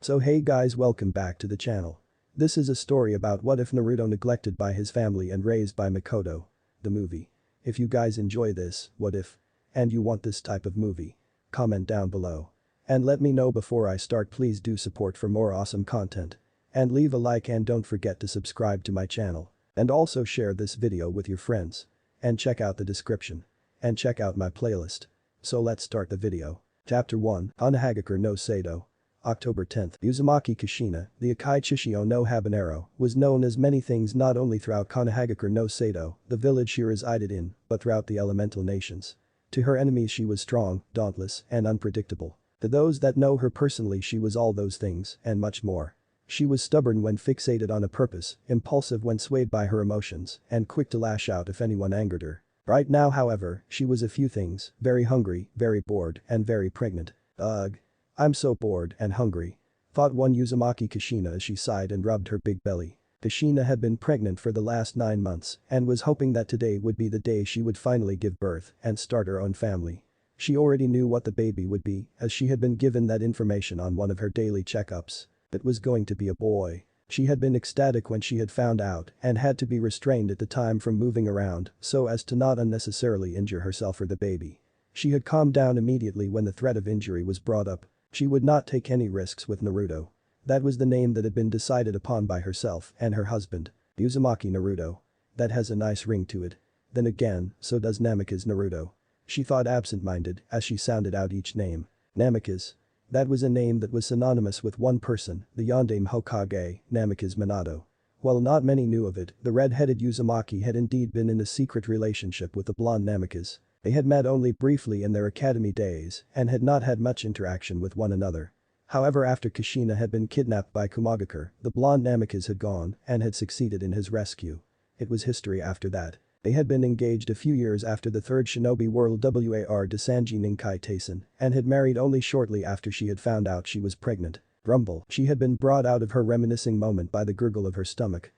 So hey guys, welcome back to the channel. This is a story about what if Naruto neglected by his family and raised by Mikoto. The movie. If you guys enjoy this, what if? And you want this type of movie? Comment down below. And let me know before I start, please do support for more awesome content. And leave a like and don't forget to subscribe to my channel. And also share this video with your friends. And check out the description. And check out my playlist. So let's start the video. Chapter 1, Hanahagakure no Sado. October 10th. Uzumaki Kushina, the Akai Chishio no Habanero, was known as many things not only throughout Hanahagakure no Sado, the village she resided in, but throughout the elemental nations. To her enemies she was strong, dauntless, and unpredictable. To those that know her personally she was all those things, and much more. She was stubborn when fixated on a purpose, impulsive when swayed by her emotions, and quick to lash out if anyone angered her. Right now, however, she was a few things: very hungry, very bored, and very pregnant. Ugh. I'm so bored and hungry. Thought one Uzumaki Kushina as she sighed and rubbed her big belly. Kushina had been pregnant for the last 9 months and was hoping that today would be the day she would finally give birth and start her own family. She already knew what the baby would be as she had been given that information on one of her daily checkups. It was going to be a boy. She had been ecstatic when she had found out and had to be restrained at the time from moving around so as to not unnecessarily injure herself or the baby. She had calmed down immediately when the threat of injury was brought up. She would not take any risks with Naruto. That was the name that had been decided upon by herself and her husband, Uzumaki Naruto. That has a nice ring to it. Then again, so does Namikaze Naruto. She thought absent-minded as she sounded out each name. Namikaze. That was a name that was synonymous with one person, the Yondaime Hokage, Namikaze Minato. While not many knew of it, the red-headed Uzumaki had indeed been in a secret relationship with the blonde Namikaze. They had met only briefly in their academy days and had not had much interaction with one another. However, after Kushina had been kidnapped by Kumagakure, the blonde Namikaze had gone and had succeeded in his rescue. It was history after that. They had been engaged a few years after the third Shinobi World War de Sanji Ninkai Taisen and had married only shortly after she had found out she was pregnant. Rumble. She had been brought out of her reminiscing moment by the gurgle of her stomach.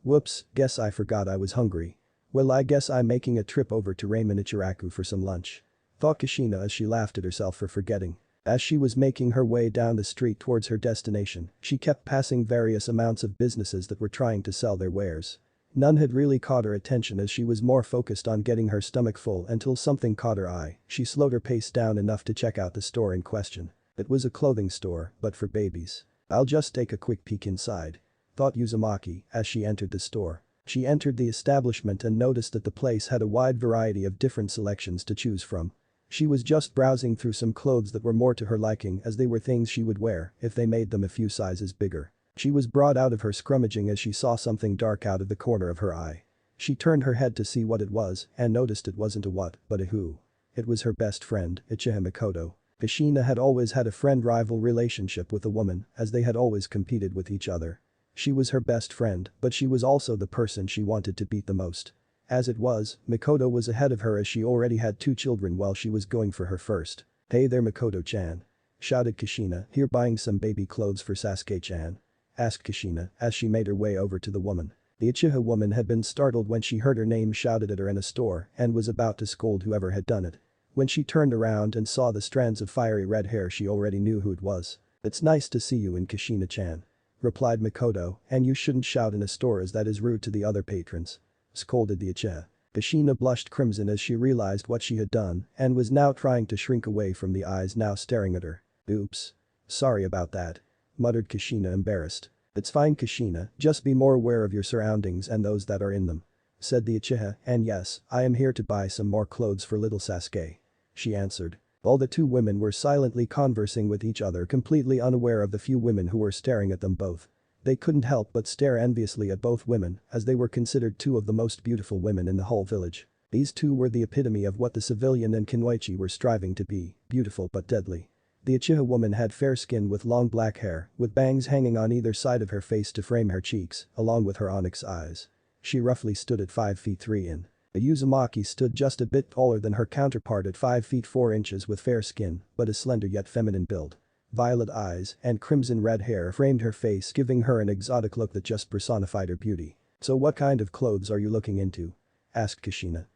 Whoops, guess I forgot I was hungry. Well, I guess I'm making a trip over to Ramen Ichiraku for some lunch. Thought Kushina as she laughed at herself for forgetting. As she was making her way down the street towards her destination, she kept passing various amounts of businesses that were trying to sell their wares. None had really caught her attention as she was more focused on getting her stomach full until something caught her eye. She slowed her pace down enough to check out the store in question. It was a clothing store, but for babies. I'll just take a quick peek inside. Thought Uzumaki as she entered the store. She entered the establishment and noticed that the place had a wide variety of different selections to choose from. She was just browsing through some clothes that were more to her liking as they were things she would wear if they made them a few sizes bigger. She was brought out of her scrummaging as she saw something dark out of the corner of her eye. She turned her head to see what it was and noticed it wasn't a what, but a who. It was her best friend, Uchiha Mikoto. Kushina had always had a friend-rival relationship with a woman as they had always competed with each other. She was her best friend, but she was also the person she wanted to beat the most. As it was, Mikoto was ahead of her as she already had 2 children while she was going for her first. Hey there Mikoto-chan. Shouted Kushina, here buying some baby clothes for Sasuke-chan. Asked Kushina as she made her way over to the woman. The Uchiha woman had been startled when she heard her name shouted at her in a store and was about to scold whoever had done it. When she turned around and saw the strands of fiery red hair she already knew who it was. It's nice to see you in Kushina-chan. Replied Mikoto, and you shouldn't shout in a store as that is rude to the other patrons. Scolded the Uchiha. Kushina blushed crimson as she realized what she had done and was now trying to shrink away from the eyes now staring at her. Oops. Sorry about that. Muttered Kushina, embarrassed. It's fine Kushina, just be more aware of your surroundings and those that are in them. Said the Uchiha, and yes, I am here to buy some more clothes for little Sasuke. She answered. All the 2 women were silently conversing with each other, completely unaware of the few women who were staring at them both. They couldn't help but stare enviously at both women as they were considered 2 of the most beautiful women in the whole village. These 2 were the epitome of what the civilian and Kunoichi were striving to be, beautiful but deadly. The Uchiha woman had fair skin with long black hair, with bangs hanging on either side of her face to frame her cheeks, along with her onyx eyes. She roughly stood at 5 feet 3 in. The Uzumaki stood just a bit taller than her counterpart at 5 feet 4 inches with fair skin, but a slender yet feminine build. Violet eyes and crimson red hair framed her face, giving her an exotic look that just personified her beauty. So what kind of clothes are you looking into? Asked Kushina.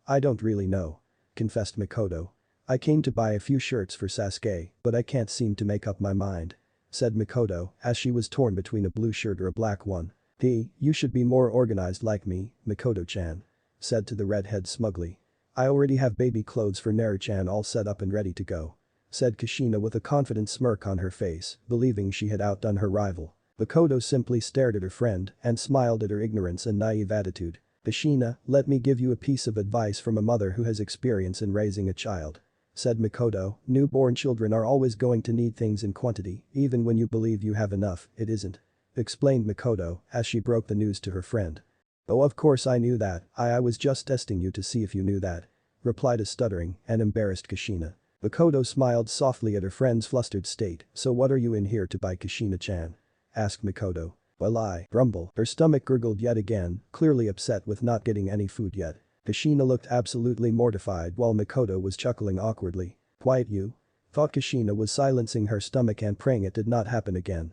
I don't really know. Confessed Mikoto. I came to buy a few shirts for Sasuke, but I can't seem to make up my mind. said Mikoto as she was torn between a blue shirt or a black one. You should be more organized like me, Mikoto-chan. Said to the redhead smugly. I already have baby clothes for Naru-chan all set up and ready to go. Said Kushina with a confident smirk on her face, believing she had outdone her rival. Mikoto simply stared at her friend and smiled at her ignorance and naive attitude. Kushina, let me give you a piece of advice from a mother who has experience in raising a child. Said Mikoto, newborn children are always going to need things in quantity, even when you believe you have enough, it isn't. Explained Mikoto as she broke the news to her friend. Oh, of course I knew that, I was just testing you to see if you knew that. Replied a stuttering and embarrassed Kushina. Mikoto smiled softly at her friend's flustered state. So what are you in here to buy, Kushina-chan? Asked Mikoto. Well, I rumble. Her stomach gurgled yet again, clearly upset with not getting any food yet. Kushina looked absolutely mortified while Mikoto was chuckling awkwardly. Quiet you? Thought Kushina was silencing her stomach and praying it did not happen again.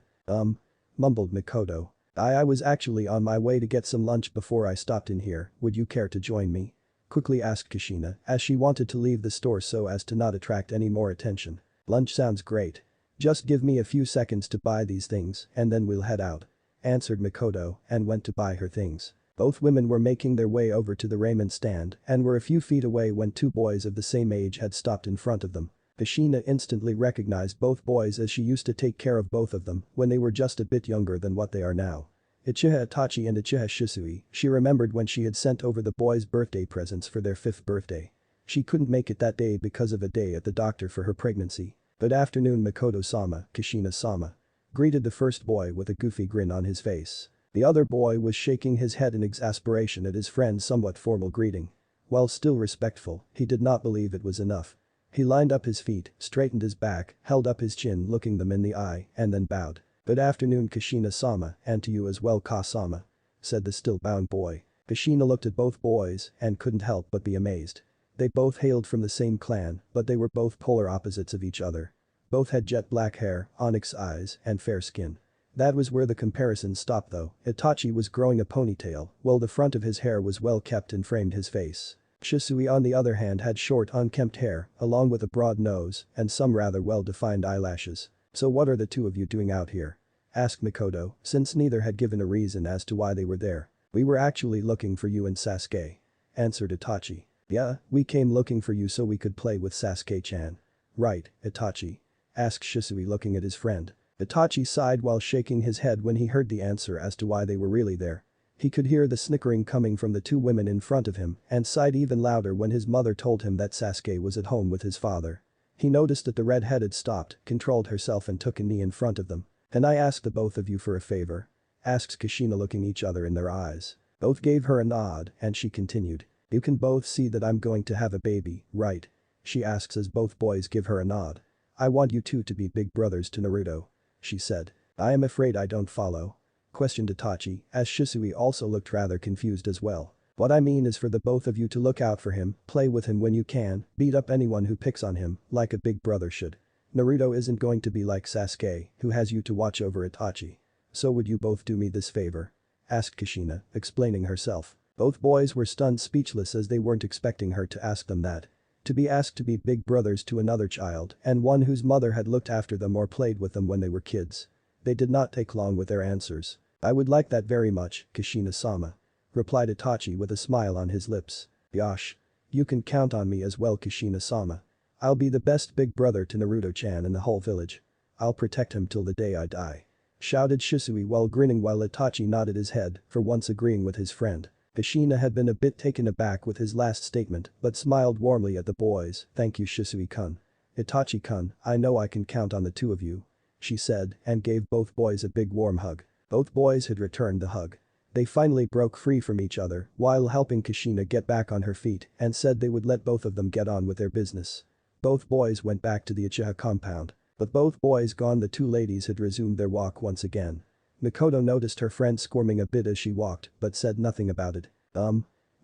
Mumbled Mikoto. I was actually on my way to get some lunch before I stopped in here, would you care to join me? Quickly asked Kushina as she wanted to leave the store so as to not attract any more attention. Lunch sounds great. Just give me a few seconds to buy these things and then we'll head out. Answered Mikoto and went to buy her things. Both women were making their way over to the ramen stand and were a few feet away when two boys of the same age had stopped in front of them. Kushina instantly recognized both boys as she used to take care of both of them when they were just a bit younger than what they are now. Uchiha Itachi and Uchiha Shisui, she remembered when she had sent over the boys' birthday presents for their 5th birthday. She couldn't make it that day because of a day at the doctor for her pregnancy. Good afternoon Mikoto-sama, Kushina-sama. Greeted the first boy with a goofy grin on his face. The other boy was shaking his head in exasperation at his friend's somewhat formal greeting. While still respectful, he did not believe it was enough. He lined up his feet, straightened his back, held up his chin looking them in the eye, and then bowed. Good afternoon Kushina-sama, and to you as well Ka-sama. Said the still bound boy. Kushina looked at both boys and couldn't help but be amazed. They both hailed from the same clan, but they were both polar opposites of each other. Both had jet black hair, onyx eyes, and fair skin. That was where the comparison stopped though. Itachi was growing a ponytail, while the front of his hair was well kept and framed his face. Shisui on the other hand had short unkempt hair, along with a broad nose, and some rather well-defined eyelashes. So what are the two of you doing out here? Asked Mikoto, since neither had given a reason as to why they were there. We were actually looking for you and Sasuke. Answered Itachi. Yeah, we came looking for you so we could play with Sasuke-chan. Right, Itachi? Asked Shisui looking at his friend. Itachi sighed while shaking his head when he heard the answer as to why they were really there. He could hear the snickering coming from the two women in front of him and sighed even louder when his mother told him that Sasuke was at home with his father. He noticed that the red-headed stopped, controlled herself and took a knee in front of them. Can I ask the both of you for a favor? Asks Kushina looking each other in their eyes. Both gave her a nod and she continued. You can both see that I'm going to have a baby, right? She asks as both boys give her a nod. I want you two to be big brothers to Naruto. She said. I am afraid I don't follow. Questioned Itachi as Shisui also looked rather confused as well. What I mean is for the both of you to look out for him, play with him when you can, beat up anyone who picks on him, like a big brother should. Naruto isn't going to be like Sasuke, who has you to watch over Itachi. So would you both do me this favor? Asked Kushina, explaining herself. Both boys were stunned speechless as they weren't expecting her to ask them that. To be asked to be big brothers to another child and one whose mother had looked after them or played with them when they were kids. They did not take long with their answers. I would like that very much, Kushina-sama. Replied Itachi with a smile on his lips. Yosh. You can count on me as well Kushina-sama. I'll be the best big brother to Naruto-chan in the whole village. I'll protect him till the day I die. Shouted Shisui while grinning while Itachi nodded his head, for once agreeing with his friend. Kushina had been a bit taken aback with his last statement but smiled warmly at the boys. Thank you Shisui-kun. Itachi-kun, I know I can count on the two of you. She said and gave both boys a big warm hug. Both boys had returned the hug. They finally broke free from each other while helping Kushina get back on her feet and said they would let both of them get on with their business. Both boys went back to the Uchiha compound. But both boys gone the two ladies had resumed their walk once again. Mikoto noticed her friend squirming a bit as she walked but said nothing about it.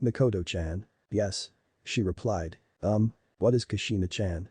Mikoto-chan? Yes. She replied. What is Kushina-chan?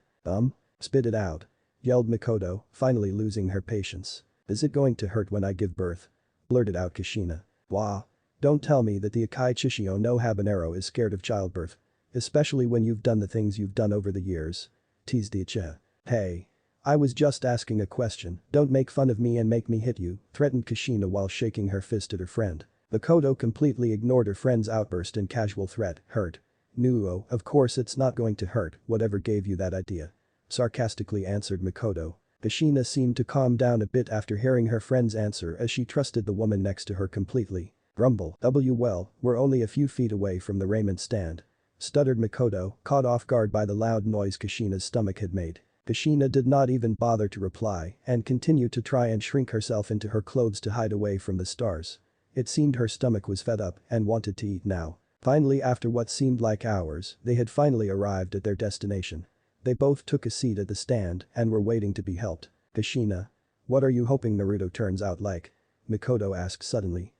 Spit it out. Yelled Mikoto, finally losing her patience. Is it going to hurt when I give birth? Blurted out Kushina. Wah. Don't tell me that the Akai Chishio no Habanero is scared of childbirth. Especially when you've done the things you've done over the years. Teased the Uchiha. Hey. I was just asking a question, don't make fun of me and make me hit you, threatened Kushina while shaking her fist at her friend. Mikoto completely ignored her friend's outburst and casual threat, hurt. No, of course it's not going to hurt, whatever gave you that idea? Sarcastically answered Mikoto. Kushina seemed to calm down a bit after hearing her friend's answer as she trusted the woman next to her completely. Grumble, well, we're only a few feet away from the raiment stand. Stuttered Mikoto, caught off guard by the loud noise Kushina's stomach had made. Kushina did not even bother to reply and continued to try and shrink herself into her clothes to hide away from the stars. It seemed her stomach was fed up and wanted to eat now. Finally, after what seemed like hours, they had finally arrived at their destination. They both took a seat at the stand and were waiting to be helped. Kushina. What are you hoping Naruto turns out like? Mikoto asked suddenly.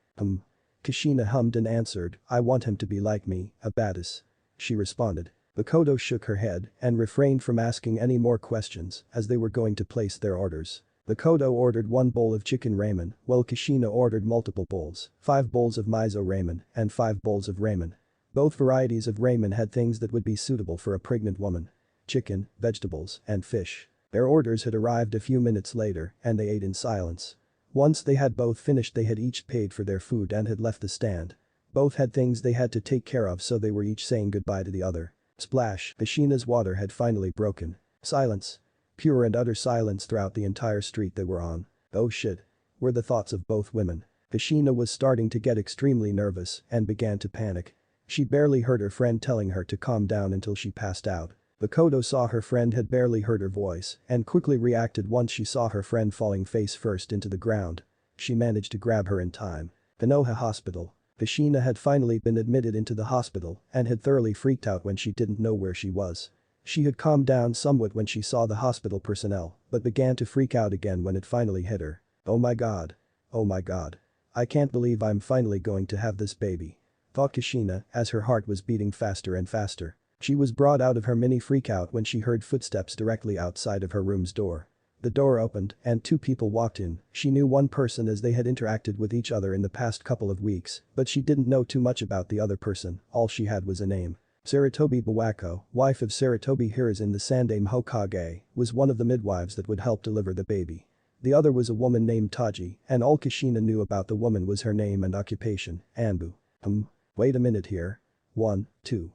Kushina hummed and answered, I want him to be like me, a badass. She responded. Mikoto shook her head and refrained from asking any more questions as they were going to place their orders. Mikoto ordered 1 bowl of chicken ramen, while Kushina ordered multiple bowls, 5 bowls of miso ramen and 5 bowls of ramen. Both varieties of ramen had things that would be suitable for a pregnant woman. Chicken, vegetables, and fish. Their orders had arrived a few minutes later and they ate in silence. Once they had both finished they had each paid for their food and had left the stand. Both had things they had to take care of so they were each saying goodbye to the other. Splash, Kushina's water had finally broken. Silence. Pure and utter silence throughout the entire street they were on. Oh shit. Were the thoughts of both women. Kushina was starting to get extremely nervous and began to panic. She barely heard her friend telling her to calm down until she passed out. Mikoto saw her friend had barely heard her voice and quickly reacted once she saw her friend falling face first into the ground. She managed to grab her in time. Konoha Hospital. Kushina had finally been admitted into the hospital and had thoroughly freaked out when she didn't know where she was. She had calmed down somewhat when she saw the hospital personnel, but began to freak out again when it finally hit her. Oh my god. Oh my god. I can't believe I'm finally going to have this baby. Thought Kushina as her heart was beating faster and faster. She was brought out of her mini freakout when she heard footsteps directly outside of her room's door. The door opened and 2 people walked in. She knew one person as they had interacted with each other in the past couple of weeks, but she didn't know too much about the other person, all she had was a name. Sarutobi Bawako, wife of Sarutobi Hiruzen the Sandaime Hokage, was one of the midwives that would help deliver the baby. The other was a woman named Taji, and all Kushina knew about the woman was her name and occupation, Anbu. Wait a minute here. 1, 2.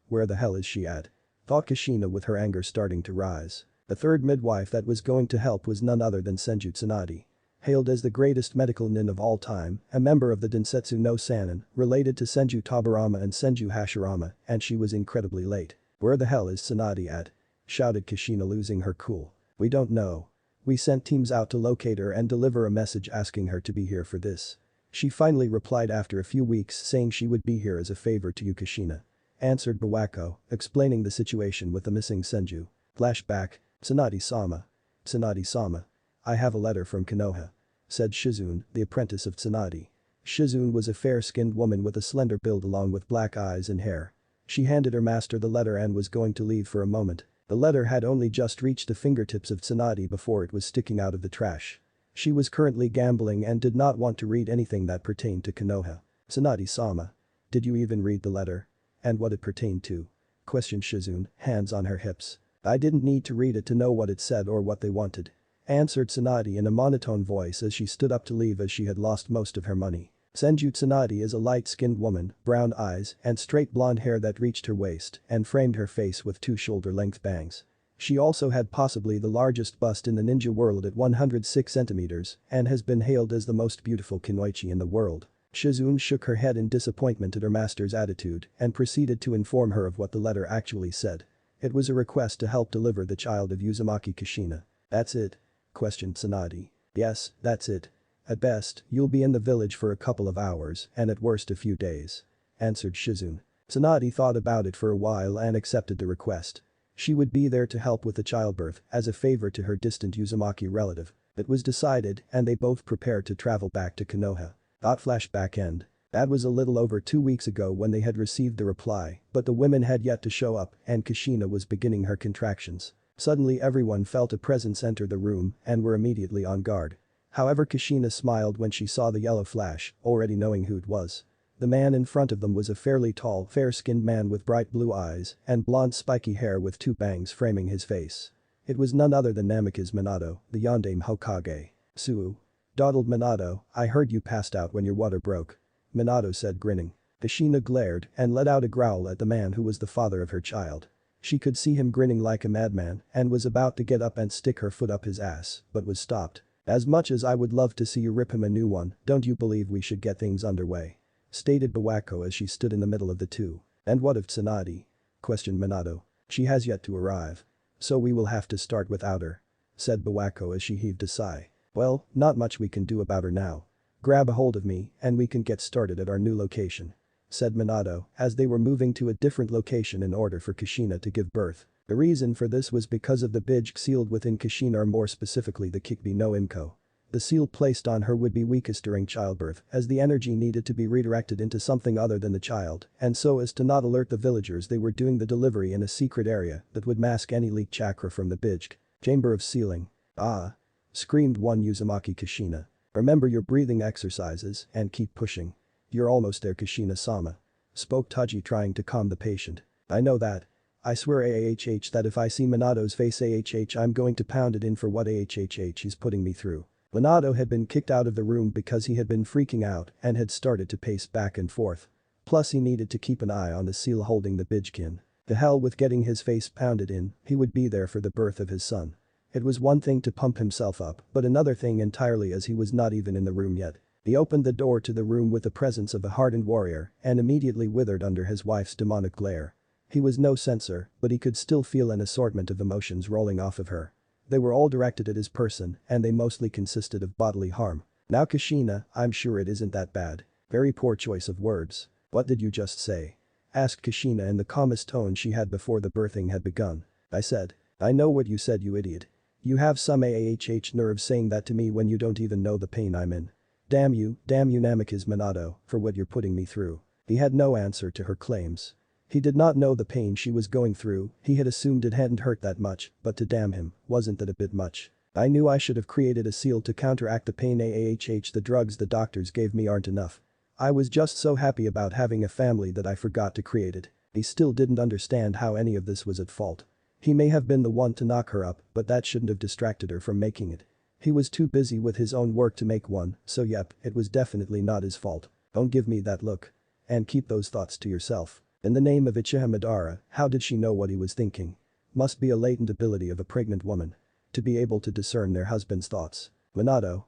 Where the hell is she at? Thought Kushina with her anger starting to rise. The third midwife that was going to help was none other than Senju Tsunade. Hailed as the greatest medical nin of all time, a member of the Densetsu no Sanin, related to Senju Tabarama and Senju Hashirama, and she was incredibly late. Where the hell is Tsunade at? Shouted Kushina losing her cool. We don't know. We sent teams out to locate her and deliver a message asking her to be here for this. She finally replied after a few weeks saying she would be here as a favor to you Kushina. Answered Bawako, explaining the situation with the missing Senju. Flashback. Tsunade-sama. Tsunade-sama. I have a letter from Konoha. Said Shizune, the apprentice of Tsunade. Shizune was a fair-skinned woman with a slender build along with black eyes and hair. She handed her master the letter and was going to leave for a moment. The letter had only just reached the fingertips of Tsunade before it was sticking out of the trash. She was currently gambling and did not want to read anything that pertained to Konoha. Tsunade-sama. Did you even read the letter? And what it pertained to? Questioned Shizune, hands on her hips. I didn't need to read it to know what it said or what they wanted. Answered Tsunade in a monotone voice as she stood up to leave as she had lost most of her money. Senju Tsunade is a light-skinned woman, brown eyes and straight blonde hair that reached her waist and framed her face with 2 shoulder-length bangs. She also had possibly the largest bust in the ninja world at 106 centimeters and has been hailed as the most beautiful kunoichi in the world. Shizune shook her head in disappointment at her master's attitude and proceeded to inform her of what the letter actually said. It was a request to help deliver the child of Uzumaki Kushina. That's it? Questioned Tsunade. Yes, that's it. At best, you'll be in the village for a couple of hours and at worst a few days. Answered Shizune. Tsunade thought about it for a while and accepted the request. She would be there to help with the childbirth as a favor to her distant Uzumaki relative. It was decided and they both prepared to travel back to Konoha. Flashback end. That was a little over 2 weeks ago when they had received the reply, but the women had yet to show up and Kushina was beginning her contractions. Suddenly everyone felt a presence enter the room and were immediately on guard. However, Kushina smiled when she saw the yellow flash, already knowing who it was. The man in front of them was a fairly tall, fair-skinned man with bright blue eyes and blonde spiky hair with 2 bangs framing his face. It was none other than Namikaze Minato, the Yondaime Hokage. Suo. Dawdled Minato, I heard you passed out when your water broke. Minato said grinning. Kushina glared and let out a growl at the man who was the father of her child. She could see him grinning like a madman and was about to get up and stick her foot up his ass, but was stopped. As much as I would love to see you rip him a new one, don't you believe we should get things underway? Stated Bawako as she stood in the middle of the two. And what if Tsunade? Questioned Minato. She has yet to arrive. So we will have to start without her. Said Bawako as she heaved a sigh. Well, not much we can do about her now. Grab a hold of me and we can get started at our new location. Said Minato as they were moving to a different location in order for Kushina to give birth. The reason for this was because of the bijj sealed within Kushina, or more specifically the Kikbi no Imko. The seal placed on her would be weakest during childbirth as the energy needed to be redirected into something other than the child, and so as to not alert the villagers they were doing the delivery in a secret area that would mask any leaked chakra from the bijj. Chamber of sealing. Ah! Screamed one Uzumaki Kushina. Remember your breathing exercises and keep pushing. You're almost there, Kushina-sama. Spoke Taji, trying to calm the patient. I know that. I swear AHH that if I see Minato's face AHH I'm going to pound it in for what AHH he's putting me through. Minato had been kicked out of the room because he had been freaking out and had started to pace back and forth. Plus he needed to keep an eye on the seal holding the bijkin. The hell with getting his face pounded in, he would be there for the birth of his son. It was one thing to pump himself up, but another thing entirely, as he was not even in the room yet. He opened the door to the room with the presence of a hardened warrior and immediately withered under his wife's demonic glare. He was no censor, but he could still feel an assortment of emotions rolling off of her. They were all directed at his person and they mostly consisted of bodily harm. Now Kushina, I'm sure it isn't that bad. Very poor choice of words. What did you just say? Asked Kushina in the calmest tone she had before the birthing had begun. I said. I know what you said, you idiot. You have some AHH nerve saying that to me when you don't even know the pain I'm in. Damn you Namikaze Minato, for what you're putting me through. He had no answer to her claims. He did not know the pain she was going through, he had assumed it hadn't hurt that much, but to damn him, wasn't that a bit much? I knew I should have created a seal to counteract the pain. AHH, the drugs the doctors gave me aren't enough. I was just so happy about having a family that I forgot to create it. He still didn't understand how any of this was at fault. He may have been the one to knock her up, but that shouldn't have distracted her from making it. He was too busy with his own work to make one, so yep, it was definitely not his fault. Don't give me that look. And keep those thoughts to yourself. In the name of Uchiha Madara, how did she know what he was thinking? Must be a latent ability of a pregnant woman. To be able to discern their husband's thoughts. Minato.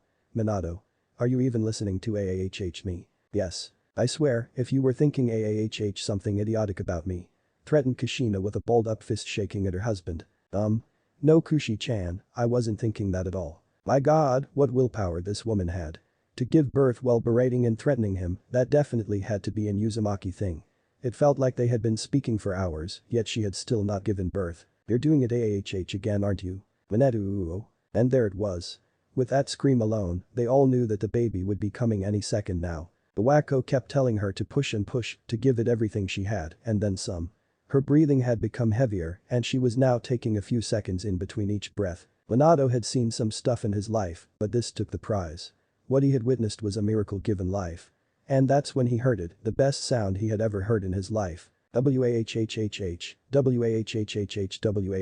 Are you even listening to AAHH me? Yes. I swear, if you were thinking AAHH something idiotic about me. Threatened Kushina with a balled up fist, shaking at her husband. No Kushi-chan, I wasn't thinking that at all. My god, what willpower this woman had. To give birth while berating and threatening him, that definitely had to be an Uzumaki thing. It felt like they had been speaking for hours, yet she had still not given birth. You're doing it AHH again, aren't you? Minetu. And there it was. With that scream alone, they all knew that the baby would be coming any second now. The wacko kept telling her to push and push, to give it everything she had, and then some. Her breathing had become heavier and she was now taking a few seconds in between each breath. Minato had seen some stuff in his life, but this took the prize. What he had witnessed was a miracle given life. And that's when he heard it, the best sound he had ever heard in his life. Wahhhhh, wahhhhh,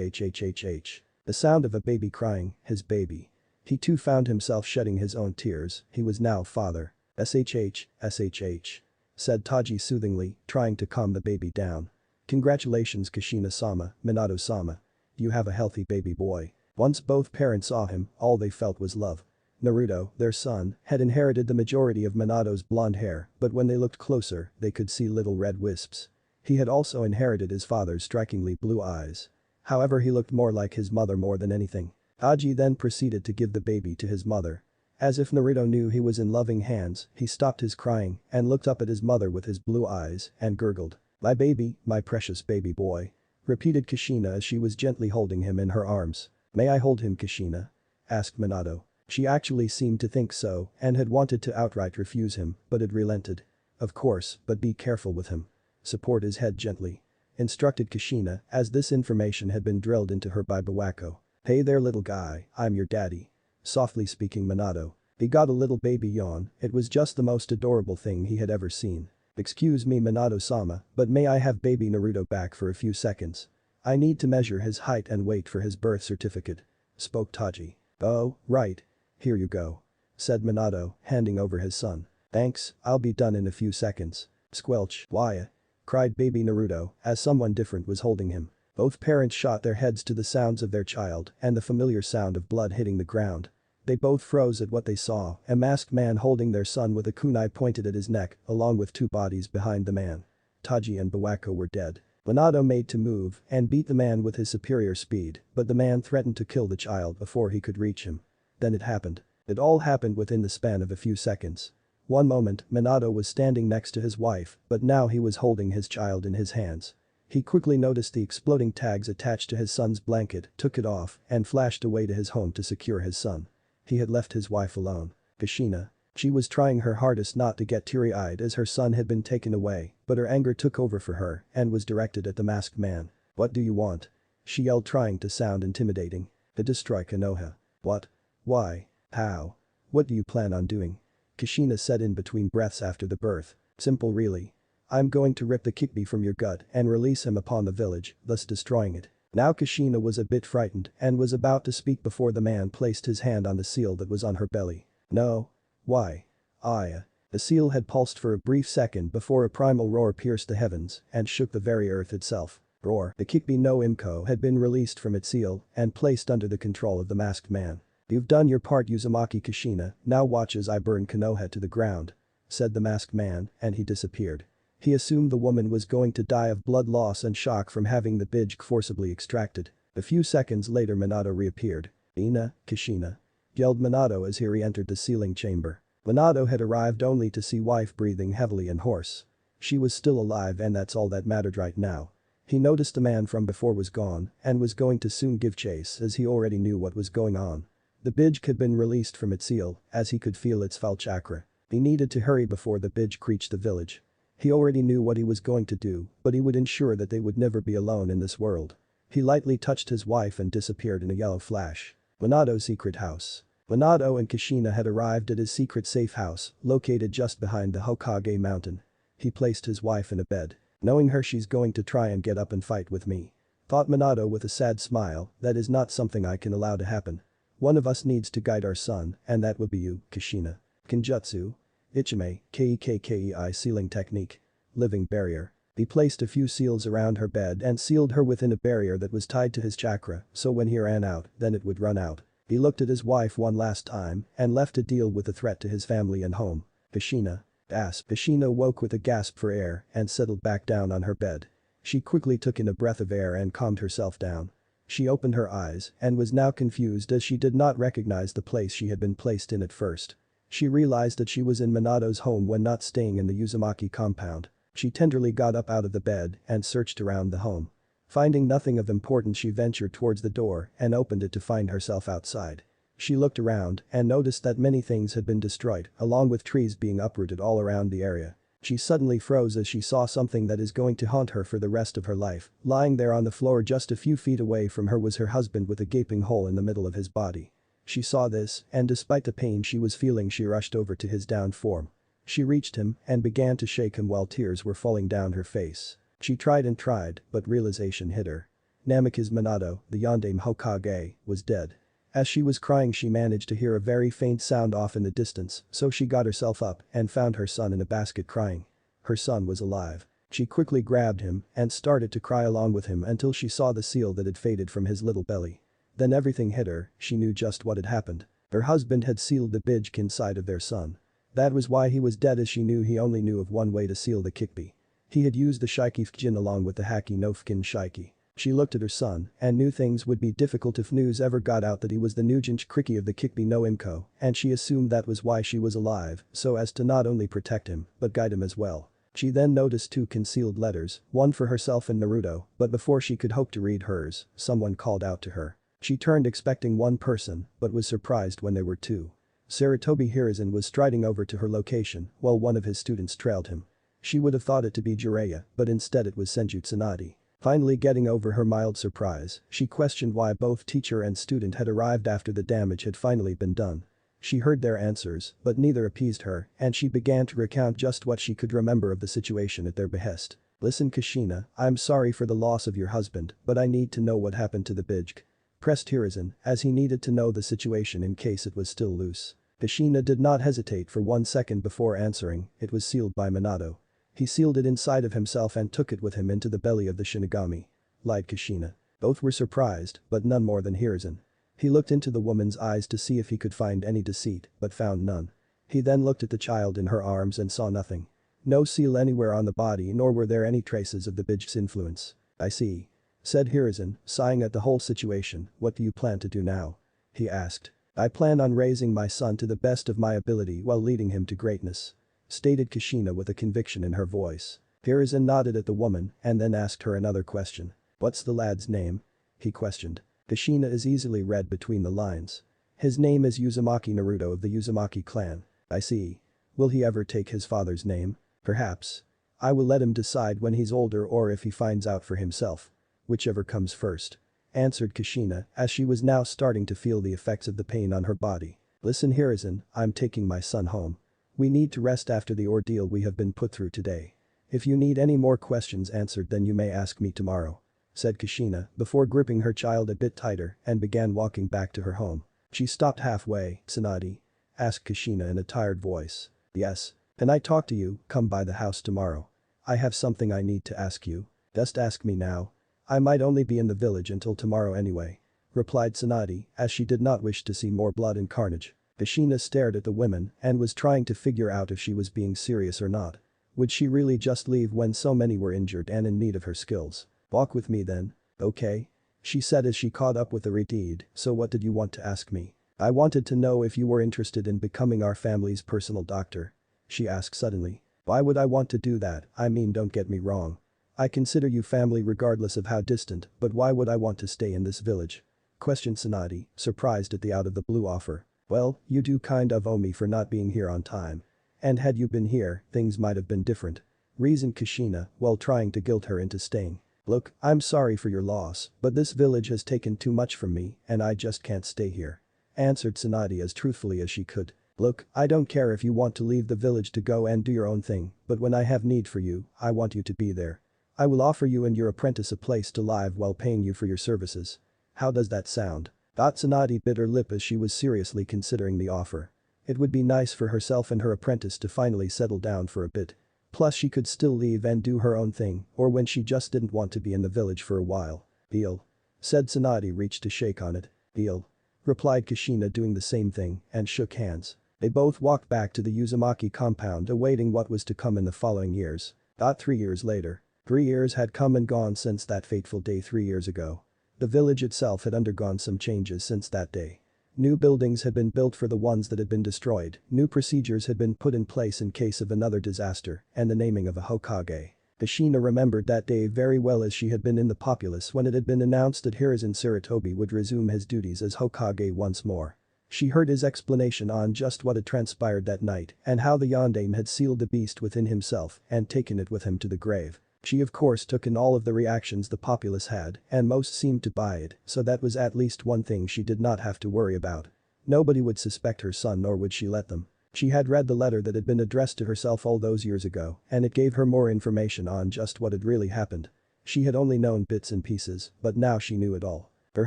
wahhhhh. The sound of a baby crying, his baby. He too found himself shedding his own tears, he was now father. SHH, said Taji soothingly, trying to calm the baby down. Congratulations Kushina-sama, Minato-sama. You have a healthy baby boy. Once both parents saw him, all they felt was love. Naruto, their son, had inherited the majority of Minato's blonde hair, but when they looked closer, they could see little red wisps. He had also inherited his father's strikingly blue eyes. However, he looked more like his mother more than anything. Taji then proceeded to give the baby to his mother. As if Naruto knew he was in loving hands, he stopped his crying and looked up at his mother with his blue eyes and gurgled. My baby, my precious baby boy. Repeated Kushina as she was gently holding him in her arms. May I hold him, Kushina? Asked Minato. She actually seemed to think so and had wanted to outright refuse him, but had relented. Of course, but be careful with him. Support his head gently. Instructed Kushina as this information had been drilled into her by Bawako. Hey there little guy, I'm your daddy. Softly speaking Minato. He got a little baby yawn, it was just the most adorable thing he had ever seen. Excuse me Minato-sama, but may I have baby Naruto back for a few seconds? I need to measure his height and weight for his birth certificate," spoke Taji. "Oh, right. Here you go," said Minato, handing over his son. "Thanks, I'll be done in a few seconds." "Squelch, why?" cried baby Naruto as someone different was holding him. Both parents shot their heads to the sounds of their child and the familiar sound of blood hitting the ground. They both froze at what they saw, a masked man holding their son with a kunai pointed at his neck, along with two bodies behind the man. Taji and Bawako were dead. Minato made to move and beat the man with his superior speed, but the man threatened to kill the child before he could reach him. Then it happened. It all happened within the span of a few seconds. One moment, Minato was standing next to his wife, but now he was holding his child in his hands. He quickly noticed the exploding tags attached to his son's blanket, took it off, and flashed away to his home to secure his son. He had left his wife alone. Kushina. She was trying her hardest not to get teary-eyed as her son had been taken away, but her anger took over for her and was directed at the masked man. "What do you want?" she yelled, trying to sound intimidating. "To destroy Konoha." "What? Why? How? What do you plan on doing?" Kushina said in between breaths after the birth. "Simple really. I'm going to rip the Kyuubi from your gut and release him upon the village, thus destroying it." Now Kushina was a bit frightened and was about to speak before the man placed his hand on the seal that was on her belly. "No. Why?" The seal had pulsed for a brief second before a primal roar pierced the heavens and shook the very earth itself. Roar. The Kyuubi no Imko had been released from its seal and placed under the control of the masked man. "You've done your part, Uzumaki Kushina, now watch as I burn Konoha to the ground," said the masked man, and he disappeared. He assumed the woman was going to die of blood loss and shock from having the Bijj forcibly extracted. A few seconds later Minato reappeared. "Ina, Kushina," yelled Minato as he re-entered the sealing chamber. Minato had arrived only to see wife breathing heavily and hoarse. She was still alive and that's all that mattered right now. He noticed the man from before was gone and was going to soon give chase as he already knew what was going on. The Bijj had been released from its seal as he could feel its foul chakra. He needed to hurry before the Bijj reached the village. He already knew what he was going to do, but he would ensure that they would never be alone in this world. He lightly touched his wife and disappeared in a yellow flash. Minato's secret house. Minato and Kushina had arrived at his secret safe house, located just behind the Hokage mountain. He placed his wife in a bed. "Knowing her, she's going to try and get up and fight with me," thought Minato with a sad smile. "That is not something I can allow to happen. One of us needs to guide our son, and that will be you, Kushina." Kenjutsu. Ichime, Kekkei sealing technique. Living barrier. He placed a few seals around her bed and sealed her within a barrier that was tied to his chakra, so when he ran out, then it would run out. He looked at his wife one last time and left to deal with the threat to his family and home. Kushina. Gasp. Kushina woke with a gasp for air and settled back down on her bed. She quickly took in a breath of air and calmed herself down. She opened her eyes and was now confused as she did not recognize the place she had been placed in at first. She realized that she was in Minato's home when not staying in the Uzumaki compound. She tenderly got up out of the bed and searched around the home. Finding nothing of importance, she ventured towards the door and opened it to find herself outside. She looked around and noticed that many things had been destroyed, along with trees being uprooted all around the area. She suddenly froze as she saw something that is going to haunt her for the rest of her life. Lying there on the floor just a few feet away from her was her husband with a gaping hole in the middle of his body. She saw this, and despite the pain she was feeling, she rushed over to his downed form. She reached him and began to shake him while tears were falling down her face. She tried and tried, but realization hit her. Namikaze Minato, the Yondaime Hokage, was dead. As she was crying, she managed to hear a very faint sound off in the distance, so she got herself up and found her son in a basket crying. Her son was alive. She quickly grabbed him and started to cry along with him until she saw the seal that had faded from his little belly. Then everything hit her. She knew just what had happened. Her husband had sealed the Bijj inside of their son. That was why he was dead, as she knew he only knew of one way to seal the Kyuubi. He had used the Shiki Fujin along with the Haki no Fukin Shiki. She looked at her son and knew things would be difficult if news ever got out that he was the Nujinshi Kriki of the Kyuubi no Imko, and she assumed that was why she was alive, so as to not only protect him, but guide him as well. She then noticed two concealed letters, one for herself and Naruto, but before she could hope to read hers, someone called out to her. She turned expecting one person, but was surprised when there were two. Sarutobi Hiruzen was striding over to her location while one of his students trailed him. She would have thought it to be Jiraiya, but instead it was Senju Tsunade. Finally getting over her mild surprise, she questioned why both teacher and student had arrived after the damage had finally been done. She heard their answers, but neither appeased her, and she began to recount just what she could remember of the situation at their behest. Listen Kushina, I'm sorry for the loss of your husband, but I need to know what happened to the Bijk. Pressed Hiruzen, as he needed to know the situation in case it was still loose. Kushina did not hesitate for 1 second before answering, it was sealed by Minato. He sealed it inside of himself and took it with him into the belly of the Shinigami. Lied Kushina. Both were surprised, but none more than Hiruzen. He looked into the woman's eyes to see if he could find any deceit, but found none. He then looked at the child in her arms and saw nothing. No seal anywhere on the body nor were there any traces of the Bijk's influence. I see. Said Hiruzen, sighing at the whole situation, what do you plan to do now? He asked. I plan on raising my son to the best of my ability while leading him to greatness. Stated Kushina with a conviction in her voice. Hiruzen nodded at the woman and then asked her another question. What's the lad's name? He questioned. Kushina is easily read between the lines. His name is Uzumaki Naruto of the Uzumaki clan. I see. Will he ever take his father's name? Perhaps. I will let him decide when he's older or if he finds out for himself. Whichever comes first. Answered Kushina as she was now starting to feel the effects of the pain on her body. Listen Hiruzen, I'm taking my son home. We need to rest after the ordeal we have been put through today. If you need any more questions answered then you may ask me tomorrow. Said Kushina before gripping her child a bit tighter and began walking back to her home. She stopped halfway. Tsunade? Asked Kushina in a tired voice. Yes. Can I talk to you? Come by the house tomorrow. I have something I need to ask you. Just ask me now. I might only be in the village until tomorrow anyway. Replied Tsunade as she did not wish to see more blood and carnage. Kushina stared at the women and was trying to figure out if she was being serious or not. Would she really just leave when so many were injured and in need of her skills? Walk with me then. Okay. She said as she caught up with the redeed, so what did you want to ask me? I wanted to know if you were interested in becoming our family's personal doctor. She asked suddenly. Why would I want to do that? I mean don't get me wrong. I consider you family regardless of how distant, but why would I want to stay in this village? Questioned Tsunade, surprised at the out-of-the-blue offer. Well, you do kind of owe me for not being here on time. And had you been here, things might have been different. Reasoned Kushina while trying to guilt her into staying. Look, I'm sorry for your loss, but this village has taken too much from me and I just can't stay here. Answered Tsunade as truthfully as she could. Look, I don't care if you want to leave the village to go and do your own thing, but when I have need for you, I want you to be there. I will offer you and your apprentice a place to live while paying you for your services. How does that sound? Tsunade bit her lip as she was seriously considering the offer. It would be nice for herself and her apprentice to finally settle down for a bit. Plus she could still leave and do her own thing, or when she just didn't want to be in the village for a while. Deal. Said Tsunade reached to shake on it. Deal. Replied Kushina doing the same thing and shook hands. They both walked back to the Uzumaki compound awaiting what was to come in the following years. 3 years later. 3 years had come and gone since that fateful day 3 years ago. The village itself had undergone some changes since that day. New buildings had been built for the ones that had been destroyed, new procedures had been put in place in case of another disaster, and the naming of a Hokage. Kushina remembered that day very well as she had been in the populace when it had been announced that Hiruzen Sarutobi would resume his duties as Hokage once more. She heard his explanation on just what had transpired that night and how the Yondaime had sealed the beast within himself and taken it with him to the grave. She of course took in all of the reactions the populace had and most seemed to buy it, so that was at least one thing she did not have to worry about. Nobody would suspect her son nor would she let them. She had read the letter that had been addressed to herself all those years ago and it gave her more information on just what had really happened. She had only known bits and pieces, but now she knew it all. Her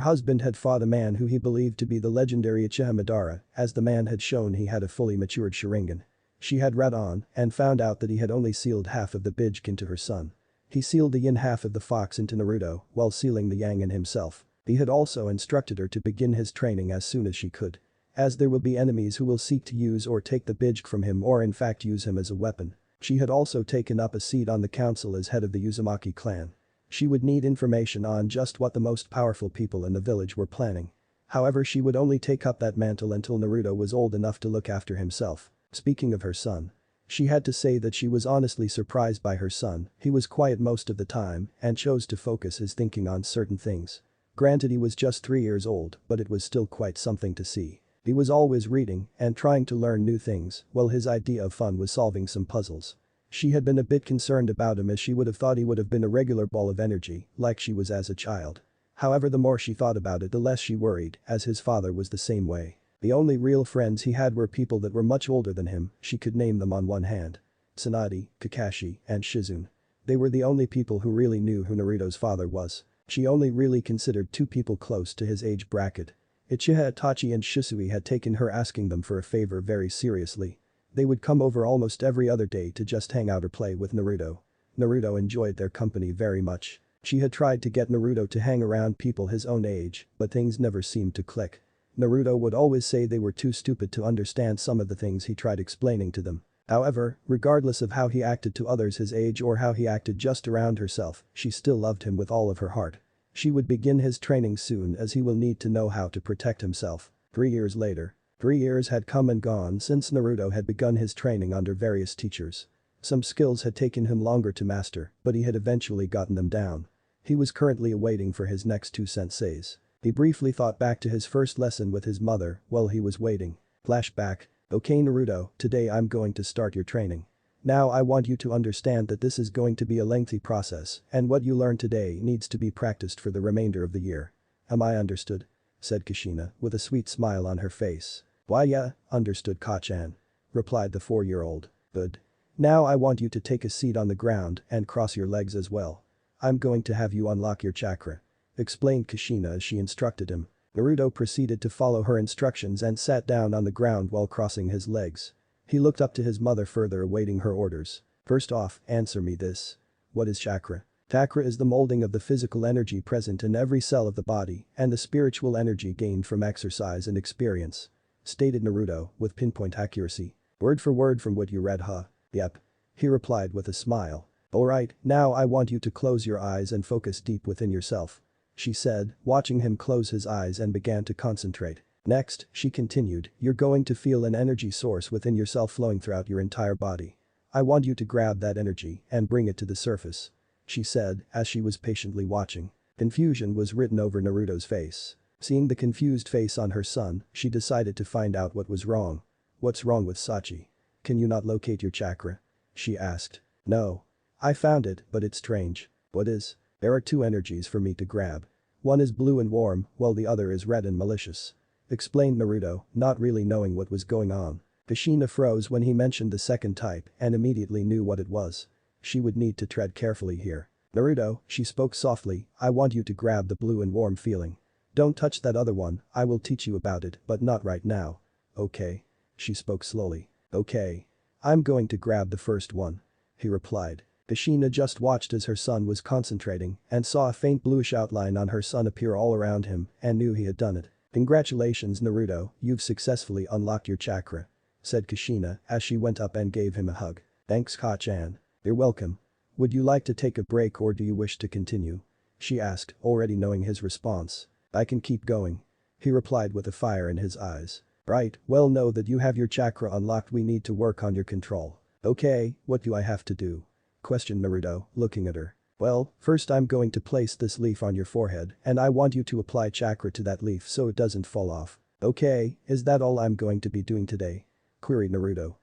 husband had fought a man who he believed to be the legendary Uchiha Madara, as the man had shown he had a fully matured Sharingan. She had read on and found out that he had only sealed half of the Bijk into her son. He sealed the yin half of the fox into Naruto while sealing the yang in himself. He had also instructed her to begin his training as soon as she could. As there will be enemies who will seek to use or take the Bijk from him or in fact use him as a weapon. She had also taken up a seat on the council as head of the Uzumaki clan. She would need information on just what the most powerful people in the village were planning. However, she would only take up that mantle until Naruto was old enough to look after himself. Speaking of her son. She had to say that she was honestly surprised by her son, he was quiet most of the time and chose to focus his thinking on certain things. Granted he was just 3 years old, but it was still quite something to see. He was always reading and trying to learn new things, while his idea of fun was solving some puzzles. She had been a bit concerned about him as she would have thought he would have been a regular ball of energy, like she was as a child. However, the more she thought about it the less she worried, as his father was the same way. The only real friends he had were people that were much older than him, she could name them on one hand. Tsunade, Kakashi, and Shizune. They were the only people who really knew who Naruto's father was. She only really considered two people close to his age bracket. Uchiha Itachi and Shisui had taken her asking them for a favor very seriously. They would come over almost every other day to just hang out or play with Naruto. Naruto enjoyed their company very much. She had tried to get Naruto to hang around people his own age, but things never seemed to click. Naruto would always say they were too stupid to understand some of the things he tried explaining to them. However, regardless of how he acted to others his age or how he acted just around herself, she still loved him with all of her heart. She would begin his training soon as he will need to know how to protect himself. 3 years later. 3 years had come and gone since Naruto had begun his training under various teachers. Some skills had taken him longer to master, but he had eventually gotten them down. He was currently awaiting for his next two senseis. He briefly thought back to his first lesson with his mother while he was waiting. Flashback. Okay Naruto, today I'm going to start your training. Now I want you to understand that this is going to be a lengthy process and what you learn today needs to be practiced for the remainder of the year. Am I understood? Said Kushina with a sweet smile on her face. Why yeah, understood Kachan. Replied the 4-year-old. Good. Now I want you to take a seat on the ground and cross your legs as well. I'm going to have you unlock your chakra. Explained Kushina as she instructed him. Naruto proceeded to follow her instructions and sat down on the ground while crossing his legs. He looked up to his mother further awaiting her orders. First off, answer me this. What is chakra? Chakra is the molding of the physical energy present in every cell of the body and the spiritual energy gained from exercise and experience. Stated Naruto with pinpoint accuracy. Word for word from what you read huh? Yep. He replied with a smile. Alright, now I want you to close your eyes and focus deep within yourself. She said, watching him close his eyes and began to concentrate. Next, she continued, you're going to feel an energy source within yourself flowing throughout your entire body. I want you to grab that energy and bring it to the surface. She said, as she was patiently watching. Confusion was written over Naruto's face. Seeing the confused face on her son, she decided to find out what was wrong. What's wrong with Sachi? Can you not locate your chakra? She asked. No. I found it, but it's strange. What is? There are two energies for me to grab. One is blue and warm, while the other is red and malicious. Explained Naruto, not really knowing what was going on. Kushina froze when he mentioned the second type and immediately knew what it was. She would need to tread carefully here. Naruto, she spoke softly, I want you to grab the blue and warm feeling. Don't touch that other one, I will teach you about it, but not right now. Okay. She spoke slowly. Okay. I'm going to grab the first one. He replied. Kushina just watched as her son was concentrating and saw a faint bluish outline on her son appear all around him and knew he had done it. Congratulations Naruto, you've successfully unlocked your chakra. Said Kushina as she went up and gave him a hug. Thanks Kachan. You're welcome. Would you like to take a break or do you wish to continue? She asked, already knowing his response. I can keep going. He replied with a fire in his eyes. Right, well know that you have your chakra unlocked we need to work on your control. Okay, what do I have to do? Questioned Naruto, looking at her. Well, first I'm going to place this leaf on your forehead and I want you to apply chakra to that leaf so it doesn't fall off. Okay, is that all I'm going to be doing today? Queried Naruto.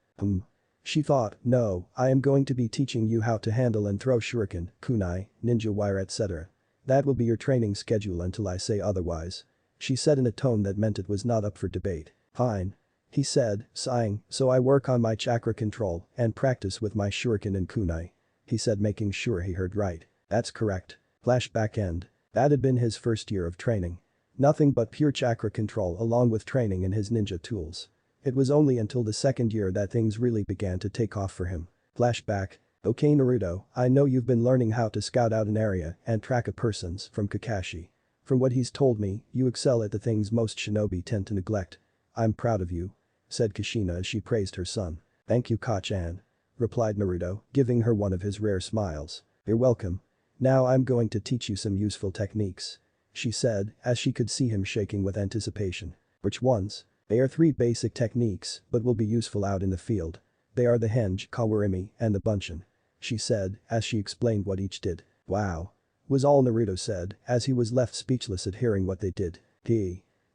She thought, no, I am going to be teaching you how to handle and throw shuriken, kunai, ninja wire etc. That will be your training schedule until I say otherwise. She said in a tone that meant it was not up for debate. Fine. He said, sighing, so I work on my chakra control and practice with my shuriken and kunai. He said making sure he heard right. That's correct. Flashback end. That had been his first year of training. Nothing but pure chakra control along with training in his ninja tools. It was only until the second year that things really began to take off for him. Flashback. Okay Naruto, I know you've been learning how to scout out an area and track a person's from Kakashi. From what he's told me, you excel at the things most shinobi tend to neglect. I'm proud of you. Said Kushina as she praised her son. Thank you Kachan. Replied Naruto, giving her one of his rare smiles. You're welcome. Now I'm going to teach you some useful techniques. She said as she could see him shaking with anticipation. Which ones? They are 3 basic techniques but will be useful out in the field. They are the henge, kawarimi, and the bunshin. She said as she explained what each did. Wow. Was all Naruto said as he was left speechless at hearing what they did.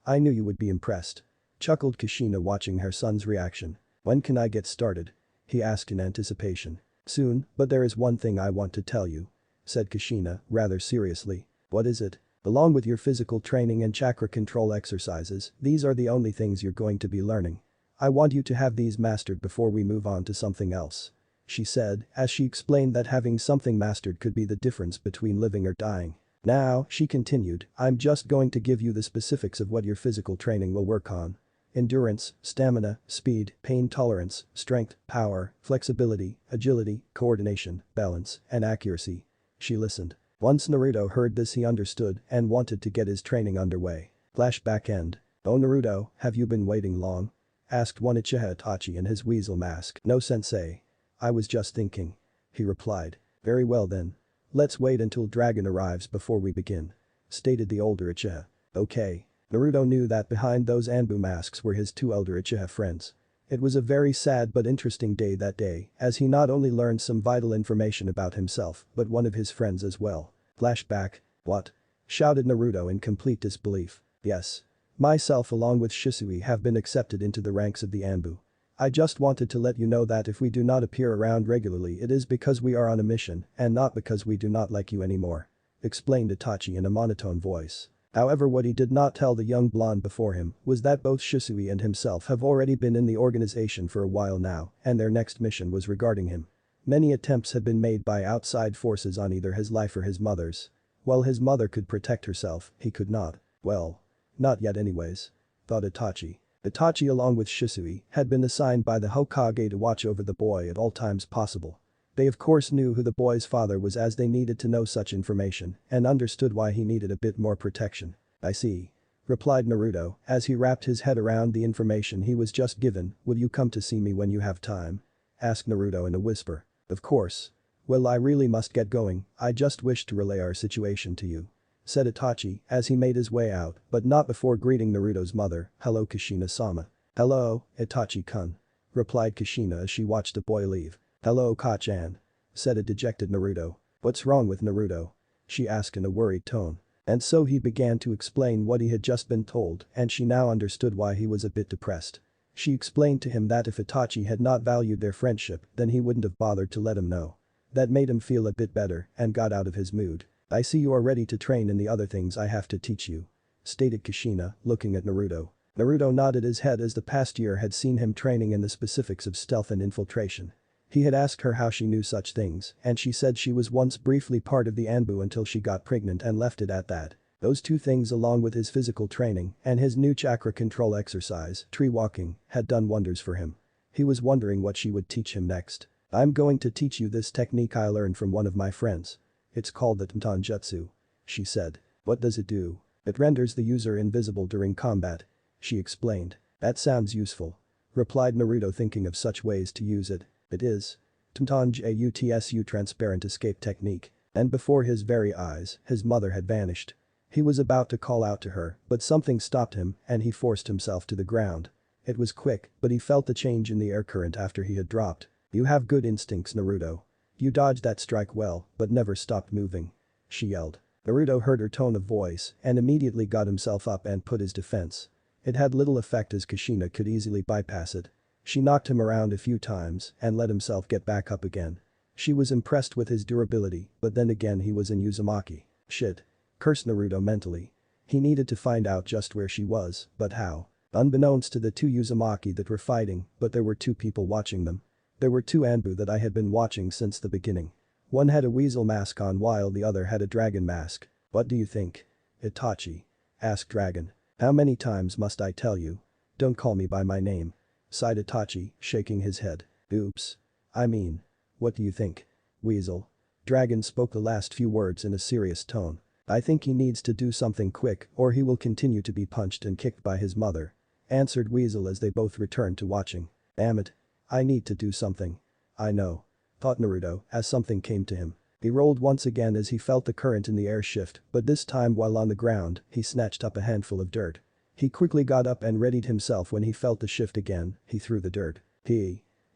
I knew you would be impressed. Chuckled Kushina watching her son's reaction. When can I get started? He asked in anticipation. Soon, but there is one thing I want to tell you. Said Kushina, rather seriously. What is it? Along with your physical training and chakra control exercises, these are the only things you're going to be learning. I want you to have these mastered before we move on to something else. she said as she explained that having something mastered could be the difference between living or dying. Now, she continued, I'm just going to give you the specifics of what your physical training will work on. Endurance, stamina, speed, pain tolerance, strength, power, flexibility, agility, coordination, balance, and accuracy. She listened. Once Naruto heard this he understood and wanted to get his training underway. Flashback end. Oh Naruto, have you been waiting long? Asked one Uchiha Itachi in his weasel mask. No sensei. I was just thinking. He replied. Very well then. Let's wait until Dragon arrives before we begin. Stated the older Uchiha. Okay. Naruto knew that behind those Anbu masks were his two elder Uchiha friends. It was a very sad but interesting day that day, as he not only learned some vital information about himself, but one of his friends as well. Flashback. What? Shouted Naruto in complete disbelief. Yes. Myself along with Shisui have been accepted into the ranks of the Anbu. I just wanted to let you know that if we do not appear around regularly it is because we are on a mission and not because we do not like you anymore. Explained Itachi in a monotone voice. However, what he did not tell the young blonde before him was that both Shisui and himself have already been in the organization for a while now and their next mission was regarding him. Many attempts had been made by outside forces on either his life or his mother's. While his mother could protect herself, he could not. Well. Not yet anyways. Thought Itachi. Itachi along with Shisui had been assigned by the Hokage to watch over the boy at all times possible. They of course knew who the boy's father was as they needed to know such information and understood why he needed a bit more protection. I see. Replied Naruto as he wrapped his head around the information he was just given. Will you come to see me when you have time? Asked Naruto in a whisper. Of course. Well, I really must get going, I just wished to relay our situation to you. Said Itachi as he made his way out but not before greeting Naruto's mother. Hello Kushina-sama. Hello, Itachi-kun. Replied Kushina as she watched the boy leave. Hello Ka-chan. Said a dejected Naruto. What's wrong with Naruto? She asked in a worried tone. And so he began to explain what he had just been told and she now understood why he was a bit depressed. She explained to him that if Itachi had not valued their friendship then he wouldn't have bothered to let him know. That made him feel a bit better and got out of his mood. I see you are ready to train in the other things I have to teach you. Stated Kushina, looking at Naruto. Naruto nodded his head as the past year had seen him training in the specifics of stealth and infiltration. He had asked her how she knew such things and she said she was once briefly part of the Anbu until she got pregnant and left it at that. Those two things along with his physical training and his new chakra control exercise, tree walking, had done wonders for him. He was wondering what she would teach him next. I'm going to teach you this technique I learned from one of my friends. It's called the Tenjutsu. She said. What does it do? It renders the user invisible during combat. She explained. That sounds useful. Replied Naruto thinking of such ways to use it. It is. Tenjutsu transparent escape technique. And before his very eyes, his mother had vanished. He was about to call out to her, but something stopped him and he forced himself to the ground. It was quick, but he felt the change in the air current after he had dropped. You have good instincts, Naruto. You dodged that strike well, but never stopped moving. She yelled. Naruto heard her tone of voice and immediately got himself up and put his defense. It had little effect as Kushina could easily bypass it. She knocked him around a few times and let himself get back up again. She was impressed with his durability, but then again he was in Uzumaki. Shit. Cursed Naruto mentally. He needed to find out just where she was, but how? Unbeknownst to the two Uzumaki that were fighting, but there were two people watching them. There were two Anbu that I had been watching since the beginning. One had a weasel mask on while the other had a dragon mask. What do you think? Itachi. Asked Dragon. How many times must I tell you? Don't call me by my name. Sighed Itachi, shaking his head. Oops. I mean. What do you think? Weasel. Dragon spoke the last few words in a serious tone. I think he needs to do something quick or he will continue to be punched and kicked by his mother. Answered Weasel as they both returned to watching. Damn it. I need to do something. I know. Thought Naruto as something came to him. He rolled once again as he felt the current in the air shift, but this time while on the ground, he snatched up a handful of dirt. He quickly got up and readied himself when he felt the shift again, he threw the dirt.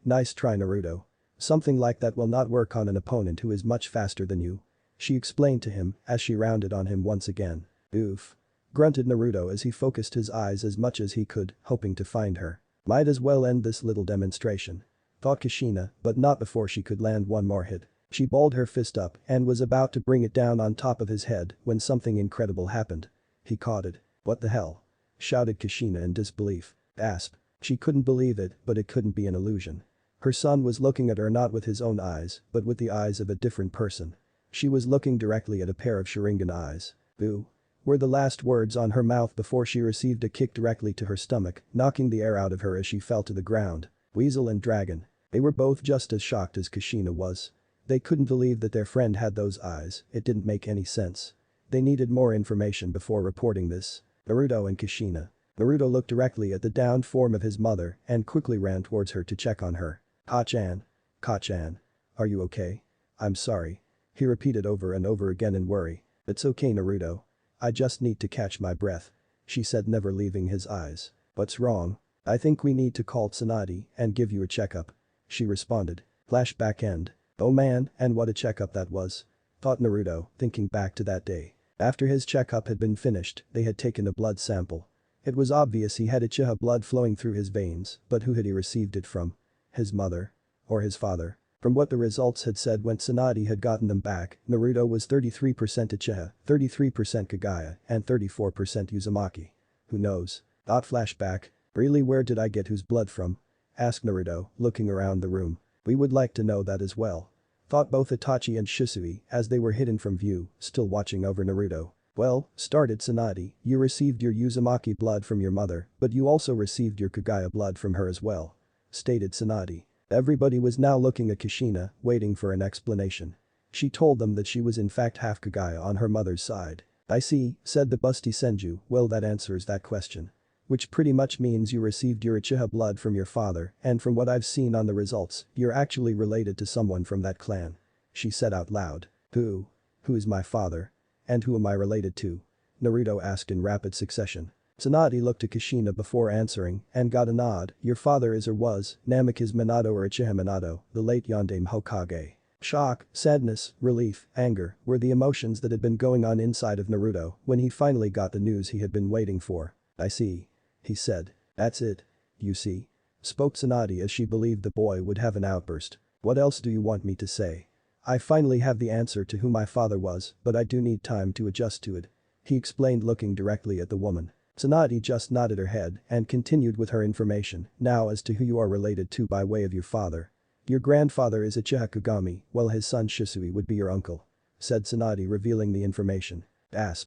Nice try Naruto. Something like that will not work on an opponent who is much faster than you. She explained to him as she rounded on him once again. Oof. Grunted Naruto as he focused his eyes as much as he could, hoping to find her. Might as well end this little demonstration. Thought Kushina, but not before she could land one more hit. She balled her fist up and was about to bring it down on top of his head when something incredible happened. He caught it. What the hell? Shouted Kushina in disbelief. Asp. She couldn't believe it, but it couldn't be an illusion. Her son was looking at her not with his own eyes, but with the eyes of a different person. She was looking directly at a pair of Sharingan eyes. Boo. Were the last words on her mouth before she received a kick directly to her stomach, knocking the air out of her as she fell to the ground. Weasel and Dragon. They were both just as shocked as Kushina was. They couldn't believe that their friend had those eyes, it didn't make any sense. They needed more information before reporting this. Naruto and Kushina. Naruto looked directly at the downed form of his mother and quickly ran towards her to check on her. Ka-chan. Ka-chan. Are you okay? I'm sorry. He repeated over and over again in worry. It's okay, Naruto. I just need to catch my breath. She said, never leaving his eyes. What's wrong? I think we need to call Tsunade and give you a checkup. She responded. Flashback end. Oh man, and what a checkup that was. Thought Naruto, thinking back to that day. After his checkup had been finished, they had taken a blood sample. It was obvious he had Uchiha blood flowing through his veins, but who had he received it from? His mother? Or his father? From what the results had said when Tsunade had gotten them back, Naruto was 33% Uchiha, 33% Kaguya, and 34% Uzumaki. Who knows? Flashback. Really, where did I get whose blood from? Asked Naruto, looking around the room. We would like to know that as well. Thought both Itachi and Shisui as they were hidden from view, still watching over Naruto. Well, started Tsunade, you received your Uzumaki blood from your mother, but you also received your Kaguya blood from her as well. Stated Tsunade. Everybody was now looking at Kushina, waiting for an explanation. She told them that she was in fact half Kaguya on her mother's side. I see, said the busty Senju, well that answers that question. Which pretty much means you received your Uchiha blood from your father, and from what I've seen on the results, you're actually related to someone from that clan. She said out loud. Who? Who is my father? And who am I related to? Naruto asked in rapid succession. Tsunade looked at Kushina before answering and got a nod. Your father is or was Namikaze Minato or Uchiha Minato, the late Yondaime Hokage. Shock, sadness, relief, anger were the emotions that had been going on inside of Naruto when he finally got the news he had been waiting for. I see. He said. That's it. You see? Spoke Tsunade as she believed the boy would have an outburst. What else do you want me to say? I finally have the answer to who my father was, but I do need time to adjust to it. He explained, looking directly at the woman. Tsunade just nodded her head and continued with her information. Now as to who you are related to by way of your father. Your grandfather is Uchiha Kagami, while his son Shisui would be your uncle. Said Tsunade, revealing the information.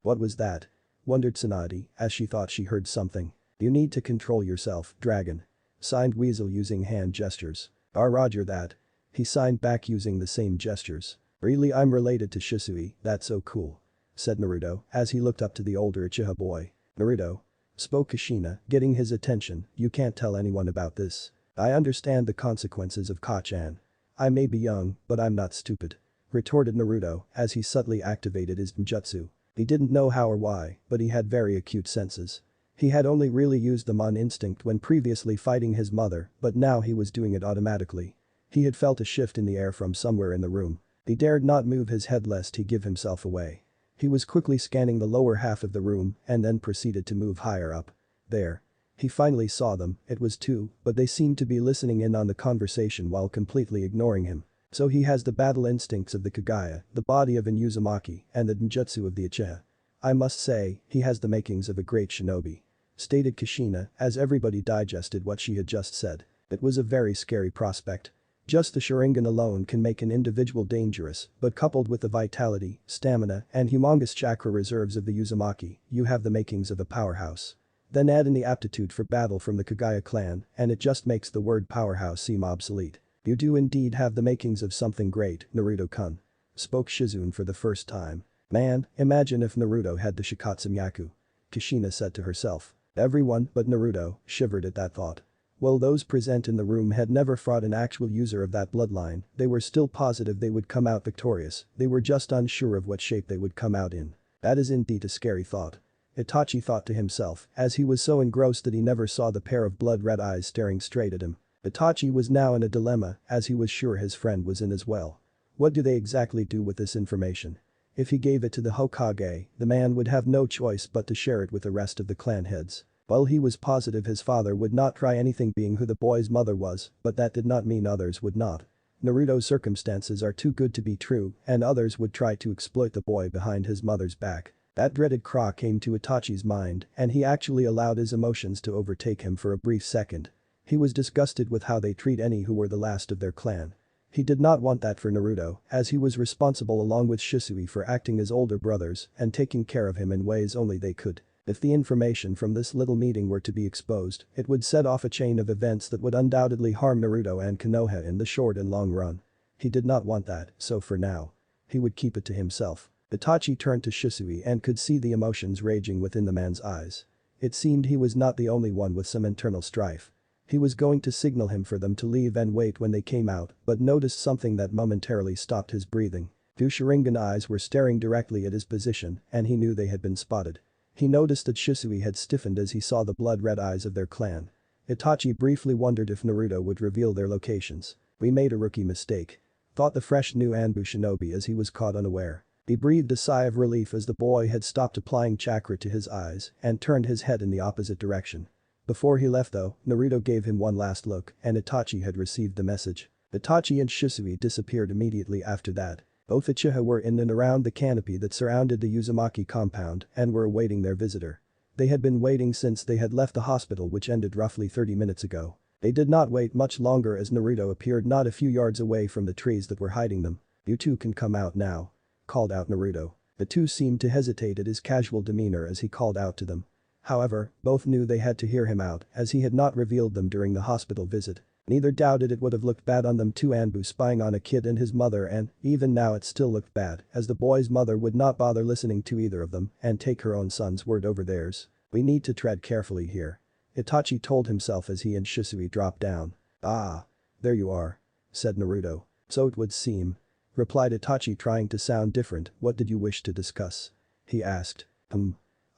What was that? Wondered Tsunade as she thought she heard something. You need to control yourself, dragon. Signed Weasel using hand gestures. Roger that. He signed back using the same gestures. Really, I'm related to Shisui, that's so cool. Said Naruto as he looked up to the older Uchiha boy. Naruto. Spoke Kushina, getting his attention, you can't tell anyone about this. I understand the consequences of Ka-chan. I may be young, but I'm not stupid. Retorted Naruto as he subtly activated his ninjutsu. He didn't know how or why, but he had very acute senses. He had only really used them on instinct when previously fighting his mother, but now he was doing it automatically. He had felt a shift in the air from somewhere in the room. He dared not move his head lest he give himself away. He was quickly scanning the lower half of the room and then proceeded to move higher up. There. He finally saw them, it was two, but they seemed to be listening in on the conversation while completely ignoring him. So he has the battle instincts of the Kaguya, the body of an Uzumaki, and the ninjutsu of the Uchiha. I must say, he has the makings of a great shinobi. Stated Kushina as everybody digested what she had just said. It was a very scary prospect. Just the Sharingan alone can make an individual dangerous, but coupled with the vitality, stamina, and humongous chakra reserves of the Uzumaki, you have the makings of a powerhouse. Then add in the aptitude for battle from the Kaguya clan, and it just makes the word powerhouse seem obsolete. You do indeed have the makings of something great, Naruto-kun. Spoke Shizune for the first time. Man, imagine if Naruto had the Shikatsu-myaku. Kushina said to herself. Everyone but Naruto shivered at that thought. While those present in the room had never fought an actual user of that bloodline, they were still positive they would come out victorious, they were just unsure of what shape they would come out in. That is indeed a scary thought. Itachi thought to himself as he was so engrossed that he never saw the pair of blood-red eyes staring straight at him. Itachi was now in a dilemma as he was sure his friend was in as well. What do they exactly do with this information? If he gave it to the Hokage, the man would have no choice but to share it with the rest of the clan heads. While he was positive his father would not try anything being who the boy's mother was, but that did not mean others would not. Naruto's circumstances are too good to be true, and others would try to exploit the boy behind his mother's back. That dreaded Croc came to Itachi's mind, and he actually allowed his emotions to overtake him for a brief second. He was disgusted with how they treat any who were the last of their clan. He did not want that for Naruto, as he was responsible along with Shisui for acting as older brothers and taking care of him in ways only they could. If the information from this little meeting were to be exposed, it would set off a chain of events that would undoubtedly harm Naruto and Konoha in the short and long run. He did not want that, so for now, he would keep it to himself. Itachi turned to Shisui and could see the emotions raging within the man's eyes. It seemed he was not the only one with some internal strife. He was going to signal him for them to leave and wait when they came out, but noticed something that momentarily stopped his breathing. Two Sharingan eyes were staring directly at his position, and he knew they had been spotted. He noticed that Shisui had stiffened as he saw the blood-red eyes of their clan. Itachi briefly wondered if Naruto would reveal their locations. "We made a rookie mistake," thought the fresh new Anbu shinobi as he was caught unaware. He breathed a sigh of relief as the boy had stopped applying chakra to his eyes and turned his head in the opposite direction. Before he left though, Naruto gave him one last look and Itachi had received the message. Itachi and Shisui disappeared immediately after that. Both Uchiha were in and around the canopy that surrounded the Uzumaki compound and were awaiting their visitor. They had been waiting since they had left the hospital, which ended roughly 30 minutes ago. They did not wait much longer as Naruto appeared not a few yards away from the trees that were hiding them. "You two can come out now," called out Naruto. The two seemed to hesitate at his casual demeanor as he called out to them. However, both knew they had to hear him out as he had not revealed them during the hospital visit. Neither doubted it would have looked bad on them, two Anbu spying on a kid and his mother, and even now it still looked bad as the boy's mother would not bother listening to either of them and take her own son's word over theirs. "We need to tread carefully here," Itachi told himself as he and Shisui dropped down. "Ah. There you are," said Naruto. "So it would seem," replied Itachi trying to sound different. "What did you wish to discuss?" he asked.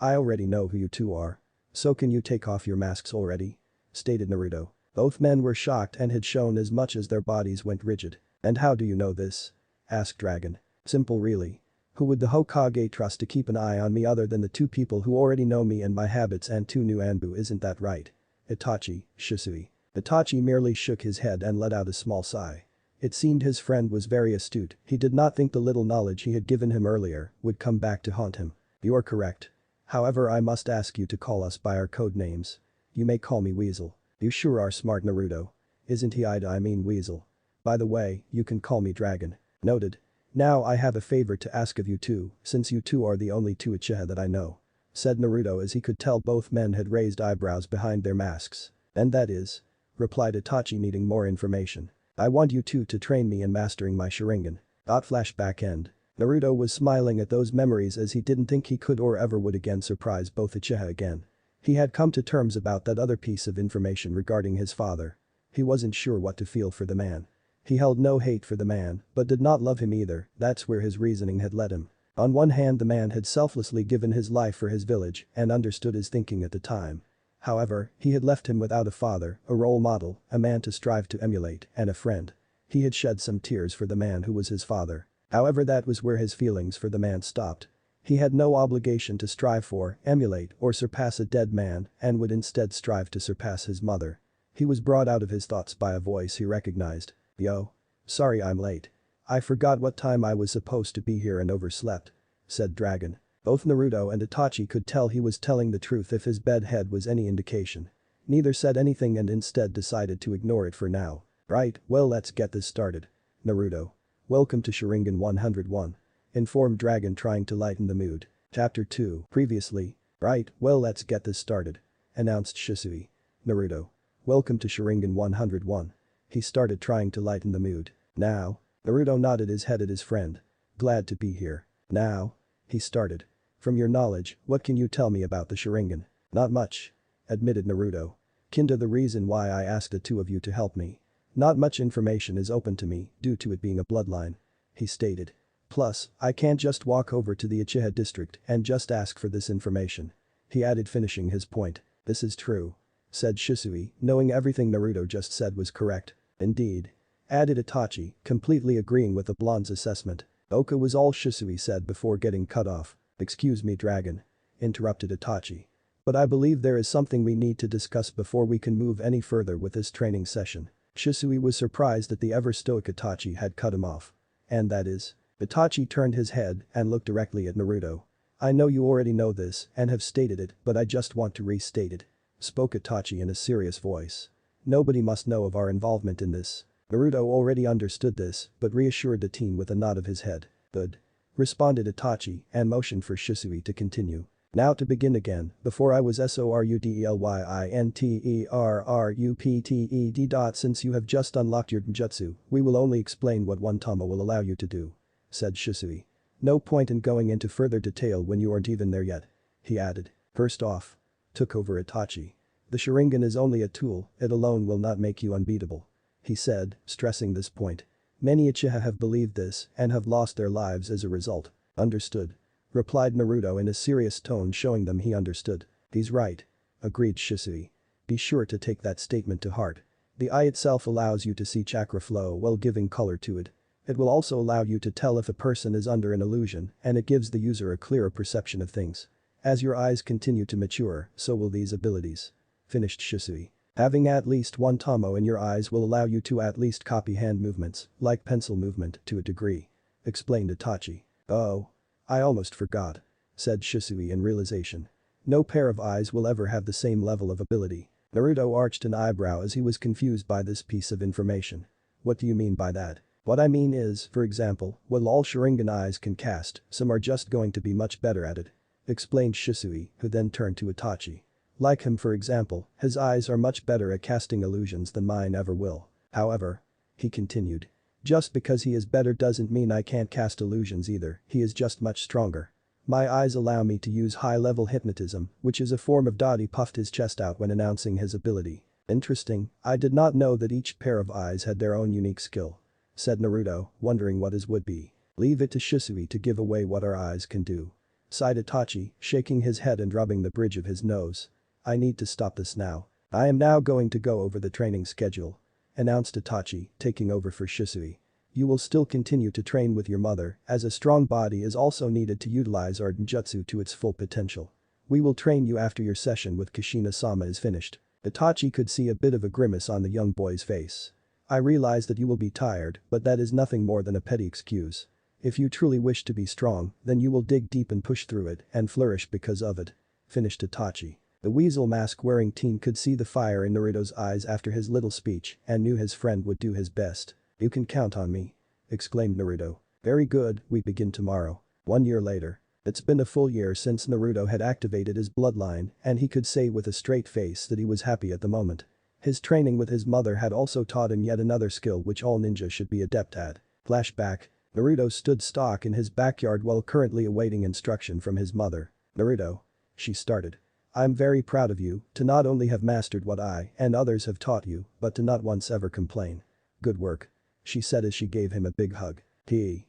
I already know who you two are. So can you take off your masks already?" stated Naruto. Both men were shocked and had shown as much as their bodies went rigid. "And how do you know this?" asked Dragon. "Simple really. Who would the Hokage trust to keep an eye on me other than the two people who already know me and my habits and two new Anbu, isn't that right? Itachi, Shisui." Itachi merely shook his head and let out a small sigh. It seemed his friend was very astute. He did not think the little knowledge he had given him earlier would come back to haunt him. "You are correct. However, I must ask you to call us by our code names. You may call me Weasel." "You sure are smart, Naruto. Isn't he? I mean Weasel. By the way, you can call me Dragon." "Noted. Now I have a favor to ask of you two, since you two are the only two Uchiha that I know," said Naruto as he could tell both men had raised eyebrows behind their masks. "And that is?" replied Itachi, needing more information. "I want you two to train me in mastering my Sharingan." Flashback end. Naruto was smiling at those memories as he didn't think he could or ever would again surprise both Uchiha again. He had come to terms about that other piece of information regarding his father. He wasn't sure what to feel for the man. He held no hate for the man, but did not love him either. That's where his reasoning had led him. On one hand, the man had selflessly given his life for his village and understood his thinking at the time. However, he had left him without a father, a role model, a man to strive to emulate, and a friend. He had shed some tears for the man who was his father. However, that was where his feelings for the man stopped. He had no obligation to strive for, emulate, or surpass a dead man and would instead strive to surpass his mother. He was brought out of his thoughts by a voice he recognized. "Yo. Sorry I'm late. I forgot what time I was supposed to be here and overslept," said Dragon. Both Naruto and Itachi could tell he was telling the truth if his bedhead was any indication. Neither said anything and instead decided to ignore it for now. "Right, well let's get this started. Naruto. Welcome to Sharingan 101. Informed Dragon trying to lighten the mood. Chapter 2. Previously. "Right, well let's get this started," announced Shisui. Naruto. Welcome to Sharingan 101. He started trying to lighten the mood. "Now?" Naruto nodded his head at his friend. "Glad to be here." "Now?" he started. "From your knowledge, what can you tell me about the Sharingan?" "Not much," admitted Naruto. "Kinda the reason why I asked the two of you to help me. Not much information is open to me due to it being a bloodline," he stated. "Plus, I can't just walk over to the Uchiha district and just ask for this information," he added, finishing his point. "This is true," said Shisui, knowing everything Naruto just said was correct. "Indeed," added Itachi, completely agreeing with the blonde's assessment. "Okay," was all Shisui said before getting cut off. "Excuse me, Dragon," interrupted Itachi. "But I believe there is something we need to discuss before we can move any further with this training session." Shisui was surprised that the ever-stoic Itachi had cut him off. "And that is?" Itachi turned his head and looked directly at Naruto. "I know you already know this and have stated it, but I just want to restate it," spoke Itachi in a serious voice. Nobody must know of our involvement in this. Naruto already understood this, but reassured the teen with a nod of his head. Good. Responded Itachi and motioned for Shisui to continue. Now to begin again, before I was SORUDELYINTERRUPTED. Since you have just unlocked your ninjutsu, we will only explain what one tama will allow you to do. Said Shisui. No point in going into further detail when you aren't even there yet. He added. First off. Took over Itachi. The Sharingan is only a tool, it alone will not make you unbeatable. He said, stressing this point. Many Uchiha have believed this and have lost their lives as a result. Understood. Replied Naruto in a serious tone, showing them he understood. He's right. Agreed Shisui. Be sure to take that statement to heart. The eye itself allows you to see chakra flow while giving color to it. It will also allow you to tell if a person is under an illusion, and it gives the user a clearer perception of things. As your eyes continue to mature, so will these abilities. Finished Shisui. Having at least one tamo in your eyes will allow you to at least copy hand movements, like pencil movement, to a degree. Explained Itachi. Oh. I almost forgot. Said Shisui in realization. No pair of eyes will ever have the same level of ability. Naruto arched an eyebrow as he was confused by this piece of information. What do you mean by that? What I mean is, for example, while all Sharingan eyes can cast, some are just going to be much better at it. Explained Shisui, who then turned to Itachi. Like him, for example, his eyes are much better at casting illusions than mine ever will. However. He continued. Just because he is better doesn't mean I can't cast illusions either, he is just much stronger. My eyes allow me to use high-level hypnotism, which is a form of Dottie puffed his chest out when announcing his ability. Interesting, I did not know that each pair of eyes had their own unique skill. Said Naruto, wondering what his would be. Leave it to Shisui to give away what our eyes can do. Sighed Itachi, shaking his head and rubbing the bridge of his nose. I need to stop this now. I am now going to go over the training schedule. Announced Itachi, taking over for Shisui. You will still continue to train with your mother, as a strong body is also needed to utilize our ninjutsu to its full potential. We will train you after your session with Kushina-sama is finished. Itachi could see a bit of a grimace on the young boy's face. I realize that you will be tired, but that is nothing more than a petty excuse. If you truly wish to be strong, then you will dig deep and push through it and flourish because of it. Finished Itachi. The weasel mask-wearing teen could see the fire in Naruto's eyes after his little speech and knew his friend would do his best. You can count on me. Exclaimed Naruto. Very good, we begin tomorrow. 1 year later. It's been a full year since Naruto had activated his bloodline, and he could say with a straight face that he was happy at the moment. His training with his mother had also taught him yet another skill which all ninjas should be adept at. Flashback. Naruto stood stock in his backyard while currently awaiting instruction from his mother. Naruto. She started. I'm very proud of you to not only have mastered what I and others have taught you, but to not once ever complain. Good work. She said as she gave him a big hug. He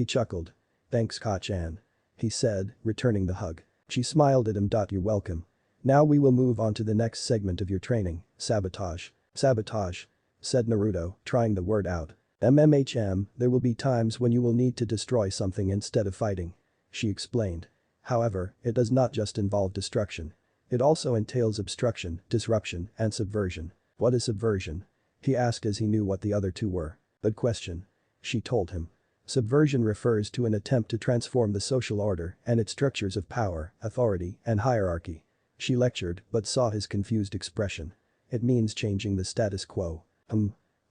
chuckled. Thanks Ka-chan. He said, returning the hug. She smiled at him. You're welcome. Now we will move on to the next segment of your training, sabotage. Sabotage. Said Naruto, trying the word out. There will be times when you will need to destroy something instead of fighting. She explained. However, it does not just involve destruction. It also entails obstruction, disruption, and subversion. What is subversion? He asked as he knew what the other two were. Good question. She told him. Subversion refers to an attempt to transform the social order and its structures of power, authority, and hierarchy. She lectured but saw his confused expression. It means changing the status quo.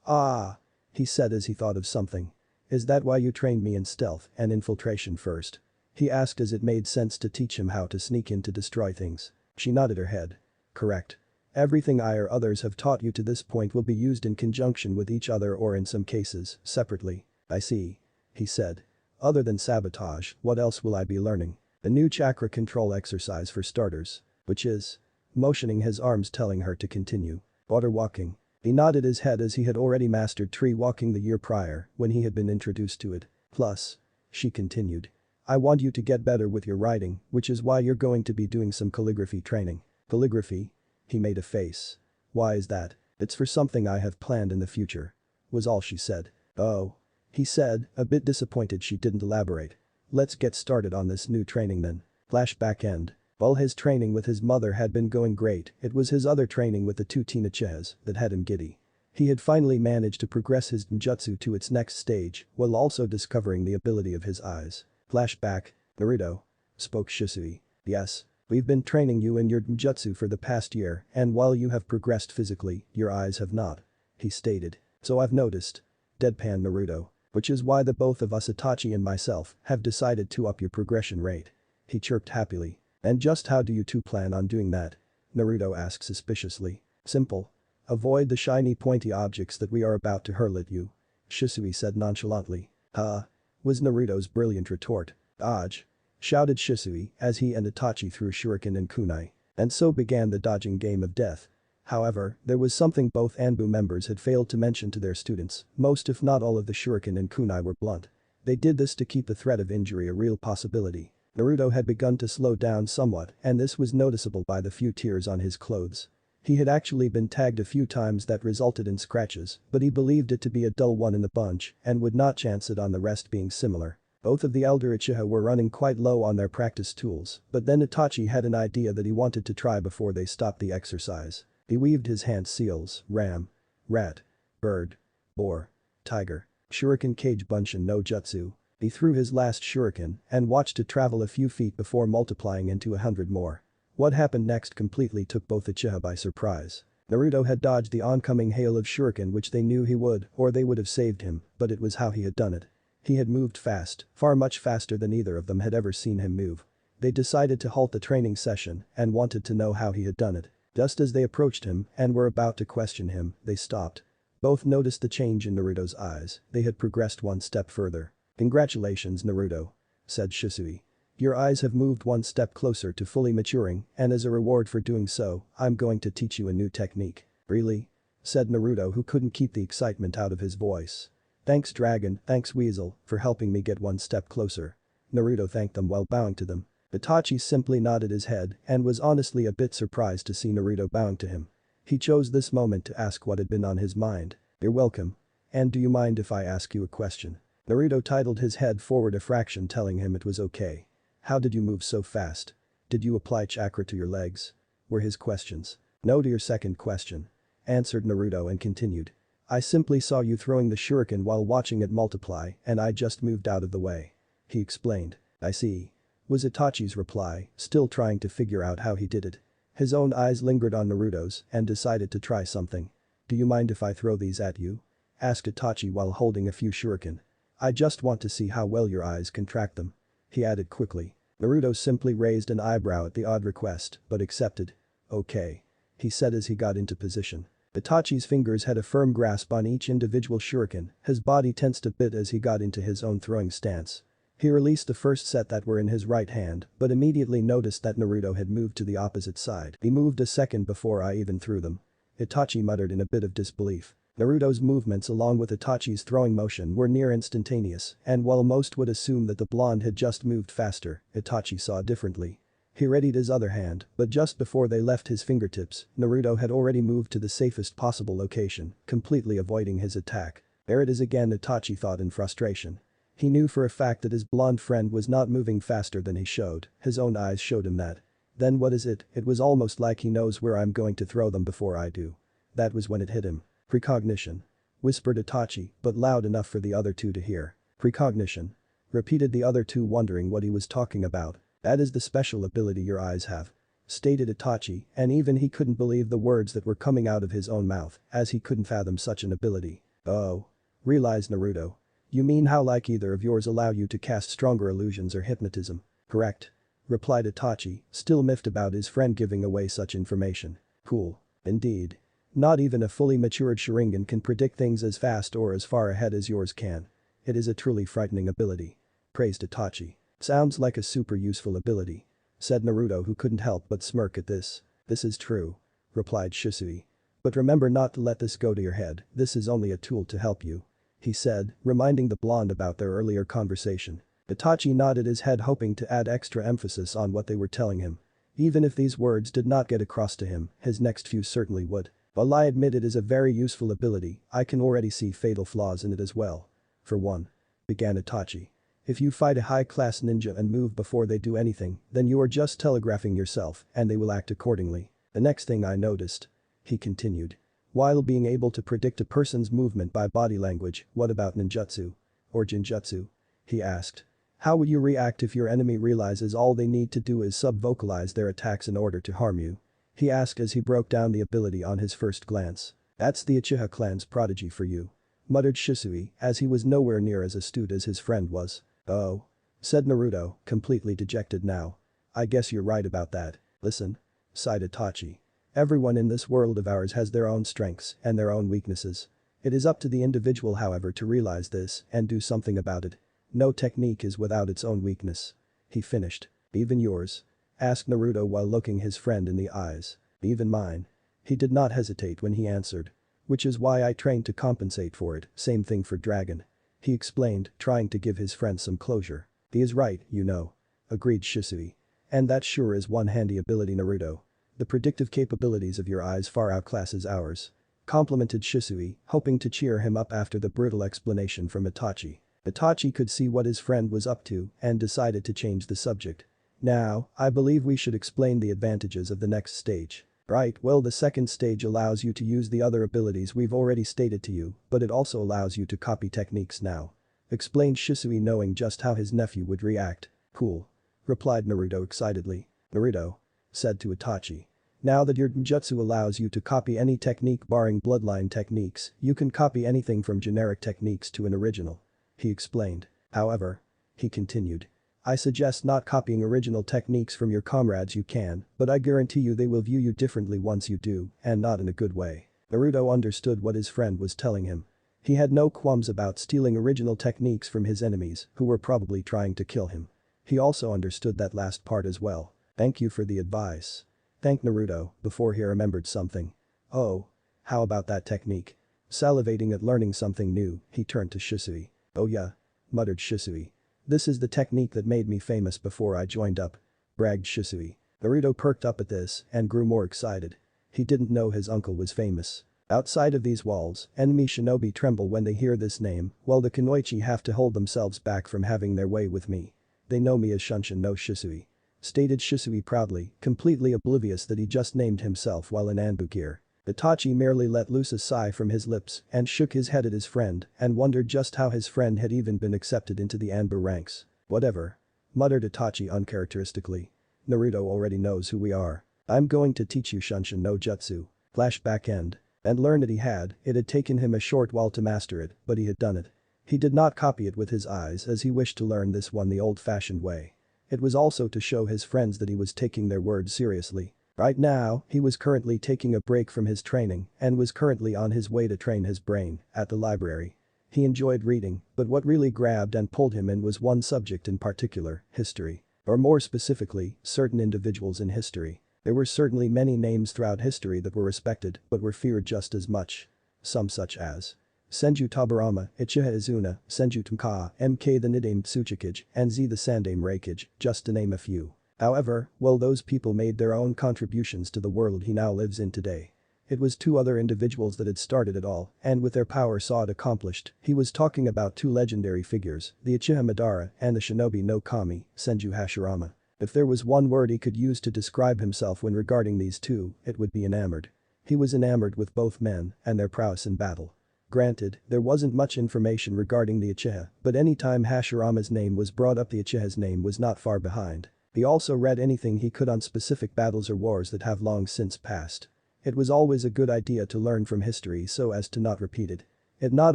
Ah. He said as he thought of something. Is that why you trained me in stealth and infiltration first? He asked as it made sense to teach him how to sneak in to destroy things. She nodded her head. Correct. Everything I or others have taught you to this point will be used in conjunction with each other or in some cases, separately. I see. He said. Other than sabotage, what else will I be learning? A new chakra control exercise for starters. Which is? Motioning his arms telling her to continue. Water walking. He nodded his head as he had already mastered tree walking the year prior when he had been introduced to it. Plus. She continued. I want you to get better with your writing, which is why you're going to be doing some calligraphy training. Calligraphy? He made a face. Why is that? It's for something I have planned in the future. Was all she said. Oh. He said, a bit disappointed she didn't elaborate. Let's get started on this new training then. Flashback end. While his training with his mother had been going great, it was his other training with the two teen Uchihas that had him giddy. He had finally managed to progress his ninjutsu to its next stage while also discovering the ability of his eyes. Flashback. Naruto. Spoke Shisui. Yes. We've been training you in your ninjutsu for the past year, and while you have progressed physically, your eyes have not," he stated. "So I've noticed," deadpan Naruto. "Which is why the both of us, Itachi and myself, have decided to up your progression rate," he chirped happily. "And just how do you two plan on doing that?" Naruto asked suspiciously. "Simple. Avoid the shiny pointy objects that we are about to hurl at you," Shisui said nonchalantly. "Huh?" was Naruto's brilliant retort. "Dodge!" shouted Shisui as he and Itachi threw shuriken and kunai. And so began the dodging game of death. However, there was something both Anbu members had failed to mention to their students: most if not all of the shuriken and kunai were blunt. They did this to keep the threat of injury a real possibility. Naruto had begun to slow down somewhat, and this was noticeable by the few tears on his clothes. He had actually been tagged a few times that resulted in scratches, but he believed it to be a dull one in the bunch and would not chance it on the rest being similar. Both of the elder Uchiha were running quite low on their practice tools, but then Itachi had an idea that he wanted to try before they stopped the exercise. He weaved his hand seals, ram, rat, bird, boar, tiger, shuriken cage bunshin no jutsu. He threw his last shuriken and watched it travel a few feet before multiplying into 100 more. What happened next completely took both Uchiha by surprise. Naruto had dodged the oncoming hail of shuriken, which they knew he would, or they would have saved him, but it was how he had done it. He had moved fast, far much faster than either of them had ever seen him move. They decided to halt the training session and wanted to know how he had done it. Just as they approached him and were about to question him, they stopped. Both noticed the change in Naruto's eyes. They had progressed one step further. "Congratulations, Naruto," said Shisui. "Your eyes have moved one step closer to fully maturing, and as a reward for doing so, I'm going to teach you a new technique." "Really?" said Naruto, who couldn't keep the excitement out of his voice. "Thanks Dragon, thanks Weasel, for helping me get one step closer." Naruto thanked them while bowing to them. Itachi simply nodded his head and was honestly a bit surprised to see Naruto bowing to him. He chose this moment to ask what had been on his mind. "You're welcome. And do you mind if I ask you a question?" Naruto tilted his head forward a fraction, telling him it was okay. "How did you move so fast? Did you apply chakra to your legs?" were his questions. "No to your second question," answered Naruto and continued. "I simply saw you throwing the shuriken while watching it multiply and I just moved out of the way," he explained. "I see," was Itachi's reply, still trying to figure out how he did it. His own eyes lingered on Naruto's and decided to try something. "Do you mind if I throw these at you?" asked Itachi while holding a few shuriken. "I just want to see how well your eyes can track them," he added quickly. Naruto simply raised an eyebrow at the odd request, but accepted. "Okay," he said as he got into position. Itachi's fingers had a firm grasp on each individual shuriken, his body tensed a bit as he got into his own throwing stance. He released the first set that were in his right hand, but immediately noticed that Naruto had moved to the opposite side. "He moved a second before I even threw them," Itachi muttered in a bit of disbelief. Naruto's movements along with Itachi's throwing motion were near instantaneous, and while most would assume that the blonde had just moved faster, Itachi saw differently. He readied his other hand, but just before they left his fingertips, Naruto had already moved to the safest possible location, completely avoiding his attack. "There it is again," Itachi thought in frustration. He knew for a fact that his blonde friend was not moving faster than he showed, his own eyes showed him that. "Then what is it? It was almost like he knows where I'm going to throw them before I do." That was when it hit him. "Precognition," whispered Itachi, but loud enough for the other two to hear. "Precognition," repeated the other two, wondering what he was talking about. "That is the special ability your eyes have," stated Itachi, and even he couldn't believe the words that were coming out of his own mouth, as he couldn't fathom such an ability. "Oh," realized Naruto. "You mean how like either of yours allow you to cast stronger illusions or hypnotism?" "Correct," replied Itachi, still miffed about his friend giving away such information. "Cool. Indeed. Not even a fully matured Sharingan can predict things as fast or as far ahead as yours can. It is a truly frightening ability," praised Itachi. "Sounds like a super useful ability," said Naruto, who couldn't help but smirk at this. "This is true," replied Shisui. "But remember not to let this go to your head, this is only a tool to help you," he said, reminding the blonde about their earlier conversation. Itachi nodded his head, hoping to add extra emphasis on what they were telling him. Even if these words did not get across to him, his next few certainly would. "While I admit it is a very useful ability, I can already see fatal flaws in it as well. For one," began Itachi. "If you fight a high-class ninja and move before they do anything, then you are just telegraphing yourself and they will act accordingly. The next thing I noticed," he continued. "While being able to predict a person's movement by body language, what about ninjutsu? Or jinjutsu?" he asked. How would you react if your enemy realizes all they need to do is sub-vocalize their attacks in order to harm you? He asked as he broke down the ability on his first glance. That's the Uchiha clan's prodigy for you. Muttered Shisui, as he was nowhere near as astute as his friend was. Oh. Said Naruto, completely dejected now. I guess you're right about that. Listen. Sighed Itachi. Everyone in this world of ours has their own strengths and their own weaknesses. It is up to the individual however to realize this and do something about it. No technique is without its own weakness. He finished. Even yours? Asked Naruto while looking his friend in the eyes. Even mine. He did not hesitate when he answered. Which is why I trained to compensate for it, same thing for Dragon. He explained, trying to give his friend some closure. He is right, you know. Agreed Shisui. And that sure is one handy ability Naruto. The predictive capabilities of your eyes far outclasses ours. Complimented Shisui, hoping to cheer him up after the brutal explanation from Itachi. Itachi could see what his friend was up to and decided to change the subject. Now, I believe we should explain the advantages of the next stage. Right, well the second stage allows you to use the other abilities we've already stated to you, but it also allows you to copy techniques now. Explained Shisui knowing just how his nephew would react. Cool. Replied Naruto excitedly. Naruto. Said to Itachi. Now that your ninjutsu allows you to copy any technique barring bloodline techniques, you can copy anything from generic techniques to an original. He explained. However. He continued. I suggest not copying original techniques from your comrades you can, but I guarantee you they will view you differently once you do, and not in a good way. Naruto understood what his friend was telling him. He had no qualms about stealing original techniques from his enemies, who were probably trying to kill him. He also understood that last part as well. Thank you for the advice. Thanked Naruto, before he remembered something. Oh. How about that technique? Salivating at learning something new, he turned to Shisui. Oh yeah. Muttered Shisui. This is the technique that made me famous before I joined up. Bragged Shisui. Naruto perked up at this and grew more excited. He didn't know his uncle was famous. Outside of these walls, enemy shinobi tremble when they hear this name, while the Kunoichi have to hold themselves back from having their way with me. They know me as Shunshin no Shisui. Stated Shisui proudly, completely oblivious that he just named himself while in Anbukir. Itachi merely let loose a sigh from his lips and shook his head at his friend and wondered just how his friend had even been accepted into the Anbu ranks. Whatever. Muttered Itachi uncharacteristically. Naruto already knows who we are. I'm going to teach you Shunshin no Jutsu. Flashback end. And learn it had taken him a short while to master it, but he had done it. He did not copy it with his eyes as he wished to learn this one the old-fashioned way. It was also to show his friends that he was taking their words seriously. Right now, he was currently taking a break from his training and was currently on his way to train his brain at the library. He enjoyed reading, but what really grabbed and pulled him in was one subject in particular, history. Or more specifically, certain individuals in history. There were certainly many names throughout history that were respected but were feared just as much. Some such as Senju Tabarama, Uchiha Izuna, Senju Tumka, MK the Nidame Tsuchikage, and Z the Sandame Reikage, just to name a few. However, well those people made their own contributions to the world he now lives in today. It was two other individuals that had started it all, and with their power saw it accomplished. He was talking about two legendary figures, the Uchiha Madara and the shinobi no kami, Senju Hashirama. If there was one word he could use to describe himself when regarding these two, it would be enamored. He was enamored with both men and their prowess in battle. Granted, there wasn't much information regarding the Uchiha, but anytime Hashirama's name was brought up the Uchiha's name was not far behind. He also read anything he could on specific battles or wars that have long since passed. It was always a good idea to learn from history so as to not repeat it. It not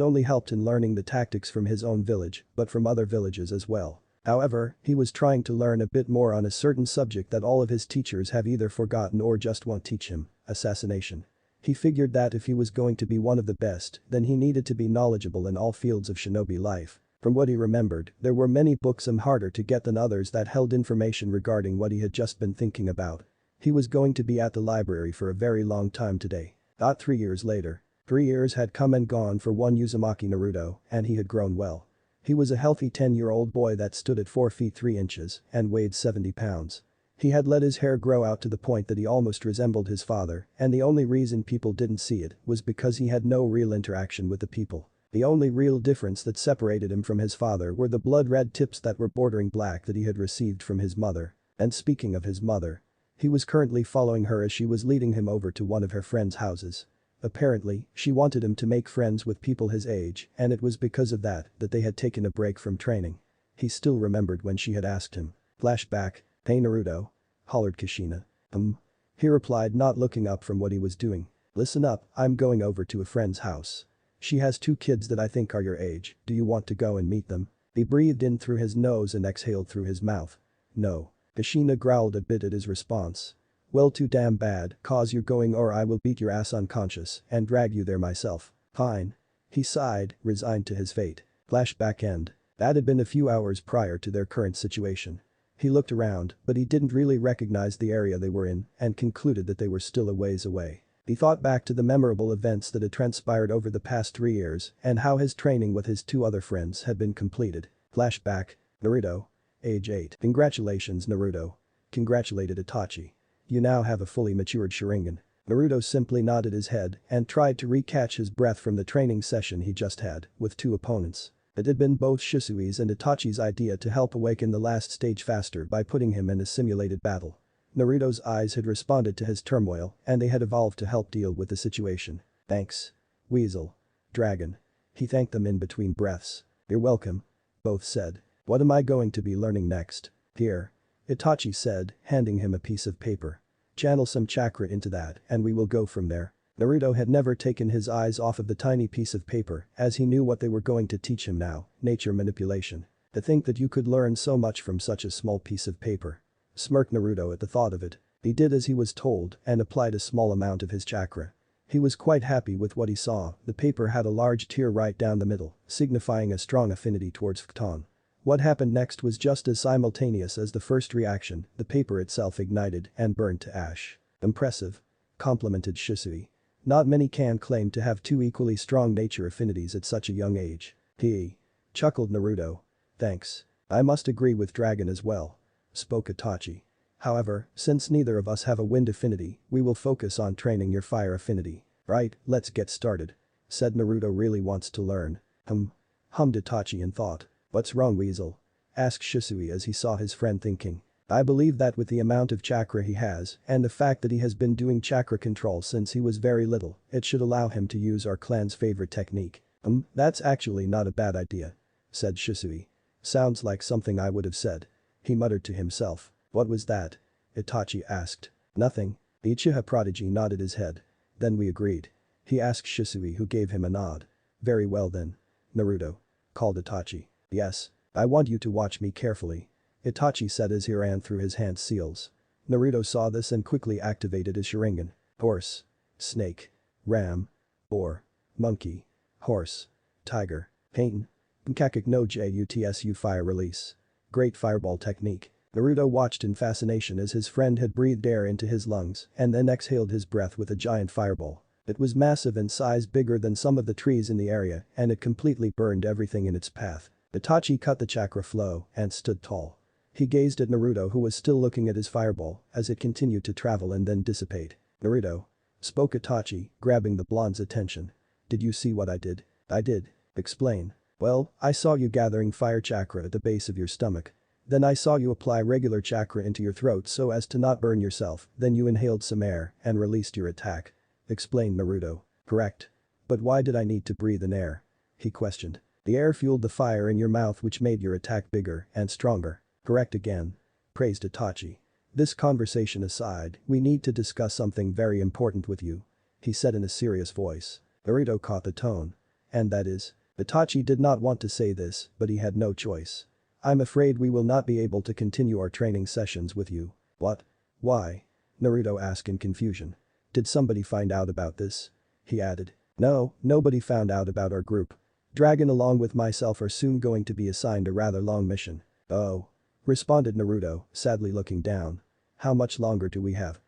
only helped in learning the tactics from his own village, but from other villages as well. However, he was trying to learn a bit more on a certain subject that all of his teachers have either forgotten or just won't teach him, assassination. He figured that if he was going to be one of the best, then he needed to be knowledgeable in all fields of shinobi life. From what he remembered, there were many books harder to get than others that held information regarding what he had just been thinking about. He was going to be at the library for a very long time today. 3 years later. 3 years had come and gone for one Uzumaki Naruto, and he had grown well. He was a healthy 10-year-old boy that stood at 4 feet 3 inches and weighed 70 pounds. He had let his hair grow out to the point that he almost resembled his father, and the only reason people didn't see it was because he had no real interaction with the people. The only real difference that separated him from his father were the blood-red tips that were bordering black that he had received from his mother. And speaking of his mother, he was currently following her as she was leading him over to one of her friends' houses. Apparently, she wanted him to make friends with people his age, and it was because of that they had taken a break from training. He still remembered when she had asked him. Flashback. "Hey Naruto?" hollered Kushina. He replied, not looking up from what he was doing. "Listen up, I'm going over to a friend's house. She has 2 kids that I think are your age, do you want to go and meet them?" He breathed in through his nose and exhaled through his mouth. "No." Kushina growled a bit at his response. "Well, too damn bad, cause you're going or I will beat your ass unconscious and drag you there myself." "Fine." He sighed, resigned to his fate. Flashback end. That had been a few hours prior to their current situation. He looked around, but he didn't really recognize the area they were in and concluded that they were still a ways away. He thought back to the memorable events that had transpired over the past 3 years and how his training with his 2 other friends had been completed. Flashback. Naruto. Age 8. "Congratulations Naruto." Congratulated Itachi. "You now have a fully matured Sharingan." Naruto simply nodded his head and tried to recatch his breath from the training session he just had with 2 opponents. It had been both Shisui's and Itachi's idea to help awaken the last stage faster by putting him in a simulated battle. Naruto's eyes had responded to his turmoil and they had evolved to help deal with the situation. "Thanks. Weasel." "Dragon." He thanked them in between breaths. "You're welcome." Both said. "What am I going to be learning next?" "Here." Itachi said, handing him a piece of paper. "Channel some chakra into that and we will go from there." Naruto had never taken his eyes off of the tiny piece of paper as he knew what they were going to teach him now, nature manipulation. To think that you could learn so much from such a small piece of paper. Smirked Naruto at the thought of it. He did as he was told and applied a small amount of his chakra. He was quite happy with what he saw, the paper had a large tear right down the middle, signifying a strong affinity towards Photon. What happened next was just as simultaneous as the first reaction, the paper itself ignited and burned to ash. "Impressive." Complimented Shisui. "Not many can claim to have 2 equally strong nature affinities at such a young age." He chuckled Naruto. "Thanks. I must agree with Dragon as well." Spoke Itachi. "However, since neither of us have a wind affinity, we will focus on training your fire affinity." "Right, let's get started." Said Naruto really wants to learn. Hummed Itachi in thought. "What's wrong Weasel?" Asked Shisui as he saw his friend thinking. "I believe that with the amount of chakra he has and the fact that he has been doing chakra control since he was very little, it should allow him to use our clan's favorite technique." That's actually not a bad idea." Said Shisui. "Sounds like something I would have said." He muttered to himself. "What was that?" Itachi asked. "Nothing." The Uchiha prodigy nodded his head. "Then we agreed." He asked Shisui who gave him a nod. "Very well then." "Naruto." Called Itachi. "Yes. I want you to watch me carefully." Itachi said as he ran through his hand seals. Naruto saw this and quickly activated his Sharingan. Horse. Snake. Ram. Boar. Monkey. Horse. Tiger. Pain. Nkakik no Jutsu fire release. Great fireball technique. Naruto watched in fascination as his friend had breathed air into his lungs and then exhaled his breath with a giant fireball. It was massive in size, bigger than some of the trees in the area, and it completely burned everything in its path. Itachi cut the chakra flow and stood tall. He gazed at Naruto who was still looking at his fireball as it continued to travel and then dissipate. "Naruto." Spoke Itachi, grabbing the blonde's attention. "Did you see what I did?" "I did." "Explain." "Well, I saw you gathering fire chakra at the base of your stomach. Then I saw you apply regular chakra into your throat so as to not burn yourself, then you inhaled some air and released your attack." Explained Naruto. "Correct. But why did I need to breathe in air?" He questioned. "The air fueled the fire in your mouth which made your attack bigger and stronger." "Correct again." Praised Itachi. "This conversation aside, we need to discuss something very important with you." He said in a serious voice. Naruto caught the tone. "And that is?" Itachi did not want to say this, but he had no choice. "I'm afraid we will not be able to continue our training sessions with you." "What? Why?" Naruto asked in confusion. "Did somebody find out about this?" He added. "No, nobody found out about our group. Dragon along with myself are soon going to be assigned a rather long mission." "Oh." Responded Naruto, sadly looking down. "How much longer do we have?"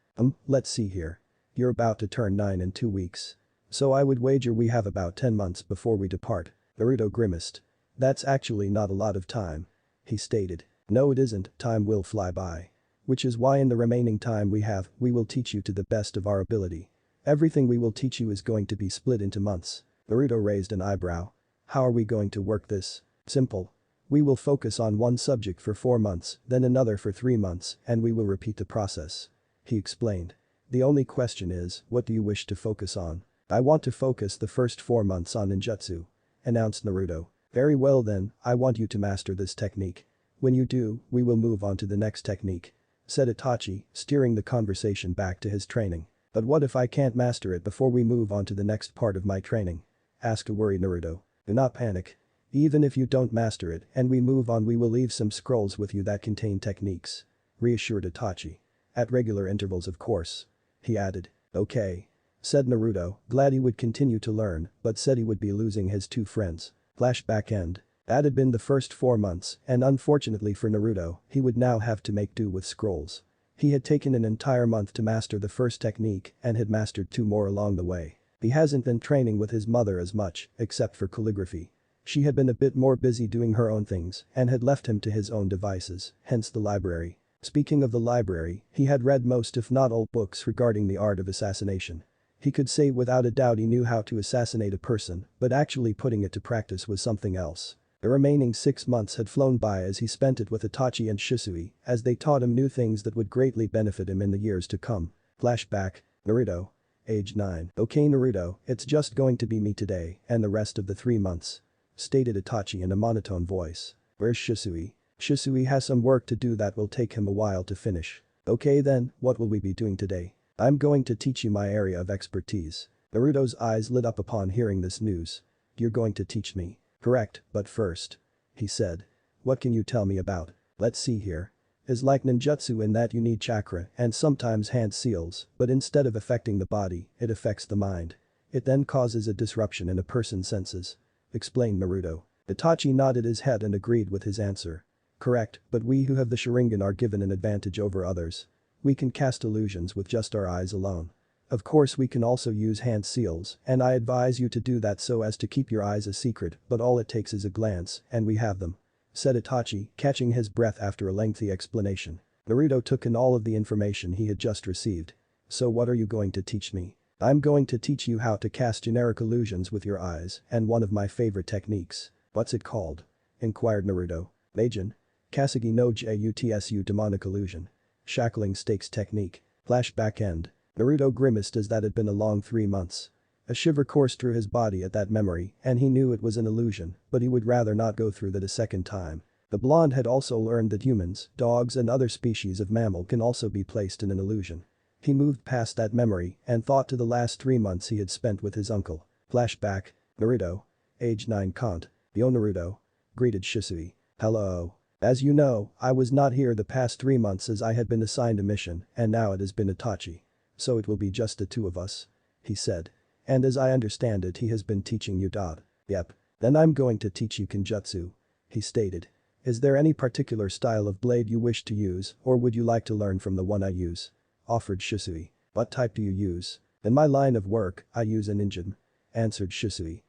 Let's see here. You're about to turn 9 in 2 weeks. So I would wager we have about 10 months before we depart." Naruto grimaced. "That's actually not a lot of time." He stated. "No it isn't, time will fly by. Which is why in the remaining time we have, we will teach you to the best of our ability. Everything we will teach you is going to be split into months." Naruto raised an eyebrow. "How are we going to work this?" "Simple. We will focus on one subject for 4 months, then another for 3 months, and we will repeat the process." He explained. "The only question is, what do you wish to focus on?" "I want to focus the first 4 months on ninjutsu," announced Naruto. Very well then, I want you to master this technique. When you do, we will move on to the next technique," said Itachi, steering the conversation back to his training. "But what if I can't master it before we move on to the next part of my training?" asked a worried Naruto. "Do not panic. Even if you don't master it and we move on, we will leave some scrolls with you that contain techniques," reassured Itachi. "At regular intervals, of course," he added. "Okay," said Naruto, glad he would continue to learn, but said he would be losing his two friends. Flashback end. That had been the first 4 months, and unfortunately for Naruto, he would now have to make do with scrolls. He had taken an entire month to master the first technique and had mastered 2 more along the way. He hasn't been training with his mother as much, except for calligraphy. She had been a bit more busy doing her own things and had left him to his own devices, hence the library. Speaking of the library, he had read most if not all books regarding the art of assassination. He could say without a doubt he knew how to assassinate a person, but actually putting it to practice was something else. The remaining 6 months had flown by as he spent it with Itachi and Shisui, as they taught him new things that would greatly benefit him in the years to come. Flashback. Naruto. Age 9. "Okay Naruto, it's just going to be me today and the rest of the 3 months," stated Itachi in a monotone voice. "Where's Shisui?" "Shisui has some work to do that will take him a while to finish." "Okay then, what will we be doing today?" "I'm going to teach you my area of expertise." Naruto's eyes lit up upon hearing this news. "You're going to teach me?" "Correct, but first," he said. "What can you tell me about?" "Let's see here. Is like ninjutsu in that you need chakra and sometimes hand seals, but instead of affecting the body, it affects the mind. It then causes a disruption in a person's senses," explained Naruto. Itachi nodded his head and agreed with his answer. "Correct, but we who have the Sharingan are given an advantage over others. We can cast illusions with just our eyes alone. Of course we can also use hand seals, and I advise you to do that so as to keep your eyes a secret, but all it takes is a glance, and we have them," said Itachi, catching his breath after a lengthy explanation. Naruto took in all of the information he had just received. "So what are you going to teach me?" "I'm going to teach you how to cast generic illusions with your eyes, and one of my favorite techniques." "What's it called?" inquired Naruto. "Meijin. Kasagi no Jutsu demonic illusion. Shackling stakes technique." Flashback end. Naruto grimaced as that had been a long 3 months. A shiver coursed through his body at that memory and he knew it was an illusion, but he would rather not go through that a second time. The blonde had also learned that humans, dogs and other species of mammal can also be placed in an illusion. He moved past that memory and thought to the last 3 months he had spent with his uncle. Flashback. Naruto. Age 9 Kant. "Yo Naruto," greeted Shisui. "Hello. As you know, I was not here the past 3 months as I had been assigned a mission and now it has been Itachi. So it will be just the 2 of us," he said. "And as I understand it he has been teaching you dot." "Yep. Then I'm going to teach you Kenjutsu," he stated. "Is there any particular style of blade you wish to use or would you like to learn from the one I use?" offered Shisui. "What type do you use?" "In my line of work, I use a ninjin," answered Shisui.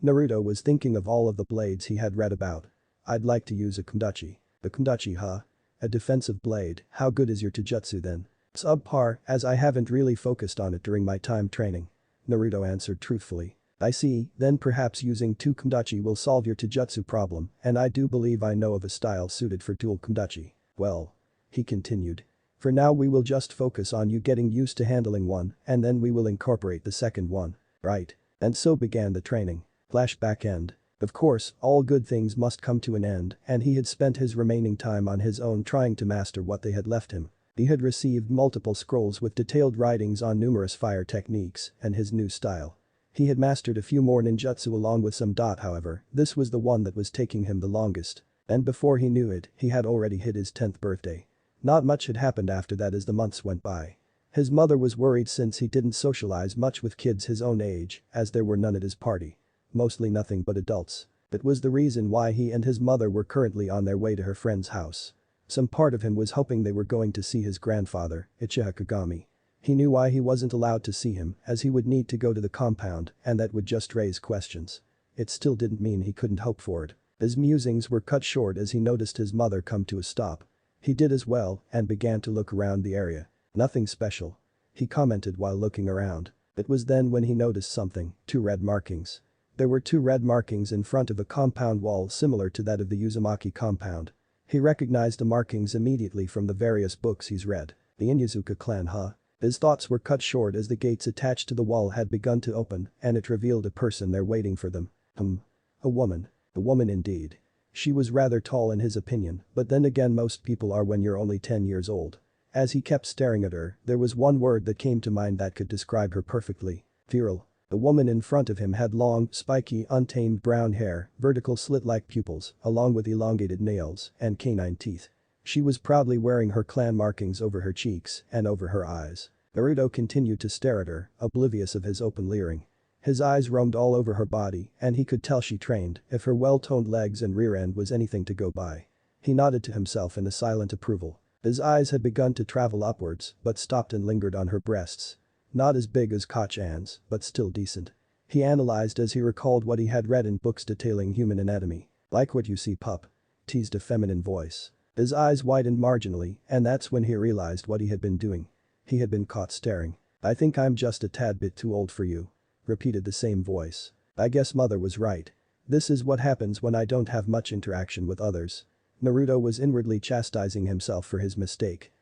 Naruto was thinking of all of the blades he had read about. "I'd like to use a kundachi." "The kundachi huh? A defensive blade, how good is your taijutsu then?" "Subpar, as I haven't really focused on it during my time training," Naruto answered truthfully. "I see, then perhaps using 2 kundachi will solve your taijutsu problem and I do believe I know of a style suited for dual kundachi." "Well," he continued. "For now we will just focus on you getting used to handling one and then we will incorporate the second one." "Right." And so began the training. Flashback end. Of course, all good things must come to an end and he had spent his remaining time on his own trying to master what they had left him. He had received multiple scrolls with detailed writings on numerous fire techniques and his new style. He had mastered a few more ninjutsu along with some dot however, this was the one that was taking him the longest. And before he knew it, he had already hit his 10th birthday. Not much had happened after that as the months went by. His mother was worried since he didn't socialize much with kids his own age as there were none at his party. Mostly nothing but adults. That was the reason why he and his mother were currently on their way to her friend's house. Some part of him was hoping they were going to see his grandfather, Uchiha Kagami. He knew why he wasn't allowed to see him as he would need to go to the compound and that would just raise questions. It still didn't mean he couldn't hope for it. His musings were cut short as he noticed his mother come to a stop. He did as well and began to look around the area. "Nothing special," he commented while looking around. It was then when he noticed something, 2 red markings. There were 2 red markings in front of a compound wall similar to that of the Uzumaki compound. He recognized the markings immediately from the various books he's read. The Inuzuka clan huh? His thoughts were cut short as the gates attached to the wall had begun to open and it revealed a person there waiting for them. A woman. The woman indeed. She was rather tall in his opinion, but then again most people are when you're only 10 years old. As he kept staring at her, there was one word that came to mind that could describe her perfectly. Virile. The woman in front of him had long, spiky, untamed brown hair, vertical slit-like pupils, along with elongated nails and canine teeth. She was proudly wearing her clan markings over her cheeks and over her eyes. Naruto continued to stare at her, oblivious of his open leering. His eyes roamed all over her body, and he could tell she trained if her well-toned legs and rear end was anything to go by. He nodded to himself in a silent approval. His eyes had begun to travel upwards, but stopped and lingered on her breasts. Not as big as Kachan's, but still decent. He analyzed as he recalled what he had read in books detailing human anatomy. "Like what you see, pup?" teased a feminine voice. His eyes widened marginally, and that's when he realized what he had been doing. He had been caught staring. "I think I'm just a tad bit too old for you," repeated the same voice. "I guess mother was right. This is what happens when I don't have much interaction with others." Naruto was inwardly chastising himself for his mistake.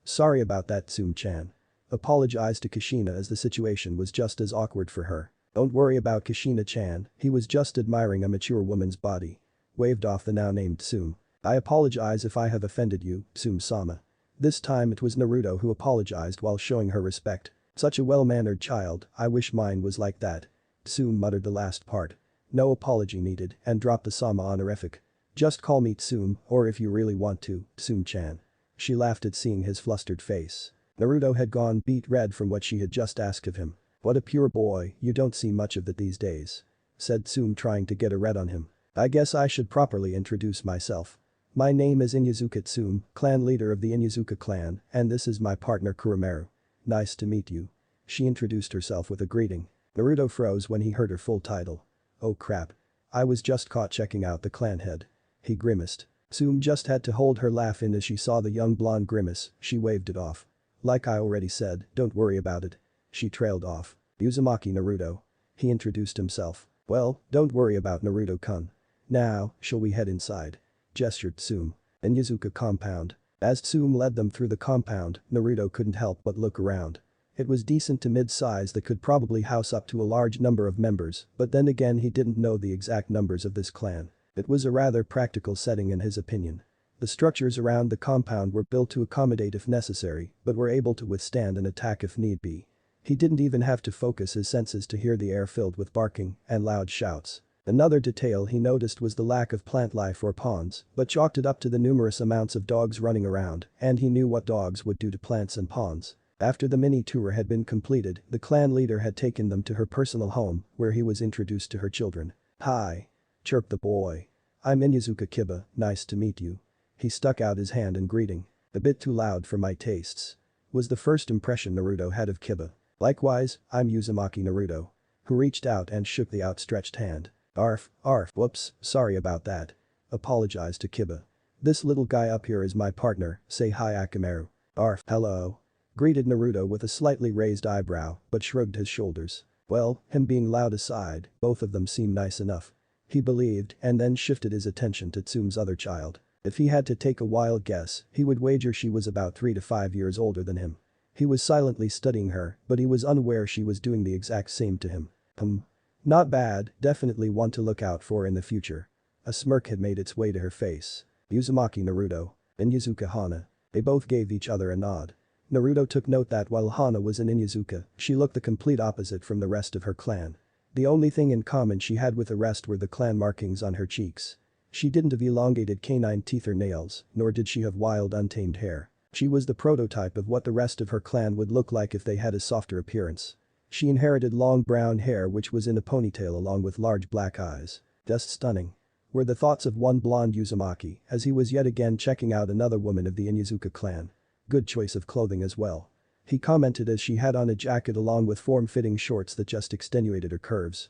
Sorry about that, Tsume-chan. Apologized to Kushina as the situation was just as awkward for her. "Don't worry about Kushina-chan, he was just admiring a mature woman's body." Waved off the now named Tsume. "I apologize if I have offended you, Tsume-sama." This time it was Naruto who apologized while showing her respect. "Such a well-mannered child, I wish mine was like that." Tsume muttered the last part. "No apology needed," and dropped the sama honorific. "Just call me Tsume, or if you really want to, Tsume-chan." She laughed at seeing his flustered face. Naruto had gone beet red from what she had just asked of him. "What a pure boy, you don't see much of that these days," said Tsume trying to get a red on him. "I guess I should properly introduce myself. My name is Inyazuka Tsume, clan leader of the Inyazuka clan, and this is my partner Kurumaru. Nice to meet you." She introduced herself with a greeting. Naruto froze when he heard her full title. "Oh crap. I was just caught checking out the clan head." He grimaced. Tsume just had to hold her laugh in as she saw the young blonde grimace, she waved it off. "Like I already said, don't worry about it." She trailed off. "Uzumaki Naruto." He introduced himself. "Well, don't worry about Naruto-kun. Now, shall we head inside?" Gestured Tsume. "Inyazuka compound." As Tsume led them through the compound, Naruto couldn't help but look around. It was decent to mid-size that could probably house up to a large number of members, but then again he didn't know the exact numbers of this clan. It was a rather practical setting in his opinion. The structures around the compound were built to accommodate if necessary, but were able to withstand an attack if need be. He didn't even have to focus his senses to hear the air filled with barking and loud shouts. Another detail he noticed was the lack of plant life or ponds, but chalked it up to the numerous amounts of dogs running around, and he knew what dogs would do to plants and ponds. After the mini-tour had been completed, the clan leader had taken them to her personal home, where he was introduced to her children. "Hi," chirped the boy. "I'm Inyazuka Kiba, nice to meet you." He stuck out his hand in greeting. "A bit too loud for my tastes," was the first impression Naruto had of Kiba. "Likewise, I'm Uzumaki Naruto." Who reached out and shook the outstretched hand. Arf, whoops, sorry about that." Apologized to Kiba. "This little guy up here is my partner, say hi Akamaru." Arf, hello. Greeted Naruto with a slightly raised eyebrow, but shrugged his shoulders. Well, him being loud aside, both of them seemed nice enough. He believed and then shifted his attention to Tsume's other child. If he had to take a wild guess, he would wager she was about 3 to 5 years older than him. He was silently studying her, but he was unaware she was doing the exact same to him. Not bad, definitely one to look out for in the future. A smirk had made its way to her face. Uzumaki Naruto. And Inyazuka Hana. They both gave each other a nod. Naruto took note that while Hana was in Inyazuka, she looked the complete opposite from the rest of her clan. The only thing in common she had with the rest were the clan markings on her cheeks. She didn't have elongated canine teeth or nails, nor did she have wild untamed hair. She was the prototype of what the rest of her clan would look like if they had a softer appearance. She inherited long brown hair which was in a ponytail along with large black eyes. Just stunning. Were the thoughts of one blonde Uzumaki as he was yet again checking out another woman of the Inyazuka clan. Good choice of clothing as well. He commented as she had on a jacket along with form-fitting shorts that just extenuated her curves.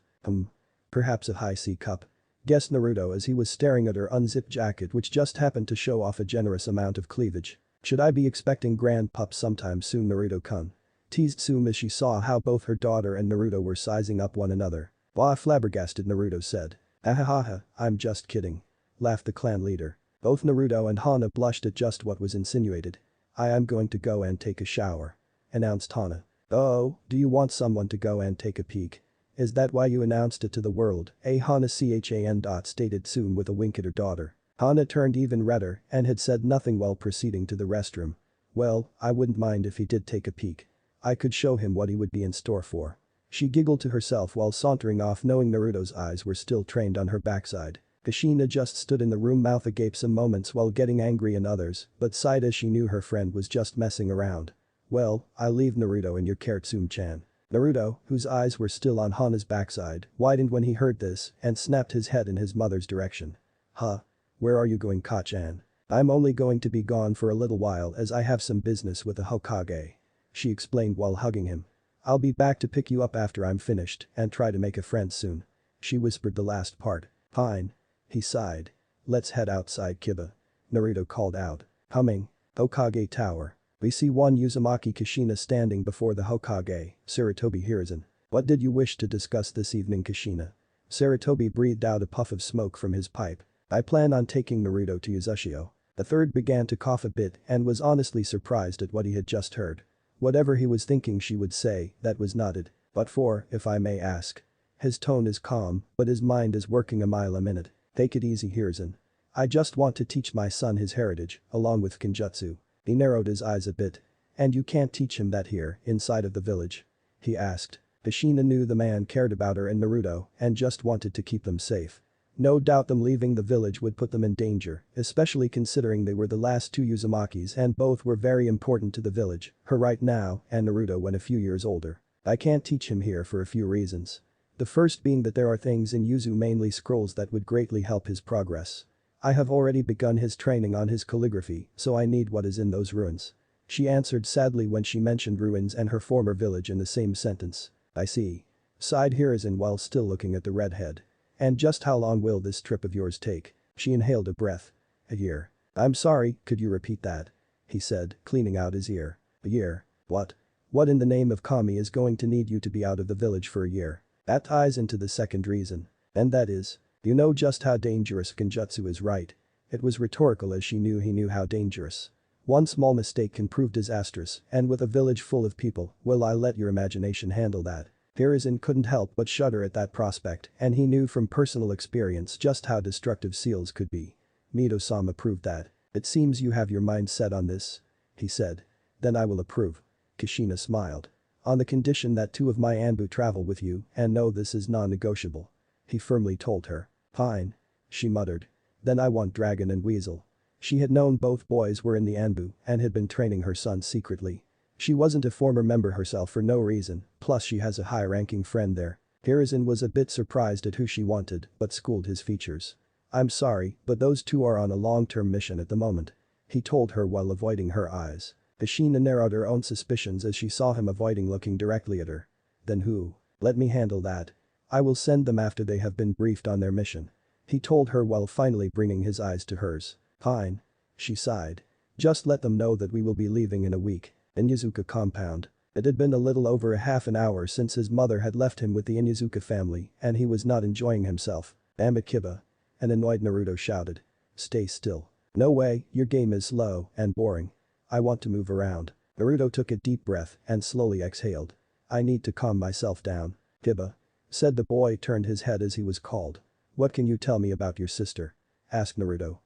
Perhaps a high C cup. Guessed Naruto as he was staring at her unzipped jacket which just happened to show off a generous amount of cleavage. Should I be expecting grand pups sometime soon, Naruto-kun? Teased Tsume as she saw how both her daughter and Naruto were sizing up one another. "Wah, flabbergasted," Naruto said. "Ahahaha, I'm just kidding." Laughed the clan leader. Both Naruto and Hana blushed at just what was insinuated. "I am going to go and take a shower," announced Hana. "Oh, do you want someone to go and take a peek?" Is that why you announced it to the world? Hana Chan. Stated soon with a wink at her daughter. Hana turned even redder and had said nothing while proceeding to the restroom. Well, I wouldn't mind if he did take a peek. I could show him what he would be in store for. She giggled to herself while sauntering off knowing Naruto's eyes were still trained on her backside. Kushina just stood in the room mouth agape some moments while getting angry in others but sighed as she knew her friend was just messing around. Well, I'll leave Naruto in your care Tsum-chan. Naruto, whose eyes were still on Hana's backside, widened when he heard this and snapped his head in his mother's direction. Huh? Where are you going Ka-chan? I'm only going to be gone for a little while as I have some business with the Hokage. She explained while hugging him. I'll be back to pick you up after I'm finished and try to make a friend soon. She whispered the last part. Fine. He sighed. Let's head outside Kiba. Naruto called out. Humming. Hokage Tower. We see one Uzumaki Kushina standing before the Hokage, Sarutobi Hiruzen. What did you wish to discuss this evening Kushina? Sarutobi breathed out a puff of smoke from his pipe. I plan on taking Naruto to Uzushio. The third began to cough a bit and was honestly surprised at what he had just heard. Whatever he was thinking she would say, that was not it. But for, if I may ask. His tone is calm, but his mind is working a mile a minute. Take it easy Hiruzen. I just want to teach my son his heritage, along with Kenjutsu. He narrowed his eyes a bit. And you can't teach him that here, inside of the village? He asked. Kushina knew the man cared about her and Naruto and just wanted to keep them safe. No doubt them leaving the village would put them in danger, especially considering they were the last two Uzumakis and both were very important to the village, her right now and Naruto when a few years older. I can't teach him here for a few reasons. The first being that there are things in Uzu mainly scrolls that would greatly help his progress. I have already begun his training on his calligraphy, so I need what is in those ruins. She answered sadly when she mentioned ruins and her former village in the same sentence. I see. Sighed Hiruzen while still looking at the redhead. And just how long will this trip of yours take? She inhaled a breath. A year. I'm sorry, could you repeat that? He said, cleaning out his ear. A year? What? What in the name of Kami is going to need you to be out of the village for a year? That ties into the second reason. And that is, you know just how dangerous Kenjutsu is, right? It was rhetorical as she knew he knew how dangerous. One small mistake can prove disastrous, and with a village full of people, will I let your imagination handle that? Hiruzen couldn't help but shudder at that prospect and he knew from personal experience just how destructive seals could be. Mito-sama proved that. It seems you have your mind set on this. He said. Then I will approve. Kushina smiled. On the condition that two of my Anbu travel with you and no this is non-negotiable. He firmly told her. Fine. She muttered. Then I want Dragon and Weasel. She had known both boys were in the Anbu and had been training her son secretly. She wasn't a former member herself for no reason, plus she has a high-ranking friend there. Hiruzen was a bit surprised at who she wanted but schooled his features. I'm sorry, but those two are on a long-term mission at the moment. He told her while avoiding her eyes. Kushina narrowed her own suspicions as she saw him avoiding looking directly at her. Then who? Let me handle that. I will send them after they have been briefed on their mission. He told her while finally bringing his eyes to hers. Fine. She sighed. Just let them know that we will be leaving in a week. Inyazuka compound. It had been a little over a half an hour since his mother had left him with the Inyazuka family and he was not enjoying himself. Damn it Kiba. An annoyed Naruto shouted. Stay still. No way, your game is slow and boring. I want to move around. Naruto took a deep breath and slowly exhaled. I need to calm myself down. Kiba. Said the boy turned his head as he was called. What can you tell me about your sister? Asked Naruto.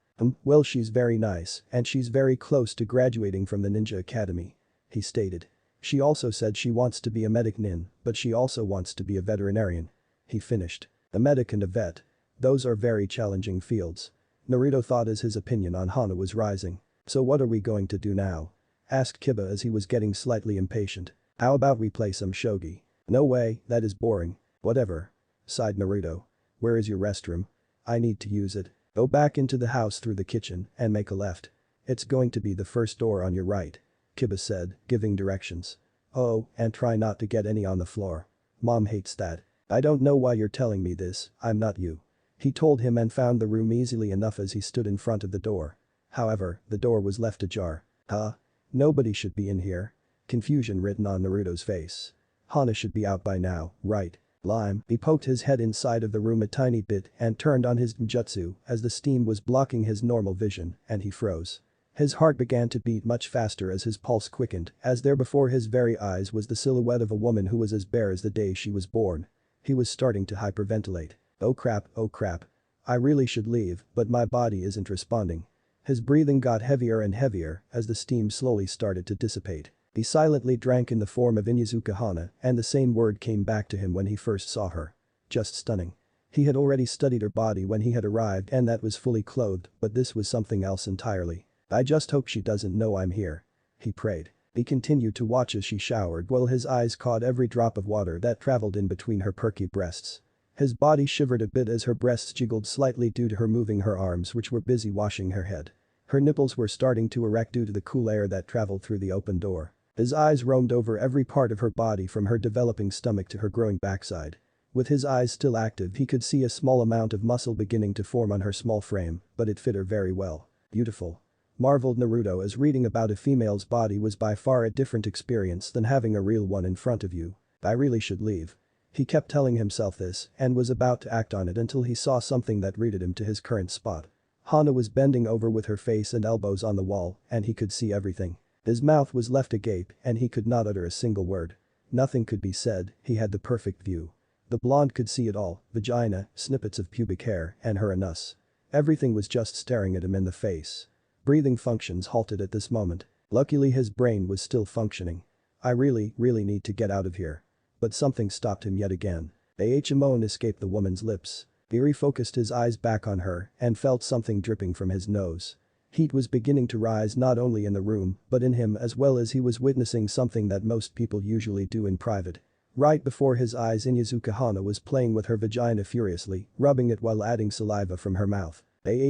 Well she's very nice and she's very close to graduating from the ninja academy. He stated. She also said she wants to be a medic nin, but she also wants to be a veterinarian. He finished. A medic and a vet. Those are very challenging fields. Naruto thought as his opinion on Hana was rising. So what are we going to do now? Asked Kiba as he was getting slightly impatient. How about we play some shogi? No way, that is boring. Whatever. Sighed Naruto. Where is your restroom? I need to use it. Go back into the house through the kitchen and make a left. It's going to be the first door on your right. Kiba said, giving directions. Oh, and try not to get any on the floor. Mom hates that. I don't know why you're telling me this, I'm not you. He told him and found the room easily enough as he stood in front of the door. However, the door was left ajar. Huh? Nobody should be in here. Confusion written on Naruto's face. Hana should be out by now, right? Lime. He poked his head inside of the room a tiny bit and turned on his jutsu as the steam was blocking his normal vision and he froze. His heart began to beat much faster as his pulse quickened as there before his very eyes was the silhouette of a woman who was as bare as the day she was born. He was starting to hyperventilate. Oh crap, oh crap. I really should leave, but my body isn't responding. His breathing got heavier and heavier as the steam slowly started to dissipate. He silently drank in the form of Inuzuka Hana, and the same word came back to him when he first saw her. Just stunning. He had already studied her body when he had arrived and that was fully clothed, but this was something else entirely. I just hope she doesn't know I'm here. He prayed. He continued to watch as she showered while his eyes caught every drop of water that traveled in between her perky breasts. His body shivered a bit as her breasts jiggled slightly due to her moving her arms which were busy washing her head. Her nipples were starting to erect due to the cool air that traveled through the open door. His eyes roamed over every part of her body from her developing stomach to her growing backside. With his eyes still active he could see a small amount of muscle beginning to form on her small frame, but it fit her very well. Beautiful. Marveled Naruto as reading about a female's body was by far a different experience than having a real one in front of you. I really should leave. He kept telling himself this and was about to act on it until he saw something that rooted him to his current spot. Hana was bending over with her face and elbows on the wall and he could see everything. His mouth was left agape and he could not utter a single word. Nothing could be said, he had the perfect view. The blonde could see it all, vagina, snippets of pubic hair, and her anus. Everything was just staring at him in the face. Breathing functions halted at this moment. Luckily his brain was still functioning. I really need to get out of here. But something stopped him yet again. A moan escaped the woman's lips. He refocused his eyes back on her and felt something dripping from his nose. Heat was beginning to rise not only in the room but in him as well as he was witnessing something that most people usually do in private. Right before his eyes Inuzuka Hana was playing with her vagina furiously, rubbing it while adding saliva from her mouth.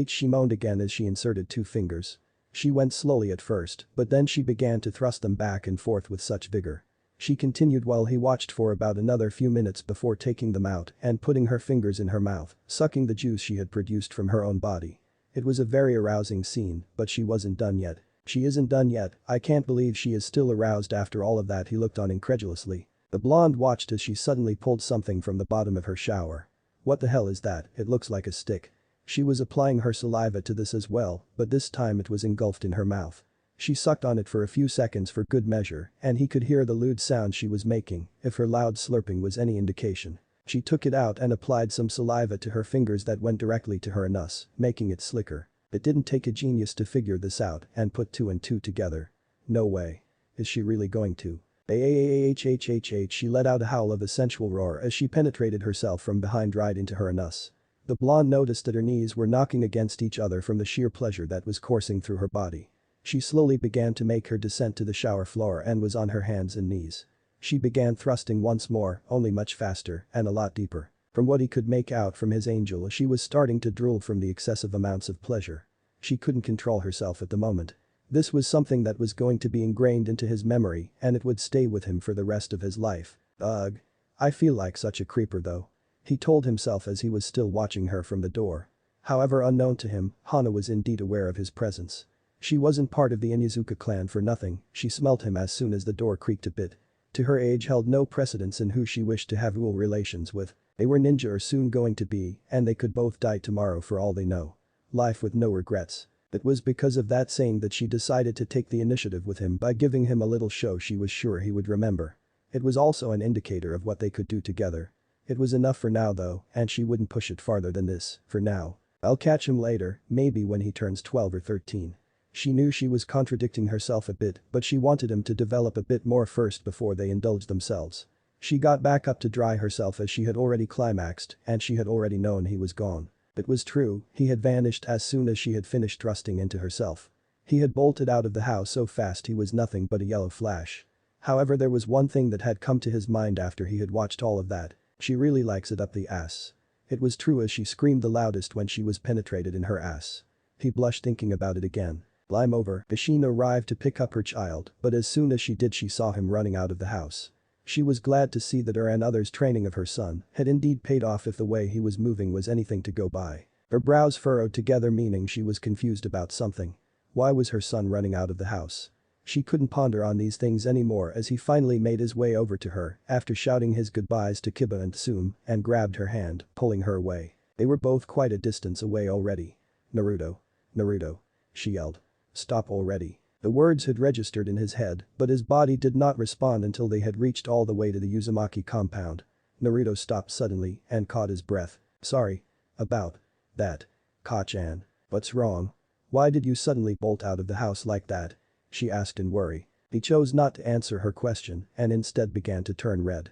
She moaned again as she inserted 2 fingers. She went slowly at first, but then she began to thrust them back and forth with such vigor. She continued while he watched for about another few minutes before taking them out and putting her fingers in her mouth, sucking the juice she had produced from her own body. It was a very arousing scene, but she wasn't done yet. She isn't done yet, I can't believe she is still aroused after all of that, he looked on incredulously. The blonde watched as she suddenly pulled something from the bottom of her shower. What the hell is that? It looks like a stick. She was applying her saliva to this as well, but this time it was engulfed in her mouth. She sucked on it for a few seconds for good measure and he could hear the lewd sound she was making, if her loud slurping was any indication. She took it out and applied some saliva to her fingers that went directly to her anus, making it slicker. It didn't take a genius to figure this out and put 2 and 2 together. No way. Is she really going to? She let out a howl of a sensual roar as she penetrated herself from behind right into her anus. The blonde noticed that her knees were knocking against each other from the sheer pleasure that was coursing through her body. She slowly began to make her descent to the shower floor and was on her hands and knees. She began thrusting once more, only much faster and a lot deeper. From what he could make out from his angel, she was starting to drool from the excessive amounts of pleasure. She couldn't control herself at the moment. This was something that was going to be ingrained into his memory and it would stay with him for the rest of his life. Ugh. I feel like such a creeper though. He told himself as he was still watching her from the door. However, unknown to him, Hana was indeed aware of his presence. She wasn't part of the Inuzuka clan for nothing, she smelt him as soon as the door creaked a bit. To her age held no precedence in who she wished to have relations with. They were ninja or soon going to be, and they could both die tomorrow for all they know. Life with no regrets. It was because of that saying that she decided to take the initiative with him by giving him a little show she was sure he would remember. It was also an indicator of what they could do together. It was enough for now though, and she wouldn't push it farther than this, for now. I'll catch him later, maybe when he turns 12 or 13. She knew she was contradicting herself a bit, but she wanted him to develop a bit more first before they indulged themselves. She got back up to dry herself as she had already climaxed and she had already known he was gone. It was true, he had vanished as soon as she had finished thrusting into herself. He had bolted out of the house so fast he was nothing but a yellow flash. However, there was one thing that had come to his mind after he had watched all of that. She really likes it up the ass. It was true as she screamed the loudest when she was penetrated in her ass. He blushed thinking about it again. Lime over, Ashina arrived to pick up her child, but as soon as she did she saw him running out of the house. She was glad to see that her and others' training of her son had indeed paid off if the way he was moving was anything to go by. Her brows furrowed together, meaning she was confused about something. Why was her son running out of the house? She couldn't ponder on these things anymore as he finally made his way over to her after shouting his goodbyes to Kiba and Tsum and grabbed her hand, pulling her away. They were both quite a distance away already. Naruto. Naruto. She yelled. Stop already. The words had registered in his head, but his body did not respond until they had reached all the way to the Uzumaki compound. Naruto stopped suddenly and caught his breath. Sorry. About that. Ka-chan. What's wrong? Why did you suddenly bolt out of the house like that? She asked in worry. He chose not to answer her question and instead began to turn red.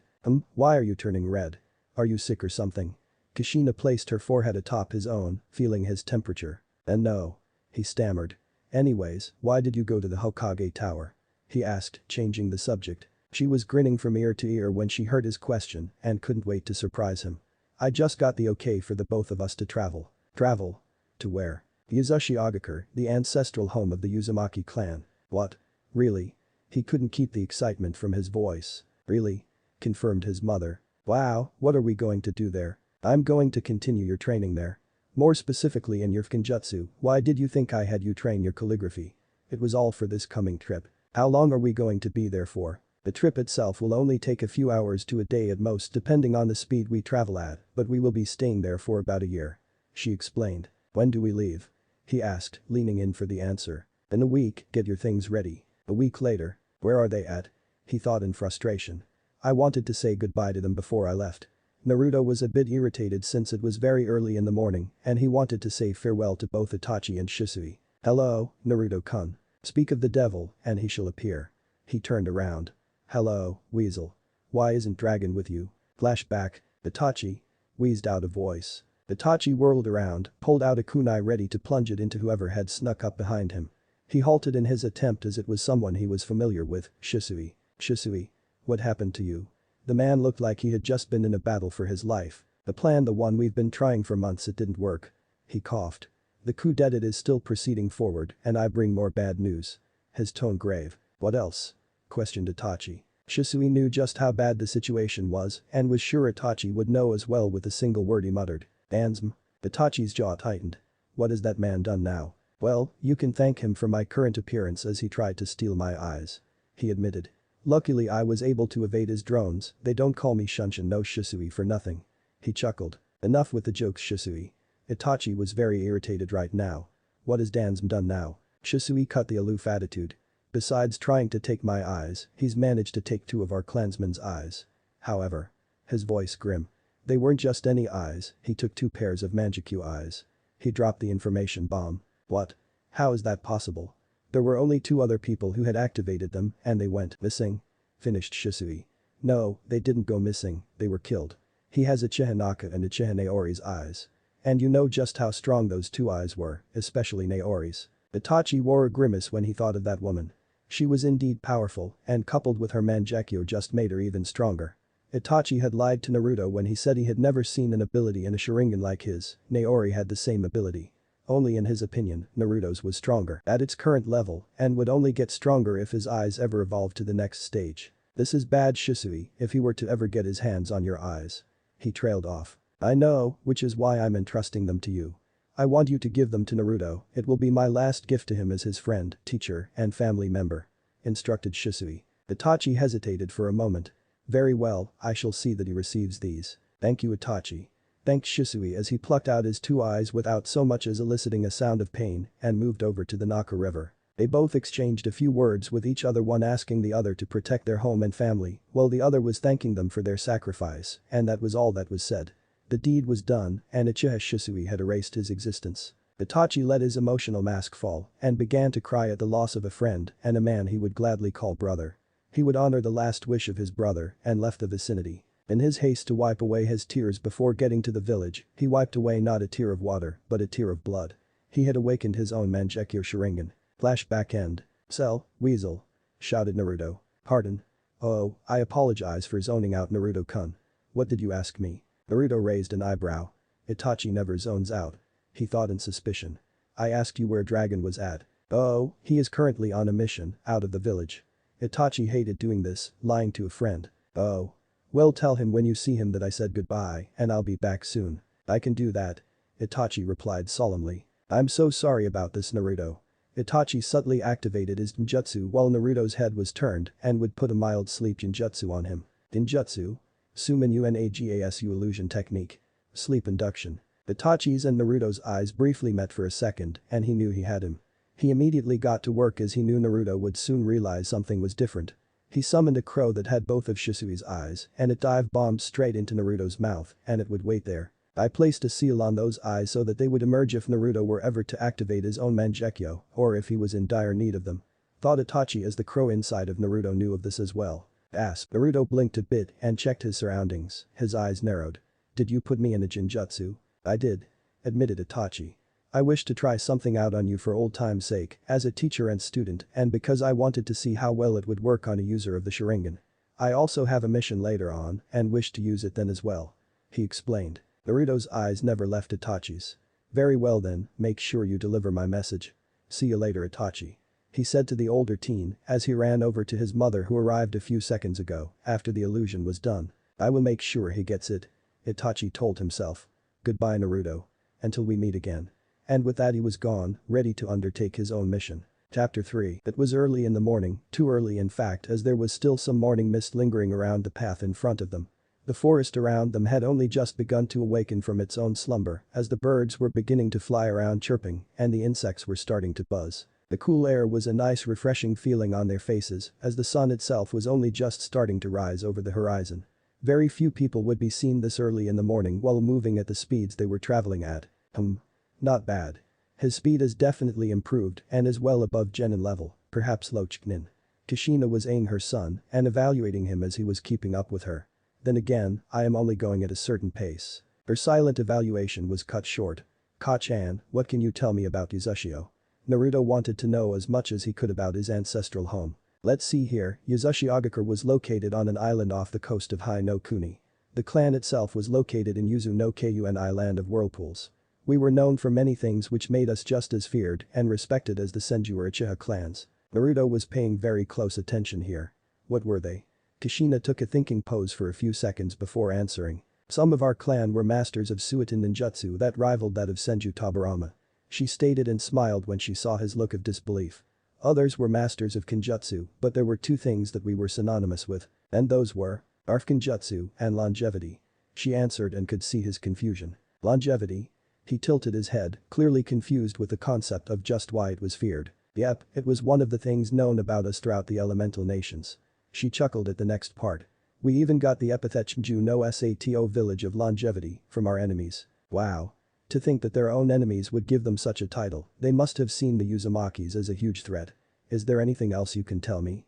Why are you turning red? Are you sick or something? Kushina placed her forehead atop his own, feeling his temperature. No. He stammered. Anyways, why did you go to the Hokage tower? He asked, changing the subject. She was grinning from ear to ear when she heard his question and couldn't wait to surprise him. I just got the okay for the both of us to travel. Travel? To where? Yuzushi Agakur, the ancestral home of the Uzumaki clan. What? Really? He couldn't keep the excitement from his voice. Really? Confirmed his mother. Wow, what are we going to do there? I'm going to continue your training there. More specifically in your Fukinjutsu, why did you think I had you train your calligraphy? It was all for this coming trip. How long are we going to be there for? The trip itself will only take a few hours to a day at most depending on the speed we travel at, but we will be staying there for about a year. She explained. When do we leave? He asked, leaning in for the answer. In a week, get your things ready. A week later. Where are they at? He thought in frustration. I wanted to say goodbye to them before I left. Naruto was a bit irritated since it was very early in the morning and he wanted to say farewell to both Itachi and Shisui. Hello, Naruto-kun. Speak of the devil and he shall appear. He turned around. Hello, Weasel. Why isn't Dragon with you? Flashback. Itachi. Wheezed out a voice. Itachi whirled around, pulled out a kunai ready to plunge it into whoever had snuck up behind him. He halted in his attempt as it was someone he was familiar with, Shisui. Shisui. What happened to you? The man looked like he had just been in a battle for his life. The plan, the one we've been trying for months, it didn't work. He coughed. The coup d'etat is still proceeding forward and I bring more bad news. His tone grave. What else? Questioned Itachi. Shisui knew just how bad the situation was and was sure Itachi would know as well with a single word he muttered. Ansm. Itachi's jaw tightened. What has that man done now? Well, you can thank him for my current appearance as he tried to steal my eyes. He admitted. Luckily I was able to evade his drones, they don't call me Shunshin no Shisui for nothing. He chuckled. Enough with the jokes Shisui. Itachi was very irritated right now. What has Dansm done now? Shisui cut the aloof attitude. Besides trying to take my eyes, he's managed to take two of our clansmen's eyes. However. His voice grim. They weren't just any eyes, he took 2 pairs of Manjikyu eyes. He dropped the information bomb. What? How is that possible? There were only 2 other people who had activated them and they went missing. Finished Shisui. No, they didn't go missing, they were killed. He has a Chihinaka and a Chihineori's eyes. And you know just how strong those 2 eyes were, especially Naori's. Itachi wore a grimace when he thought of that woman. She was indeed powerful and coupled with her Manjekyo just made her even stronger. Itachi had lied to Naruto when he said he had never seen an ability in a Sharingan like his, Naori had the same ability. Only in his opinion, Naruto's was stronger at its current level and would only get stronger if his eyes ever evolved to the next stage. This is bad Shisui if he were to ever get his hands on your eyes. He trailed off. I know, which is why I'm entrusting them to you. I want you to give them to Naruto, it will be my last gift to him as his friend, teacher, and family member. Instructed Shisui. Itachi hesitated for a moment. Very well, I shall see that he receives these. Thank you Itachi. Thanked Shisui as he plucked out his 2 eyes without so much as eliciting a sound of pain and moved over to the Naka River. They both exchanged a few words with each other, one asking the other to protect their home and family, while the other was thanking them for their sacrifice, and that was all that was said. The deed was done and Uchiha Shisui had erased his existence. Itachi let his emotional mask fall and began to cry at the loss of a friend and a man he would gladly call brother. He would honor the last wish of his brother and left the vicinity. In his haste to wipe away his tears before getting to the village, he wiped away not a tear of water, but a tear of blood. He had awakened his own Manjekyo Sharingan. Flashback end. Cell, Weasel. Shouted Naruto. Pardon. Oh, I apologize for zoning out Naruto-kun. What did you ask me? Naruto raised an eyebrow. Itachi never zones out. He thought in suspicion. I asked you where Dragon was at. Oh, he is currently on a mission, out of the village. Itachi hated doing this, lying to a friend. Oh. Well, tell him when you see him that I said goodbye and I'll be back soon. I can do that. Itachi replied solemnly. I'm so sorry about this Naruto. Itachi subtly activated his ninjutsu while Naruto's head was turned and would put a mild sleep ninjutsu on him. Ninjutsu? Sumin Unagasu illusion technique. Sleep induction. Itachi's and Naruto's eyes briefly met for a second and he knew he had him. He immediately got to work as he knew Naruto would soon realize something was different. He summoned a crow that had both of Shisui's eyes and it dive-bombed straight into Naruto's mouth and it would wait there. I placed a seal on those eyes so that they would emerge if Naruto were ever to activate his own Mangekyo or if he was in dire need of them. Thought Itachi as the crow inside of Naruto knew of this as well. Asked. Naruto blinked a bit and checked his surroundings, his eyes narrowed. Did you put me in a Jinjutsu? I did. Admitted Itachi. I wish to try something out on you for old time's sake, as a teacher and student and because I wanted to see how well it would work on a user of the Sharingan. I also have a mission later on and wish to use it then as well. He explained. Naruto's eyes never left Itachi's. Very well then, make sure you deliver my message. See you later Itachi. He said to the older teen as he ran over to his mother who arrived a few seconds ago after the illusion was done. I will make sure he gets it. Itachi told himself. Goodbye Naruto. Until we meet again. And with that he was gone, ready to undertake his own mission. Chapter 3. It was early in the morning, too early in fact as there was still some morning mist lingering around the path in front of them. The forest around them had only just begun to awaken from its own slumber as the birds were beginning to fly around chirping and the insects were starting to buzz. The cool air was a nice refreshing feeling on their faces as the sun itself was only just starting to rise over the horizon. Very few people would be seen this early in the morning while moving at the speeds they were traveling at. Not bad. His speed has definitely improved and is well above genin level, perhaps low chnin. Kushina was eyeing her son and evaluating him as he was keeping up with her. Then again, I am only going at a certain pace. Her silent evaluation was cut short. Ka-chan, what can you tell me about Uzushio? Naruto wanted to know as much as he could about his ancestral home. Let's see here, Uzushiogakure was located on an island off the coast of Hai no Kuni. The clan itself was located in Yuzu no Kuen Island of Whirlpools. We were known for many things which made us just as feared and respected as the Senju or Uchiha clans. Naruto was paying very close attention here. What were they? Kushina took a thinking pose for a few seconds before answering. Some of our clan were masters of Suiton ninjutsu that rivaled that of Senju Tabarama. She stated and smiled when she saw his look of disbelief. Others were masters of Kenjutsu, but there were two things that we were synonymous with, and those were Kenjutsu and longevity. She answered and could see his confusion. Longevity? He tilted his head, clearly confused with the concept of just why it was feared. Yep, it was one of the things known about us throughout the elemental nations. She chuckled at the next part. We even got the epithet Chinju no Sato village of longevity from our enemies. Wow. To think that their own enemies would give them such a title, they must have seen the Uzumakis as a huge threat. Is there anything else you can tell me?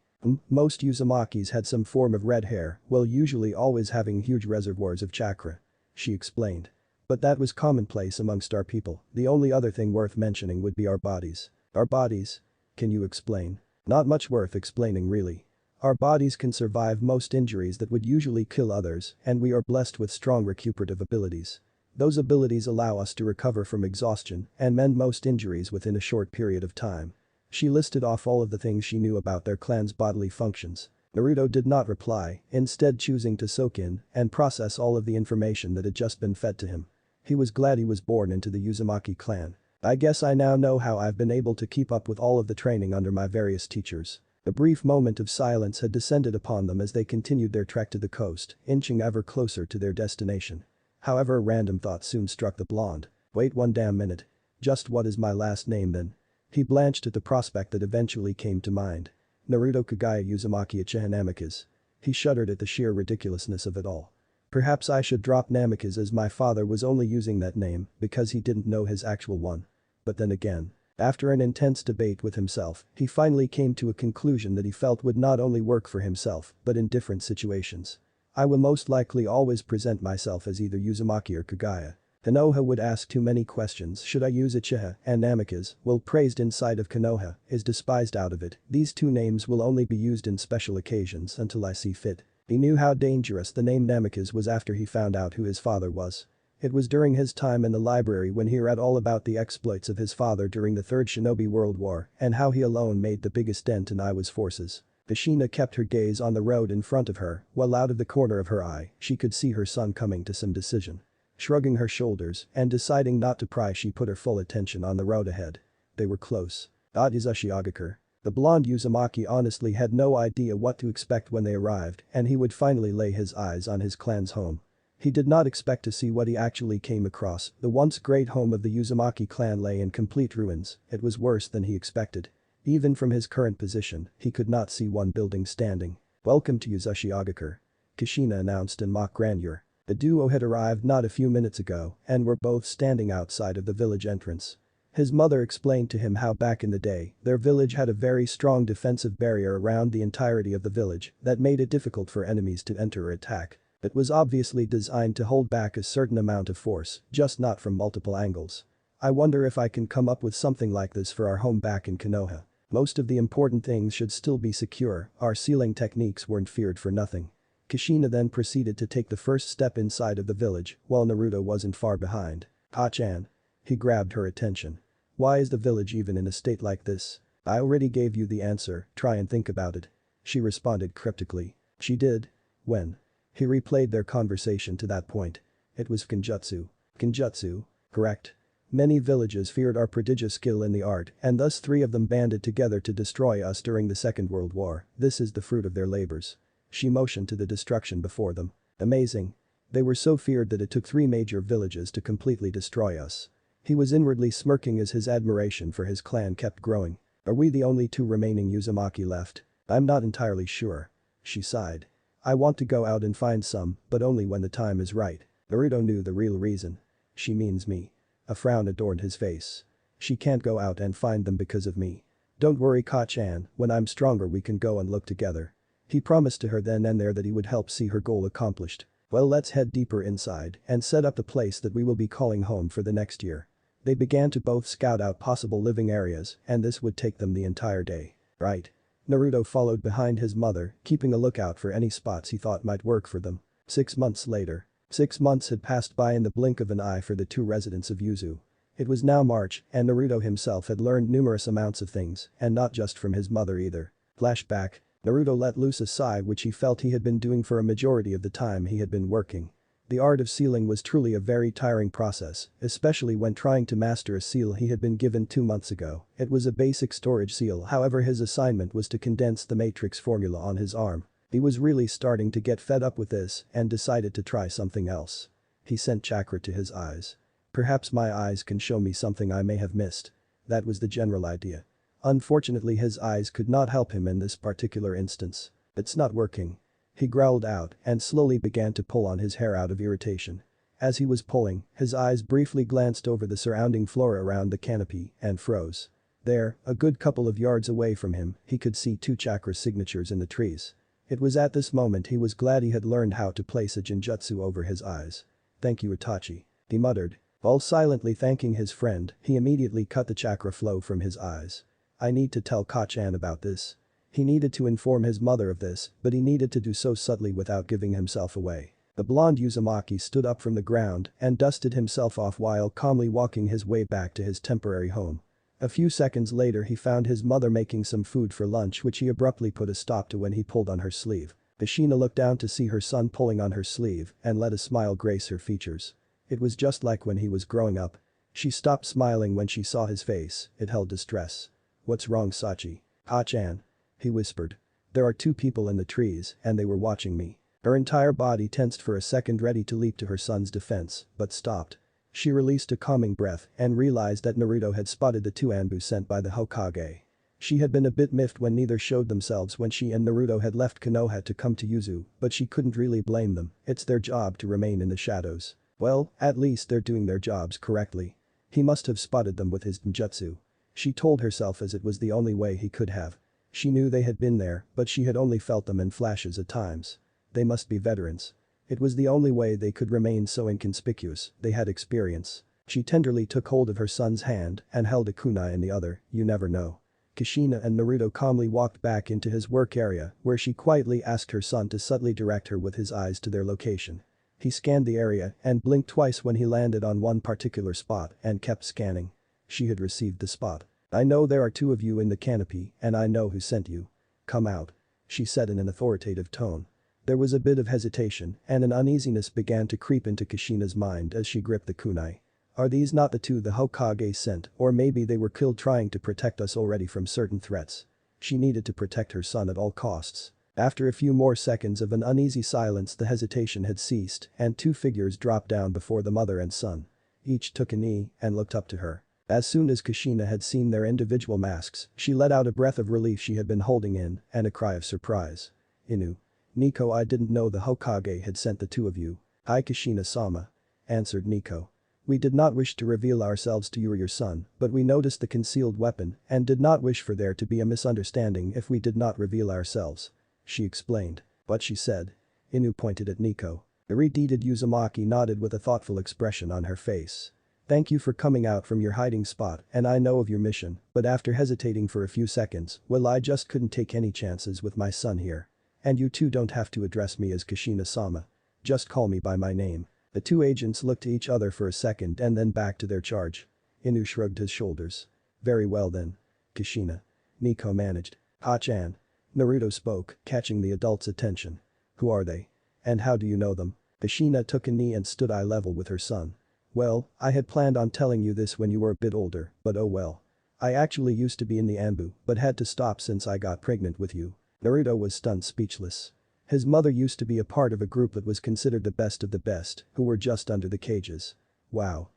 Most Uzumakis had some form of red hair, while usually always having huge reservoirs of chakra. She explained. But that was commonplace amongst our people, the only other thing worth mentioning would be our bodies. Our bodies? Can you explain? Not much worth explaining really. Our bodies can survive most injuries that would usually kill others and we are blessed with strong recuperative abilities. Those abilities allow us to recover from exhaustion and mend most injuries within a short period of time. She listed off all of the things she knew about their clan's bodily functions. Naruto did not reply, instead choosing to soak in and process all of the information that had just been fed to him. He was glad he was born into the Uzumaki clan. I guess I now know how I've been able to keep up with all of the training under my various teachers. A brief moment of silence had descended upon them as they continued their trek to the coast, inching ever closer to their destination. However, a random thought soon struck the blonde. Wait one damn minute. Just what is my last name then? He blanched at the prospect that eventually came to mind. Naruto Kaguya Uzumaki Uchiha Namikaze. He shuddered at the sheer ridiculousness of it all. Perhaps I should drop Namikaze as my father was only using that name because he didn't know his actual one. But then again. After an intense debate with himself, he finally came to a conclusion that he felt would not only work for himself but in different situations. I will most likely always present myself as either Uzumaki or Kaguya. Konoha would ask too many questions. Should I use Uchiha and Namikaze, well praised inside of Konoha, is despised out of it. These two names will only be used in special occasions until I see fit. He knew how dangerous the name Namikaze was after he found out who his father was. It was during his time in the library when he read all about the exploits of his father during the Third Shinobi World War and how he alone made the biggest dent in Iwa's forces. Kushina kept her gaze on the road in front of her while out of the corner of her eye she could see her son coming to some decision. Shrugging her shoulders and deciding not to pry she put her full attention on the road ahead. They were close. Uzushiogakure. The blonde Uzumaki honestly had no idea what to expect when they arrived and he would finally lay his eyes on his clan's home. He did not expect to see what he actually came across. The once great home of the Uzumaki clan lay in complete ruins. It was worse than he expected. Even from his current position, he could not see one building standing. "Welcome to Uzumaki," Kushina announced in mock grandeur. The duo had arrived not a few minutes ago and were both standing outside of the village entrance. His mother explained to him how back in the day, their village had a very strong defensive barrier around the entirety of the village that made it difficult for enemies to enter or attack. It was obviously designed to hold back a certain amount of force, just not from multiple angles. I wonder if I can come up with something like this for our home back in Konoha. Most of the important things should still be secure, our sealing techniques weren't feared for nothing. Kushina then proceeded to take the first step inside of the village, while Naruto wasn't far behind. "Ha-chan." He grabbed her attention. "Why is the village even in a state like this?" "I already gave you the answer, try and think about it." She responded cryptically. "She did? When?" He replayed their conversation to that point. "It was Kenjutsu." "Kenjutsu? Correct. Many villages feared our prodigious skill in the art and thus 3 of them banded together to destroy us during the Second World War. This is the fruit of their labors." She motioned to the destruction before them. "Amazing. They were so feared that it took 3 major villages to completely destroy us." He was inwardly smirking as his admiration for his clan kept growing. "Are we the only 2 remaining Uzumaki left?" "I'm not entirely sure." She sighed. "I want to go out and find some, but only when the time is right." Naruto knew the real reason. "She means me." A frown adorned his face. "She can't go out and find them because of me. Don't worry, Ka-chan, when I'm stronger we can go and look together." He promised to her then and there that he would help see her goal accomplished. "Well, let's head deeper inside and set up the place that we will be calling home for the next year." They began to both scout out possible living areas and this would take them the entire day. "Right." Naruto followed behind his mother, keeping a lookout for any spots he thought might work for them. 6 months later. 6 months had passed by in the blink of an eye for the 2 residents of Yuzu. It was now March and Naruto himself had learned numerous amounts of things and not just from his mother either. Flashback. Naruto let loose a sigh which he felt he had been doing for a majority of the time he had been working. The art of sealing was truly a very tiring process, especially when trying to master a seal he had been given 2 months ago. It was a basic storage seal, however his assignment was to condense the matrix formula on his arm. He was really starting to get fed up with this and decided to try something else. He sent chakra to his eyes. "Perhaps my eyes can show me something I may have missed." That was the general idea. Unfortunately his eyes could not help him in this particular instance. "It's not working." He growled out and slowly began to pull on his hair out of irritation. As he was pulling, his eyes briefly glanced over the surrounding flora around the canopy and froze. There, a good couple of yards away from him, he could see 2 chakra signatures in the trees. It was at this moment he was glad he had learned how to place a genjutsu over his eyes. "Thank you, Itachi," he muttered. While silently thanking his friend, he immediately cut the chakra flow from his eyes. "I need to tell Ka-chan about this." He needed to inform his mother of this, but he needed to do so subtly without giving himself away. The blonde Uzumaki stood up from the ground and dusted himself off while calmly walking his way back to his temporary home. A few seconds later he found his mother making some food for lunch which he abruptly put a stop to when he pulled on her sleeve. Kushina looked down to see her son pulling on her sleeve and let a smile grace her features. It was just like when he was growing up. She stopped smiling when she saw his face, it held distress. "What's wrong, Sachi?" "Ha-chan," he whispered. "There are 2 people in the trees and they were watching me." Her entire body tensed for a second ready to leap to her son's defense, but stopped. She released a calming breath and realized that Naruto had spotted the 2 Anbu sent by the Hokage. She had been a bit miffed when neither showed themselves when she and Naruto had left Konoha to come to Yuzu, but she couldn't really blame them, it's their job to remain in the shadows. Well, at least they're doing their jobs correctly. He must have spotted them with his ninjutsu. She told herself as it was the only way he could have. She knew they had been there, but she had only felt them in flashes at times. They must be veterans. It was the only way they could remain so inconspicuous, they had experience. She tenderly took hold of her son's hand and held a kunai in the other, you never know. Kushina and Naruto calmly walked back into his work area where she quietly asked her son to subtly direct her with his eyes to their location. He scanned the area and blinked twice when he landed on one particular spot and kept scanning. She had received the spot. "I know there are 2 of you in the canopy and I know who sent you. Come out," she said in an authoritative tone. There was a bit of hesitation and an uneasiness began to creep into Kushina's mind as she gripped the kunai. Are these not the 2 the Hokage sent, or maybe they were killed trying to protect us already from certain threats? She needed to protect her son at all costs. After a few more seconds of an uneasy silence the hesitation had ceased and 2 figures dropped down before the mother and son. Each took a knee and looked up to her. As soon as Kushina had seen their individual masks, she let out a breath of relief she had been holding in and a cry of surprise. Inu. Nico, I didn't know the Hokage had sent the two of you. Hi Kushina-sama. Answered Nico. We did not wish to reveal ourselves to you or your son, but we noticed the concealed weapon and did not wish for there to be a misunderstanding if we did not reveal ourselves. She explained. What she said. Inu pointed at Nico. The redheaded Uzumaki nodded with a thoughtful expression on her face. Thank you for coming out from your hiding spot and I know of your mission, but after hesitating for a few seconds, well I just couldn't take any chances with my son here. And you two don't have to address me as Kushina-sama. Just call me by my name. The two agents looked at each other for a second and then back to their charge. Inu shrugged his shoulders. Very well then. Kushina. Nico managed. Ha-chan. Naruto spoke, catching the adult's attention. Who are they? And how do you know them? Kushina took a knee and stood eye level with her son. Well, I had planned on telling you this when you were a bit older, but oh well. I actually used to be in the Anbu, but had to stop since I got pregnant with you. Naruto was stunned speechless. His mother used to be a part of a group that was considered the best of the best, who were just under the cages. Wow.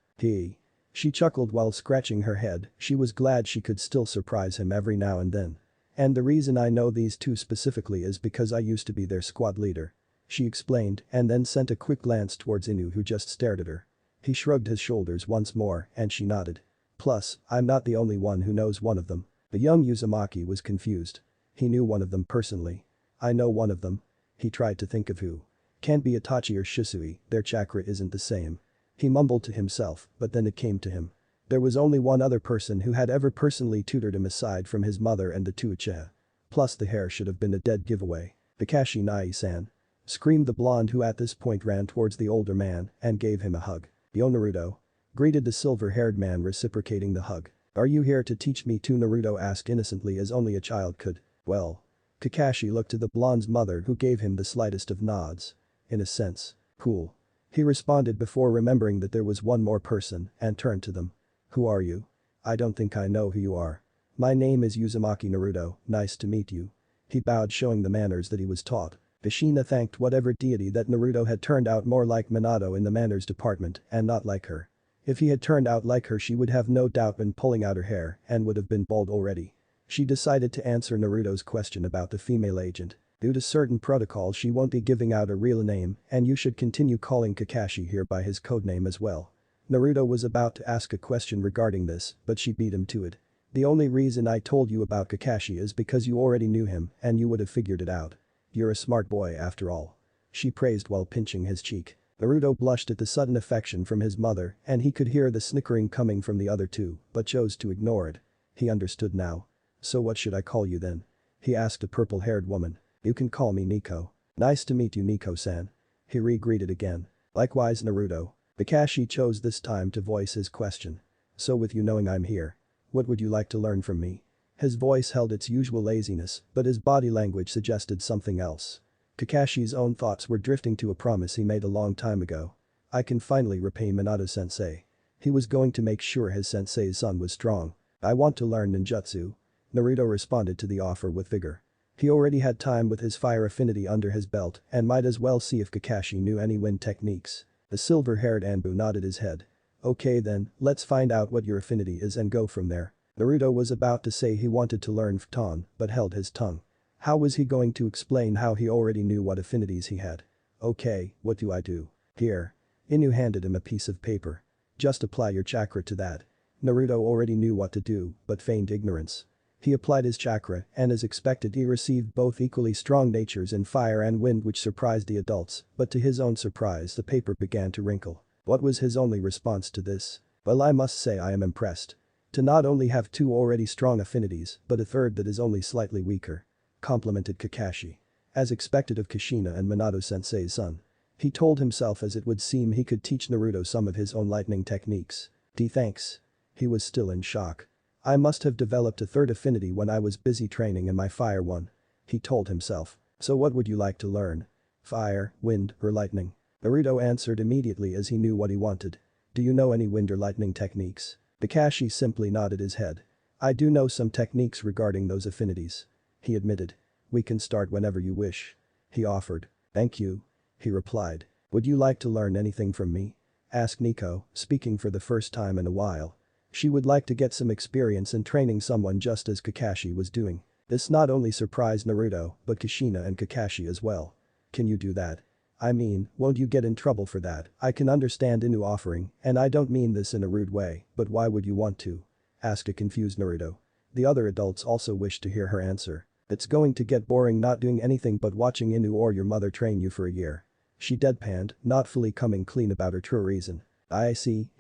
She chuckled while scratching her head, she was glad she could still surprise him every now and then. And the reason I know these two specifically is because I used to be their squad leader. She explained and then sent a quick glance towards Inu who just stared at her. He shrugged his shoulders once more and she nodded. Plus, I'm not the only one who knows one of them. The young Uzumaki was confused. He knew one of them personally. I know one of them. He tried to think of who. Can't be Itachi or Shisui, their chakra isn't the same. He mumbled to himself, but then it came to him. There was only one other person who had ever personally tutored him aside from his mother and the two Uchiha. Plus the hair should have been a dead giveaway. Kakashi Nai-san. Screamed the blonde who at this point ran towards the older man and gave him a hug. Yo Naruto. Greeted the silver-haired man reciprocating the hug. Are you here to teach me too? Naruto asked innocently as only a child could. Well. Kakashi looked to the blonde's mother who gave him the slightest of nods. In a sense. Cool. He responded before remembering that there was one more person and turned to them. Who are you? I don't think I know who you are. My name is Uzumaki Naruto, nice to meet you. He bowed showing the manners that he was taught. Kushina thanked whatever deity that Naruto had turned out more like Minato in the manners department and not like her. If he had turned out like her she would have no doubt been pulling out her hair and would have been bald already. She decided to answer Naruto's question about the female agent. Due to certain protocols she won't be giving out a real name and you should continue calling Kakashi here by his codename as well. Naruto was about to ask a question regarding this, but she beat him to it. The only reason I told you about Kakashi is because you already knew him and you would have figured it out. You're a smart boy after all. She praised while pinching his cheek. Naruto blushed at the sudden affection from his mother and he could hear the snickering coming from the other two, but chose to ignore it. He understood now. So what should I call you then? He asked a purple-haired woman. You can call me Nico. Nice to meet you Nico-san. He re-greeted again. Likewise Naruto. Kakashi chose this time to voice his question. So with you knowing I'm here. What would you like to learn from me? His voice held its usual laziness, but his body language suggested something else. Kakashi's own thoughts were drifting to a promise he made a long time ago. I can finally repay Minato-sensei. He was going to make sure his sensei's son was strong. I want to learn ninjutsu. Naruto responded to the offer with vigor. He already had time with his fire affinity under his belt and might as well see if Kakashi knew any wind techniques. The silver-haired Anbu nodded his head. Okay then, let's find out what your affinity is and go from there. Naruto was about to say he wanted to learn Futon but held his tongue. How was he going to explain how he already knew what affinities he had? Okay, what do I do? Here. Inu handed him a piece of paper. Just apply your chakra to that. Naruto already knew what to do but feigned ignorance. He applied his chakra and as expected he received both equally strong natures in fire and wind which surprised the adults, but to his own surprise the paper began to wrinkle. What was his only response to this? Well, I must say I am impressed. To not only have two already strong affinities but a third that is only slightly weaker. Complimented Kakashi. As expected of Kushina and Minato-sensei's son. He told himself as it would seem he could teach Naruto some of his own lightning techniques. Thanks. He was still in shock. I must have developed a third affinity when I was busy training in my fire one. He told himself. So what would you like to learn? Fire, wind, or lightning? Naruto answered immediately as he knew what he wanted. Do you know any wind or lightning techniques? Kakashi simply nodded his head. I do know some techniques regarding those affinities. He admitted. We can start whenever you wish. He offered. Thank you. He replied. Would you like to learn anything from me? Asked Nico, speaking for the first time in a while. She would like to get some experience in training someone just as Kakashi was doing. This not only surprised Naruto, but Kushina and Kakashi as well. Can you do that? I mean, won't you get in trouble for that? I can understand Inu offering, and I don't mean this in a rude way, but why would you want to? Asked a confused Naruto. The other adults also wished to hear her answer. It's going to get boring not doing anything but watching Inu or your mother train you for a year. She deadpanned, not fully coming clean about her true reason. I see,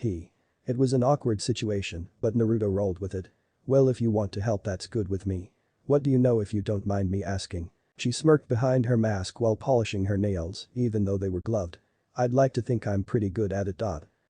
It was an awkward situation, but Naruto rolled with it. Well, if you want to help, that's good with me. What do you know, if you don't mind me asking? She smirked behind her mask while polishing her nails, even though they were gloved. I'd like to think I'm pretty good at it.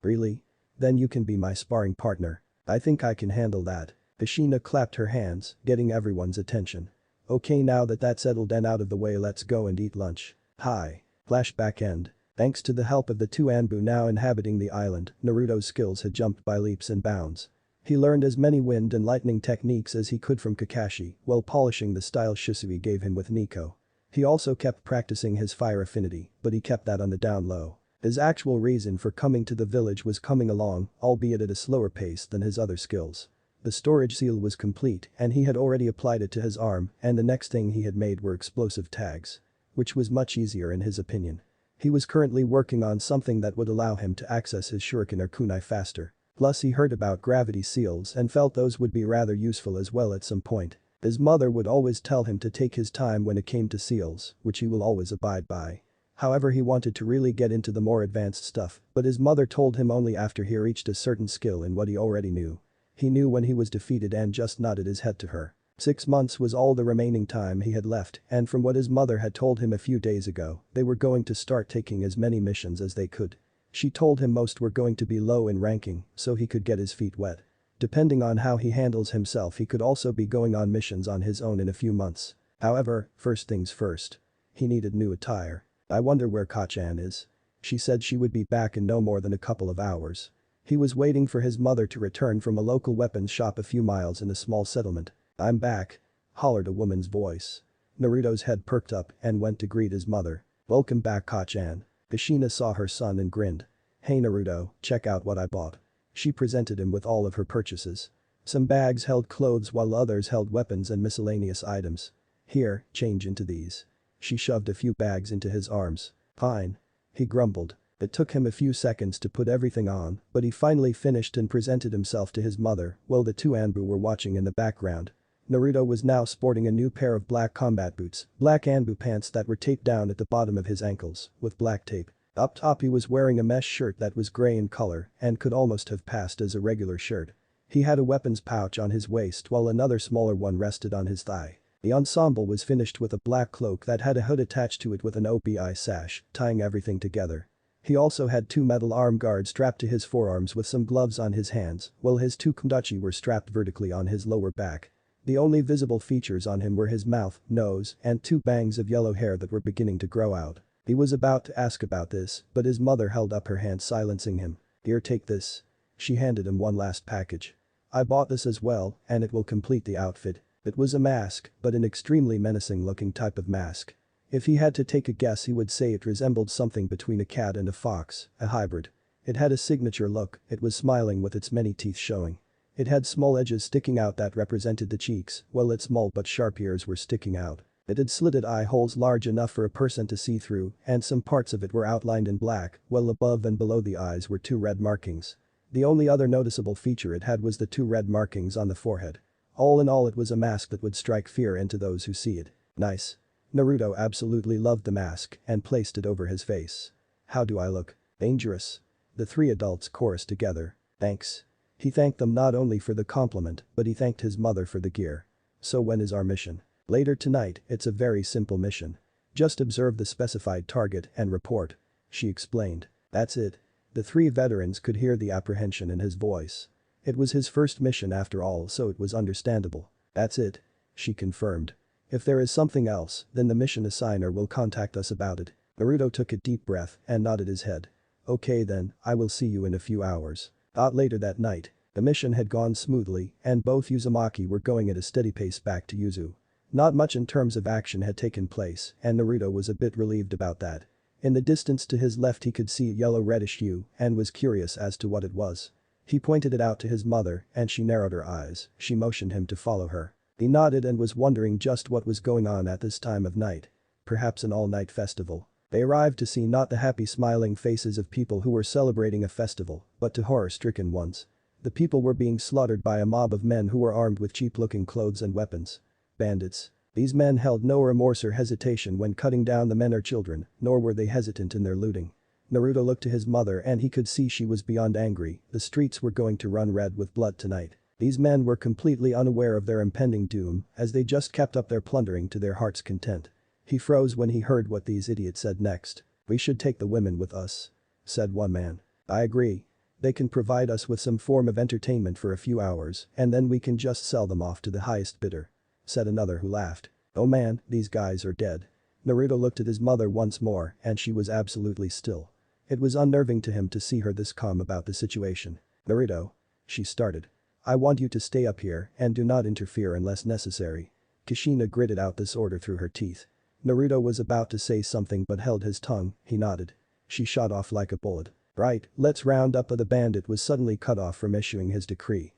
Really? Then you can be my sparring partner. I think I can handle that. Kushina clapped her hands, getting everyone's attention. Okay, now that that's settled and out of the way, let's go and eat lunch. Hi. Flashback end. Thanks to the help of the two Anbu now inhabiting the island, Naruto's skills had jumped by leaps and bounds. He learned as many wind and lightning techniques as he could from Kakashi while polishing the style Shisui gave him with Nico. He also kept practicing his fire affinity, but he kept that on the down low. His actual reason for coming to the village was coming along, albeit at a slower pace than his other skills. The storage seal was complete and he had already applied it to his arm, and the next thing he had made were explosive tags. Which was much easier in his opinion. He was currently working on something that would allow him to access his shuriken or kunai faster. Plus he heard about gravity seals and felt those would be rather useful as well at some point. His mother would always tell him to take his time when it came to seals, which he will always abide by. However, he wanted to really get into the more advanced stuff, but his mother told him only after he reached a certain skill in what he already knew. He knew when he was defeated and just nodded his head to her. 6 months was all the remaining time he had left, and from what his mother had told him a few days ago, they were going to start taking as many missions as they could. She told him most were going to be low in ranking, so he could get his feet wet. Depending on how he handles himself, he could also be going on missions on his own in a few months. However, first things first. He needed new attire. I wonder where Kachan is. She said she would be back in no more than a couple of hours. He was waiting for his mother to return from a local weapons shop a few miles in a small settlement. I'm back. Hollered a woman's voice. Naruto's head perked up and went to greet his mother. Welcome back, Kachan. Kushina saw her son and grinned. Hey Naruto, check out what I bought. She presented him with all of her purchases. Some bags held clothes while others held weapons and miscellaneous items. Here, change into these. She shoved a few bags into his arms. Fine. He grumbled. It took him a few seconds to put everything on, but he finally finished and presented himself to his mother while the two Anbu were watching in the background. Naruto was now sporting a new pair of black combat boots, black Anbu pants that were taped down at the bottom of his ankles, with black tape. Up top he was wearing a mesh shirt that was grey in color and could almost have passed as a regular shirt. He had a weapons pouch on his waist while another smaller one rested on his thigh. The ensemble was finished with a black cloak that had a hood attached to it with an OBI sash, tying everything together. He also had 2 metal arm guards strapped to his forearms with some gloves on his hands, while his 2 kundachi were strapped vertically on his lower back. The only visible features on him were his mouth, nose, and 2 bangs of yellow hair that were beginning to grow out. He was about to ask about this, but his mother held up her hand silencing him. Here, take this. She handed him one last package. I bought this as well, and it will complete the outfit. It was a mask, but an extremely menacing looking type of mask. If he had to take a guess, he would say it resembled something between a cat and a fox, a hybrid. It had a signature look, it was smiling with its many teeth showing. It had small edges sticking out that represented the cheeks, while its small but sharp ears were sticking out. It had slitted eye holes large enough for a person to see through, and some parts of it were outlined in black, while above and below the eyes were 2 red markings. The only other noticeable feature it had was the 2 red markings on the forehead. All in all, it was a mask that would strike fear into those who see it. Nice. Naruto absolutely loved the mask and placed it over his face. How do I look? Dangerous. The 3 adults chorused together. Thanks. He thanked them not only for the compliment, but he thanked his mother for the gear. So when is our mission? Later tonight, it's a very simple mission. Just observe the specified target and report. She explained. That's it. The 3 veterans could hear the apprehension in his voice. It was his first mission after all, so it was understandable. That's it. She confirmed. If there is something else, then the mission assigner will contact us about it. Naruto took a deep breath and nodded his head. Okay then, I will see you in a few hours. Later that night, the mission had gone smoothly and both Uzumaki were going at a steady pace back to Yuzu. Not much in terms of action had taken place and Naruto was a bit relieved about that. In the distance to his left he could see a yellow-reddish hue and was curious as to what it was. He pointed it out to his mother and she narrowed her eyes, she motioned him to follow her. He nodded and was wondering just what was going on at this time of night. Perhaps an all-night festival. They arrived to see not the happy smiling faces of people who were celebrating a festival, but to horror-stricken ones. The people were being slaughtered by a mob of men who were armed with cheap-looking clothes and weapons. Bandits. These men held no remorse or hesitation when cutting down the men or children, nor were they hesitant in their looting. Naruto looked to his mother and he could see she was beyond angry. The streets were going to run red with blood tonight. These men were completely unaware of their impending doom, as they just kept up their plundering to their heart's content. He froze when he heard what these idiots said next. "We should take the women with us," said one man. "I agree. They can provide us with some form of entertainment for a few hours, and then we can just sell them off to the highest bidder," said another who laughed. "Oh man, these guys are dead." Naruto looked at his mother once more and she was absolutely still. It was unnerving to him to see her this calm about the situation. "Naruto," she started. "I want you to stay up here and do not interfere unless necessary." Kushina gritted out this order through her teeth. Naruto was about to say something but held his tongue. He nodded. She shot off like a bullet. "Right, let's round up." The bandit was suddenly cut off from issuing his decree.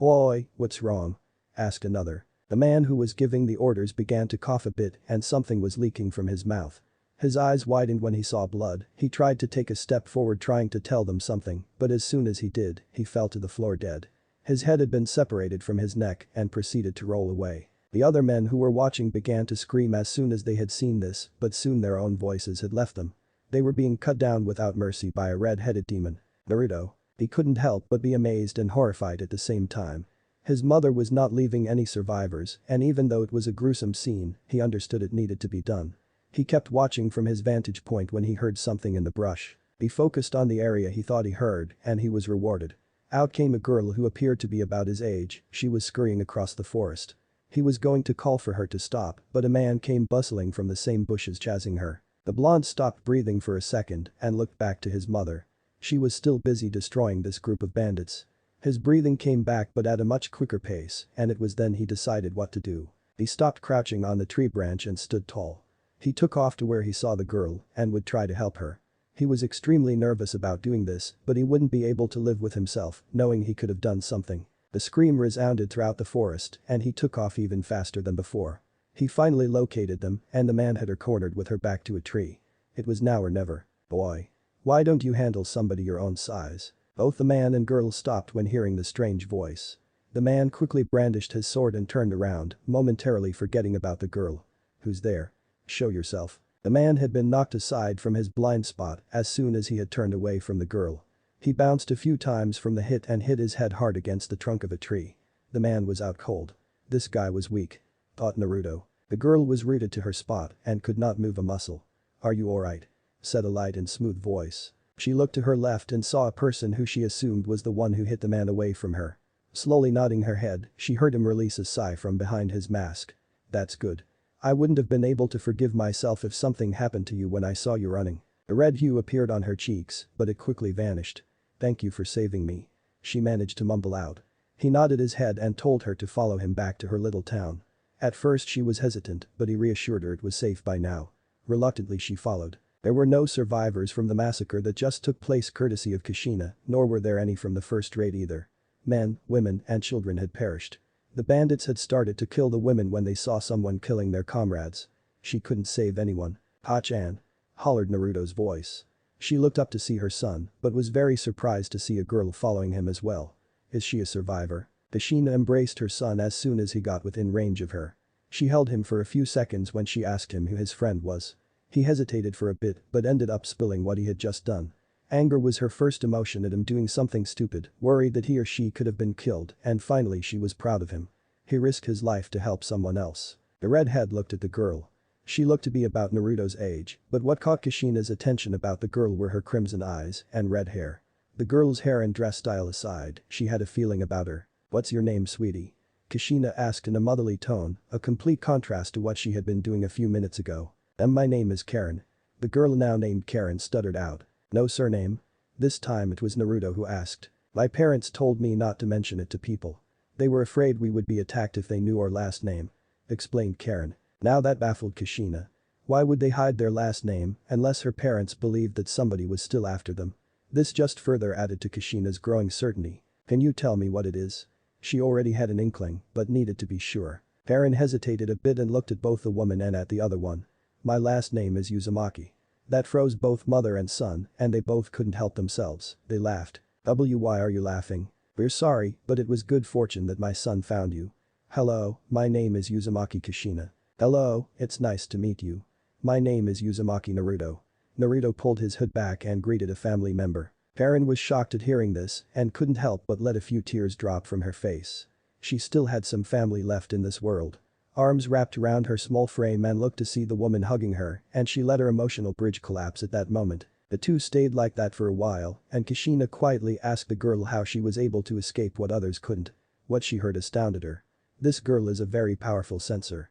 Oi, what's wrong?" asked another. The man who was giving the orders began to cough a bit and something was leaking from his mouth. His eyes widened when he saw blood. He tried to take a step forward trying to tell them something, but as soon as he did, he fell to the floor dead. His head had been separated from his neck and proceeded to roll away. The other men who were watching began to scream as soon as they had seen this, but soon their own voices had left them. They were being cut down without mercy by a red-headed demon. Naruto. He couldn't help but be amazed and horrified at the same time. His mother was not leaving any survivors, and even though it was a gruesome scene, he understood it needed to be done. He kept watching from his vantage point when he heard something in the brush. He focused on the area he thought he heard, and he was rewarded. Out came a girl who appeared to be about his age. She was scurrying across the forest. He was going to call for her to stop, but a man came bustling from the same bushes chasing her. The blonde stopped breathing for a second and looked back to his mother. She was still busy destroying this group of bandits. His breathing came back but at a much quicker pace, and it was then he decided what to do. He stopped crouching on the tree branch and stood tall. He took off to where he saw the girl and would try to help her. He was extremely nervous about doing this, but he wouldn't be able to live with himself, knowing he could have done something. The scream resounded throughout the forest and he took off even faster than before. He finally located them and the man had her cornered with her back to a tree. It was now or never. "Boy. Why don't you handle somebody your own size?" Both the man and girl stopped when hearing the strange voice. The man quickly brandished his sword and turned around, momentarily forgetting about the girl. "Who's there? Show yourself." The man had been knocked aside from his blind spot as soon as he had turned away from the girl. He bounced a few times from the hit and hit his head hard against the trunk of a tree. The man was out cold. This guy was weak, thought Naruto. The girl was rooted to her spot and could not move a muscle. "Are you alright?" said a light and smooth voice. She looked to her left and saw a person who she assumed was the one who hit the man away from her. Slowly nodding her head, she heard him release a sigh from behind his mask. "That's good. I wouldn't have been able to forgive myself if something happened to you when I saw you running." A red hue appeared on her cheeks, but it quickly vanished. "Thank you for saving me," she managed to mumble out. He nodded his head and told her to follow him back to her little town. At first she was hesitant, but he reassured her it was safe by now. Reluctantly she followed. There were no survivors from the massacre that just took place courtesy of Kushina, nor were there any from the first raid either. Men, women, and children had perished. The bandits had started to kill the women when they saw someone killing their comrades. She couldn't save anyone. "Ha-chan," hollered Naruto's voice. She looked up to see her son, but was very surprised to see a girl following him as well. "Is she a survivor?" Kushina embraced her son as soon as he got within range of her. She held him for a few seconds when she asked him who his friend was. He hesitated for a bit but ended up spilling what he had just done. Anger was her first emotion at him doing something stupid, worried that he or she could have been killed, and finally she was proud of him. He risked his life to help someone else. The redhead looked at the girl. She looked to be about Naruto's age, but what caught Kushina's attention about the girl were her crimson eyes and red hair. The girl's hair and dress style aside, she had a feeling about her. "What's your name, sweetie?" Kushina asked in a motherly tone, a complete contrast to what she had been doing a few minutes ago. My name is Karen." The girl now named Karen stuttered out. "No surname?" This time it was Naruto who asked. "My parents told me not to mention it to people. They were afraid we would be attacked if they knew our last name," explained Karen. Now that baffled Kushina. Why would they hide their last name unless her parents believed that somebody was still after them? This just further added to Kushina's growing certainty. "Can you tell me what it is?" She already had an inkling, but needed to be sure. Karen hesitated a bit and looked at both the woman and at the other one. My last name is Uzumaki. That froze both mother and son, and they both couldn't help themselves. They laughed. Why are you laughing? We're sorry, but it was good fortune that my son found you. Hello, my name is Uzumaki Kushina. Hello, it's nice to meet you. My name is Uzumaki Naruto. Naruto pulled his hood back and greeted a family member. Karen was shocked at hearing this and couldn't help but let a few tears drop from her face. She still had some family left in this world. Arms wrapped around her small frame and looked to see the woman hugging her, and she let her emotional bridge collapse at that moment. The two stayed like that for a while, and Kushina quietly asked the girl how she was able to escape what others couldn't. What she heard astounded her. This girl is a very powerful sensor.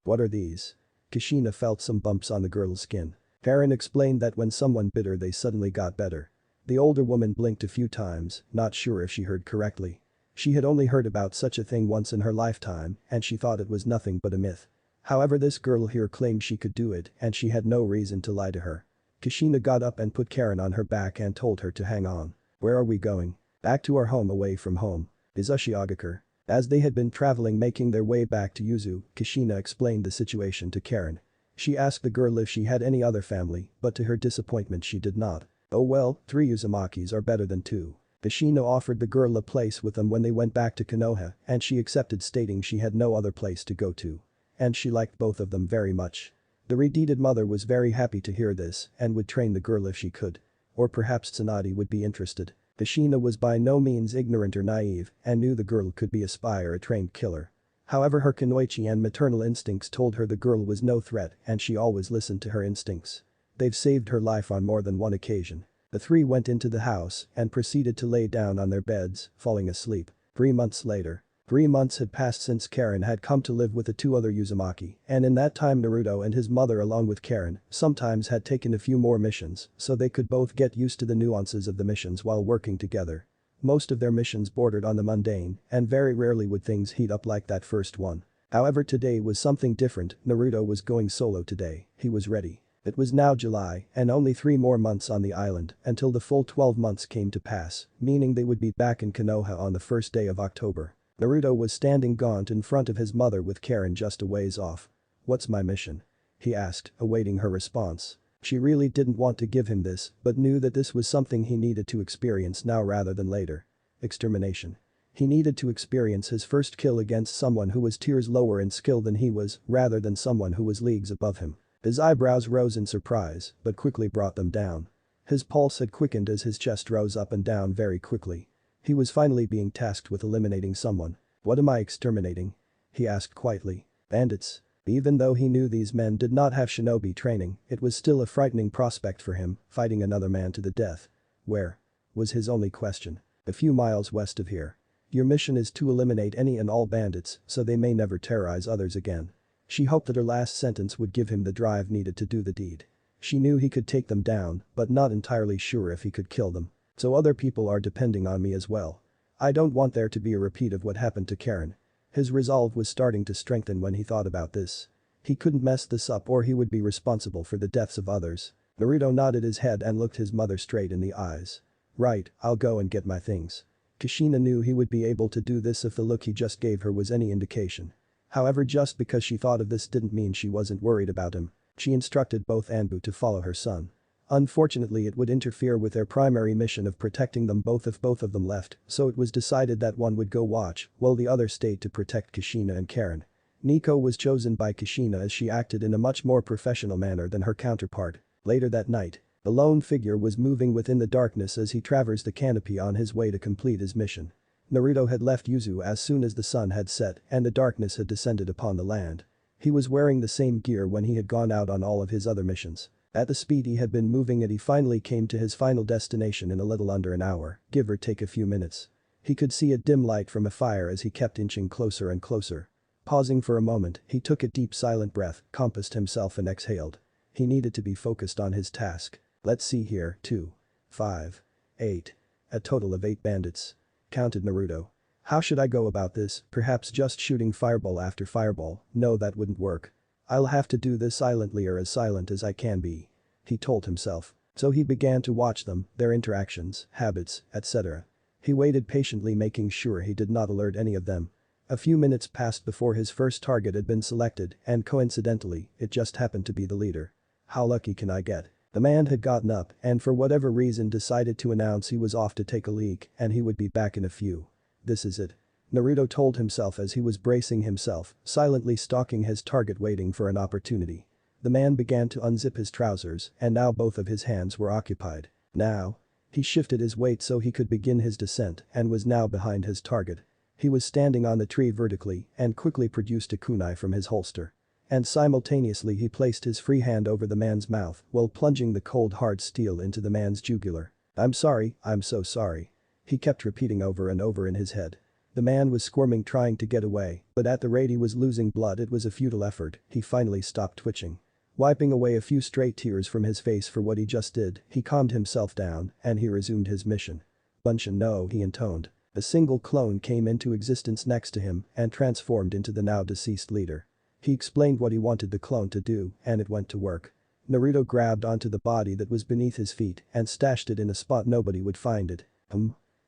What are these? Kushina felt some bumps on the girl's skin. Karen explained that when someone bit her they suddenly got better. The older woman blinked a few times, not sure if she heard correctly. She had only heard about such a thing once in her lifetime, and she thought it was nothing but a myth. However, this girl here claimed she could do it, and she had no reason to lie to her. Kushina got up and put Karen on her back and told her to hang on. Where are we going? Back to our home away from home. Is Ushiagakure? As they had been traveling making their way back to Yuzu, Kushina explained the situation to Karen. She asked the girl if she had any other family, but to her disappointment she did not. Oh well, 3 Uzumakis are better than 2. Kushina offered the girl a place with them when they went back to Konoha, and she accepted, stating she had no other place to go to. And she liked both of them very much. The redeeted mother was very happy to hear this and would train the girl if she could. Or perhaps Tsunade would be interested. Kushina was by no means ignorant or naive and knew the girl could be a trained killer. However, her kunoichi and maternal instincts told her the girl was no threat and she always listened to her instincts. They've saved her life on more than one occasion. The three went into the house and proceeded to lay down on their beds, falling asleep. 3 months later. 3 months had passed since Karen had come to live with the 2 other Uzumaki, and in that time Naruto and his mother along with Karen sometimes had taken a few more missions so they could both get used to the nuances of the missions while working together. Most of their missions bordered on the mundane, and very rarely would things heat up like that first one. However, today was something different. Naruto was going solo today. He was ready. It was now July and only 3 more months on the island until the full 12 months came to pass, meaning they would be back in Konoha on the first day of October. Naruto was standing gaunt in front of his mother with Karen just a ways off. What's my mission? He asked, awaiting her response. She really didn't want to give him this, but knew that this was something he needed to experience now rather than later. Extermination. He needed to experience his first kill against someone who was tiers lower in skill than he was, rather than someone who was leagues above him. His eyebrows rose in surprise, but quickly brought them down. His pulse had quickened as his chest rose up and down very quickly. He was finally being tasked with eliminating someone. What am I exterminating? He asked quietly. Bandits. Even though he knew these men did not have shinobi training, it was still a frightening prospect for him, fighting another man to the death. Where? Was his only question. A few miles west of here. Your mission is to eliminate any and all bandits so they may never terrorize others again. She hoped that her last sentence would give him the drive needed to do the deed. She knew he could take them down, but not entirely sure if he could kill them. So other people are depending on me as well. I don't want there to be a repeat of what happened to Karen. His resolve was starting to strengthen when he thought about this. He couldn't mess this up or he would be responsible for the deaths of others. Naruto nodded his head and looked his mother straight in the eyes. Right, I'll go and get my things. Kushina knew he would be able to do this if the look he just gave her was any indication. However, just because she thought of this didn't mean she wasn't worried about him. She instructed both Anbu to follow her son. Unfortunately, it would interfere with their primary mission of protecting them both if both of them left, so it was decided that one would go watch while the other stayed to protect Kushina and Karen. Nico was chosen by Kushina as she acted in a much more professional manner than her counterpart. Later that night, the lone figure was moving within the darkness as he traversed the canopy on his way to complete his mission. Naruto had left Yuzu as soon as the sun had set and the darkness had descended upon the land. He was wearing the same gear when he had gone out on all of his other missions. At the speed he had been moving at, he finally came to his final destination in a little under an hour, give or take a few minutes. He could see a dim light from a fire as he kept inching closer and closer. Pausing for a moment, he took a deep silent breath, compassed himself and exhaled. He needed to be focused on his task. Let's see here, 2, 5, 8. A total of 8 bandits. Counted Naruto. How should I go about this? Perhaps just shooting fireball after fireball? No, that wouldn't work. I'll have to do this silently or as silent as I can be. He told himself. So he began to watch them, their interactions, habits, etc. He waited patiently, making sure he did not alert any of them. A few minutes passed before his first target had been selected, and coincidentally, it just happened to be the leader. How lucky can I get? The man had gotten up and for whatever reason decided to announce he was off to take a leak and he would be back in a few. This is it. Naruto told himself as he was bracing himself, silently stalking his target, waiting for an opportunity. The man began to unzip his trousers and now both of his hands were occupied. Now. He shifted his weight so he could begin his descent and was now behind his target. He was standing on the tree vertically and quickly produced a kunai from his holster. And simultaneously he placed his free hand over the man's mouth while plunging the cold hard steel into the man's jugular. "I'm sorry, I'm so sorry." He kept repeating over and over in his head. The man was squirming, trying to get away, but at the rate he was losing blood it was a futile effort. He finally stopped twitching. Wiping away a few stray tears from his face for what he just did, he calmed himself down and he resumed his mission. "Bunshin no," he intoned. A single clone came into existence next to him and transformed into the now deceased leader. He explained what he wanted the clone to do and it went to work. Naruto grabbed onto the body that was beneath his feet and stashed it in a spot nobody would find it.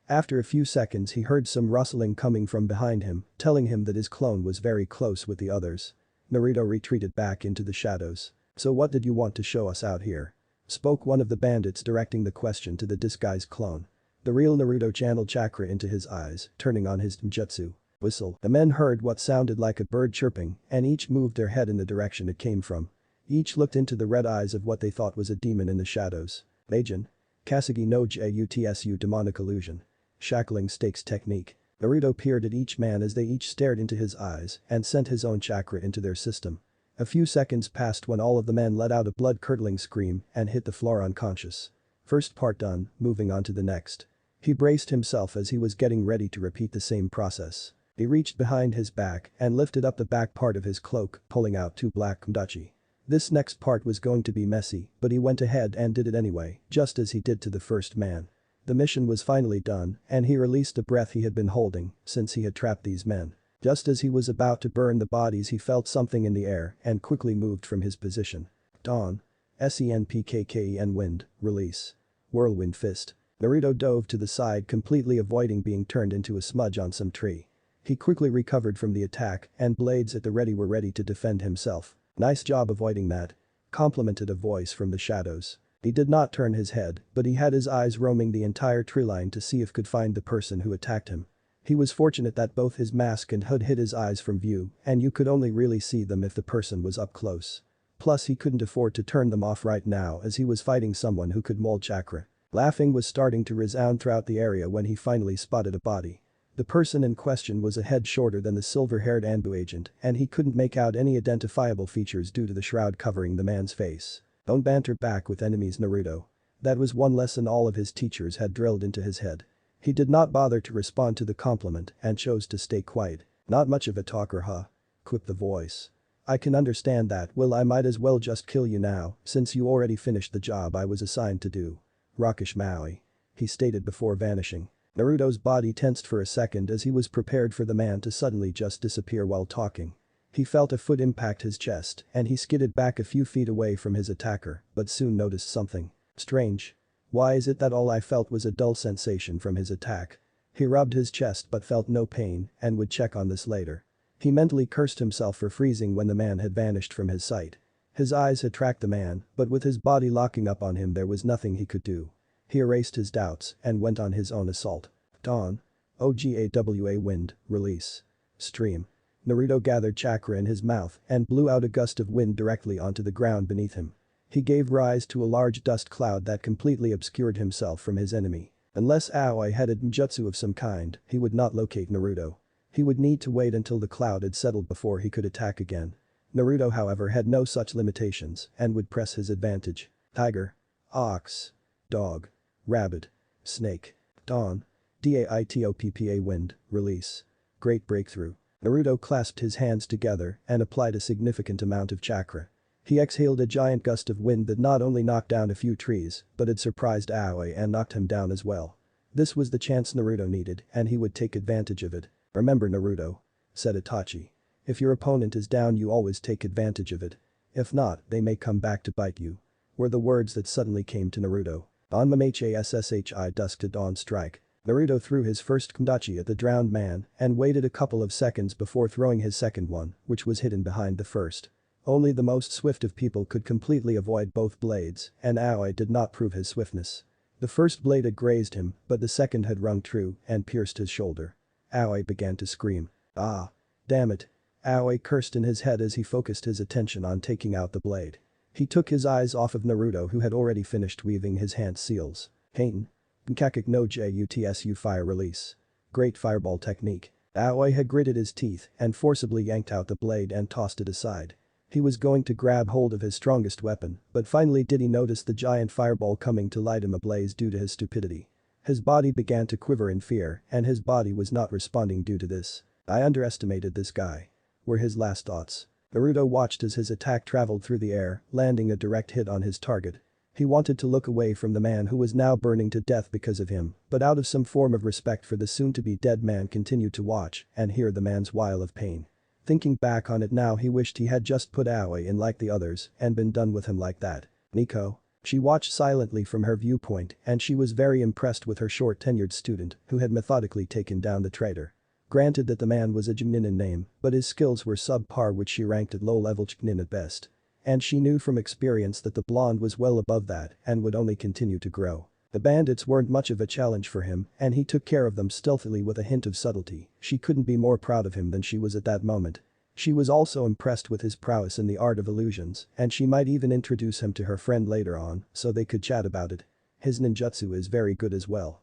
After a few seconds he heard some rustling coming from behind him, telling him that his clone was very close with the others. Naruto retreated back into the shadows. "So what did you want to show us out here?" spoke one of the bandits, directing the question to the disguised clone. The real Naruto channeled chakra into his eyes, turning on his jutsu. Whistle. The men heard what sounded like a bird chirping and each moved their head in the direction it came from. Each looked into the red eyes of what they thought was a demon in the shadows. Meijin. Kasagi no Jutsu demonic illusion. Shackling stakes technique. Naruto peered at each man as they each stared into his eyes and sent his own chakra into their system. A few seconds passed when all of the men let out a blood-curdling scream and hit the floor unconscious. First part done, moving on to the next. He braced himself as he was getting ready to repeat the same process. He reached behind his back and lifted up the back part of his cloak, pulling out two black Itachi. This next part was going to be messy, but he went ahead and did it anyway, just as he did to the first man. The mission was finally done and he released the breath he had been holding since he had trapped these men. Just as he was about to burn the bodies he felt something in the air and quickly moved from his position. Dawn. Senpkken wind, release. Whirlwind fist. Naruto dove to the side, completely avoiding being turned into a smudge on some tree. He quickly recovered from the attack and blades at the ready were ready to defend himself. "Nice job avoiding that," complimented a voice from the shadows. He did not turn his head, but he had his eyes roaming the entire treeline to see if could find the person who attacked him. He was fortunate that both his mask and hood hid his eyes from view and you could only really see them if the person was up close. Plus he couldn't afford to turn them off right now as he was fighting someone who could mold chakra. Laughing was starting to resound throughout the area when he finally spotted a body. The person in question was a head shorter than the silver-haired Anbu agent and he couldn't make out any identifiable features due to the shroud covering the man's face. "Don't banter back with enemies, Naruto." That was one lesson all of his teachers had drilled into his head. He did not bother to respond to the compliment and chose to stay quiet. "Not much of a talker, huh?" quipped the voice. "I can understand that. Well, I might as well just kill you now since you already finished the job I was assigned to do. Rakish Maui," he stated before vanishing. Naruto's body tensed for a second as he was prepared for the man to suddenly just disappear while talking. He felt a foot impact his chest and he skidded back a few feet away from his attacker but soon noticed something strange. "Why is it that all I felt was a dull sensation from his attack?" He rubbed his chest but felt no pain and would check on this later. He mentally cursed himself for freezing when the man had vanished from his sight. His eyes had tracked the man, but with his body locking up on him there was nothing he could do. He erased his doubts and went on his own assault. Dawn. OGAWA wind, release. Stream. Naruto gathered chakra in his mouth and blew out a gust of wind directly onto the ground beneath him. He gave rise to a large dust cloud that completely obscured himself from his enemy. Unless Aoi had a ninjutsu of some kind, he would not locate Naruto. He would need to wait until the cloud had settled before he could attack again. Naruto, however, had no such limitations and would press his advantage. Tiger. Ox. Dog. Rabbit. Snake. Dawn. DAITOPPA wind, release. Great breakthrough. Naruto clasped his hands together and applied a significant amount of chakra. He exhaled a giant gust of wind that not only knocked down a few trees, but had surprised Aoi and knocked him down as well. This was the chance Naruto needed and he would take advantage of it. "Remember, Naruto," said Itachi. "If your opponent is down you always take advantage of it. If not, they may come back to bite you," were the words that suddenly came to Naruto. "Onmamhasshi dusk to dawn strike." Naruto threw his first Kendachi at the drowned man and waited a couple of seconds before throwing his second one, which was hidden behind the first. Only the most swift of people could completely avoid both blades, and Aoi did not prove his swiftness. The first blade had grazed him, but the second had rung true and pierced his shoulder. Aoi began to scream. Ah. Damn it. Aoi cursed in his head as he focused his attention on taking out the blade. He took his eyes off of Naruto who had already finished weaving his hand seals. Hain. Nkakik no Jutsu fire release. Great fireball technique. Aoi had gritted his teeth and forcibly yanked out the blade and tossed it aside. He was going to grab hold of his strongest weapon, but finally did he notice the giant fireball coming to light him ablaze due to his stupidity. His body began to quiver in fear and his body was not responding due to this. I underestimated this guy. Were his last thoughts. Naruto watched as his attack traveled through the air, landing a direct hit on his target. He wanted to look away from the man who was now burning to death because of him, but out of some form of respect for the soon-to-be dead man continued to watch and hear the man's wail of pain. Thinking back on it now he wished he had just put Aoi in like the others and been done with him like that. Nico. She watched silently from her viewpoint and she was very impressed with her short-tenured student who had methodically taken down the traitor. Granted that the man was a Chunin in name, but his skills were subpar which she ranked at low-level Chunin at best. And she knew from experience that the blonde was well above that and would only continue to grow. The bandits weren't much of a challenge for him and he took care of them stealthily with a hint of subtlety. She couldn't be more proud of him than she was at that moment. She was also impressed with his prowess in the art of illusions and she might even introduce him to her friend later on so they could chat about it. His ninjutsu is very good as well.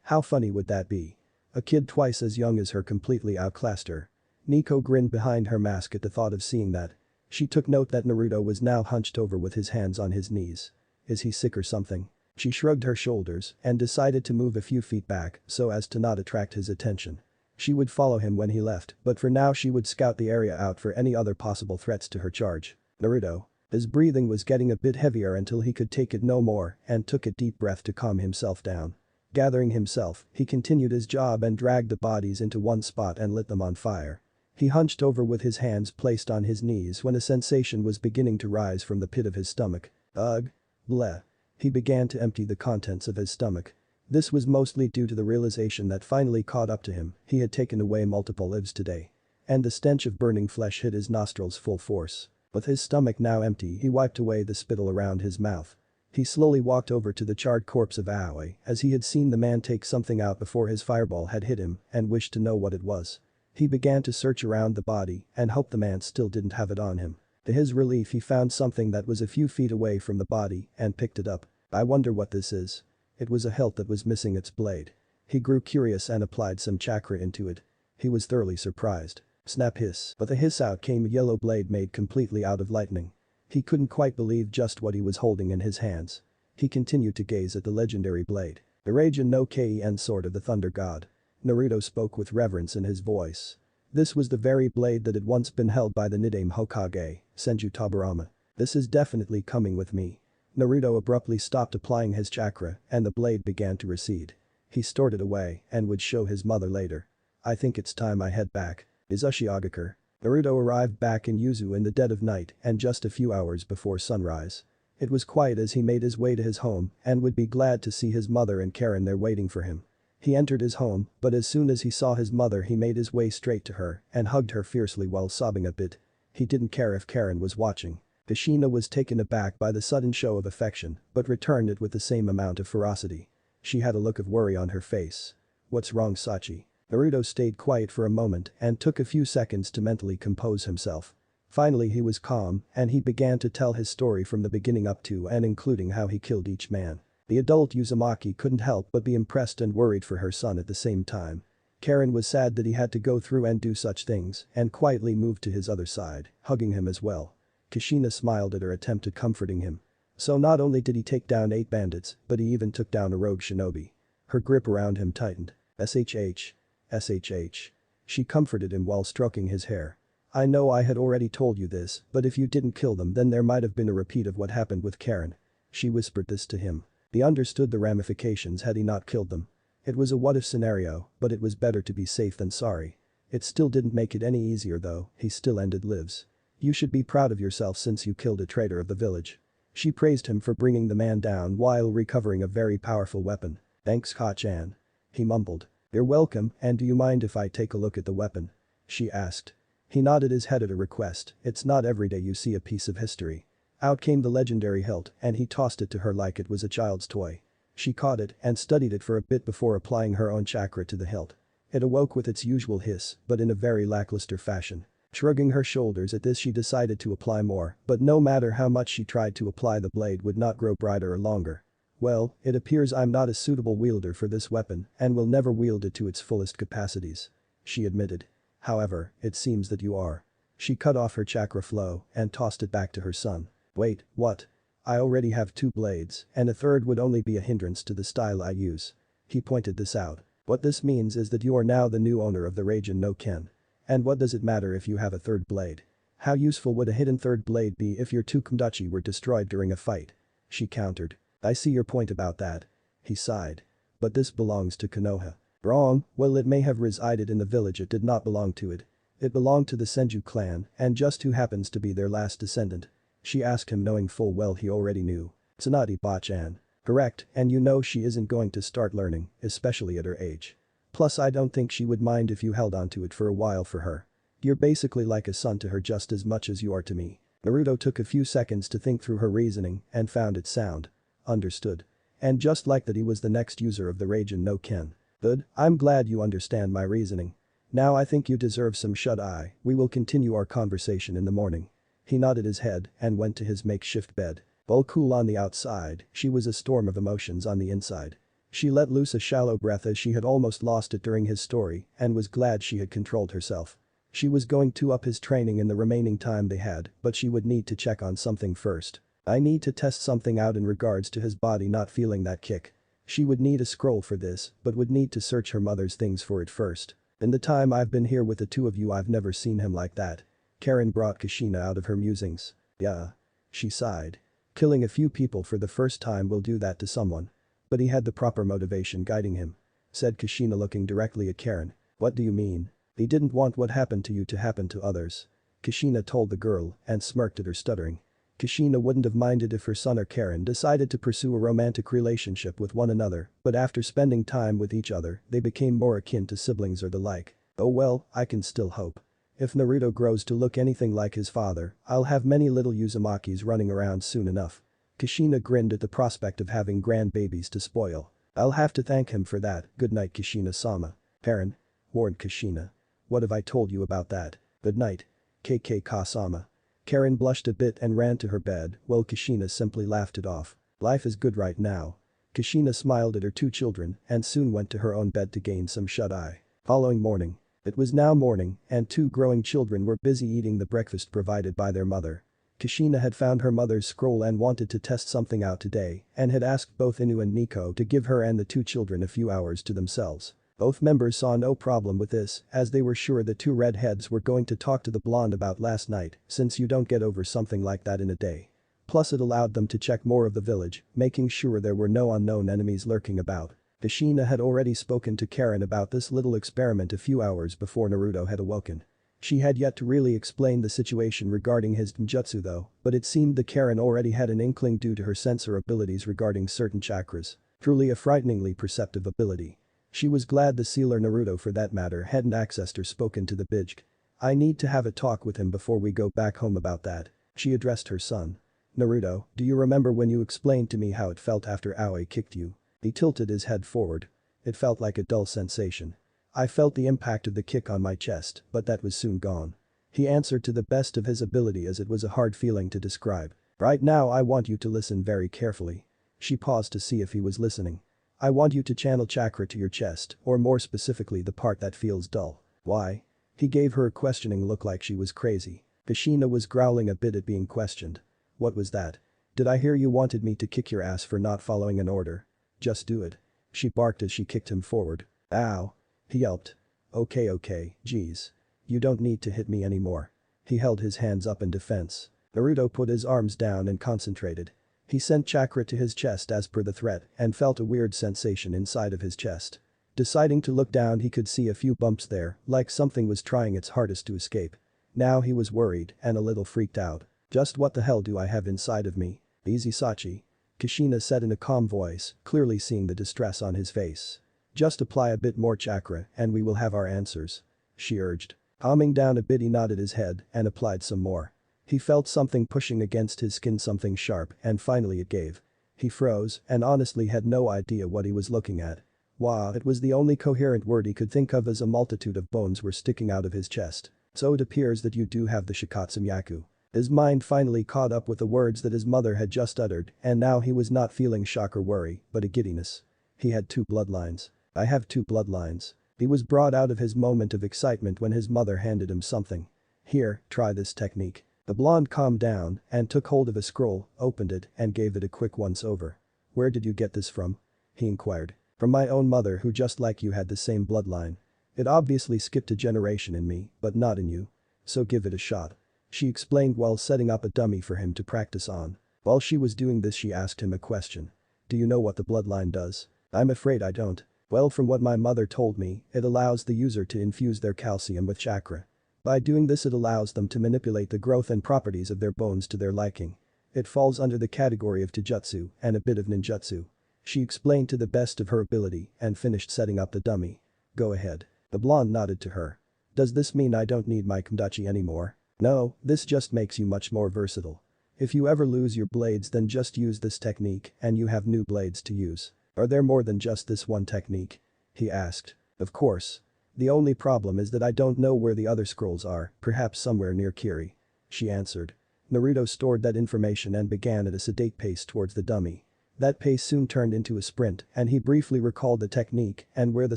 How funny would that be? A kid twice as young as her completely outclassed her. Nico grinned behind her mask at the thought of seeing that. She took note that Naruto was now hunched over with his hands on his knees. Is he sick or something? She shrugged her shoulders and decided to move a few feet back so as to not attract his attention. She would follow him when he left, but for now she would scout the area out for any other possible threats to her charge. Naruto. His breathing was getting a bit heavier until he could take it no more and took a deep breath to calm himself down. Gathering himself, he continued his job and dragged the bodies into one spot and lit them on fire. He hunched over with his hands placed on his knees when a sensation was beginning to rise from the pit of his stomach. Ugh. Bleh. He began to empty the contents of his stomach. This was mostly due to the realization that finally caught up to him, he had taken away multiple lives today. And the stench of burning flesh hit his nostrils full force. With his stomach now empty he wiped away the spittle around his mouth. He slowly walked over to the charred corpse of Aoi as he had seen the man take something out before his fireball had hit him and wished to know what it was. He began to search around the body and hoped the man still didn't have it on him. To his relief he found something that was a few feet away from the body and picked it up. I wonder what this is. It was a hilt that was missing its blade. He grew curious and applied some chakra into it. He was thoroughly surprised. Snap hiss. But the hiss out came a yellow blade made completely out of lightning. He couldn't quite believe just what he was holding in his hands. He continued to gaze at the legendary blade. The Raijin no Ken sword of the Thunder God. Naruto spoke with reverence in his voice. This was the very blade that had once been held by the Nidaime Hokage, Senju Tobirama. This is definitely coming with me. Naruto abruptly stopped applying his chakra and the blade began to recede. He stored it away and would show his mother later. I think it's time I head back. Izushi Agakure. Naruto arrived back in Yuzu in the dead of night and just a few hours before sunrise. It was quiet as he made his way to his home and would be glad to see his mother and Karen there waiting for him. He entered his home, but as soon as he saw his mother he made his way straight to her and hugged her fiercely while sobbing a bit. He didn't care if Karen was watching. Kushina was taken aback by the sudden show of affection, but returned it with the same amount of ferocity. She had a look of worry on her face. What's wrong, Sachi? Naruto stayed quiet for a moment and took a few seconds to mentally compose himself. Finally he was calm and he began to tell his story from the beginning up to and including how he killed each man. The adult Uzumaki couldn't help but be impressed and worried for her son at the same time. Karen was sad that he had to go through and do such things and quietly moved to his other side, hugging him as well. Kushina smiled at her attempt at comforting him. So not only did he take down 8 bandits, but he even took down a rogue shinobi. Her grip around him tightened. SHH. SHH. She comforted him while stroking his hair. I know I had already told you this, but if you didn't kill them then there might have been a repeat of what happened with Karen. She whispered this to him. He understood the ramifications had he not killed them. It was a what-if scenario, but it was better to be safe than sorry. It still didn't make it any easier though, he still ended lives. You should be proud of yourself since you killed a traitor of the village. She praised him for bringing the man down while recovering a very powerful weapon. Thanks Ha-chan. He mumbled. "You're welcome, and do you mind if I take a look at the weapon?" she asked. He nodded his head at a request. It's not every day you see a piece of history. Out came the legendary hilt and he tossed it to her like it was a child's toy. She caught it and studied it for a bit before applying her own chakra to the hilt. It awoke with its usual hiss, but in a very lackluster fashion. Shrugging her shoulders at this, she decided to apply more, but no matter how much she tried to apply, the blade would not grow brighter or longer. "Well, it appears I'm not a suitable wielder for this weapon and will never wield it to its fullest capacities," she admitted. "However, it seems that you are." She cut off her chakra flow and tossed it back to her son. "Wait, what? I already have 2 blades, and a third would only be a hindrance to the style I use." He pointed this out. "What this means is that you are now the new owner of the Raijin no Ken. And what does it matter if you have a third blade? How useful would a hidden third blade be if your 2 Kumachi were destroyed during a fight?" She countered. "I see your point about that." He sighed. "But this belongs to Konoha." "Wrong, well it may have resided in the village, it did not belong to it. It belonged to the Senju clan and just who happens to be their last descendant?" She asked him, knowing full well he already knew. "Tsunade Bachan." "Correct, and you know she isn't going to start learning, especially at her age. Plus I don't think she would mind if you held onto it for a while for her. You're basically like a son to her just as much as you are to me." Naruto took a few seconds to think through her reasoning and found it sound. Understood. And just like that, he was the next user of the Raijin no Ken. "Good, I'm glad you understand my reasoning. Now I think you deserve some shut-eye, we will continue our conversation in the morning." He nodded his head and went to his makeshift bed. All cool on the outside, she was a storm of emotions on the inside. She let loose a shallow breath as she had almost lost it during his story and was glad she had controlled herself. She was going to up his training in the remaining time they had, but she would need to check on something first. "I need to test something out in regards to his body not feeling that kick." She would need a scroll for this, but would need to search her mother's things for it first. "In the time I've been here with the 2 of you, I've never seen him like that." Karen brought Kushina out of her musings. "Yeah." She sighed. "Killing a few people for the first time will do that to someone. But he had the proper motivation guiding him," said Kushina, looking directly at Karen. "What do you mean?" "He didn't want what happened to you to happen to others," Kushina told the girl and smirked at her stuttering. Kushina wouldn't have minded if her son or Karen decided to pursue a romantic relationship with one another, but after spending time with each other, they became more akin to siblings or the like. "Oh well, I can still hope. If Naruto grows to look anything like his father, I'll have many little Uzumakis running around soon enough." Kushina grinned at the prospect of having grandbabies to spoil. "I'll have to thank him for that, good night Kushina-sama." "Karen," warned Kushina. "What have I told you about that?" "Good night. KK-ka-sama." Karen blushed a bit and ran to her bed while Kushina simply laughed it off. "Life is good right now." Kushina smiled at her 2 children and soon went to her own bed to gain some shut-eye. Following morning. It was now morning and 2 growing children were busy eating the breakfast provided by their mother. Kushina had found her mother's scroll and wanted to test something out today and had asked both Inu and Nico to give her and the 2 children a few hours to themselves. Both members saw no problem with this as they were sure the 2 redheads were going to talk to the blonde about last night, since you don't get over something like that in a day. Plus it allowed them to check more of the village, making sure there were no unknown enemies lurking about. Kushina had already spoken to Karen about this little experiment a few hours before Naruto had awoken. She had yet to really explain the situation regarding his ninjutsu though, but it seemed that Karen already had an inkling due to her sensor abilities regarding certain chakras. Truly a frighteningly perceptive ability. She was glad the sealer Naruto for that matter hadn't accessed or spoken to the Bijk. "I need to have a talk with him before we go back home about that," she addressed her son. "Naruto, do you remember when you explained to me how it felt after Aoi kicked you?" He tilted his head forward. "It felt like a dull sensation. I felt the impact of the kick on my chest, but that was soon gone." He answered to the best of his ability as it was a hard feeling to describe. "Right now I want you to listen very carefully." She paused to see if he was listening. "I want you to channel chakra to your chest, or more specifically the part that feels dull." "Why?" He gave her a questioning look like she was crazy. Kushina was growling a bit at being questioned. "What was that? Did I hear you wanted me to kick your ass for not following an order? Just do it." She barked as she kicked him forward. "Ow." He yelped. Okay, geez. You don't need to hit me anymore." He held his hands up in defense. Naruto put his arms down and concentrated. He sent chakra to his chest as per the threat and felt a weird sensation inside of his chest. Deciding to look down, he could see a few bumps there, like something was trying its hardest to escape. Now he was worried and a little freaked out. "Just what the hell do I have inside of me?" "Easy Sachi," Kushina said in a calm voice, clearly seeing the distress on his face. Just apply a bit more chakra and we will have our answers. She urged. Calming down a bit he nodded his head and applied some more. He felt something pushing against his skin, something sharp, and finally it gave. He froze and honestly had no idea what he was looking at. Wow, it was the only coherent word he could think of as a multitude of bones were sticking out of his chest. So it appears that you do have the Shikatsu. His mind finally caught up with the words that his mother had just uttered, and now he was not feeling shock or worry, but a giddiness. He had 2 bloodlines. I have 2 bloodlines. He was brought out of his moment of excitement when his mother handed him something. Here, try this technique. The blonde calmed down and took hold of a scroll, opened it and gave it a quick once-over. Where did you get this from? He inquired. From my own mother, who just like you had the same bloodline. It obviously skipped a generation in me, but not in you. So give it a shot. She explained while setting up a dummy for him to practice on. While she was doing this she asked him a question. Do you know what the bloodline does? I'm afraid I don't. Well, from what my mother told me, it allows the user to infuse their calcium with chakra. By doing this it allows them to manipulate the growth and properties of their bones to their liking. It falls under the category of taijutsu and a bit of ninjutsu. She explained to the best of her ability and finished setting up the dummy. Go ahead. The blonde nodded to her. Does this mean I don't need my kendachi anymore? No, this just makes you much more versatile. If you ever lose your blades then just use this technique and you have new blades to use. Are there more than just this one technique? He asked. Of course. The only problem is that I don't know where the other scrolls are, perhaps somewhere near Kiri. She answered. Naruto stored that information and began at a sedate pace towards the dummy. That pace soon turned into a sprint and he briefly recalled the technique and where the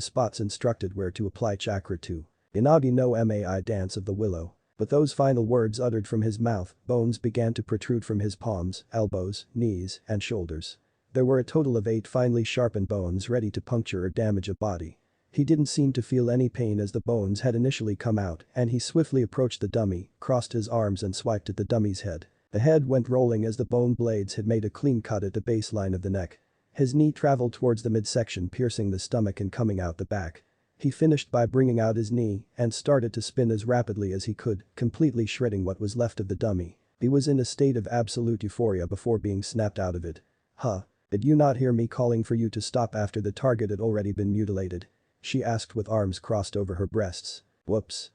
spots instructed where to apply chakra to. Inagi no Mai dance of the willow. With those final words uttered from his mouth, bones began to protrude from his palms, elbows, knees, and shoulders. There were a total of 8 finely sharpened bones ready to puncture or damage a body. He didn't seem to feel any pain as the bones had initially come out and he swiftly approached the dummy, crossed his arms and swiped at the dummy's head. The head went rolling as the bone blades had made a clean cut at the baseline of the neck. His knee traveled towards the midsection, piercing the stomach and coming out the back. He finished by bringing out his knee and started to spin as rapidly as he could, completely shredding what was left of the dummy. He was in a state of absolute euphoria before being snapped out of it. Huh? Did you not hear me calling for you to stop after the target had already been mutilated? She asked with arms crossed over her breasts. Whoops.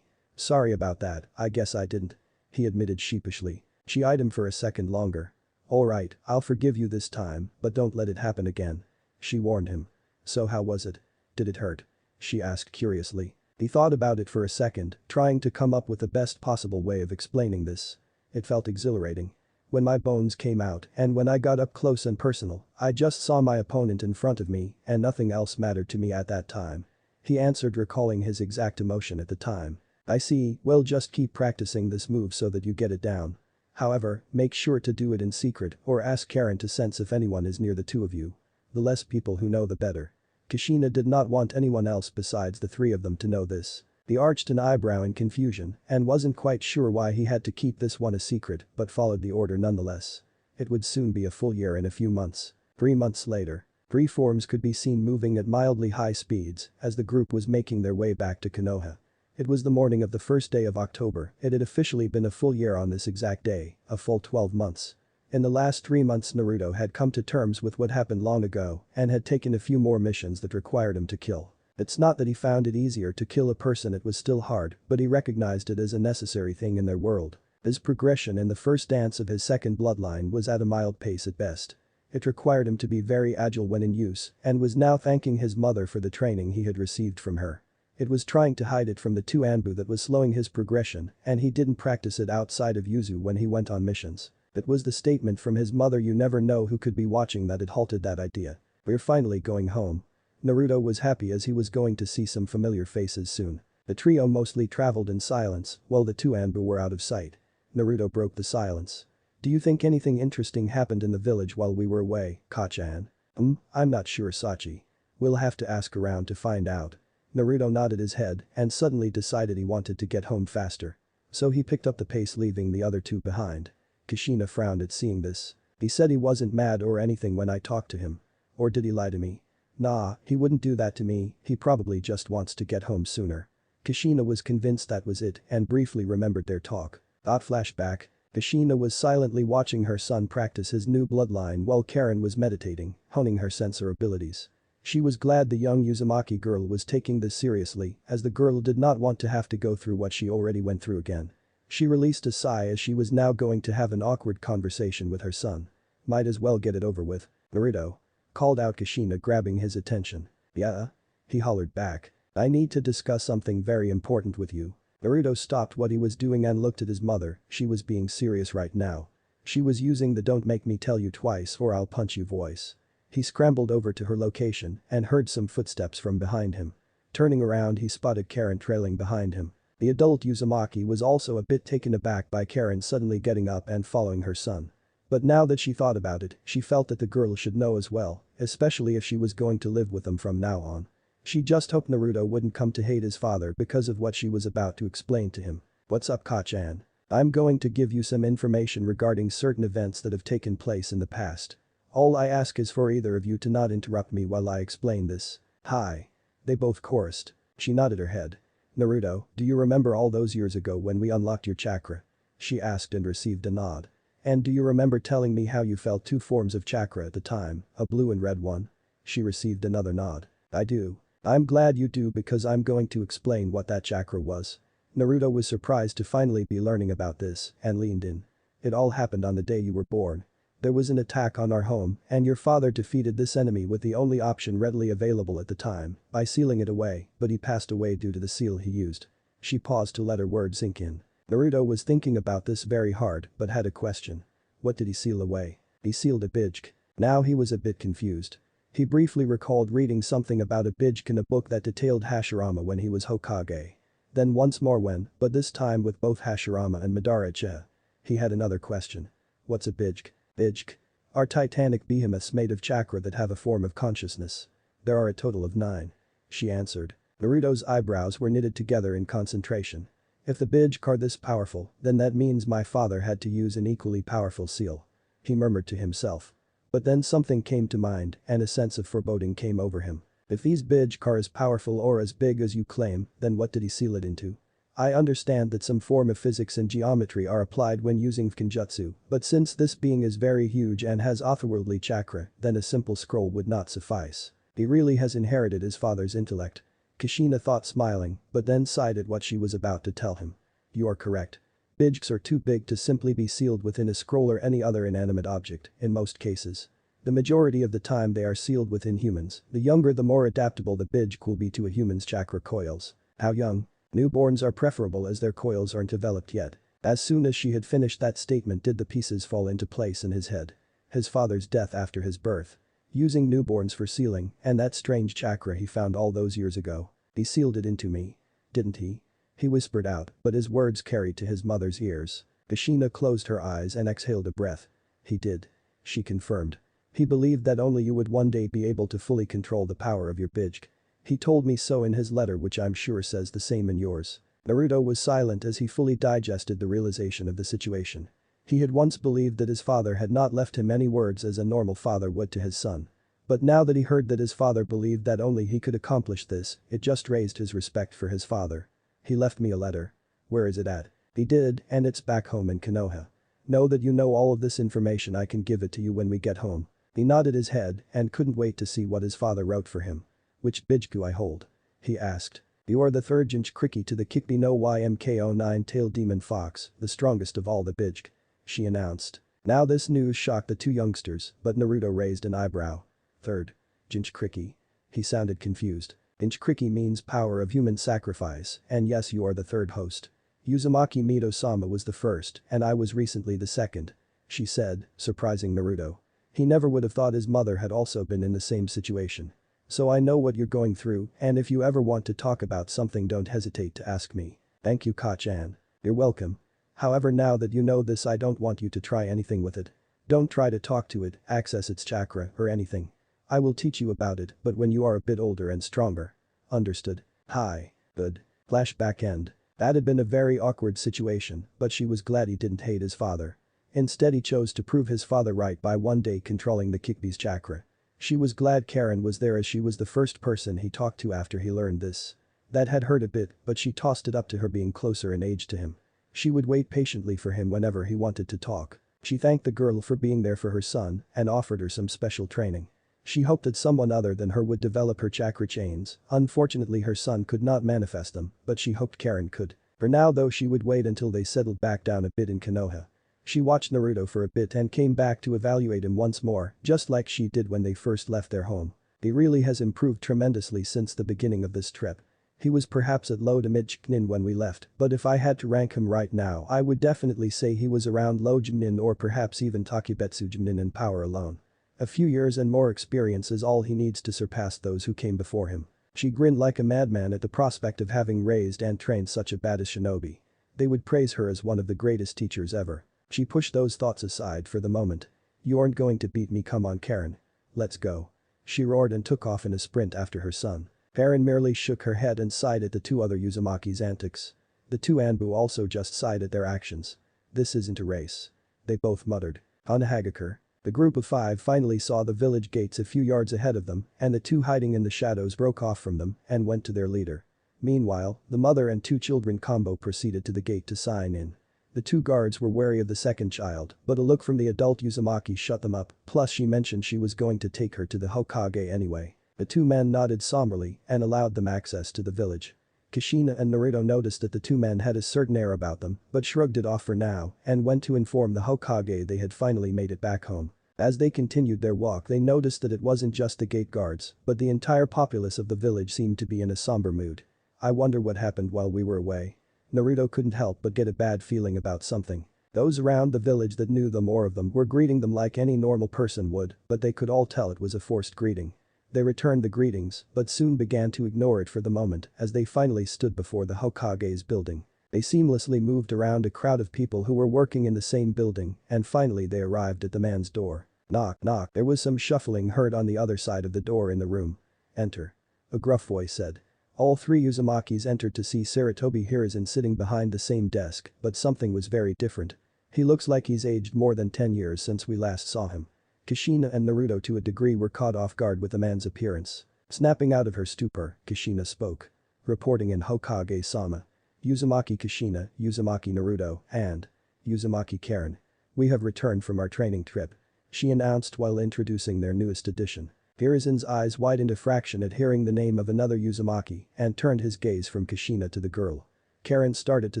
Sorry about that, I guess I didn't. He admitted sheepishly. She eyed him for a second longer. Alright, I'll forgive you this time, but don't let it happen again. She warned him. So how was it? Did it hurt? She asked curiously. He thought about it for a second, trying to come up with the best possible way of explaining this. It felt exhilarating. When my bones came out and when I got up close and personal, I just saw my opponent in front of me and nothing else mattered to me at that time. He answered, recalling his exact emotion at the time. I see, well, just keep practicing this move so that you get it down. However, make sure to do it in secret or ask Karen to sense if anyone is near the 2 of you. The less people who know the better. Kushina did not want anyone else besides the 3 of them to know this. He arched an eyebrow in confusion and wasn't quite sure why he had to keep this one a secret but followed the order nonetheless. It would soon be a full year in a few months. 3 months later. 3 forms could be seen moving at mildly high speeds as the group was making their way back to Konoha. It was the morning of the first day of October. It had officially been a full year on this exact day, a full 12 months. In the last 3 months Naruto had come to terms with what happened long ago and had taken a few more missions that required him to kill. It's not that he found it easier to kill a person, it was still hard, but he recognized it as a necessary thing in their world. His progression in the first dance of his second bloodline was at a mild pace at best. It required him to be very agile when in use and was now thanking his mother for the training he had received from her. It was trying to hide it from the 2 Anbu that was slowing his progression and he didn't practice it outside of Yuzu when he went on missions. It was the statement from his mother, you never know who could be watching, that had halted that idea. We're finally going home. Naruto was happy as he was going to see some familiar faces soon. The trio mostly traveled in silence while the 2 Anbu were out of sight. Naruto broke the silence. Do you think anything interesting happened in the village while we were away, Kachan? I'm not sure, Sachi. We'll have to ask around to find out. Naruto nodded his head and suddenly decided he wanted to get home faster. So he picked up the pace, leaving the other 2 behind. Kushina frowned at seeing this. He said he wasn't mad or anything when I talked to him. Or did he lie to me? Nah, he wouldn't do that to me, he probably just wants to get home sooner. Kushina was convinced that was it and briefly remembered their talk. Flashback. Kushina was silently watching her son practice his new bloodline while Karen was meditating, honing her sensor abilities. She was glad the young Uzumaki girl was taking this seriously, as the girl did not want to have to go through what she already went through again. She released a sigh as she was now going to have an awkward conversation with her son. Might as well get it over with. Naruto. Called out Kushina, grabbing his attention. Yeah? He hollered back. I need to discuss something very important with you. Naruto stopped what he was doing and looked at his mother. She was being serious right now. She was using the "don't make me tell you twice or I'll punch you" voice. He scrambled over to her location and heard some footsteps from behind him. Turning around, he spotted Karen trailing behind him. The adult Uzumaki was also a bit taken aback by Karen suddenly getting up and following her son. But now that she thought about it, she felt that the girl should know as well, especially if she was going to live with them from now on. She just hoped Naruto wouldn't come to hate his father because of what she was about to explain to him. What's up, Kachan? I'm going to give you some information regarding certain events that have taken place in the past. All I ask is for either of you to not interrupt me while I explain this. Hi. They both chorused. She nodded her head. Naruto, do you remember all those years ago when we unlocked your chakra? She asked and received a nod. And do you remember telling me how you felt two forms of chakra at the time, a blue and red one? She received another nod. I do. I'm glad you do because I'm going to explain what that chakra was. Naruto was surprised to finally be learning about this and leaned in. It all happened on the day you were born. There was an attack on our home and your father defeated this enemy with the only option readily available at the time, by sealing it away, but he passed away due to the seal he used. She paused to let her words sink in. Naruto was thinking about this very hard but had a question. What did he seal away? He sealed a bijk. Now he was a bit confused. He briefly recalled reading something about a bijk in a book that detailed Hashirama when he was Hokage. Then once more when, but this time with both Hashirama and Madara Uchiha. He had another question. What's a bijk? Bijk are titanic behemoths made of chakra that have a form of consciousness. There are a total of 9. She answered. Naruto's eyebrows were knitted together in concentration. If the bijk are this powerful, then that means my father had to use an equally powerful seal. He murmured to himself. But then something came to mind and a sense of foreboding came over him. If these bijk are as powerful or as big as you claim, then what did he seal it into? I understand that some form of physics and geometry are applied when using Kenjutsu, but since this being is very huge and has otherworldly chakra, then a simple scroll would not suffice. He really has inherited his father's intellect. Kushina thought, smiling, but then sighed at what she was about to tell him. You are correct. Bijks are too big to simply be sealed within a scroll or any other inanimate object, in most cases. The majority of the time they are sealed within humans. The younger the more adaptable the bijk will be to a human's chakra coils. How young? Newborns are preferable as their coils aren't developed yet. As soon as she had finished that statement did the pieces fall into place in his head. His father's death after his birth. Using newborns for sealing and that strange chakra he found all those years ago. He sealed it into me. Didn't he? He whispered out, but his words carried to his mother's ears. Kushina closed her eyes and exhaled a breath. He did. She confirmed. He believed that only you would one day be able to fully control the power of your bijk. He told me so in his letter, which I'm sure says the same in yours. Naruto was silent as he fully digested the realization of the situation. He had once believed that his father had not left him any words as a normal father would to his son. But now that he heard that his father believed that only he could accomplish this, it just raised his respect for his father. He left me a letter. Where is it at? He did, and it's back home in Konoha. Know that you know all of this information. I can give it to you when we get home. He nodded his head and couldn't wait to see what his father wrote for him. Which bijku I hold? He asked. You are the third Jinchuriki to the Kikbi no YMKO9-tailed demon fox, the strongest of all the bijk. She announced. Now this news shocked the two youngsters, but Naruto raised an eyebrow. Third. Jinchuriki. He sounded confused. Jinchuriki means power of human sacrifice, and yes, you are the third host. Uzumaki Mito-sama was the first, and I was recently the second. She said, surprising Naruto. He never would have thought his mother had also been in the same situation. So I know what you're going through, and if you ever want to talk about something don't hesitate to ask me. Thank you, Kachan. You're welcome. However, now that you know this, I don't want you to try anything with it. Don't try to talk to it, access its chakra, or anything. I will teach you about it, but when you are a bit older and stronger. Understood? Hi. Good. Flashback end. That had been a very awkward situation, but she was glad he didn't hate his father. Instead he chose to prove his father right by one day controlling the Kikbi's chakra. She was glad Karen was there as she was the first person he talked to after he learned this. That had hurt a bit, but she tossed it up to her being closer in age to him. She would wait patiently for him whenever he wanted to talk. She thanked the girl for being there for her son and offered her some special training. She hoped that someone other than her would develop her chakra chains. Unfortunately her son could not manifest them, but she hoped Karen could. For now though she would wait until they settled back down a bit in Konoha. She watched Naruto for a bit and came back to evaluate him once more, just like she did when they first left their home. He really has improved tremendously since the beginning of this trip. He was perhaps at low to mid Chunin when we left, but if I had to rank him right now I would definitely say he was around low Chunin or perhaps even Takebetsu Chunin in power alone. A few years and more experience is all he needs to surpass those who came before him. She grinned like a madman at the prospect of having raised and trained such a badass shinobi. They would praise her as one of the greatest teachers ever. She pushed those thoughts aside for the moment. You aren't going to beat me, come on Karen. Let's go. She roared and took off in a sprint after her son. Karen merely shook her head and sighed at the two other Uzumaki's antics. The two Anbu also just sighed at their actions. This isn't a race. They both muttered. Hanahagakure. The group of 5 finally saw the village gates a few yards ahead of them and the two hiding in the shadows broke off from them and went to their leader. Meanwhile, the mother and 2 children combo proceeded to the gate to sign in. The 2 guards were wary of the second child, but a look from the adult Uzumaki shut them up, plus she mentioned she was going to take her to the Hokage anyway. The 2 men nodded somberly and allowed them access to the village. Kushina and Naruto noticed that the 2 men had a certain air about them, but shrugged it off for now and went to inform the Hokage they had finally made it back home. As they continued their walk they noticed that it wasn't just the gate guards, but the entire populace of the village seemed to be in a somber mood. I wonder what happened while we were away. Naruto couldn't help but get a bad feeling about something. Those around the village that knew them or of them were greeting them like any normal person would, but they could all tell it was a forced greeting. They returned the greetings, but soon began to ignore it for the moment as they finally stood before the Hokage's building. They seamlessly moved around a crowd of people who were working in the same building and finally they arrived at the man's door. Knock knock, there was some shuffling heard on the other side of the door in the room. Enter. A gruff voice said. All 3 Uzumakis entered to see Saratobi Hiruzen sitting behind the same desk, but something was very different. He looks like he's aged more than 10 years since we last saw him. Kushina and Naruto to a degree were caught off guard with the man's appearance. Snapping out of her stupor, Kushina spoke. Reporting in Hokage-sama. Uzumaki Kushina, Uzumaki Naruto, and Uzumaki Karen. We have returned from our training trip. She announced while introducing their newest addition. Hiruzen's eyes widened a fraction at hearing the name of another Uzumaki and turned his gaze from Kushina to the girl. Karen started to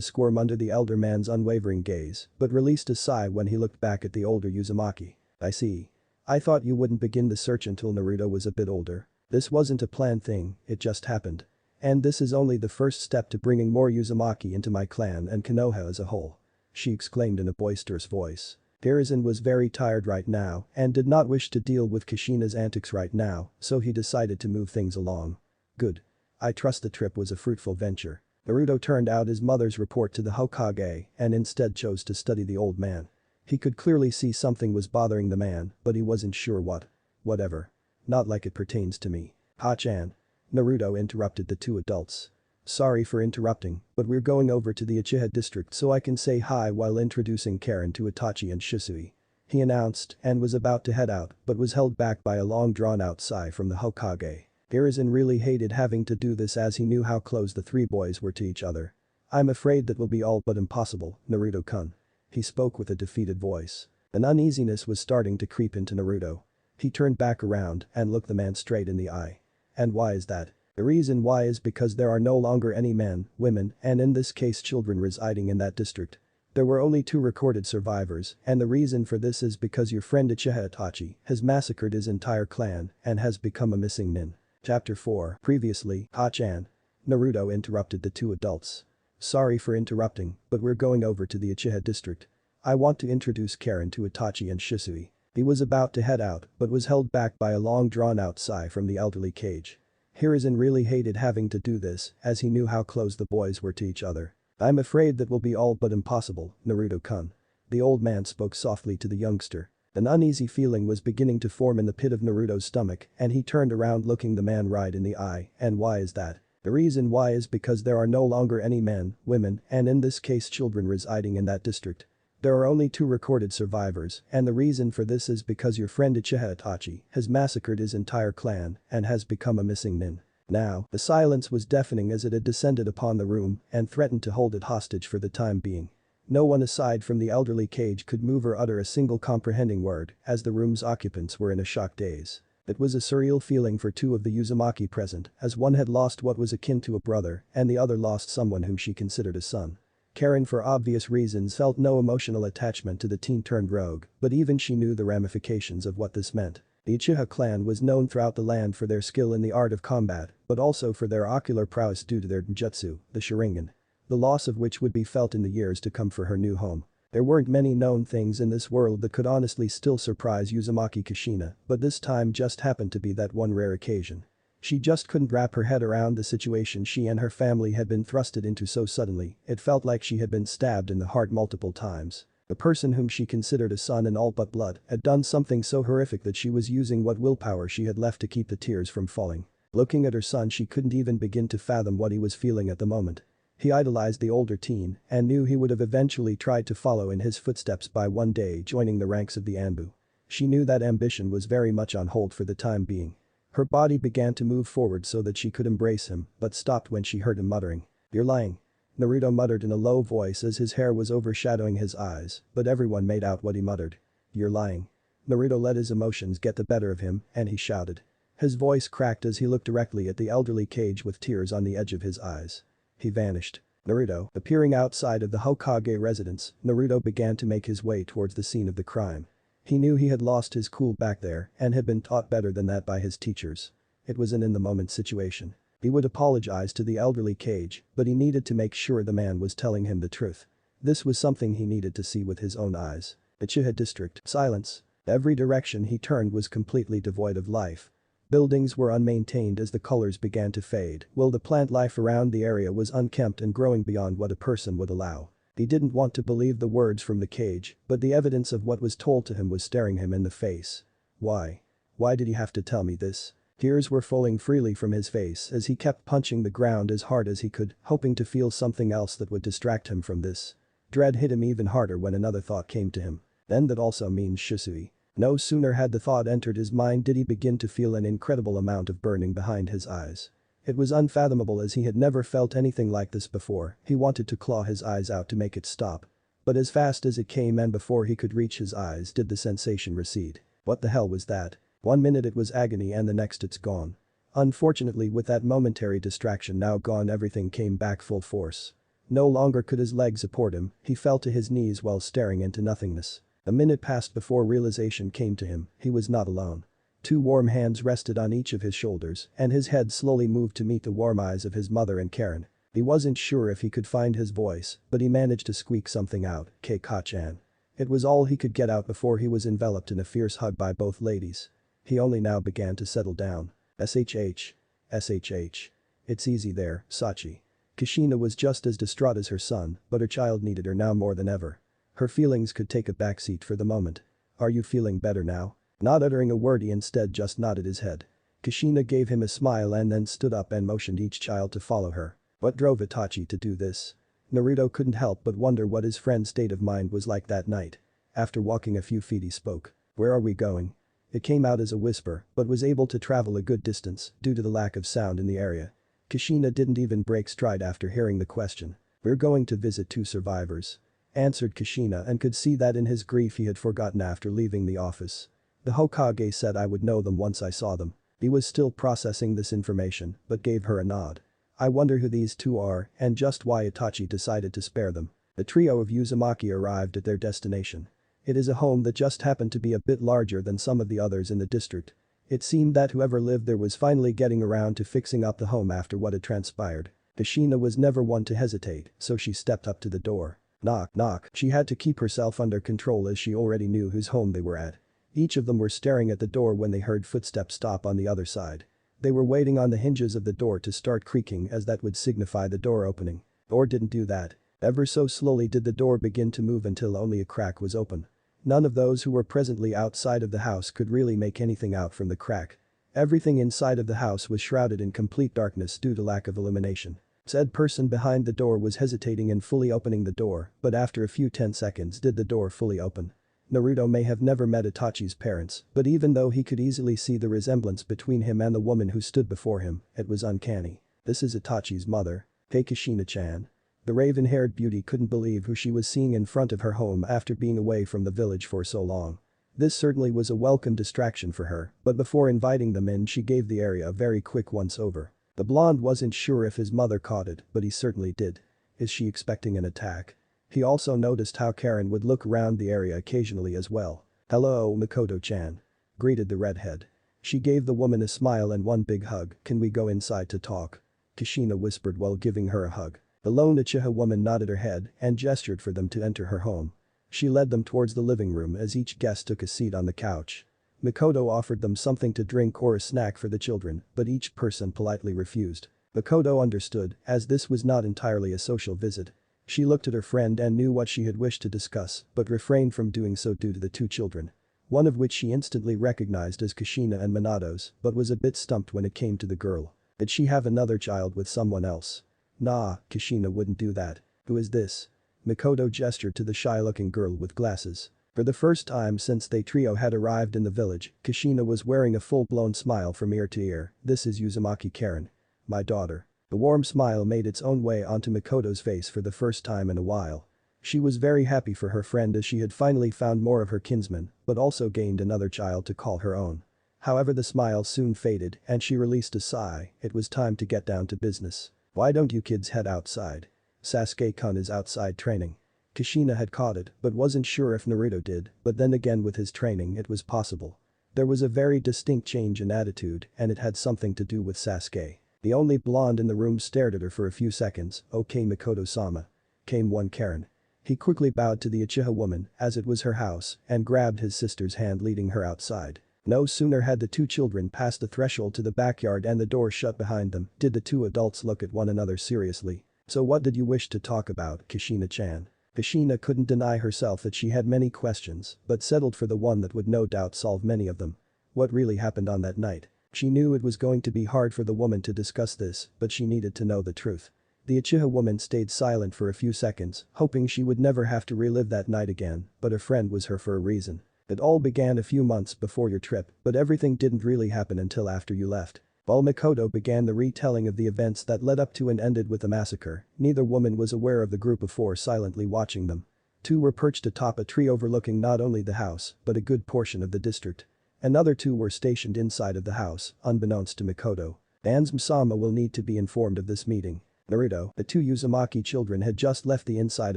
squirm under the elder man's unwavering gaze but released a sigh when he looked back at the older Uzumaki. I see. I thought you wouldn't begin the search until Naruto was a bit older. This wasn't a planned thing, it just happened. And this is only the first step to bringing more Uzumaki into my clan and Konoha as a whole. She exclaimed in a boisterous voice. Hiruzen was very tired right now and did not wish to deal with Kushina's antics right now, so he decided to move things along. Good. I trust the trip was a fruitful venture. Naruto turned out his mother's report to the Hokage and instead chose to study the old man. He could clearly see something was bothering the man, but he wasn't sure what. Whatever. Not like it pertains to me. Ha-chan. Naruto interrupted the 2 adults. Sorry for interrupting, but we're going over to the Uchiha district so I can say hi while introducing Karen to Itachi and Shisui. He announced and was about to head out but was held back by a long drawn-out sigh from the Hokage. Hiruzen really hated having to do this as he knew how close the 3 boys were to each other. I'm afraid that will be all but impossible, Naruto-kun. He spoke with a defeated voice. An uneasiness was starting to creep into Naruto. He turned back around and looked the man straight in the eye. And why is that? The reason why is because there are no longer any men, women, and in this case children residing in that district. There were only 2 recorded survivors, and the reason for this is because your friend Uchiha Itachi has massacred his entire clan and has become a missing nin. Chapter 4. Previously, Ha-chan. Naruto interrupted the 2 adults. Sorry for interrupting, but we're going over to the Uchiha district. I want to introduce Karen to Itachi and Shisui. He was about to head out but was held back by a long drawn-out sigh from the elderly Kage. Hiruzen really hated having to do this as he knew how close the boys were to each other. I'm afraid that will be all but impossible, Naruto-kun. The old man spoke softly to the youngster. An uneasy feeling was beginning to form in the pit of Naruto's stomach and he turned around looking the man right in the eye. And why is that? The reason why is because there are no longer any men, women, and in this case children residing in that district. There are only 2 recorded survivors and the reason for this is because your friend Uchiha Itachi has massacred his entire clan and has become a missing nin. Now, the silence was deafening as it had descended upon the room and threatened to hold it hostage for the time being. No one aside from the elderly Kage could move or utter a single comprehending word as the room's occupants were in a shocked daze. It was a surreal feeling for two of the Uzumaki present, as one had lost what was akin to a brother and the other lost someone whom she considered a son. Karen, for obvious reasons, felt no emotional attachment to the teen turned rogue, but even she knew the ramifications of what this meant. The Uchiha clan was known throughout the land for their skill in the art of combat, but also for their ocular prowess due to their ninjutsu, the Sharingan. The loss of which would be felt in the years to come for her new home. There weren't many known things in this world that could honestly still surprise Uzumaki Kushina, but this time just happened to be that one rare occasion. She just couldn't wrap her head around the situation she and her family had been thrusted into so suddenly. It felt like she had been stabbed in the heart multiple times. The person whom she considered a son in all but blood had done something so horrific that she was using what willpower she had left to keep the tears from falling. Looking at her son, she couldn't even begin to fathom what he was feeling at the moment. He idolized the older teen and knew he would have eventually tried to follow in his footsteps by one day joining the ranks of the Anbu. She knew that ambition was very much on hold for the time being. Her body began to move forward so that she could embrace him, but stopped when she heard him muttering, "You're lying." Naruto muttered in a low voice as his hair was overshadowing his eyes, but everyone made out what he muttered. "You're lying." Naruto let his emotions get the better of him and he shouted. His voice cracked as he looked directly at the elderly Kage with tears on the edge of his eyes. He vanished. Naruto, appearing outside of the Hokage residence, Naruto began to make his way towards the scene of the crime. He knew he had lost his cool back there and had been taught better than that by his teachers. It was an in-the-moment situation. He would apologize to the elderly Kage, but he needed to make sure the man was telling him the truth. This was something he needed to see with his own eyes. Uchiha district, silence. Every direction he turned was completely devoid of life. Buildings were unmaintained as the colors began to fade, while the plant life around the area was unkempt and growing beyond what a person would allow. He didn't want to believe the words from the Kage, but the evidence of what was told to him was staring him in the face. Why? Why did he have to tell me this? Tears were falling freely from his face as he kept punching the ground as hard as he could, hoping to feel something else that would distract him from this. Dread hit him even harder when another thought came to him. Then that also means Shisui. No sooner had the thought entered his mind did he begin to feel an incredible amount of burning behind his eyes. It was unfathomable as he had never felt anything like this before. He wanted to claw his eyes out to make it stop. But as fast as it came and before he could reach his eyes did the sensation recede. What the hell was that? 1 minute it was agony and the next it's gone. Unfortunately, with that momentary distraction now gone, everything came back full force. No longer could his legs support him, he fell to his knees while staring into nothingness. A minute passed before realization came to him. He was not alone. 2 warm hands rested on each of his shoulders and his head slowly moved to meet the warm eyes of his mother and Karen. He wasn't sure if he could find his voice, but he managed to squeak something out, "Keiko-chan." It was all he could get out before he was enveloped in a fierce hug by both ladies. He only now began to settle down. SHH. SHH. It's easy there, Sachi. Kushina was just as distraught as her son, but her child needed her now more than ever. Her feelings could take a backseat for the moment. "Are you feeling better now?" Not uttering a word, he instead just nodded his head. Kushina gave him a smile and then stood up and motioned each child to follow her. What drove Itachi to do this? Naruto couldn't help but wonder what his friend's state of mind was like that night. After walking a few feet he spoke. "Where are we going?" It came out as a whisper, but was able to travel a good distance due to the lack of sound in the area. Kushina didn't even break stride after hearing the question. "We're going to visit 2 survivors," answered Kushina and could see that in his grief he had forgotten after leaving the office. "The Hokage said I would know them once I saw them." He was still processing this information, but gave her a nod. "I wonder who these 2 are and just why Itachi decided to spare them." The trio of Uzumaki arrived at their destination. It is a home that just happened to be a bit larger than some of the others in the district. It seemed that whoever lived there was finally getting around to fixing up the home after what had transpired. Kushina was never one to hesitate, so she stepped up to the door. Knock, knock. She had to keep herself under control as she already knew whose home they were at. Each of them were staring at the door when they heard footsteps stop on the other side. They were waiting on the hinges of the door to start creaking as that would signify the door opening. Or didn't do that. Ever so slowly did the door begin to move until only a crack was open. None of those who were presently outside of the house could really make anything out from the crack. Everything inside of the house was shrouded in complete darkness due to lack of illumination. Said person behind the door was hesitating in fully opening the door, but after a few 10 seconds did the door fully open. Naruto may have never met Itachi's parents, but even though he could easily see the resemblance between him and the woman who stood before him, it was uncanny. "This is Itachi's mother. Hey Kushina-chan." The raven-haired beauty couldn't believe who she was seeing in front of her home after being away from the village for so long. This certainly was a welcome distraction for her, but before inviting them in she gave the area a very quick once-over. The blonde wasn't sure if his mother caught it, but he certainly did. Is she expecting an attack? He also noticed how Karen would look around the area occasionally as well. "Hello, Mikoto-chan," greeted the redhead. She gave the woman a smile and one big hug. "Can we go inside to talk?" Kushina whispered while giving her a hug. The lone Uchiha woman nodded her head and gestured for them to enter her home. She led them towards the living room as each guest took a seat on the couch. Mikoto offered them something to drink or a snack for the children, but each person politely refused. Mikoto understood, as this was not entirely a social visit. She looked at her friend and knew what she had wished to discuss, but refrained from doing so due to the two children. One of which she instantly recognized as Kushina and Minato's, but was a bit stumped when it came to the girl. Did she have another child with someone else? Nah, Kushina wouldn't do that. Who is this? Mikoto gestured to the shy-looking girl with glasses. For the first time since they trio had arrived in the village, Kushina was wearing a full-blown smile from ear to ear. "This is Uzumaki Karen. My daughter." The warm smile made its own way onto Mikoto's face for the first time in a while. She was very happy for her friend as she had finally found more of her kinsman, but also gained another child to call her own. However, the smile soon faded and she released a sigh. It was time to get down to business. "Why don't you kids head outside? Sasuke-kun is outside training." Kushina had caught it but wasn't sure if Naruto did, but then again with his training it was possible. There was a very distinct change in attitude and it had something to do with Sasuke. The only blonde in the room stared at her for a few seconds. "Okay, Mikoto-sama," came one Karen. He quickly bowed to the Uchiha woman, as it was her house, and grabbed his sister's hand leading her outside. No sooner had the two children passed the threshold to the backyard and the door shut behind them did the two adults look at one another seriously. "So what did you wish to talk about, Kushina-chan?" Kushina couldn't deny herself that she had many questions, but settled for the one that would no doubt solve many of them. What really happened on that night? She knew it was going to be hard for the woman to discuss this, but she needed to know the truth. The Uchiha woman stayed silent for a few seconds, hoping she would never have to relive that night again, but her friend was her for a reason. "It all began a few months before your trip, but everything didn't really happen until after you left." While Mikoto began the retelling of the events that led up to and ended with the massacre, neither woman was aware of the group of four silently watching them. Two were perched atop a tree overlooking not only the house, but a good portion of the district. Another two were stationed inside of the house, unbeknownst to Mikoto. "Ansm-sama will need to be informed of this meeting." Naruto, the two Uzumaki children had just left the inside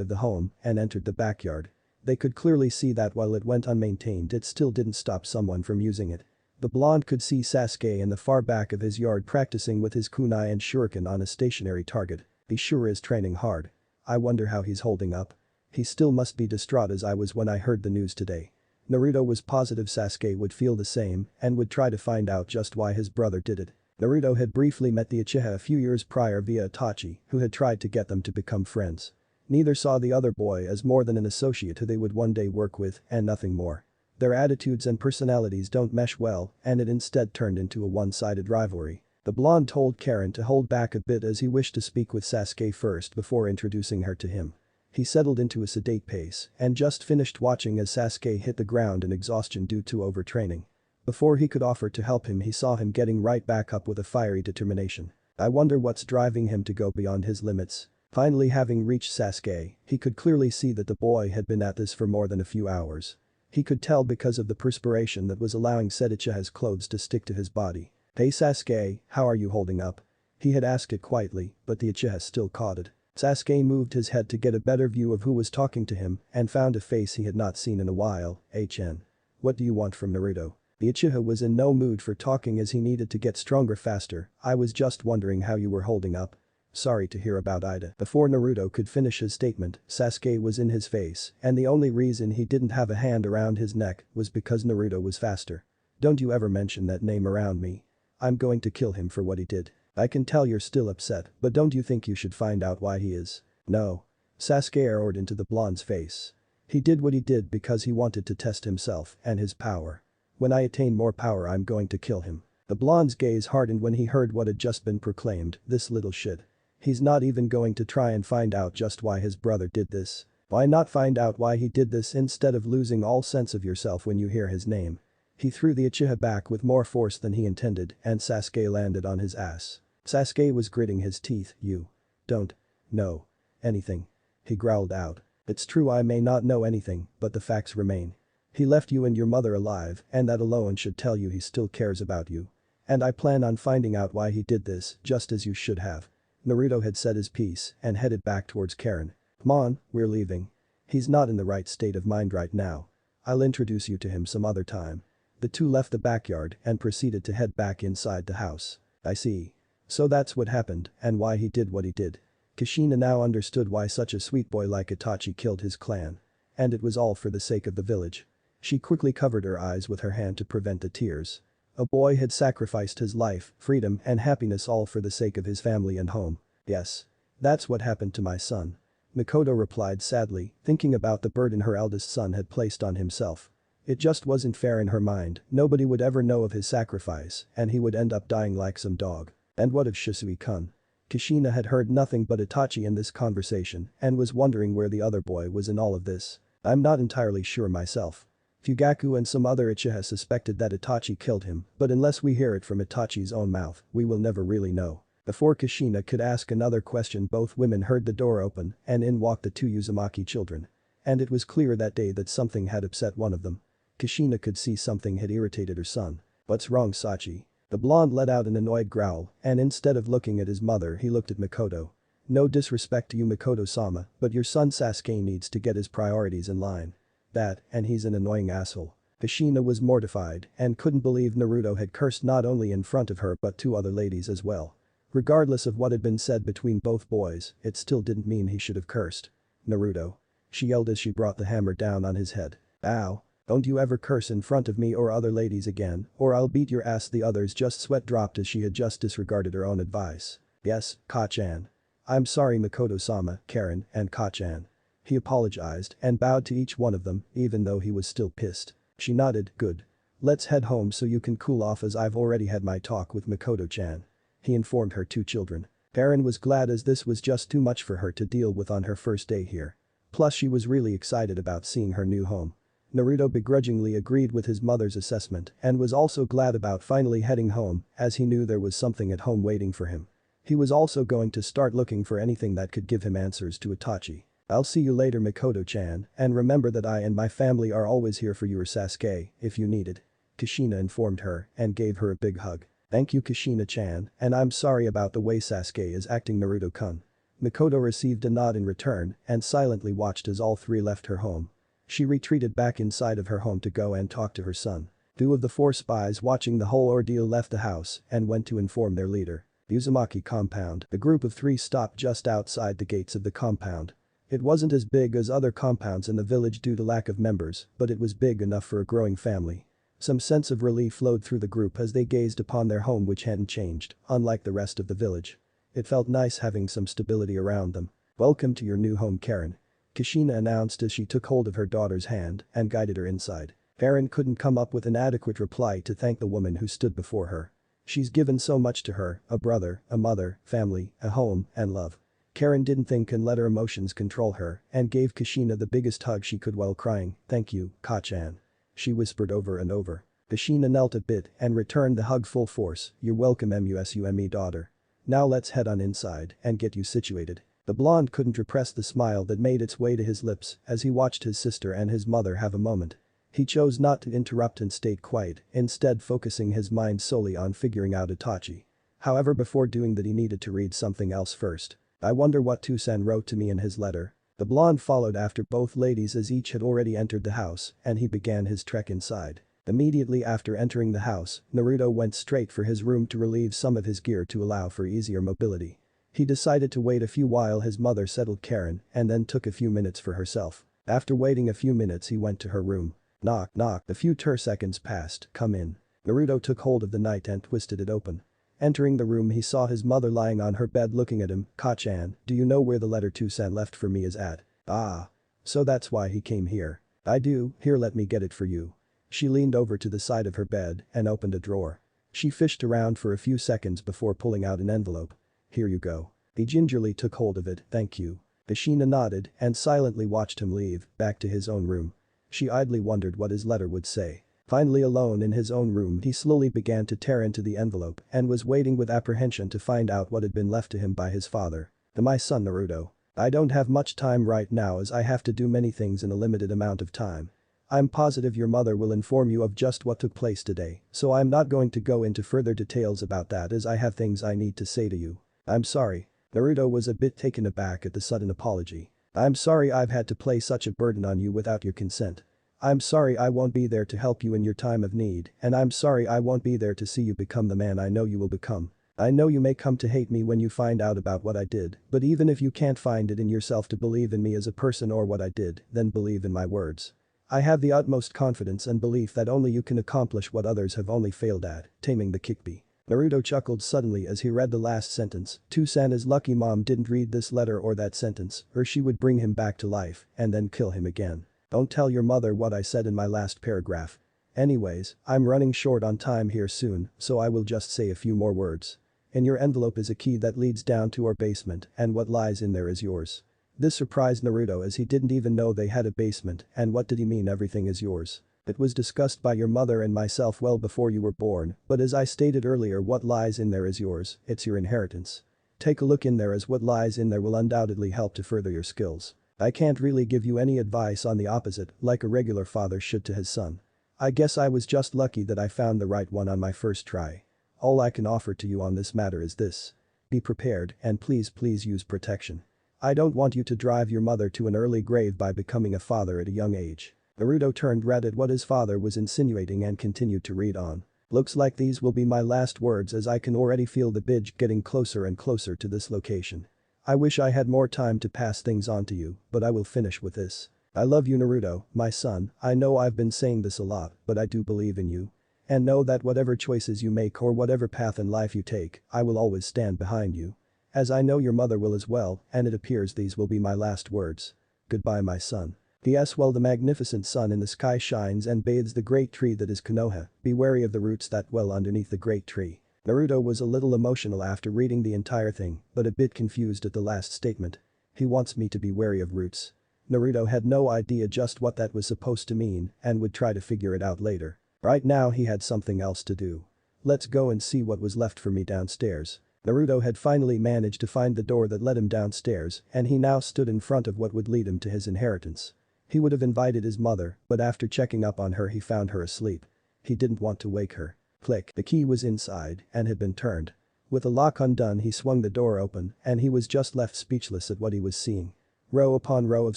of the home and entered the backyard. They could clearly see that while it went unmaintained it still didn't stop someone from using it. The blonde could see Sasuke in the far back of his yard practicing with his kunai and shuriken on a stationary target. He sure is training hard. I wonder how he's holding up. He still must be distraught as I was when I heard the news today. Naruto was positive Sasuke would feel the same and would try to find out just why his brother did it. Naruto had briefly met the Uchiha a few years prior via Itachi, who had tried to get them to become friends. Neither saw the other boy as more than an associate who they would one day work with and nothing more. Their attitudes and personalities don't mesh well and it instead turned into a one-sided rivalry. The blonde told Karen to hold back a bit as he wished to speak with Sasuke first before introducing her to him. He settled into a sedate pace and just finished watching as Sasuke hit the ground in exhaustion due to overtraining. Before he could offer to help him he saw him getting right back up with a fiery determination. I wonder what's driving him to go beyond his limits. Finally having reached Sasuke, he could clearly see that the boy had been at this for more than a few hours. He could tell because of the perspiration that was allowing said Uchiha's clothes to stick to his body. "Hey Sasuke, how are you holding up?" He had asked it quietly, but the Uchiha still caught it. Sasuke moved his head to get a better view of who was talking to him and found a face he had not seen in a while. "Chen. What do you want from Naruto?" The Uchiha was in no mood for talking as he needed to get stronger faster. "I was just wondering how you were holding up." "Sorry to hear about Ida." Before Naruto could finish his statement, Sasuke was in his face and the only reason he didn't have a hand around his neck was because Naruto was faster. "Don't you ever mention that name around me. I'm going to kill him for what he did." "I can tell you're still upset, but don't you think you should find out why he is?" "No." Sasuke roared into the blonde's face. He did what he did because he wanted to test himself and his power. "When I attain more power I'm going to kill him." The blonde's gaze hardened when he heard what had just been proclaimed. This little shit. He's not even going to try and find out just why his brother did this. Why not find out why he did this instead of losing all sense of yourself when you hear his name? He threw the Uchiha back with more force than he intended and Sasuke landed on his ass. Sasuke was gritting his teeth. "You don't know anything," he growled out. "It's true I may not know anything, but the facts remain. He left you and your mother alive, and that alone should tell you he still cares about you. And I plan on finding out why he did this, just as you should have." Naruto had said his piece and headed back towards Karen. "Come on, we're leaving. He's not in the right state of mind right now. I'll introduce you to him some other time." The two left the backyard and proceeded to head back inside the house. "I see. So that's what happened and why he did what he did." Kushina now understood why such a sweet boy like Itachi killed his clan. And it was all for the sake of the village. She quickly covered her eyes with her hand to prevent the tears. A boy had sacrificed his life, freedom and happiness all for the sake of his family and home. "Yes. That's what happened to my son." Mikoto replied sadly, thinking about the burden her eldest son had placed on himself. It just wasn't fair in her mind, nobody would ever know of his sacrifice and he would end up dying like some dog. And what of Shisui-kun? Kushina had heard nothing but Itachi in this conversation and was wondering where the other boy was in all of this. "I'm not entirely sure myself. Fugaku and some other Uchiha suspected that Itachi killed him, but unless we hear it from Itachi's own mouth, we will never really know." Before Kushina could ask another question, both women heard the door open and in walked the two Uzumaki children. And it was clear that day that something had upset one of them. Kushina could see something had irritated her son. "What's wrong, Sachi?" The blonde let out an annoyed growl and instead of looking at his mother he looked at Mikoto. "No disrespect to you, Mikoto-sama, but your son Sasuke needs to get his priorities in line. That, and he's an annoying asshole." Kushina was mortified and couldn't believe Naruto had cursed not only in front of her but two other ladies as well. Regardless of what had been said between both boys, it still didn't mean he should have cursed. "Naruto." She yelled as she brought the hammer down on his head. "Ow. Don't you ever curse in front of me or other ladies again, or I'll beat your ass." The others just sweat dropped as she had just disregarded her own advice. "Yes, Ka-chan. I'm sorry, Mikoto-sama, Karen, and Ka-chan." He apologized and bowed to each one of them, even though he was still pissed. She nodded. "Good. Let's head home so you can cool off as I've already had my talk with Mikoto-chan." He informed her two children. Karen was glad as this was just too much for her to deal with on her first day here. Plus she was really excited about seeing her new home. Naruto begrudgingly agreed with his mother's assessment and was also glad about finally heading home as he knew there was something at home waiting for him. He was also going to start looking for anything that could give him answers to Itachi. "I'll see you later, Mikoto-chan, and remember that I and my family are always here for you or Sasuke if you need it." Kushina informed her and gave her a big hug. "Thank you, Kushina-chan, and I'm sorry about the way Sasuke is acting, Naruto-kun." Mikoto received a nod in return and silently watched as all three left her home. She retreated back inside of her home to go and talk to her son. Two of the four spies watching the whole ordeal left the house and went to inform their leader. The Uzumaki compound. The group of three stopped just outside the gates of the compound. It wasn't as big as other compounds in the village due to lack of members, but it was big enough for a growing family. Some sense of relief flowed through the group as they gazed upon their home, which hadn't changed, unlike the rest of the village. It felt nice having some stability around them. "Welcome to your new home, Karen," Kushina announced as she took hold of her daughter's hand and guided her inside. Karen couldn't come up with an adequate reply to thank the woman who stood before her. She's given so much to her, a brother, a mother, family, a home, and love. Karen didn't think and let her emotions control her and gave Kushina the biggest hug she could while crying. "Thank you, Ka-chan," she whispered over and over. Kushina knelt a bit and returned the hug full force. "You're welcome, Musume daughter. Now let's head on inside and get you situated." The blonde couldn't repress the smile that made its way to his lips as he watched his sister and his mother have a moment. He chose not to interrupt and stayed quiet, instead focusing his mind solely on figuring out Itachi. However, before doing that he needed to read something else first. "I wonder what Toussaint wrote to me in his letter." The blonde followed after both ladies as each had already entered the house and he began his trek inside. Immediately after entering the house, Naruto went straight for his room to relieve some of his gear to allow for easier mobility. He decided to wait a few while his mother settled Karen and then took a few minutes for herself. After waiting a few minutes he went to her room. Knock, knock. A few seconds passed. "Come in." Naruto took hold of the knight and twisted it open. Entering the room he saw his mother lying on her bed looking at him. "Ka-chan, do you know where the letter Toussaint left for me is at?" "Ah. So that's why he came here." "I do, here let me get it for you." She leaned over to the side of her bed and opened a drawer. She fished around for a few seconds before pulling out an envelope. "Here you go." He gingerly took hold of it. "Thank you." Kushina nodded and silently watched him leave, back to his own room. She idly wondered what his letter would say. Finally alone in his own room he slowly began to tear into the envelope and was waiting with apprehension to find out what had been left to him by his father. "To my son Naruto. I don't have much time right now as I have to do many things in a limited amount of time. I'm positive your mother will inform you of just what took place today, so I'm not going to go into further details about that as I have things I need to say to you. I'm sorry. Naruto was a bit taken aback at the sudden apology. I'm sorry I've had to place such a burden on you without your consent. I'm sorry I won't be there to help you in your time of need, and I'm sorry I won't be there to see you become the man I know you will become. I know you may come to hate me when you find out about what I did, but even if you can't find it in yourself to believe in me as a person or what I did, then believe in my words. I have the utmost confidence and belief that only you can accomplish what others have only failed at, taming the Kyuubi. Naruto chuckled suddenly as he read the last sentence. Tusana's lucky mom didn't read this letter or that sentence, or she would bring him back to life and then kill him again. Don't tell your mother what I said in my last paragraph. Anyways, I'm running short on time here soon, so I will just say a few more words. In your envelope is a key that leads down to our basement, and what lies in there is yours. This surprised Naruto as he didn't even know they had a basement, and what did he mean everything is yours? It was discussed by your mother and myself well before you were born, but as I stated earlier what lies in there is yours, it's your inheritance. Take a look in there as what lies in there will undoubtedly help to further your skills. I can't really give you any advice on the opposite, like a regular father should to his son. I guess I was just lucky that I found the right one on my first try. All I can offer to you on this matter is this. Be prepared and please use protection. I don't want you to drive your mother to an early grave by becoming a father at a young age. Naruto turned red at what his father was insinuating and continued to read on. Looks like these will be my last words as I can already feel the bridge getting closer and closer to this location. I wish I had more time to pass things on to you, but I will finish with this. I love you Naruto, my son, I know I've been saying this a lot, but I do believe in you. And know that whatever choices you make or whatever path in life you take, I will always stand behind you. As I know your mother will as well, and it appears these will be my last words. Goodbye my son. P.S. While the magnificent sun in the sky shines and bathes the great tree that is Konoha, be wary of the roots that dwell underneath the great tree. Naruto was a little emotional after reading the entire thing, but a bit confused at the last statement. He wants me to be wary of roots. Naruto had no idea just what that was supposed to mean and would try to figure it out later. Right now he had something else to do. Let's go and see what was left for me downstairs. Naruto had finally managed to find the door that led him downstairs and he now stood in front of what would lead him to his inheritance. He would have invited his mother, but after checking up on her he found her asleep. He didn't want to wake her. Click, the key was inside and had been turned. With the lock undone he swung the door open and he was just left speechless at what he was seeing. Row upon row of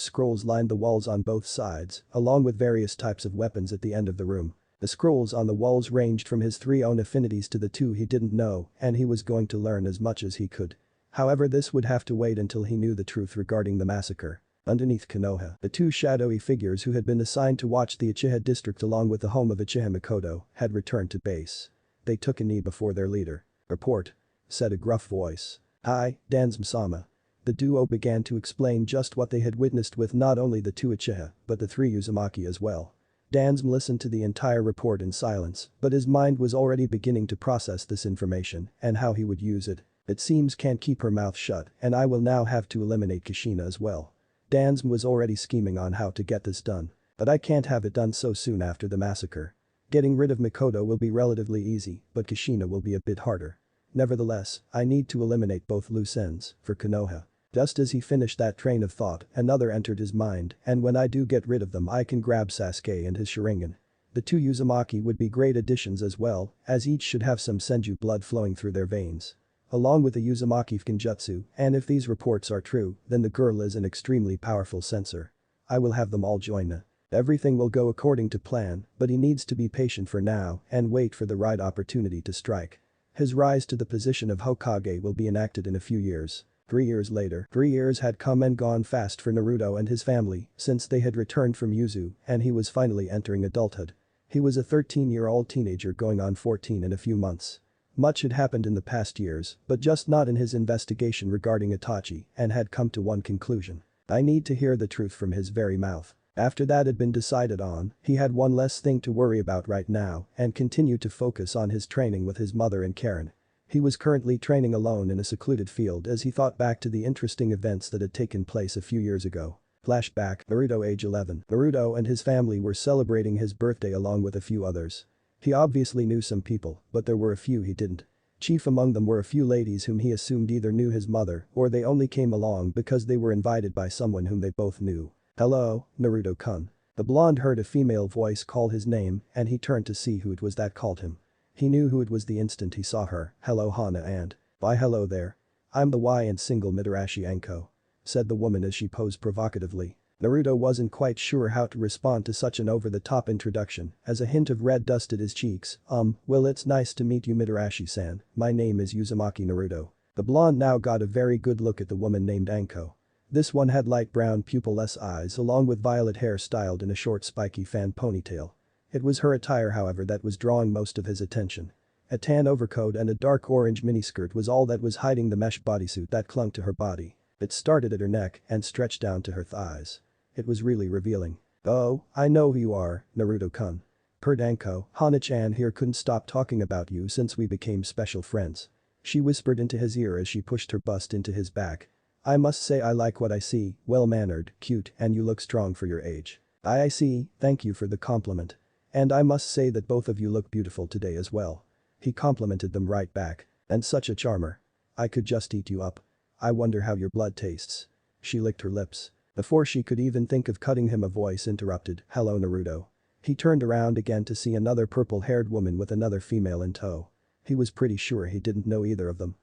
scrolls lined the walls on both sides, along with various types of weapons at the end of the room. The scrolls on the walls ranged from his 3 own affinities to the 2 he didn't know and he was going to learn as much as he could. However this would have to wait until he knew the truth regarding the massacre. Underneath Konoha, the 2 shadowy figures who had been assigned to watch the Uchiha district along with the home of Uchiha Mikoto had returned to base. They took a knee before their leader. Report, said a gruff voice. Hi, Dansum-sama. The duo began to explain just what they had witnessed with not only the 2 Uchiha, but the 3 Uzumaki as well. Dansum listened to the entire report in silence, but his mind was already beginning to process this information and how he would use it. It seems can't keep her mouth shut and I will now have to eliminate Kushina as well. Dansum was already scheming on how to get this done. But I can't have it done so soon after the massacre. Getting rid of Mikoto will be relatively easy, but Kushina will be a bit harder. Nevertheless, I need to eliminate both loose ends for Konoha. Just as he finished that train of thought, another entered his mind, and when I do get rid of them I can grab Sasuke and his Sharingan. The 2 Uzumaki would be great additions as well, as each should have some Senju blood flowing through their veins. Along with the Uzumaki Genjutsu, and if these reports are true, then the girl is an extremely powerful sensor. I will have them all join her. Everything will go according to plan, but he needs to be patient for now and wait for the right opportunity to strike. His rise to the position of Hokage will be enacted in a few years. 3 years later, 3 years had come and gone fast for Naruto and his family since they had returned from Yuzu and he was finally entering adulthood. He was a 13-year-old teenager going on 14 in a few months. Much had happened in the past years, but just not in his investigation regarding Itachi and had come to one conclusion. I need to hear the truth from his very mouth. After that had been decided on, he had one less thing to worry about right now and continued to focus on his training with his mother and Karen. He was currently training alone in a secluded field as he thought back to the interesting events that had taken place a few years ago. Flashback, Naruto age 11. Naruto and his family were celebrating his birthday along with a few others. He obviously knew some people, but there were a few he didn't. Chief among them were a few ladies whom he assumed either knew his mother or they only came along because they were invited by someone whom they both knew. Hello, Naruto-kun. The blonde heard a female voice call his name and he turned to see who it was that called him. He knew who it was the instant he saw her. "Hello Hana and..." "Why hello there. I'm the Y and single Madarashi Anko," said the woman as she posed provocatively. Naruto wasn't quite sure how to respond to such an over-the-top introduction as a hint of red dusted his cheeks. Well it's nice to meet you Madarashi-san, my name is Uzumaki Naruto." The blonde now got a very good look at the woman named Anko. This one had light brown pupil-less eyes along with violet hair styled in a short spiky fan ponytail. It was her attire however that was drawing most of his attention. A tan overcoat and a dark orange miniskirt was all that was hiding the mesh bodysuit that clung to her body. It started at her neck and stretched down to her thighs. It was really revealing. "Oh, I know who you are, Naruto-kun," purred Anko. "Hana-chan here couldn't stop talking about you since we became special friends." She whispered into his ear as she pushed her bust into his back. "I must say I like what I see, well-mannered, cute, and you look strong for your age." I see, thank you for the compliment. And I must say that both of you look beautiful today as well." He complimented them right back. "And such a charmer. I could just eat you up. I wonder how your blood tastes." She licked her lips. Before she could even think of cutting him a voice interrupted, "Hello Naruto." He turned around again to see another purple-haired woman with another female in tow. He was pretty sure he didn't know either of them.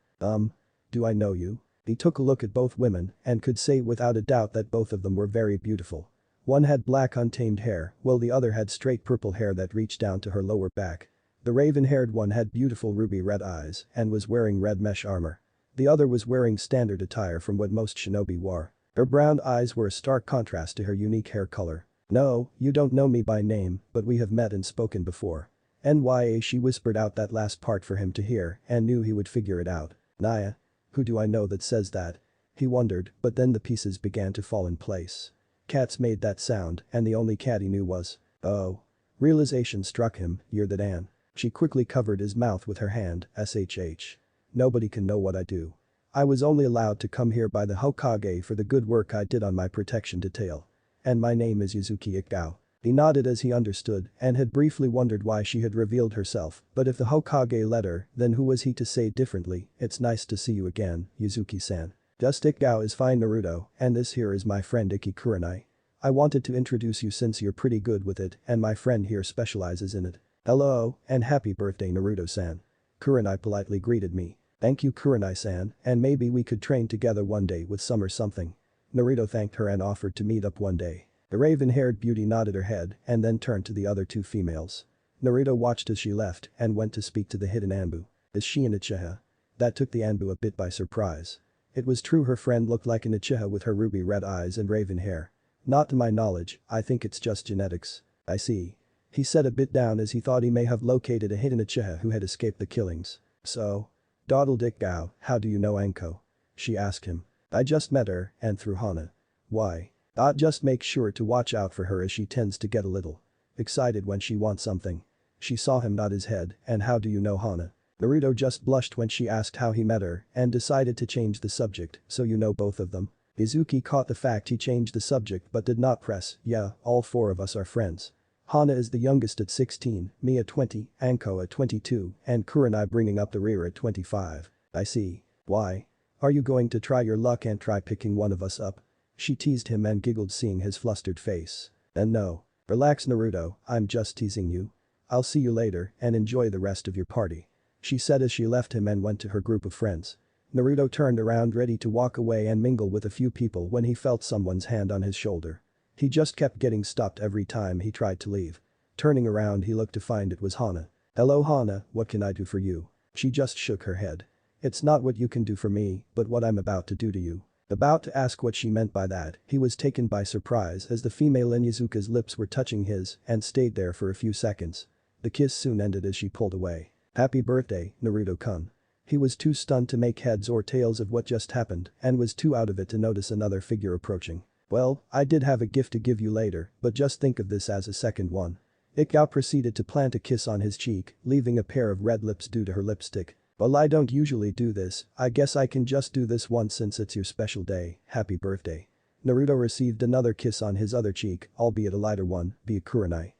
Do I know you?" He took a look at both women and could say without a doubt that both of them were very beautiful. One had black untamed hair while the other had straight purple hair that reached down to her lower back. The raven-haired one had beautiful ruby red eyes and was wearing red mesh armor. The other was wearing standard attire from what most shinobi wore. Her brown eyes were a stark contrast to her unique hair color. "No, you don't know me by name, but we have met and spoken before." "Nya," she whispered out that last part for him to hear and knew he would figure it out. "Nya? Who do I know that says that?" He wondered, but then the pieces began to fall in place. Cats made that sound and the only cat he knew was. Oh. Realization struck him, "You're the Dan." She quickly covered his mouth with her hand, "SHH. Nobody can know what I do. I was only allowed to come here by the Hokage for the good work I did on my protection detail. And my name is Yuzuki Ikao." He nodded as he understood and had briefly wondered why she had revealed herself, but if the Hokage let her, then who was he to say differently? "It's nice to see you again, Yuzuki-san. Just Ikao is fine Naruto, and this here is my friend Iki Kurenai. I wanted to introduce you since you're pretty good with it and my friend here specializes in it." "Hello, and happy birthday Naruto-san." Kurenai politely greeted me. "Thank you Kurenai-san, and maybe we could train together one day with some or something." Naruto thanked her and offered to meet up one day. The raven-haired beauty nodded her head and then turned to the other two females. Naruto watched as she left and went to speak to the hidden Anbu. "Is she an Uchiha?" That took the Anbu a bit by surprise. It was true her friend looked like an Uchiha with her ruby red eyes and raven hair. "Not to my knowledge, I think it's just genetics." "I see." He said a bit down as he thought he may have located a hidden Uchiha who had escaped the killings. "So?" "Dawdled Ikao, how do you know Anko?" she asked him. "I just met her and through Hana." "Why?" Just make sure to watch out for her as she tends to get a little excited when she wants something." She saw him nod his head, "And how do you know Hana?" Naruto just blushed when she asked how he met her and decided to change the subject, "So you know both of them?" Izuki caught the fact he changed the subject but did not press. "Yeah, all four of us are friends. Hana is the youngest at 16, me at 20, Anko at 22, and Kurenai bringing up the rear at 25. "I see. Why? Are you going to try your luck and try picking one of us up?" She teased him and giggled seeing his flustered face. "And no. Relax Naruto, I'm just teasing you. I'll see you later and enjoy the rest of your party," she said as she left him and went to her group of friends. Naruto turned around ready to walk away and mingle with a few people when he felt someone's hand on his shoulder. He just kept getting stopped every time he tried to leave. Turning around he looked to find it was Hana. "Hello Hana, what can I do for you?" She just shook her head. "It's not what you can do for me, but what I'm about to do to you." About to ask what she meant by that, he was taken by surprise as the female in Izuka's lips were touching his and stayed there for a few seconds. The kiss soon ended as she pulled away. "Happy birthday, Naruto-kun." He was too stunned to make heads or tails of what just happened and was too out of it to notice another figure approaching. "Well, I did have a gift to give you later, but just think of this as a second one." Ikao proceeded to plant a kiss on his cheek, leaving a pair of red lips due to her lipstick. "Well I don't usually do this, I guess I can just do this once since it's your special day, happy birthday." Naruto received another kiss on his other cheek, albeit a lighter one, via Kurenai.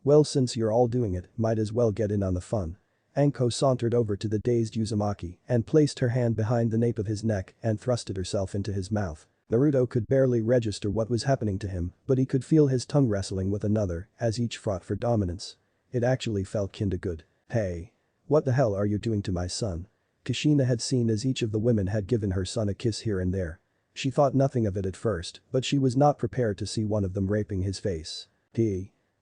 "Well since you're all doing it, might as well get in on the fun." Anko sauntered over to the dazed Uzumaki and placed her hand behind the nape of his neck and thrusted herself into his mouth. Naruto could barely register what was happening to him, but he could feel his tongue wrestling with another as each fought for dominance. It actually felt kinda good. Hey. What the hell are you doing to my son? Kushina had seen as each of the women had given her son a kiss here and there. She thought nothing of it at first, but she was not prepared to see one of them raping his face.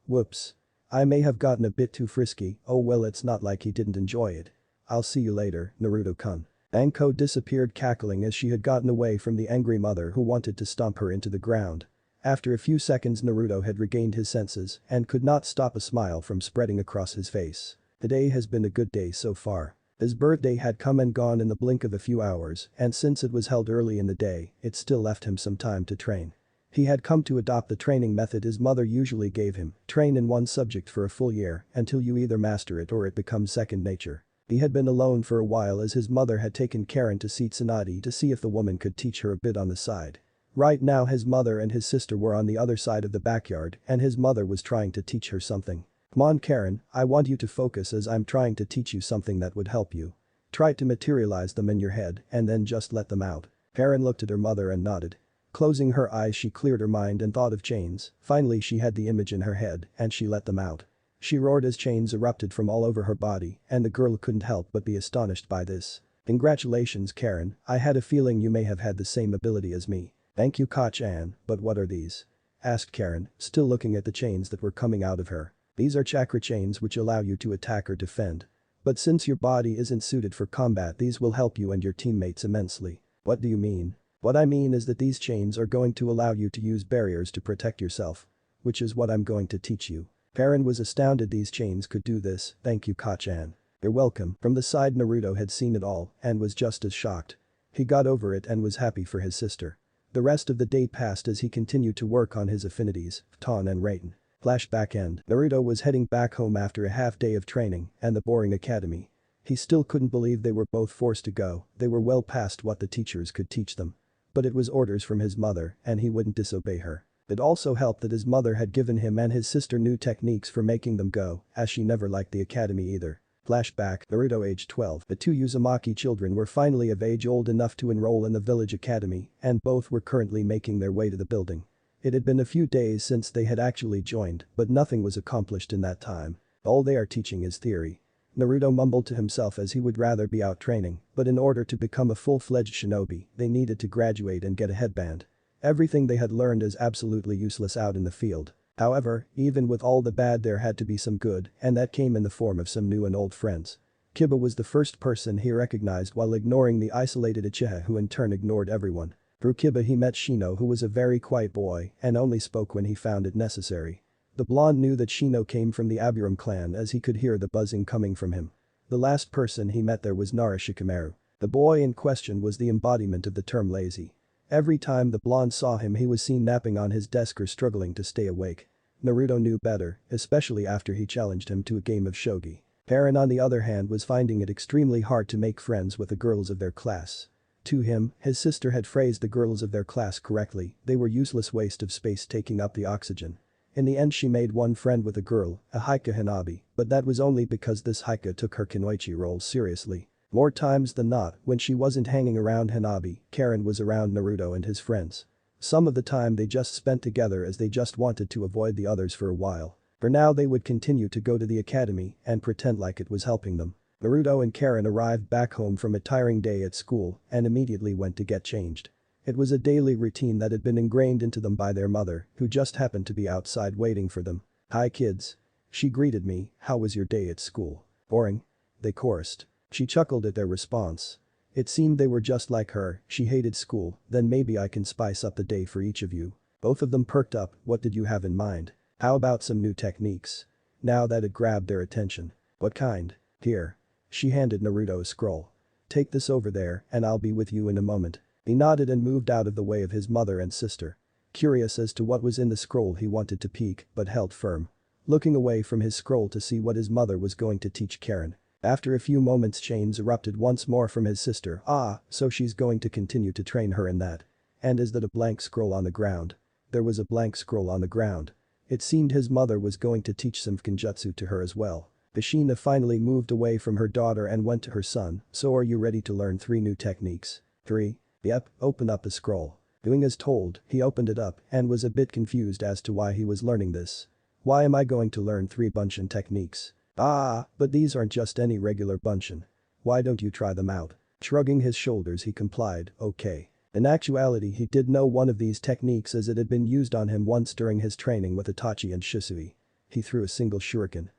Whoops. I may have gotten a bit too frisky, oh well it's not like he didn't enjoy it. I'll see you later, Naruto-kun. Anko disappeared cackling as she had gotten away from the angry mother who wanted to stomp her into the ground. After a few seconds Naruto had regained his senses and could not stop a smile from spreading across his face. The day has been a good day so far. His birthday had come and gone in the blink of a few hours, and since it was held early in the day, it still left him some time to train. He had come to adopt the training method his mother usually gave him, train in one subject for a full year until you either master it or it becomes second nature. He had been alone for a while as his mother had taken Karen to see Tsunade to see if the woman could teach her a bit on the side. Right now his mother and his sister were on the other side of the backyard and his mother was trying to teach her something. Come on Karen, I want you to focus as I'm trying to teach you something that would help you. Try to materialize them in your head and then just let them out. Karen looked at her mother and nodded. Closing her eyes she cleared her mind and thought of chains, finally she had the image in her head and she let them out. She roared as chains erupted from all over her body and the girl couldn't help but be astonished by this. Congratulations Karen, I had a feeling you may have had the same ability as me. Thank you Ka-chan, but what are these? Asked Karen, still looking at the chains that were coming out of her. These are chakra chains which allow you to attack or defend. But since your body isn't suited for combat these will help you and your teammates immensely. What do you mean? What I mean is that these chains are going to allow you to use barriers to protect yourself. Which is what I'm going to teach you. Karen was astounded these chains could do this, thank you Ka-chan. You're welcome. From the side Naruto had seen it all and was just as shocked. He got over it and was happy for his sister. The rest of the day passed as he continued to work on his affinities, Ton and Raiten. Flashback end. Naruto was heading back home after a half day of training and the boring academy. He still couldn't believe they were both forced to go, they were well past what the teachers could teach them. But it was orders from his mother and he wouldn't disobey her. It also helped that his mother had given him and his sister new techniques for making them go, as she never liked the academy either. Flashback, Naruto age 12. The two Uzumaki children were finally of age old enough to enroll in the village academy and both were currently making their way to the building. It had been a few days since they had actually joined, but nothing was accomplished in that time. All they are teaching is theory. Naruto mumbled to himself as he would rather be out training, but in order to become a full-fledged shinobi, they needed to graduate and get a headband. Everything they had learned is absolutely useless out in the field. However, even with all the bad there had to be some good, and that came in the form of some new and old friends. Kiba was the first person he recognized while ignoring the isolated Uchiha who in turn ignored everyone. Through Kiba he met Shino who was a very quiet boy and only spoke when he found it necessary. The blonde knew that Shino came from the Aburam clan as he could hear the buzzing coming from him. The last person he met there was Nara Shikamaru. The boy in question was the embodiment of the term lazy. Every time the blonde saw him he was seen napping on his desk or struggling to stay awake. Naruto knew better, especially after he challenged him to a game of shogi. Karen on the other hand was finding it extremely hard to make friends with the girls of their class. To him, his sister had phrased the girls of their class correctly, they were useless waste of space taking up the oxygen. In the end she made one friend with a girl, a Haika Hanabi, but that was only because this Haika took her Kunoichi role seriously. More times than not, when she wasn't hanging around Hanabi, Karen was around Naruto and his friends. Some of the time they just spent together as they just wanted to avoid the others for a while. For now they would continue to go to the academy and pretend like it was helping them. Naruto and Karen arrived back home from a tiring day at school and immediately went to get changed. It was a daily routine that had been ingrained into them by their mother, who just happened to be outside waiting for them. "Hi kids." She greeted me, "How was your day at school?" "Boring." They chorused. She chuckled at their response. It seemed they were just like her, she hated school, then maybe I can spice up the day for each of you. Both of them perked up, what did you have in mind? How about some new techniques? Now that had grabbed their attention. What kind? Here. She handed Naruto a scroll. Take this over there and I'll be with you in a moment. He nodded and moved out of the way of his mother and sister. Curious as to what was in the scroll he wanted to peek but held firm. Looking away from his scroll to see what his mother was going to teach Karen. After a few moments chains erupted once more from his sister. Ah, so she's going to continue to train her in that. And is that a blank scroll on the ground? There was a blank scroll on the ground. It seemed his mother was going to teach some Kenjutsu to her as well. Kushina finally moved away from her daughter and went to her son, so are you ready to learn 3 new techniques? 3? Yep, open up the scroll. Doing as told, he opened it up and was a bit confused as to why he was learning this. Why am I going to learn 3 Bunshin techniques? But these aren't just any regular Bunshin. Why don't you try them out? Shrugging his shoulders he complied, okay. In actuality he did know one of these techniques as it had been used on him once during his training with Itachi and Shisui. He threw a single shuriken.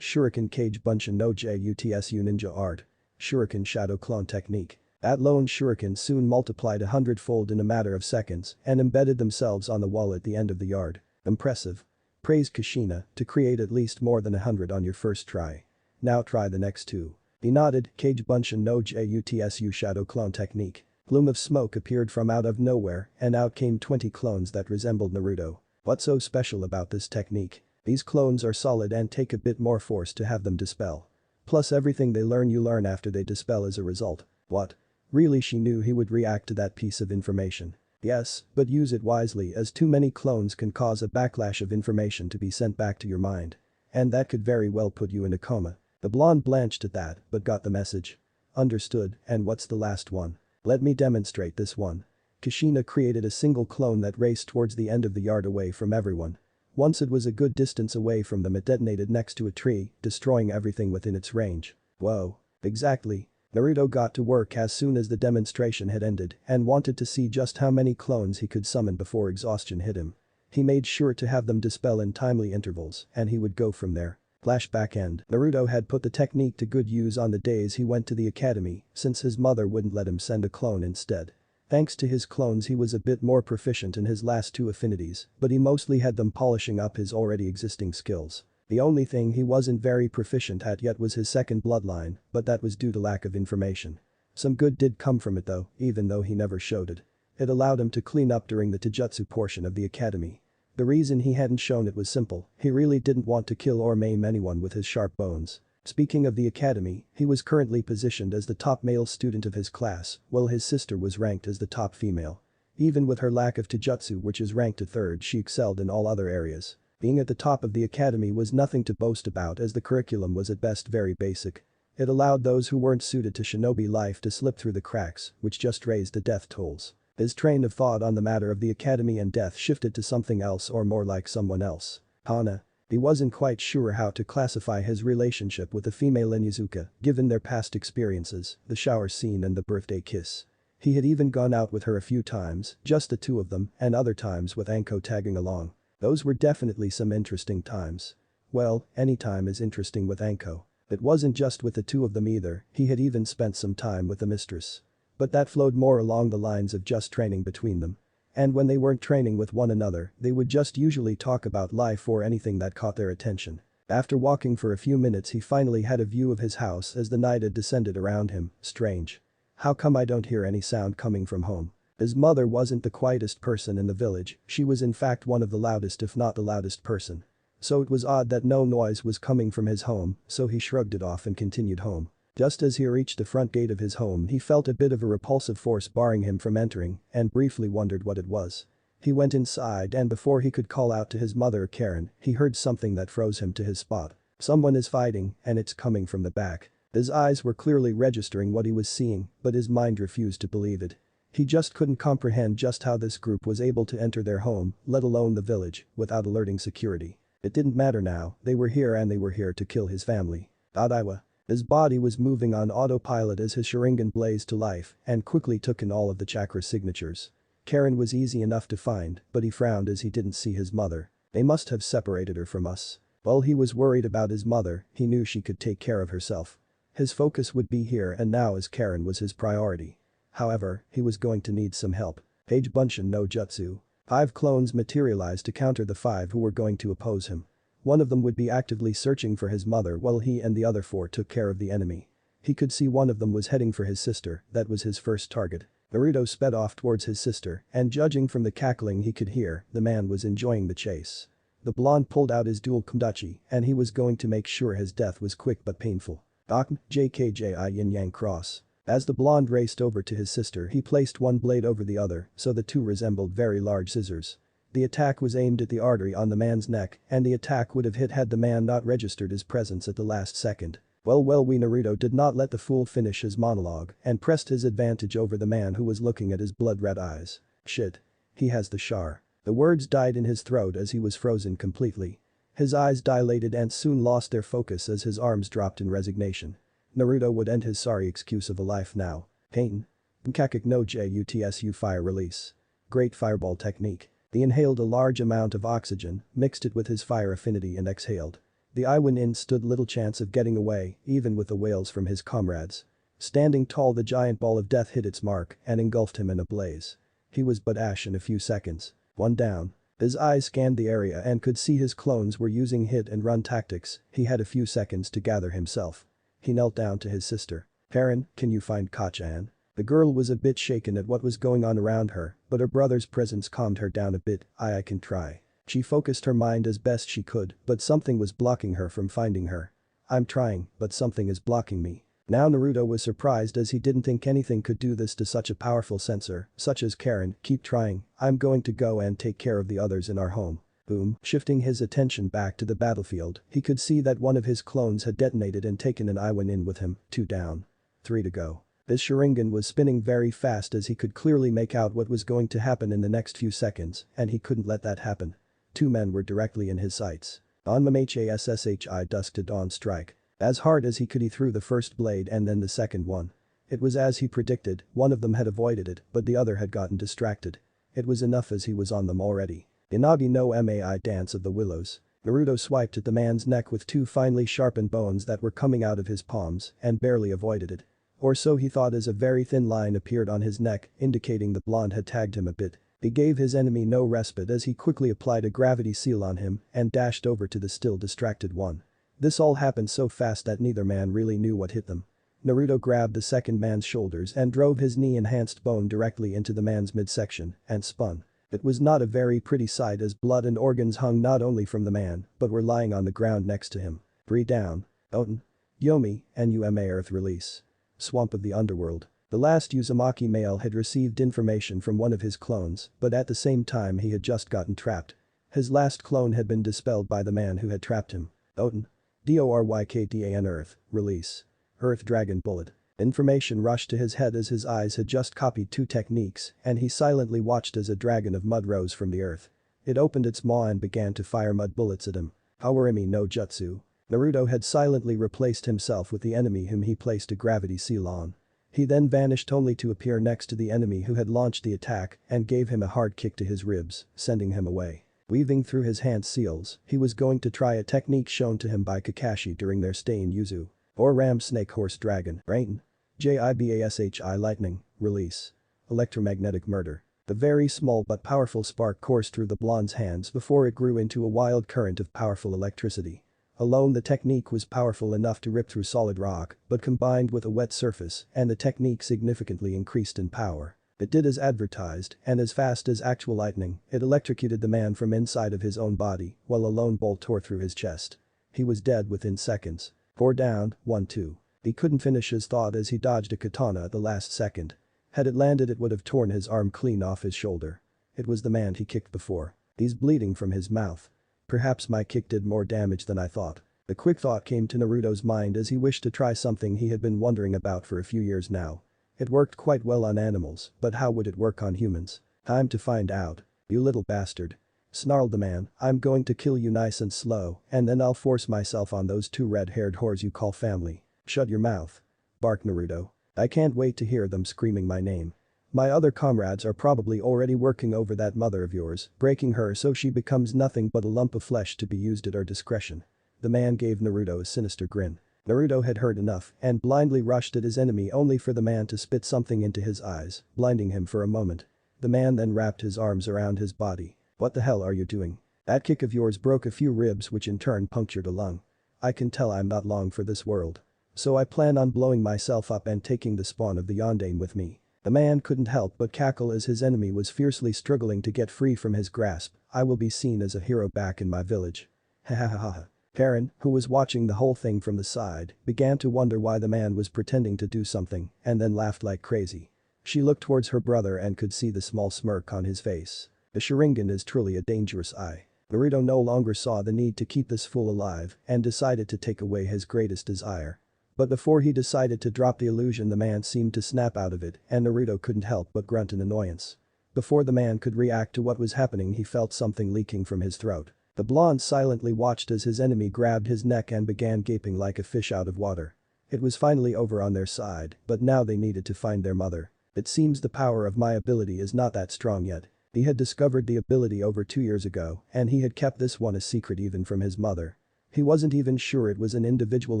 Shuriken Kage Bunshin no Jutsu Ninja Art. Shuriken Shadow Clone Technique. That lone shuriken soon multiplied 100-fold in a matter of seconds and embedded themselves on the wall at the end of the yard. Impressive. Praised Kushina, to create at least more than 100 on your first try. Now try the next 2. He nodded, Kage Bunshin no Jutsu Shadow Clone Technique. Plume of smoke appeared from out of nowhere and out came 20 clones that resembled Naruto. What's so special about this technique? These clones are solid and take a bit more force to have them dispel. Plus everything they learn you learn after they dispel as a result. What? Really she knew he would react to that piece of information. Yes, but use it wisely as too many clones can cause a backlash of information to be sent back to your mind. And that could very well put you in a coma. The blonde blanched at that but got the message. Understood, and what's the last one? Let me demonstrate this one. Kushina created a single clone that raced towards the end of the yard away from everyone. Once it was a good distance away from them it detonated next to a tree, destroying everything within its range. Whoa. Exactly. Naruto got to work as soon as the demonstration had ended and wanted to see just how many clones he could summon before exhaustion hit him. He made sure to have them dispel in timely intervals and he would go from there. Flashback end. Naruto had put the technique to good use on the days he went to the academy since his mother wouldn't let him send a clone instead. Thanks to his clones he was a bit more proficient in his last 2 affinities, but he mostly had them polishing up his already existing skills. The only thing he wasn't very proficient at yet was his second bloodline, but that was due to lack of information. Some good did come from it though, even though he never showed it. It allowed him to clean up during the taijutsu portion of the academy. The reason he hadn't shown it was simple, he really didn't want to kill or maim anyone with his sharp bones. Speaking of the academy, he was currently positioned as the top male student of his class, while his sister was ranked as the top female. Even with her lack of taijutsu which is ranked to 3rd she excelled in all other areas. Being at the top of the academy was nothing to boast about as the curriculum was at best very basic. It allowed those who weren't suited to shinobi life to slip through the cracks, which just raised the death tolls. His train of thought on the matter of the academy and death shifted to something else or more like someone else. Hana. He wasn't quite sure how to classify his relationship with the female Inuzuka, given their past experiences, the shower scene and the birthday kiss. He had even gone out with her a few times, just the 2 of them, and other times with Anko tagging along. Those were definitely some interesting times. Well, any time is interesting with Anko. It wasn't just with the 2 of them either, he had even spent some time with the mistress. But that flowed more along the lines of just training between them. And when they weren't training with one another, they would just usually talk about life or anything that caught their attention. After walking for a few minutes he finally had a view of his house as the night had descended around him. Strange. How come I don't hear any sound coming from home? His mother wasn't the quietest person in the village, she was in fact one of the loudest if not the loudest person. So it was odd that no noise was coming from his home, so he shrugged it off and continued home. Just as he reached the front gate of his home he felt a bit of a repulsive force barring him from entering and briefly wondered what it was. He went inside and before he could call out to his mother Karen, he heard something that froze him to his spot. Someone is fighting and it's coming from the back. His eyes were clearly registering what he was seeing, but his mind refused to believe it. He just couldn't comprehend just how this group was able to enter their home, let alone the village, without alerting security. It didn't matter now, they were here and they were here to kill his family. Adaiwa. His body was moving on autopilot as his Sharingan blazed to life and quickly took in all of the chakra signatures. Karen was easy enough to find, but he frowned as he didn't see his mother. They must have separated her from us. While he was worried about his mother, he knew she could take care of herself. His focus would be here and now as Karen was his priority. However, he was going to need some help. Page Bunshin no Jutsu. 5 clones materialized to counter the 5 who were going to oppose him. One of them would be actively searching for his mother while he and the other 4 took care of the enemy. He could see one of them was heading for his sister, that was his first target. Naruto sped off towards his sister and judging from the cackling he could hear, the man was enjoying the chase. The blonde pulled out his dual kundachi and he was going to make sure his death was quick but painful. JKJI Yin Yang Cross. As the blonde raced over to his sister he placed one blade over the other so the 2 resembled very large scissors. The attack was aimed at the artery on the man's neck and the attack would have hit had the man not registered his presence at the last second. Well Naruto did not let the fool finish his monologue and pressed his advantage over the man who was looking at his blood-red eyes. Shit. He has the Char. The words died in his throat as he was frozen completely. His eyes dilated and soon lost their focus as his arms dropped in resignation. Naruto would end his sorry excuse of a life now. Pain. Kakak no jutsu fire release. Great fireball technique. He inhaled a large amount of oxygen, mixed it with his fire affinity and exhaled. The Iwanin stood little chance of getting away, even with the wails from his comrades. Standing tall, the giant ball of death hit its mark and engulfed him in a blaze. He was but ash in a few seconds. One down. His eyes scanned the area and could see his clones were using hit and run tactics. He had a few seconds to gather himself. He knelt down to his sister. "Karen, can you find Kachan?" The girl was a bit shaken at what was going on around her, but her brother's presence calmed her down a bit. I can try." She focused her mind as best she could, but something was blocking her from finding her. "I'm trying, but something is blocking me." Now Naruto was surprised as he didn't think anything could do this to such a powerful sensor, such as Karen. "Keep trying, I'm going to go and take care of the others in our home." Boom. Shifting his attention back to the battlefield, he could see that one of his clones had detonated and taken an Iwanin with him. 2 down. 3 to go. His Sharingan was spinning very fast as he could clearly make out what was going to happen in the next few seconds, and he couldn't let that happen. 2 men were directly in his sights. Onmamhasshi dusk to dawn strike. As hard as he could, he threw the first blade and then the second one. It was as he predicted, one of them had avoided it, but the other had gotten distracted. It was enough as he was on them already. Inagi no Mai dance of the willows. Naruto swiped at the man's neck with 2 finely sharpened bones that were coming out of his palms and barely avoided it. Or so he thought as a very thin line appeared on his neck, indicating the blonde had tagged him a bit. He gave his enemy no respite as he quickly applied a gravity seal on him and dashed over to the still distracted one. This all happened so fast that neither man really knew what hit them. Naruto grabbed the second man's shoulders and drove his knee-enhanced bone directly into the man's midsection and spun. It was not a very pretty sight as blood and organs hung not only from the man but were lying on the ground next to him. 3 down. Oten. Yomi, Numa Earth release. Swamp of the Underworld. The last Uzumaki male had received information from one of his clones, but at the same time he had just gotten trapped. His last clone had been dispelled by the man who had trapped him. Oten. Dorykdan Earth, release. Earth Dragon Bullet. Information rushed to his head as his eyes had just copied 2 techniques and he silently watched as a dragon of mud rose from the earth. It opened its maw and began to fire mud bullets at him. Hawarimi no Jutsu. Naruto had silently replaced himself with the enemy whom he placed a gravity seal on. He then vanished only to appear next to the enemy who had launched the attack and gave him a hard kick to his ribs, sending him away. Weaving through his hand seals, he was going to try a technique shown to him by Kakashi during their stay in Yuzu. Or Ram Snake Horse Dragon. Rain. Jibashi Lightning. Release. Electromagnetic Murder. The very small but powerful spark coursed through the blonde's hands before it grew into a wild current of powerful electricity. Alone the technique was powerful enough to rip through solid rock, but combined with a wet surface and the technique significantly increased in power. It did as advertised, and as fast as actual lightning, it electrocuted the man from inside of his own body, while a lone bolt tore through his chest. He was dead within seconds. 4 down, 1-2. He couldn't finish his thought as he dodged a katana at the last second. Had it landed it would have torn his arm clean off his shoulder. It was the man he kicked before. He's bleeding from his mouth. Perhaps my kick did more damage than I thought. The quick thought came to Naruto's mind as he wished to try something he had been wondering about for a few years now. It worked quite well on animals, but how would it work on humans? Time to find out. You little bastard. Snarled the man, I'm going to kill you nice and slow, and then I'll force myself on those 2 red-haired whores you call family. Shut your mouth. Barked Naruto. I can't wait to hear them screaming my name. My other comrades are probably already working over that mother of yours, breaking her so she becomes nothing but a lump of flesh to be used at our discretion. The man gave Naruto a sinister grin. Naruto had heard enough and blindly rushed at his enemy only for the man to spit something into his eyes, blinding him for a moment. The man then wrapped his arms around his body. What the hell are you doing? That kick of yours broke a few ribs which in turn punctured a lung. I can tell I'm not long for this world. So I plan on blowing myself up and taking the spawn of the Yondaime with me. The man couldn't help but cackle as his enemy was fiercely struggling to get free from his grasp. I will be seen as a hero back in my village. Ha ha ha ha. Karen, who was watching the whole thing from the side, began to wonder why the man was pretending to do something and then laughed like crazy. She looked towards her brother and could see the small smirk on his face. The Sharingan is truly a dangerous eye. Naruto no longer saw the need to keep this fool alive and decided to take away his greatest desire. But before he decided to drop the illusion the man seemed to snap out of it and Naruto couldn't help but grunt in annoyance. Before the man could react to what was happening, he felt something leaking from his throat. The blonde silently watched as his enemy grabbed his neck and began gaping like a fish out of water. It was finally over on their side, but now they needed to find their mother. It seems the power of my ability is not that strong yet. He had discovered the ability over 2 years ago, and he had kept this one a secret even from his mother. He wasn't even sure it was an individual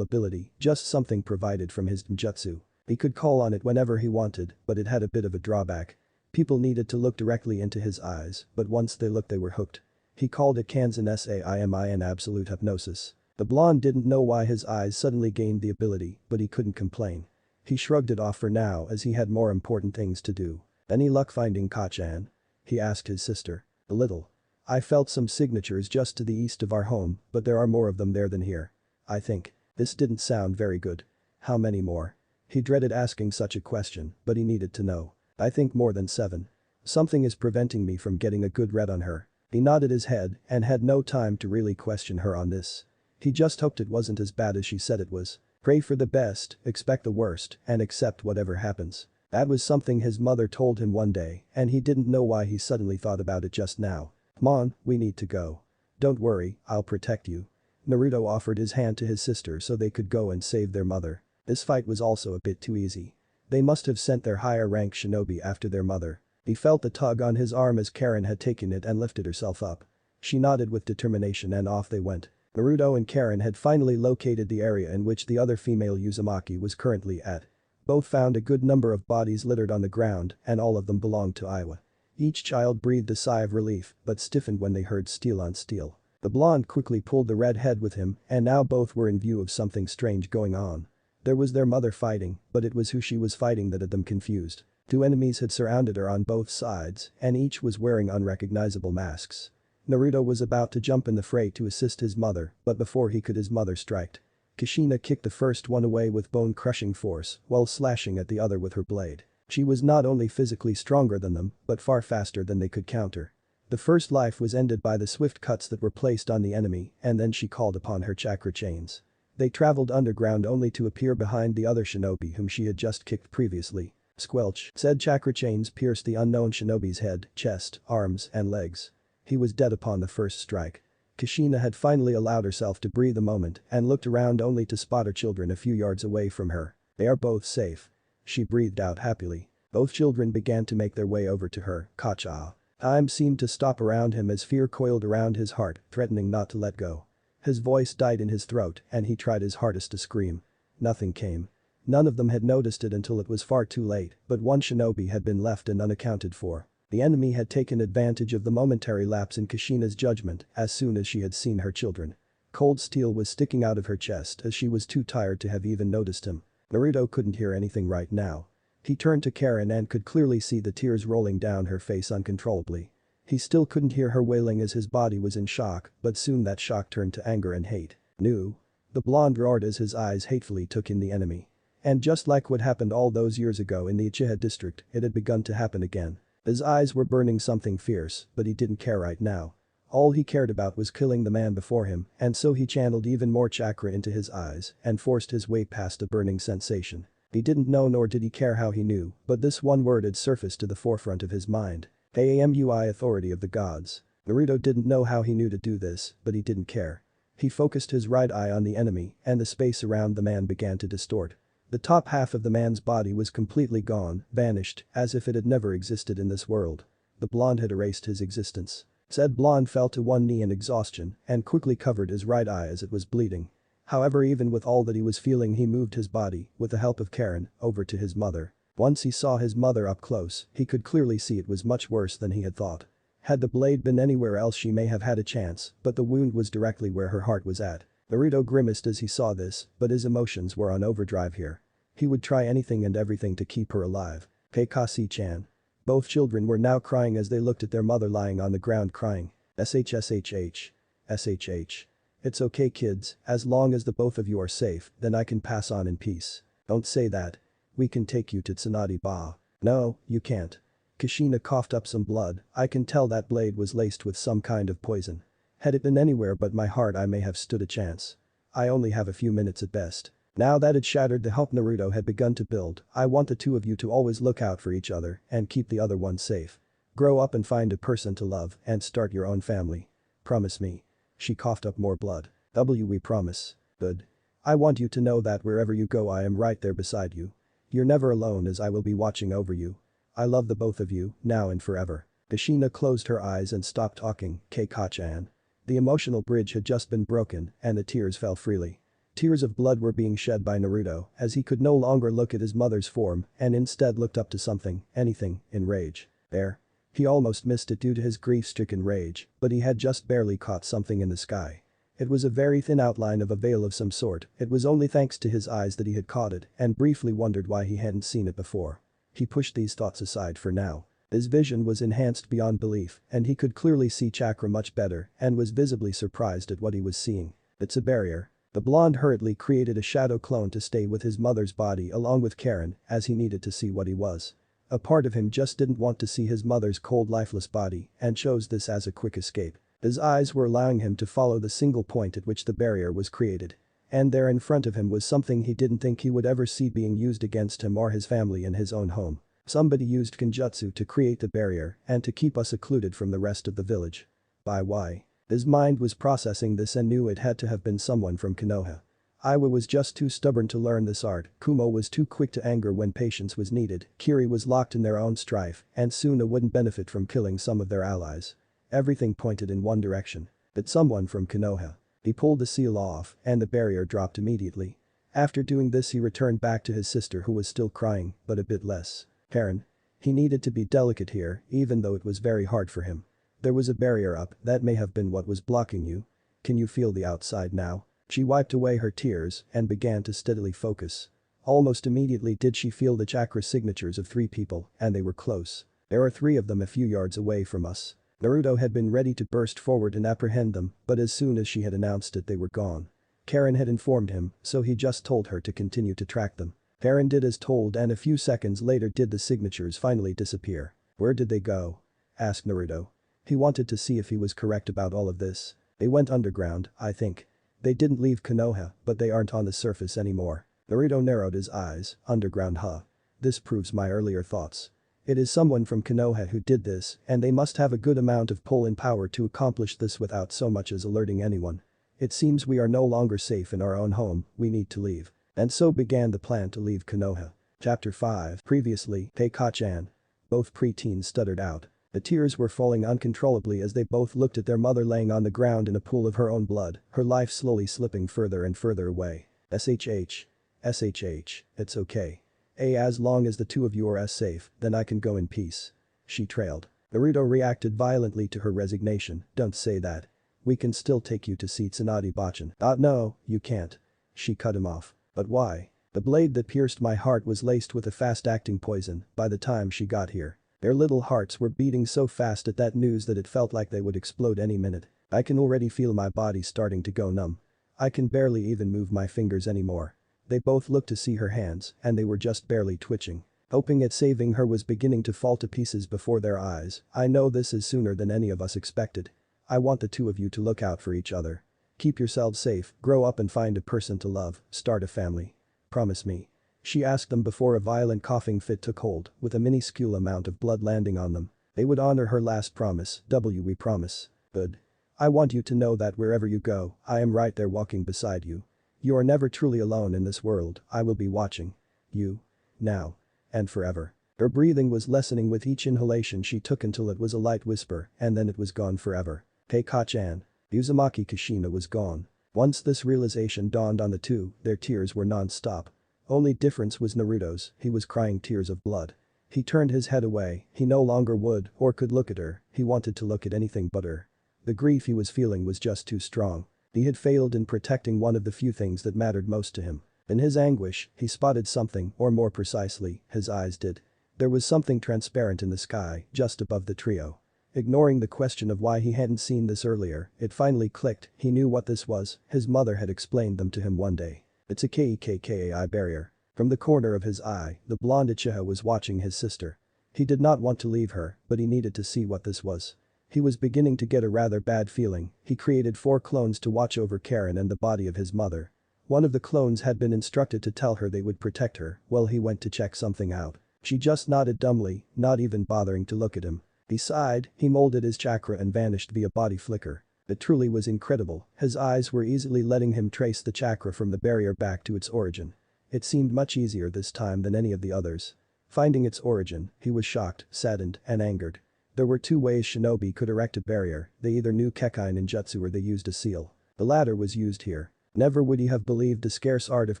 ability, just something provided from his ninjutsu. He could call on it whenever he wanted, but it had a bit of a drawback. People needed to look directly into his eyes, but once they looked they were hooked. He called it Kanzen Saimi absolute hypnosis. The blonde didn't know why his eyes suddenly gained the ability, but he couldn't complain. He shrugged it off for now as he had more important things to do. "Any luck finding Kachan?" he asked his sister. "A little. I felt some signatures just to the east of our home, but there are more of them there than here. I think." This didn't sound very good. How many more? He dreaded asking such a question, but he needed to know. "I think more than 7. Something is preventing me from getting a good read on her." He nodded his head and had no time to really question her on this. He just hoped it wasn't as bad as she said it was. Pray for the best, expect the worst, and accept whatever happens. That was something his mother told him one day, and he didn't know why he suddenly thought about it just now. "Come on, we need to go." "Don't worry, I'll protect you." Naruto offered his hand to his sister so they could go and save their mother. This fight was also a bit too easy. They must have sent their higher rank shinobi after their mother. He felt the tug on his arm as Karen had taken it and lifted herself up. She nodded with determination and off they went. Naruto and Karen had finally located the area in which the other female Uzumaki was currently at. Both found a good number of bodies littered on the ground and all of them belonged to Iwa. Each child breathed a sigh of relief but stiffened when they heard steel on steel. The blonde quickly pulled the red head with him and now both were in view of something strange going on. There was their mother fighting, but it was who she was fighting that had them confused. 2 enemies had surrounded her on both sides and each was wearing unrecognizable masks. Naruto was about to jump in the fray to assist his mother, but before he could his mother striked. Kushina kicked the first one away with bone-crushing force while slashing at the other with her blade. She was not only physically stronger than them, but far faster than they could counter. The first life was ended by the swift cuts that were placed on the enemy and then she called upon her chakra chains. They traveled underground only to appear behind the other shinobi whom she had just kicked previously. Squelch, said chakra chains pierced the unknown shinobi's head, chest, arms, and legs. He was dead upon the first strike. Kushina had finally allowed herself to breathe a moment and looked around only to spot her children a few yards away from her. They are both safe. She breathed out happily. Both children began to make their way over to her, Kacha. Time seemed to stop around him as fear coiled around his heart, threatening not to let go. His voice died in his throat and he tried his hardest to scream. Nothing came. None of them had noticed it until it was far too late, but one shinobi had been left and unaccounted for. The enemy had taken advantage of the momentary lapse in Kushina's judgment as soon as she had seen her children. Cold steel was sticking out of her chest as she was too tired to have even noticed him. Naruto couldn't hear anything right now. He turned to Karen and could clearly see the tears rolling down her face uncontrollably. He still couldn't hear her wailing as his body was in shock, but soon that shock turned to anger and hate. "No." The blonde roared as his eyes hatefully took in the enemy. And just like what happened all those years ago in the Uchiha district, it had begun to happen again. His eyes were burning something fierce, but he didn't care right now. All he cared about was killing the man before him, and so he channeled even more chakra into his eyes and forced his way past the burning sensation. He didn't know nor did he care how he knew, but this one word had surfaced to the forefront of his mind. AMUI authority of the gods. Naruto didn't know how he knew to do this, but he didn't care. He focused his right eye on the enemy and the space around the man began to distort. The top half of the man's body was completely gone, vanished, as if it had never existed in this world. The blonde had erased his existence. Said blonde fell to one knee in exhaustion and quickly covered his right eye as it was bleeding. However, even with all that he was feeling, he moved his body, with the help of Karen, over to his mother. Once he saw his mother up close, he could clearly see it was much worse than he had thought. Had the blade been anywhere else she may have had a chance, but the wound was directly where her heart was at. Naruto grimaced as he saw this, but his emotions were on overdrive here. He would try anything and everything to keep her alive. Kakashi-chan. Both children were now crying as they looked at their mother lying on the ground crying. SHSHH. SHH. It's okay kids, as long as the both of you are safe, then I can pass on in peace. Don't say that. We can take you to Tsunade-ba. No, you can't. Kushina coughed up some blood. I can tell that blade was laced with some kind of poison. Had it been anywhere but my heart I may have stood a chance. I only have a few minutes at best. Now that it shattered, the hope Naruto had begun to build. I want the two of you to always look out for each other and keep the other one safe. Grow up and find a person to love and start your own family. Promise me. She coughed up more blood. We promise. Good. I want you to know that wherever you go I am right there beside you. You're never alone as I will be watching over you. I love the both of you, now and forever. Kushina closed her eyes and stopped talking, Kakashi. The emotional bridge had just been broken and the tears fell freely. Tears of blood were being shed by Naruto as he could no longer look at his mother's form and instead looked up to something, anything, in rage. There. He almost missed it due to his grief-stricken rage, but he had just barely caught something in the sky. It was a very thin outline of a veil of some sort, it was only thanks to his eyes that he had caught it and briefly wondered why he hadn't seen it before. He pushed these thoughts aside for now. His vision was enhanced beyond belief and he could clearly see chakra much better and was visibly surprised at what he was seeing. It's a barrier. The blonde hurriedly created a shadow clone to stay with his mother's body along with Karen as he needed to see what he was. A part of him just didn't want to see his mother's cold lifeless body and chose this as a quick escape. His eyes were allowing him to follow the single point at which the barrier was created. And there in front of him was something he didn't think he would ever see being used against him or his family in his own home. Somebody used Kenjutsu to create the barrier and to keep us secluded from the rest of the village. By why? His mind was processing this and knew it had to have been someone from Konoha. Iwa was just too stubborn to learn this art, Kumo was too quick to anger when patience was needed, Kiri was locked in their own strife, and Suna wouldn't benefit from killing some of their allies. Everything pointed in one direction. But someone from Konoha. He pulled the seal off and the barrier dropped immediately. After doing this he returned back to his sister who was still crying, but a bit less. Karen. He needed to be delicate here, even though it was very hard for him. There was a barrier up, that may have been what was blocking you. Can you feel the outside now? She wiped away her tears and began to steadily focus. Almost immediately did she feel the chakra signatures of 3 people and they were close. There are 3 of them a few yards away from us. Naruto had been ready to burst forward and apprehend them, but as soon as she had announced it they were gone. Karen had informed him, so he just told her to continue to track them. Karen did as told and a few seconds later did the signatures finally disappear. Where did they go? Asked Naruto. He wanted to see if he was correct about all of this. They went underground, I think. They didn't leave Konoha, but they aren't on the surface anymore. Naruto narrowed his eyes, underground huh. This proves my earlier thoughts. It is someone from Konoha who did this and they must have a good amount of pull and power to accomplish this without so much as alerting anyone. It seems we are no longer safe in our own home, we need to leave. And so began the plan to leave Konoha. Chapter 5 Previously, Kakashi. Both preteens stuttered out. The tears were falling uncontrollably as they both looked at their mother laying on the ground in a pool of her own blood, her life slowly slipping further and further away. SHH. SHH, it's okay. As long as the 2 of you are safe, then I can go in peace. She trailed. Naruto reacted violently to her resignation, don't say that. We can still take you to see Tsunade-bachan. No, you can't. She cut him off. But why? The blade that pierced my heart was laced with a fast-acting poison by the time she got here. Their little hearts were beating so fast at that news that it felt like they would explode any minute. I can already feel my body starting to go numb. I can barely even move my fingers anymore. They both looked to see her hands and they were just barely twitching. Hoping at saving her was beginning to fall to pieces before their eyes. I know this is sooner than any of us expected. I want the 2 of you to look out for each other. Keep yourselves safe, grow up and find a person to love, start a family. Promise me. She asked them before a violent coughing fit took hold, with a minuscule amount of blood landing on them. They would honor her last promise, we promise. Good. I want you to know that wherever you go, I am right there walking beside you. You are never truly alone in this world, I will be watching. You. Now. And forever. Her breathing was lessening with each inhalation she took until it was a light whisper and then it was gone forever. Kakashi. Uzumaki Kushina was gone. Once this realization dawned on the 2, their tears were non-stop. Only difference was Naruto's, he was crying tears of blood. He turned his head away, he no longer would or could look at her, he wanted to look at anything but her. The grief he was feeling was just too strong. He had failed in protecting one of the few things that mattered most to him. In his anguish, he spotted something, or more precisely, his eyes did. There was something transparent in the sky, just above the trio. Ignoring the question of why he hadn't seen this earlier, it finally clicked, he knew what this was, his mother had explained them to him one day. It's a KKKAI barrier. From the corner of his eye, the blonde Uchiha was watching his sister. He did not want to leave her, but he needed to see what this was. He was beginning to get a rather bad feeling, he created 4 clones to watch over Karen and the body of his mother. One of the clones had been instructed to tell her they would protect her, well he went to check something out. She just nodded dumbly, not even bothering to look at him. He sighed, he molded his chakra and vanished via body flicker. It truly was incredible, his eyes were easily letting him trace the chakra from the barrier back to its origin. It seemed much easier this time than any of the others. Finding its origin, he was shocked, saddened, and angered. There were two ways shinobi could erect a barrier, they either knew Kekai ninjutsu or they used a seal. The latter was used here. Never would he have believed the scarce art of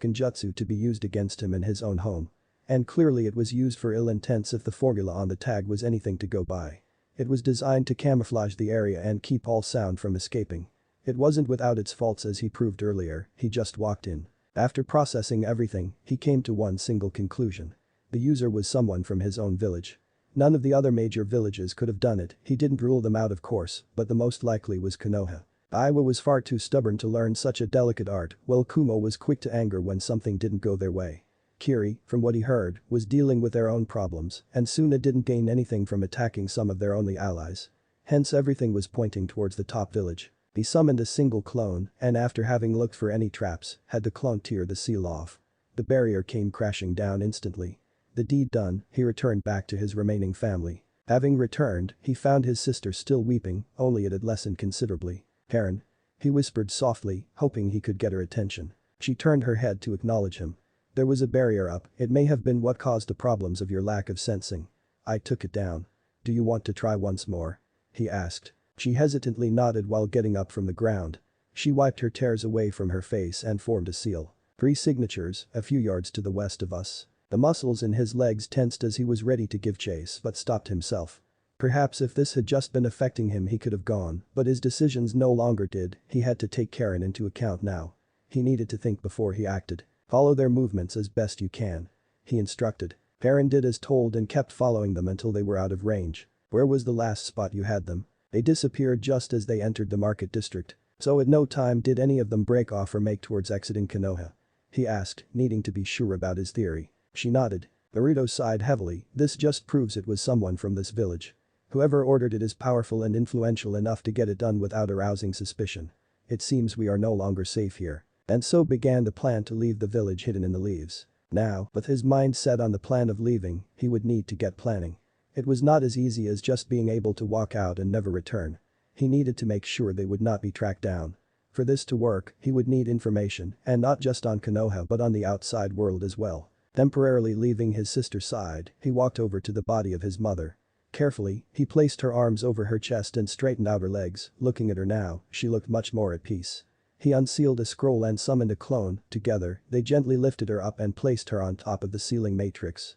genjutsu to be used against him in his own home. And clearly it was used for ill intents if the formula on the tag was anything to go by. It was designed to camouflage the area and keep all sound from escaping. It wasn't without its faults as he proved earlier, he just walked in. After processing everything, he came to one single conclusion. The user was someone from his own village. None of the other major villages could have done it, he didn't rule them out of course, but the most likely was Konoha. Aiwa was far too stubborn to learn such a delicate art, while Kumo was quick to anger when something didn't go their way. Kiri, from what he heard, was dealing with their own problems, and Suna didn't gain anything from attacking some of their only allies. Hence everything was pointing towards the top village. He summoned a single clone, and after having looked for any traps, had the clone tear the seal off. The barrier came crashing down instantly. The deed done, he returned back to his remaining family. Having returned, he found his sister still weeping, only it had lessened considerably. "Karen," he whispered softly, hoping he could get her attention. She turned her head to acknowledge him. "There was a barrier up, it may have been what caused the problems of your lack of sensing. I took it down. Do you want to try once more?" he asked. She hesitantly nodded while getting up from the ground. She wiped her tears away from her face and formed a seal. 3 signatures, a few yards to the west of us. The muscles in his legs tensed as he was ready to give chase but stopped himself. Perhaps if this had just been affecting him he could have gone, but his decisions no longer did, he had to take Karen into account now. He needed to think before he acted. "Follow their movements as best you can," he instructed. Karen did as told and kept following them until they were out of range. "Where was the last spot you had them?" They disappeared just as they entered the market district. "So at no time did any of them break off or make towards exiting Konoha?" he asked, needing to be sure about his theory. She nodded. Naruto sighed heavily, this just proves it was someone from this village. Whoever ordered it is powerful and influential enough to get it done without arousing suspicion. It seems we are no longer safe here. And so began the plan to leave the village hidden in the leaves. Now, with his mind set on the plan of leaving, he would need to get planning. It was not as easy as just being able to walk out and never return. He needed to make sure they would not be tracked down. For this to work, he would need information, and not just on Konoha but on the outside world as well. Temporarily leaving his sister's side, he walked over to the body of his mother. Carefully, he placed her arms over her chest and straightened out her legs. Looking at her now, she looked much more at peace. He unsealed a scroll and summoned a clone. Together, they gently lifted her up and placed her on top of the sealing matrix.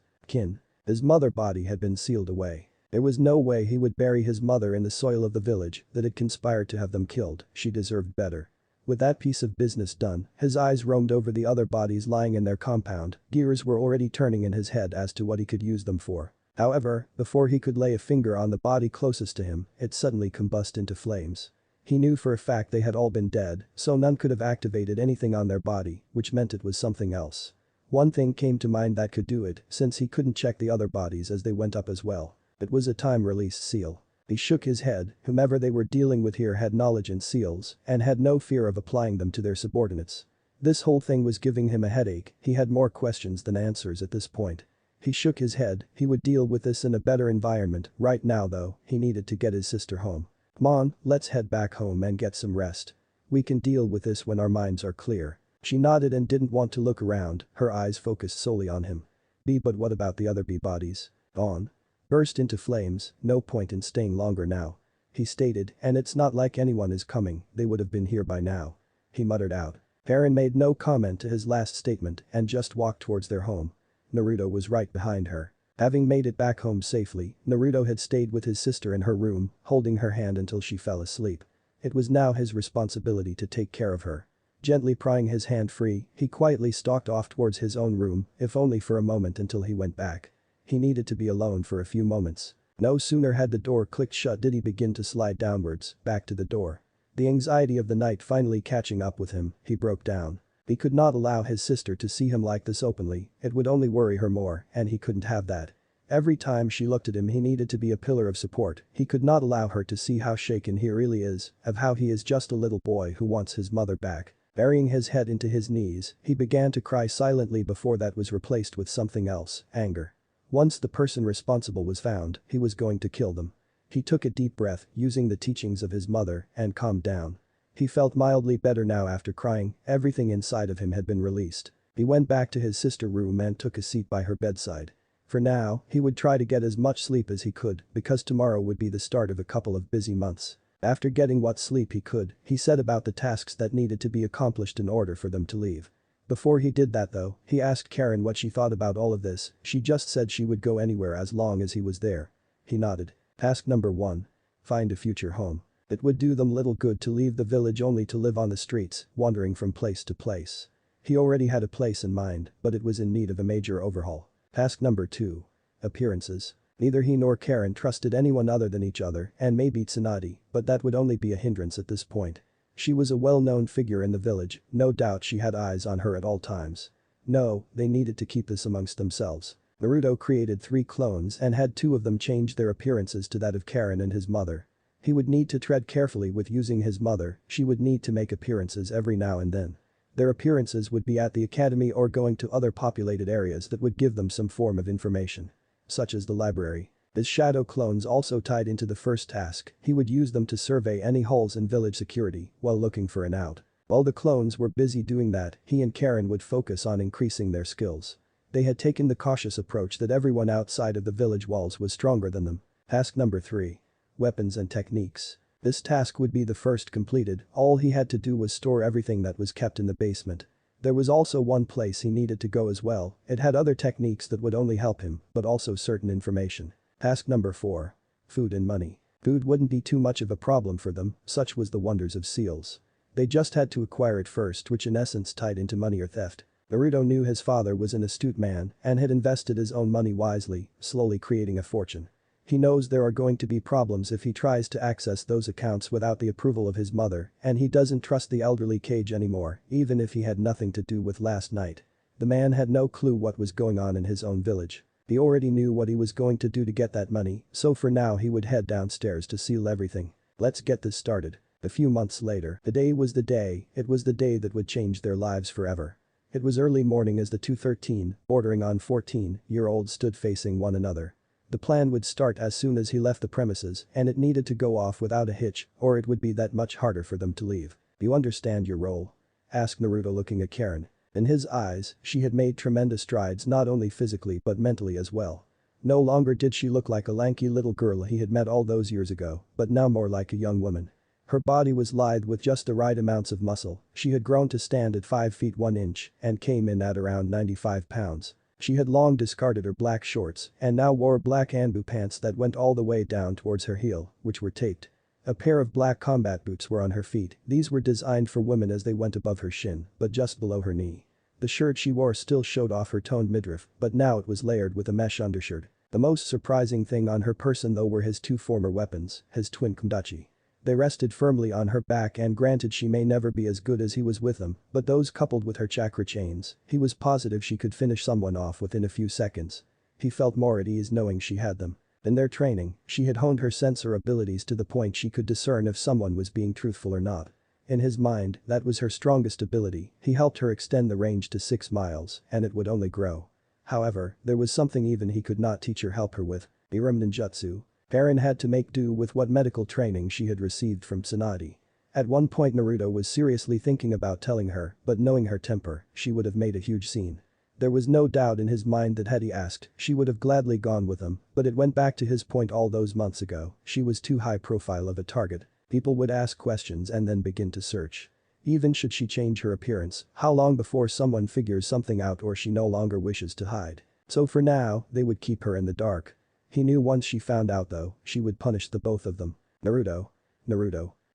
His mother body had been sealed away. There was no way he would bury his mother in the soil of the village that had conspired to have them killed, she deserved better. With that piece of business done, his eyes roamed over the other bodies lying in their compound, gears were already turning in his head as to what he could use them for. However, before he could lay a finger on the body closest to him, it suddenly combusted into flames. He knew for a fact they had all been dead, so none could have activated anything on their body, which meant it was something else. One thing came to mind that could do it, since he couldn't check the other bodies as they went up as well. It was a time-release seal. He shook his head, whomever they were dealing with here had knowledge in seals, and had no fear of applying them to their subordinates. This whole thing was giving him a headache, he had more questions than answers at this point. He shook his head, he would deal with this in a better environment, right now though, he needed to get his sister home. "Come on, let's head back home and get some rest. We can deal with this when our minds are clear." She nodded and didn't want to look around, her eyes focused solely on him. But what about the other bodies? Gone? Burst into flames, no point in staying longer now. He stated, and it's not like anyone is coming, they would have been here by now. He muttered out. Karen made no comment to his last statement and just walked towards their home. Naruto was right behind her. Having made it back home safely, Naruto had stayed with his sister in her room, holding her hand until she fell asleep. It was now his responsibility to take care of her. Gently prying his hand free, he quietly stalked off towards his own room, if only for a moment until he went back. He needed to be alone for a few moments. No sooner had the door clicked shut did he begin to slide downwards, back to the door. The anxiety of the night finally catching up with him, he broke down. He could not allow his sister to see him like this openly, it would only worry her more, and he couldn't have that. Every time she looked at him he needed to be a pillar of support, he could not allow her to see how shaken he really is, of how he is just a little boy who wants his mother back. Burying his head into his knees, he began to cry silently before that was replaced with something else, anger. Once the person responsible was found, he was going to kill them. He took a deep breath, using the teachings of his mother, and calmed down. He felt mildly better now after crying, everything inside of him had been released. He went back to his sister's room and took a seat by her bedside. For now, he would try to get as much sleep as he could, because tomorrow would be the start of a couple of busy months. After getting what sleep he could, he set about the tasks that needed to be accomplished in order for them to leave. Before he did that though, he asked Karen what she thought about all of this. She just said she would go anywhere as long as he was there. He nodded. Task number 1. Find a future home. It would do them little good to leave the village only to live on the streets, wandering from place to place. He already had a place in mind, but it was in need of a major overhaul. Task number 2. Appearances. Neither he nor Karen trusted anyone other than each other, and maybe Tsunade, but that would only be a hindrance at this point. She was a well-known figure in the village, no doubt she had eyes on her at all times. No, they needed to keep this amongst themselves. Naruto created 3 clones and had 2 of them change their appearances to that of Karen and his mother. He would need to tread carefully with using his mother, she would need to make appearances every now and then. Their appearances would be at the academy or going to other populated areas that would give them some form of information. Such as the library. His shadow clones also tied into the first task, he would use them to survey any holes in village security while looking for an out. While the clones were busy doing that, he and Karen would focus on increasing their skills. They had taken the cautious approach that everyone outside of the village walls was stronger than them. Task number 3. Weapons and techniques. This task would be the first completed, all he had to do was store everything that was kept in the basement. There was also one place he needed to go as well, it had other techniques that would only help him, but also certain information. Task number 4. Food and money. Food wouldn't be too much of a problem for them, such was the wonders of seals. They just had to acquire it first, which in essence tied into money or theft. Naruto knew his father was an astute man and had invested his own money wisely, slowly creating a fortune. He knows there are going to be problems if he tries to access those accounts without the approval of his mother, and he doesn't trust the elderly Cage anymore, even if he had nothing to do with last night. The man had no clue what was going on in his own village. He already knew what he was going to do to get that money, so for now he would head downstairs to seal everything. Let's get this started. A few months later, the day was the day, it was the day that would change their lives forever. It was early morning as the two 13, bordering on 14-year-olds stood facing one another. The plan would start as soon as he left the premises and it needed to go off without a hitch or it would be that much harder for them to leave. You understand your role? Asked Naruto looking at Karen. In his eyes, she had made tremendous strides not only physically but mentally as well. No longer did she look like a lanky little girl he had met all those years ago, but now more like a young woman. Her body was lithe with just the right amounts of muscle, she had grown to stand at 5 feet 1 inch and came in at around 95 pounds. She had long discarded her black shorts and now wore black Anbu pants that went all the way down towards her heel, which were taped. A pair of black combat boots were on her feet, these were designed for women as they went above her shin, but just below her knee. The shirt she wore still showed off her toned midriff, but now it was layered with a mesh undershirt. The most surprising thing on her person though were his 2 former weapons, his twin kundachi. They rested firmly on her back and granted she may never be as good as he was with them, but those coupled with her chakra chains, he was positive she could finish someone off within a few seconds. He felt more at ease knowing she had them. In their training, she had honed her sensor abilities to the point she could discern if someone was being truthful or not. In his mind, that was her strongest ability, he helped her extend the range to 6 miles, and it would only grow. However, there was something even he could not teach her help her with. Iram ninjutsu. Karen had to make do with what medical training she had received from Tsunade. At one point Naruto was seriously thinking about telling her, but knowing her temper, she would have made a huge scene. There was no doubt in his mind that had he asked, she would have gladly gone with him, but it went back to his point all those months ago, she was too high profile of a target. People would ask questions and then begin to search. Even should she change her appearance, how long before someone figures something out or she no longer wishes to hide? So for now, they would keep her in the dark. He knew once she found out though, she would punish the both of them. Naruto.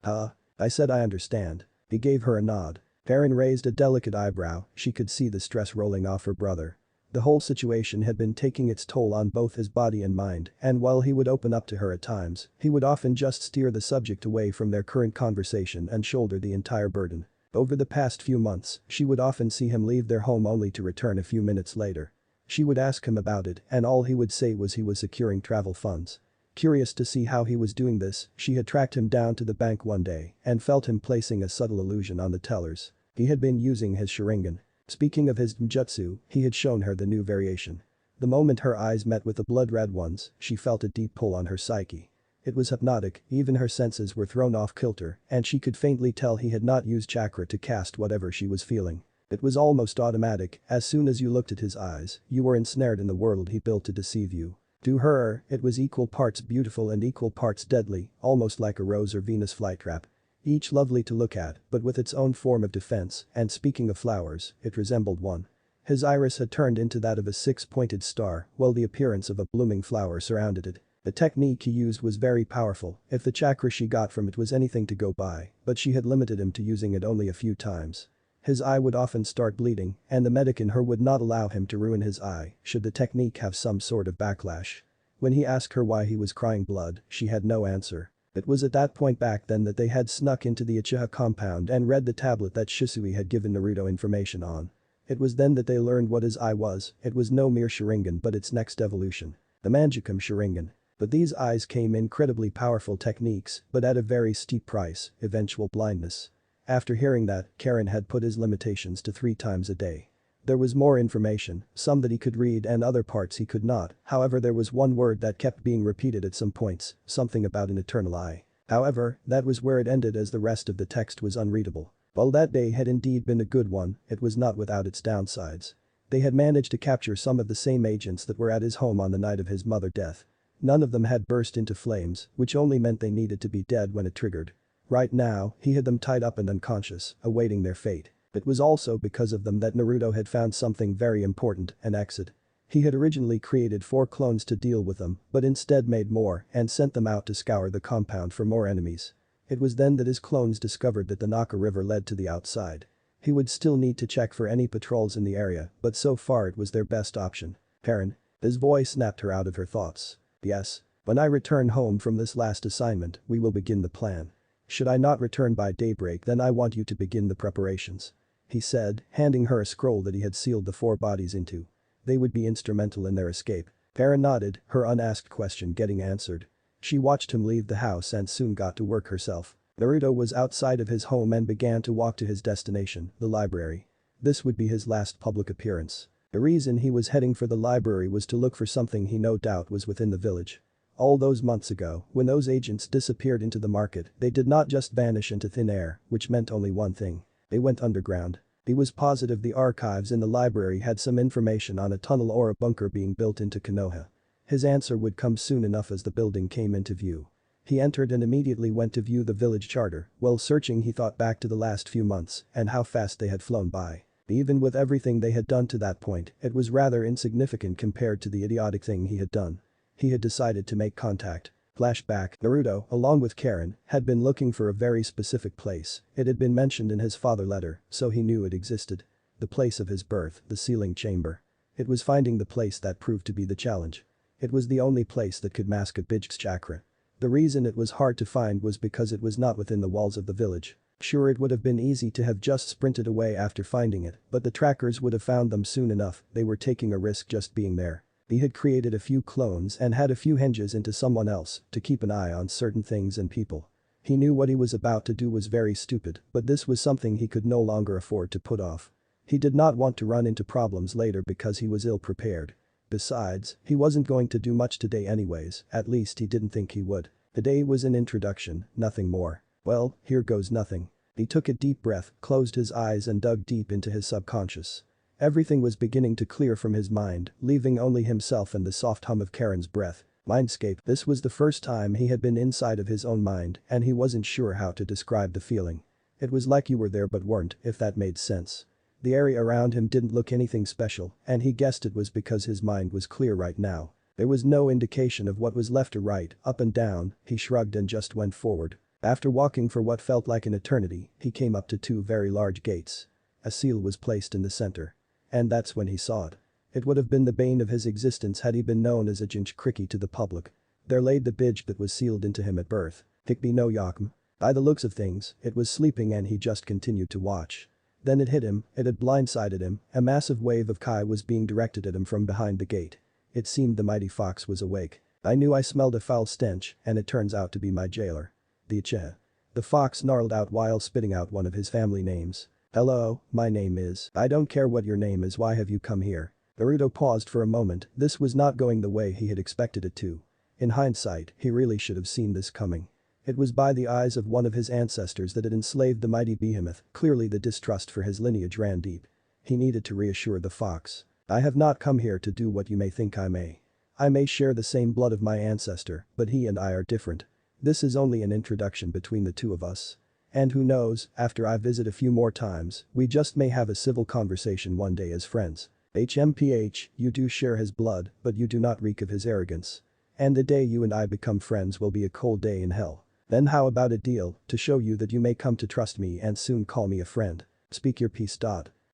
Huh? I said I understand. He gave her a nod. Karen raised a delicate eyebrow, she could see the stress rolling off her brother. The whole situation had been taking its toll on both his body and mind, and while he would open up to her at times, he would often just steer the subject away from their current conversation and shoulder the entire burden. Over the past few months, she would often see him leave their home only to return a few minutes later. She would ask him about it and all he would say was he was securing travel funds. Curious to see how he was doing this, she had tracked him down to the bank one day and felt him placing a subtle illusion on the tellers. He had been using his Sharingan. Speaking of his ninjutsu, he had shown her the new variation. The moment her eyes met with the blood-red ones, she felt a deep pull on her psyche. It was hypnotic, even her senses were thrown off kilter, and she could faintly tell he had not used chakra to cast whatever she was feeling. It was almost automatic, as soon as you looked at his eyes, you were ensnared in the world he built to deceive you. To her, it was equal parts beautiful and equal parts deadly, almost like a Rose or Venus flytrap. Each lovely to look at, but with its own form of defense, and speaking of flowers, it resembled one. His iris had turned into that of a six-pointed star, while the appearance of a blooming flower surrounded it. The technique he used was very powerful, if the chakra she got from it was anything to go by, but she had limited him to using it only a few times. His eye would often start bleeding, and the medic in her would not allow him to ruin his eye, should the technique have some sort of backlash. When he asked her why he was crying blood, she had no answer. It was at that point back then that they had snuck into the Uchiha compound and read the tablet that Shisui had given Naruto information on. It was then that they learned what his eye was. It was no mere Sharingan but its next evolution. The Manjukum Sharingan. But these eyes came incredibly powerful techniques, but at a very steep price, eventual blindness. After hearing that, Karen had put his limitations to 3 times a day. There was more information, some that he could read and other parts he could not, however there was one word that kept being repeated at some points, something about an eternal eye. However, that was where it ended as the rest of the text was unreadable. While that day had indeed been a good one, it was not without its downsides. They had managed to capture some of the same agents that were at his home on the night of his mother's death. None of them had burst into flames, which only meant they needed to be dead when it triggered. Right now, he had them tied up and unconscious, awaiting their fate. It was also because of them that Naruto had found something very important, an exit. He had originally created 4 clones to deal with them, but instead made more and sent them out to scour the compound for more enemies. It was then that his clones discovered that the Naka River led to the outside. He would still need to check for any patrols in the area, but so far it was their best option. Karen. His voice snapped her out of her thoughts. Yes. When I return home from this last assignment, we will begin the plan. Should I not return by daybreak, then I want you to begin the preparations. He said, handing her a scroll that he had sealed the 4 bodies into. They would be instrumental in their escape. Karen nodded, her unasked question getting answered. She watched him leave the house and soon got to work herself. Naruto was outside of his home and began to walk to his destination, the library. This would be his last public appearance. The reason he was heading for the library was to look for something he no doubt was within the village. All those months ago, when those agents disappeared into the market, they did not just vanish into thin air, which meant only one thing. They went underground. He was positive the archives in the library had some information on a tunnel or a bunker being built into Konoha. His answer would come soon enough as the building came into view. He entered and immediately went to view the village charter. While searching, he thought back to the last few months and how fast they had flown by. Even with everything they had done to that point, it was rather insignificant compared to the idiotic thing he had done. He had decided to make contact. Flashback, Naruto, along with Karen, had been looking for a very specific place. It had been mentioned in his father letter, so he knew it existed. The place of his birth, the sealing chamber. It was finding the place that proved to be the challenge. It was the only place that could mask a Bijk's chakra. The reason it was hard to find was because it was not within the walls of the village. Sure, it would have been easy to have just sprinted away after finding it, but the trackers would have found them soon enough. They were taking a risk just being there. He had created a few clones and had a few hinges into someone else to keep an eye on certain things and people. He knew what he was about to do was very stupid, but this was something he could no longer afford to put off. He did not want to run into problems later because he was ill-prepared. Besides, he wasn't going to do much today anyways, at least he didn't think he would. Today was an introduction, nothing more. Well, here goes nothing. He took a deep breath, closed his eyes and dug deep into his subconscious. Everything was beginning to clear from his mind, leaving only himself and the soft hum of Karen's breath. Mindscape. This was the first time he had been inside of his own mind and he wasn't sure how to describe the feeling. It was like you were there but weren't, if that made sense. The area around him didn't look anything special and he guessed it was because his mind was clear right now. There was no indication of what was left or right, up and down. He shrugged and just went forward. After walking for what felt like an eternity, he came up to 2 very large gates. A seal was placed in the center. And that's when he saw it. It would have been the bane of his existence had he been known as a Jinchuriki to the public. There laid the Bijk that was sealed into him at birth. Hikbi no Yakum. By the looks of things, it was sleeping and he just continued to watch. Then it hit him, it had blindsided him, a massive wave of Kai was being directed at him from behind the gate. It seemed the mighty fox was awake. I knew I smelled a foul stench, and it turns out to be my jailer. The Uchiha. The fox snarled out while spitting out one of his family names. Hello, my name is. I don't care what your name is, why have you come here? Naruto paused for a moment, this was not going the way he had expected it to. In hindsight, he really should have seen this coming. It was by the eyes of one of his ancestors that had enslaved the mighty behemoth, clearly the distrust for his lineage ran deep. He needed to reassure the fox. I have not come here to do what you may think I may. I may share the same blood of my ancestor, but he and I are different. This is only an introduction between the two of us. And who knows, after I visit a few more times, we just may have a civil conversation one day as friends. HMPH, you do share his blood, but you do not reek of his arrogance. And the day you and I become friends will be a cold day in hell. Then how about a deal, to show you that you may come to trust me and soon call me a friend? Speak your piece.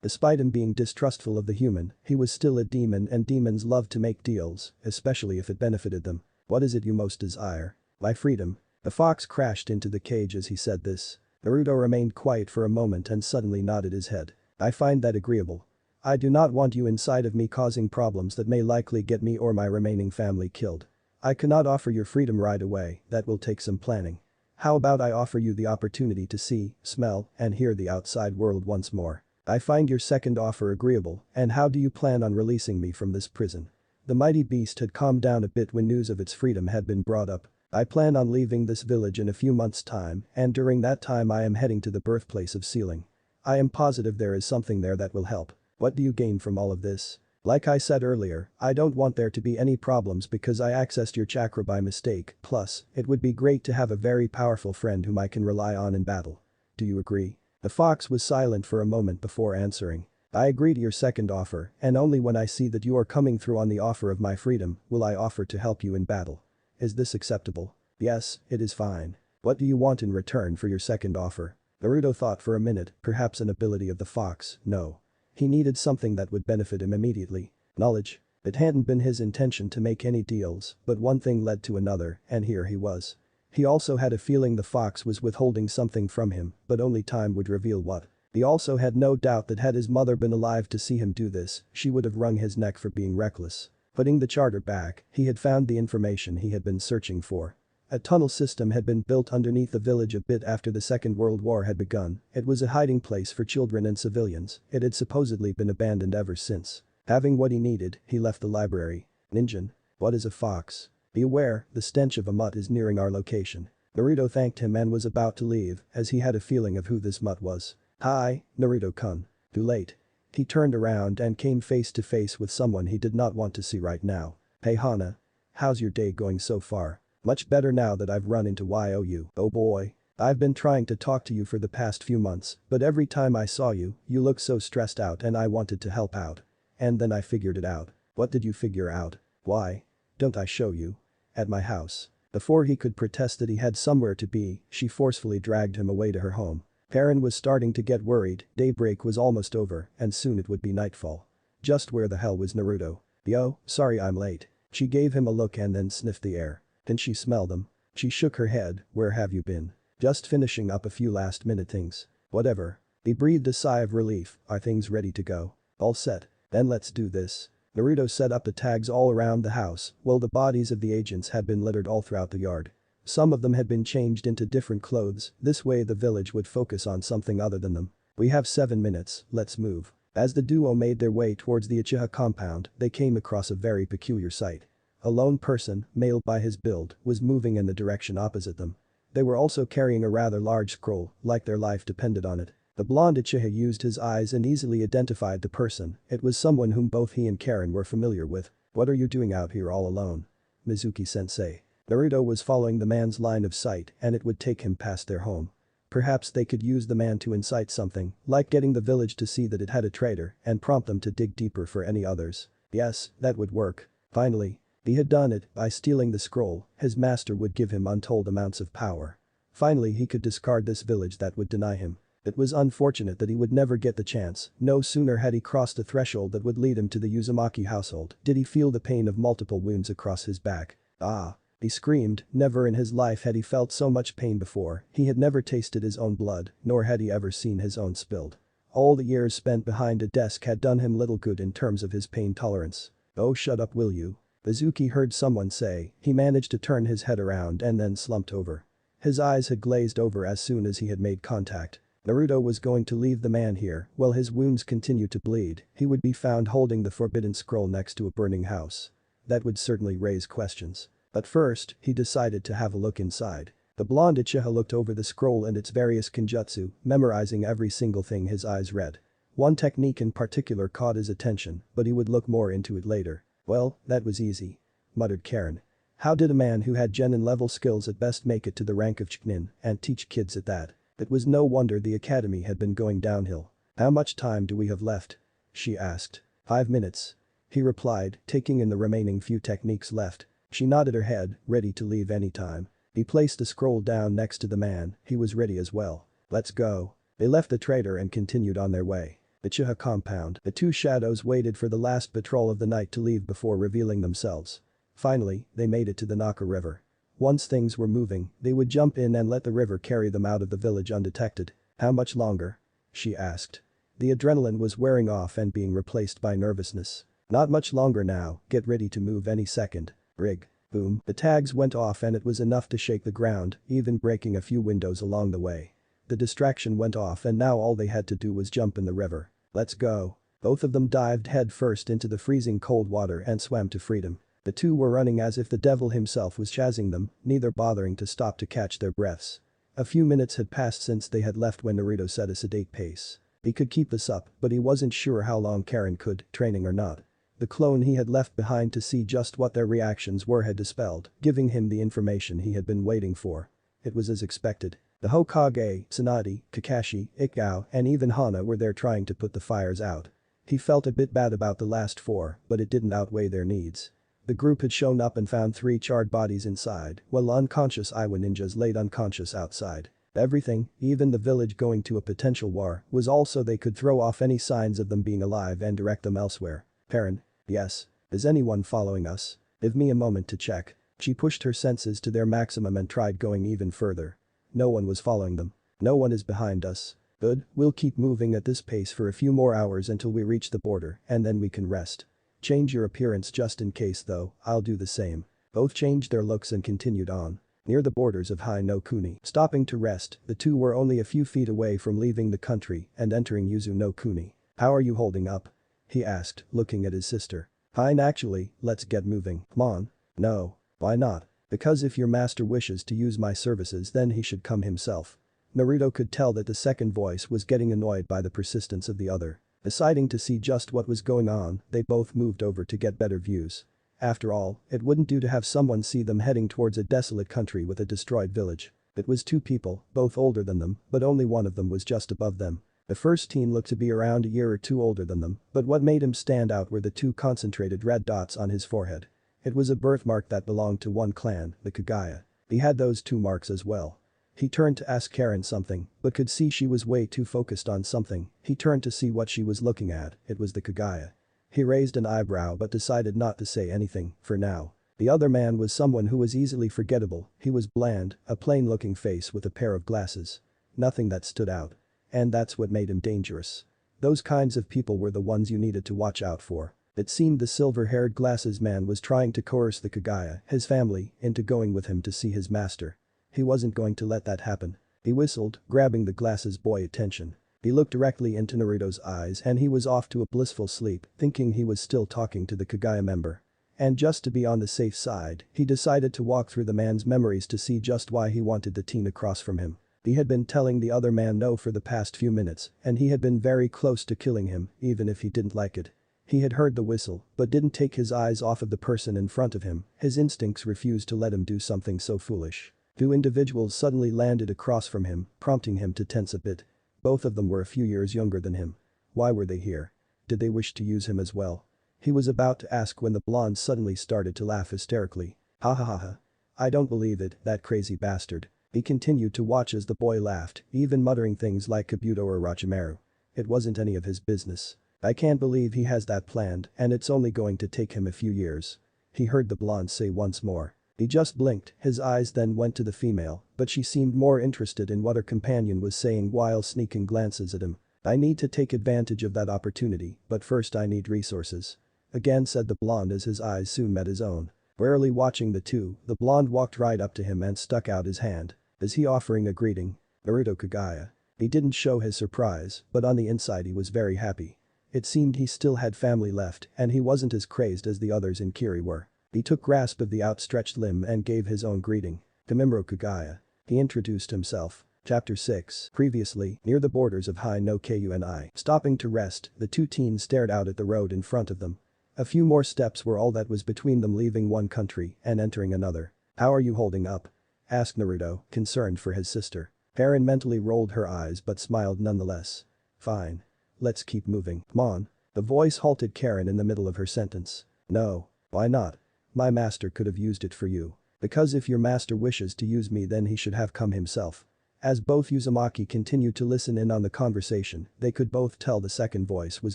Despite him being distrustful of the human, he was still a demon and demons love to make deals, especially if it benefited them. What is it you most desire? My freedom. The fox crashed into the cage as he said this. Naruto remained quiet for a moment and suddenly nodded his head. I find that agreeable. I do not want you inside of me causing problems that may likely get me or my remaining family killed. I cannot offer your freedom right away, that will take some planning. How about I offer you the opportunity to see, smell, and hear the outside world once more? I find your second offer agreeable, and how do you plan on releasing me from this prison? The mighty beast had calmed down a bit when news of its freedom had been brought up. I plan on leaving this village in a few months' time, and during that time I am heading to the birthplace of Sealing. I am positive there is something there that will help. What do you gain from all of this? Like I said earlier, I don't want there to be any problems because I accessed your chakra by mistake, plus, it would be great to have a very powerful friend whom I can rely on in battle. Do you agree? The fox was silent for a moment before answering. I agree to your second offer, and only when I see that you are coming through on the offer of my freedom will I offer to help you in battle. Is this acceptable? Yes, it is fine. What do you want in return for your second offer? Naruto thought for a minute, perhaps an ability of the fox, no. He needed something that would benefit him immediately. Knowledge. It hadn't been his intention to make any deals, but one thing led to another, and here he was. He also had a feeling the fox was withholding something from him, but only time would reveal what. He also had no doubt that had his mother been alive to see him do this, she would have wrung his neck for being reckless. Putting the charter back, he had found the information he had been searching for. A tunnel system had been built underneath the village a bit after the Second World War had begun. It was a hiding place for children and civilians. It had supposedly been abandoned ever since. Having what he needed, he left the library. Ninjin. What is a fox? Be aware, the stench of a mutt is nearing our location. Naruto thanked him and was about to leave, as he had a feeling of who this mutt was. Hi, Naruto-kun. Too late. He turned around and came face to face with someone he did not want to see right now. Hey Hana. How's your day going so far? Much better now that I've run into you. Oh boy. I've been trying to talk to you for the past few months, but every time I saw you, you looked so stressed out and I wanted to help out. And then I figured it out. What did you figure out? Why? Don't I show you? At my house. Before he could protest that he had somewhere to be, she forcefully dragged him away to her home. Karen was starting to get worried, daybreak was almost over, and soon it would be nightfall. Just where the hell was Naruto? Yo, sorry I'm late. She gave him a look and then sniffed the air. Didn't she smell them? She shook her head, where have you been? Just finishing up a few last minute things. Whatever. He breathed a sigh of relief, are things ready to go? All set. Then let's do this. Naruto set up the tags all around the house, while the bodies of the agents had been littered all throughout the yard. Some of them had been changed into different clothes, this way the village would focus on something other than them. We have 7 minutes, let's move. As the duo made their way towards the Uchiha compound, they came across a very peculiar sight. A lone person, male by his build, was moving in the direction opposite them. They were also carrying a rather large scroll, like their life depended on it. The blonde Uchiha used his eyes and easily identified the person, it was someone whom both he and Karen were familiar with. What are you doing out here all alone? Mizuki-sensei. Naruto was following the man's line of sight and it would take him past their home. Perhaps they could use the man to incite something, like getting the village to see that it had a traitor and prompt them to dig deeper for any others. Yes, that would work. Finally. He had done it, by stealing the scroll, his master would give him untold amounts of power. Finally he could discard this village that would deny him. It was unfortunate that he would never get the chance, no sooner had he crossed the threshold that would lead him to the Uzumaki household did he feel the pain of multiple wounds across his back. Ah! He screamed, never in his life had he felt so much pain before, he had never tasted his own blood, nor had he ever seen his own spilled. All the years spent behind a desk had done him little good in terms of his pain tolerance. Oh shut up will you? Mizuki heard someone say, he managed to turn his head around and then slumped over. His eyes had glazed over as soon as he had made contact. Naruto was going to leave the man here, while his wounds continued to bleed, he would be found holding the forbidden scroll next to a burning house. That would certainly raise questions. But first, he decided to have a look inside. The blonde Uchiha looked over the scroll and its various kenjutsu, memorizing every single thing his eyes read. One technique in particular caught his attention, but he would look more into it later. "Well, that was easy," muttered Karen. How did a man who had genin level skills at best make it to the rank of Chunin and teach kids at that? It was no wonder the academy had been going downhill. "How much time do we have left?" she asked. 5 minutes. He replied, taking in the remaining few techniques left. She nodded her head, ready to leave any time. He placed the scroll down next to the man, he was ready as well. "Let's go." They left the trader and continued on their way. The Uchiha compound, the two shadows waited for the last patrol of the night to leave before revealing themselves. Finally, they made it to the Naka River. Once things were moving, they would jump in and let the river carry them out of the village undetected. "How much longer?" she asked. The adrenaline was wearing off and being replaced by nervousness. "Not much longer now, get ready to move any second. Rig." Boom, the tags went off and it was enough to shake the ground, even breaking a few windows along the way. The distraction went off and now all they had to do was jump in the river. "Let's go." Both of them dived headfirst into the freezing cold water and swam to freedom. The two were running as if the devil himself was chasing them, neither bothering to stop to catch their breaths. A few minutes had passed since they had left when Naruto set a sedate pace. He could keep this up, but he wasn't sure how long Karen could, training or not. The clone he had left behind to see just what their reactions were had dispelled, giving him the information he had been waiting for. It was as expected. The Hokage, Tsunade, Kakashi, Ikao, and even Hana were there trying to put the fires out. He felt a bit bad about the last four, but it didn't outweigh their needs. The group had shown up and found 3 charred bodies inside, while unconscious Iwa ninjas laid unconscious outside. Everything, even the village going to a potential war, was all so they could throw off any signs of them being alive and direct them elsewhere. "Karen?" "Yes. Is anyone following us? Give me a moment to check." She pushed her senses to their maximum and tried going even further. No one was following them. "No one is behind us." "Good, we'll keep moving at this pace for a few more hours until we reach the border, and then we can rest. Change your appearance just in case though, I'll do the same." Both changed their looks and continued on. Near the borders of Hai no Kuni, stopping to rest, the two were only a few feet away from leaving the country and entering Yuzu no Kuni. "How are you holding up?" he asked, looking at his sister. "Fine actually, let's get moving, come on." "No. Why not?" "Because if your master wishes to use my services then he should come himself." Naruto could tell that the second voice was getting annoyed by the persistence of the other. Deciding to see just what was going on, they both moved over to get better views. After all, it wouldn't do to have someone see them heading towards a desolate country with a destroyed village. It was 2 people, both older than them, but only one of them was just above them. The first teen looked to be around a year or 2 older than them, but what made him stand out were the 2 concentrated red dots on his forehead. It was a birthmark that belonged to one clan, the Kaguya. He had those 2 marks as well. He turned to ask Karen something, but could see she was way too focused on something. He turned to see what she was looking at, it was the Kaguya. He raised an eyebrow but decided not to say anything, for now. The other man was someone who was easily forgettable, he was bland, a plain-looking face with a pair of glasses. Nothing that stood out. And that's what made him dangerous. Those kinds of people were the ones you needed to watch out for. It seemed the silver-haired glasses man was trying to coerce the Kaguya, his family, into going with him to see his master. He wasn't going to let that happen. He whistled, grabbing the glasses boy's attention. He looked directly into Naruto's eyes and he was off to a blissful sleep, thinking he was still talking to the Kaguya member. And just to be on the safe side, he decided to walk through the man's memories to see just why he wanted the teen across from him. He had been telling the other man no for the past few minutes, and he had been very close to killing him, even if he didn't like it. He had heard the whistle, but didn't take his eyes off of the person in front of him, his instincts refused to let him do something so foolish. 2 individuals suddenly landed across from him, prompting him to tense a bit. Both of them were a few years younger than him. Why were they here? Did they wish to use him as well? He was about to ask when the blonde suddenly started to laugh hysterically. "Ha ha ha ha. I don't believe it, that crazy bastard." He continued to watch as the boy laughed, even muttering things like Kabuto or Orochimaru. It wasn't any of his business. "I can't believe he has that planned, and it's only going to take him a few years." He heard the blonde say once more. He just blinked, his eyes then went to the female, but she seemed more interested in what her companion was saying while sneaking glances at him. "I need to take advantage of that opportunity, but first I need resources." Again said the blonde as his eyes soon met his own. Warily watching the two, the blonde walked right up to him and stuck out his hand. Is he offering a greeting? Naruto Kaguya. He didn't show his surprise, but on the inside he was very happy. It seemed he still had family left and he wasn't as crazed as the others in Kiri were. He took grasp of the outstretched limb and gave his own greeting. Kamimuro Kaguya. He introduced himself. Chapter 6. Previously, near the borders of Hai no Kuni. Stopping to rest, the two teens stared out at the road in front of them. A few more steps were all that was between them, leaving one country and entering another. "How are you holding up?" asked Naruto, concerned for his sister. Karen mentally rolled her eyes but smiled nonetheless. "Fine. Let's keep moving. Come on." The voice halted Karen in the middle of her sentence. "No. Why not? My master could have used it for you. Because if your master wishes to use me, then he should have come himself." As both Uzumaki continued to listen in on the conversation, they could both tell the second voice was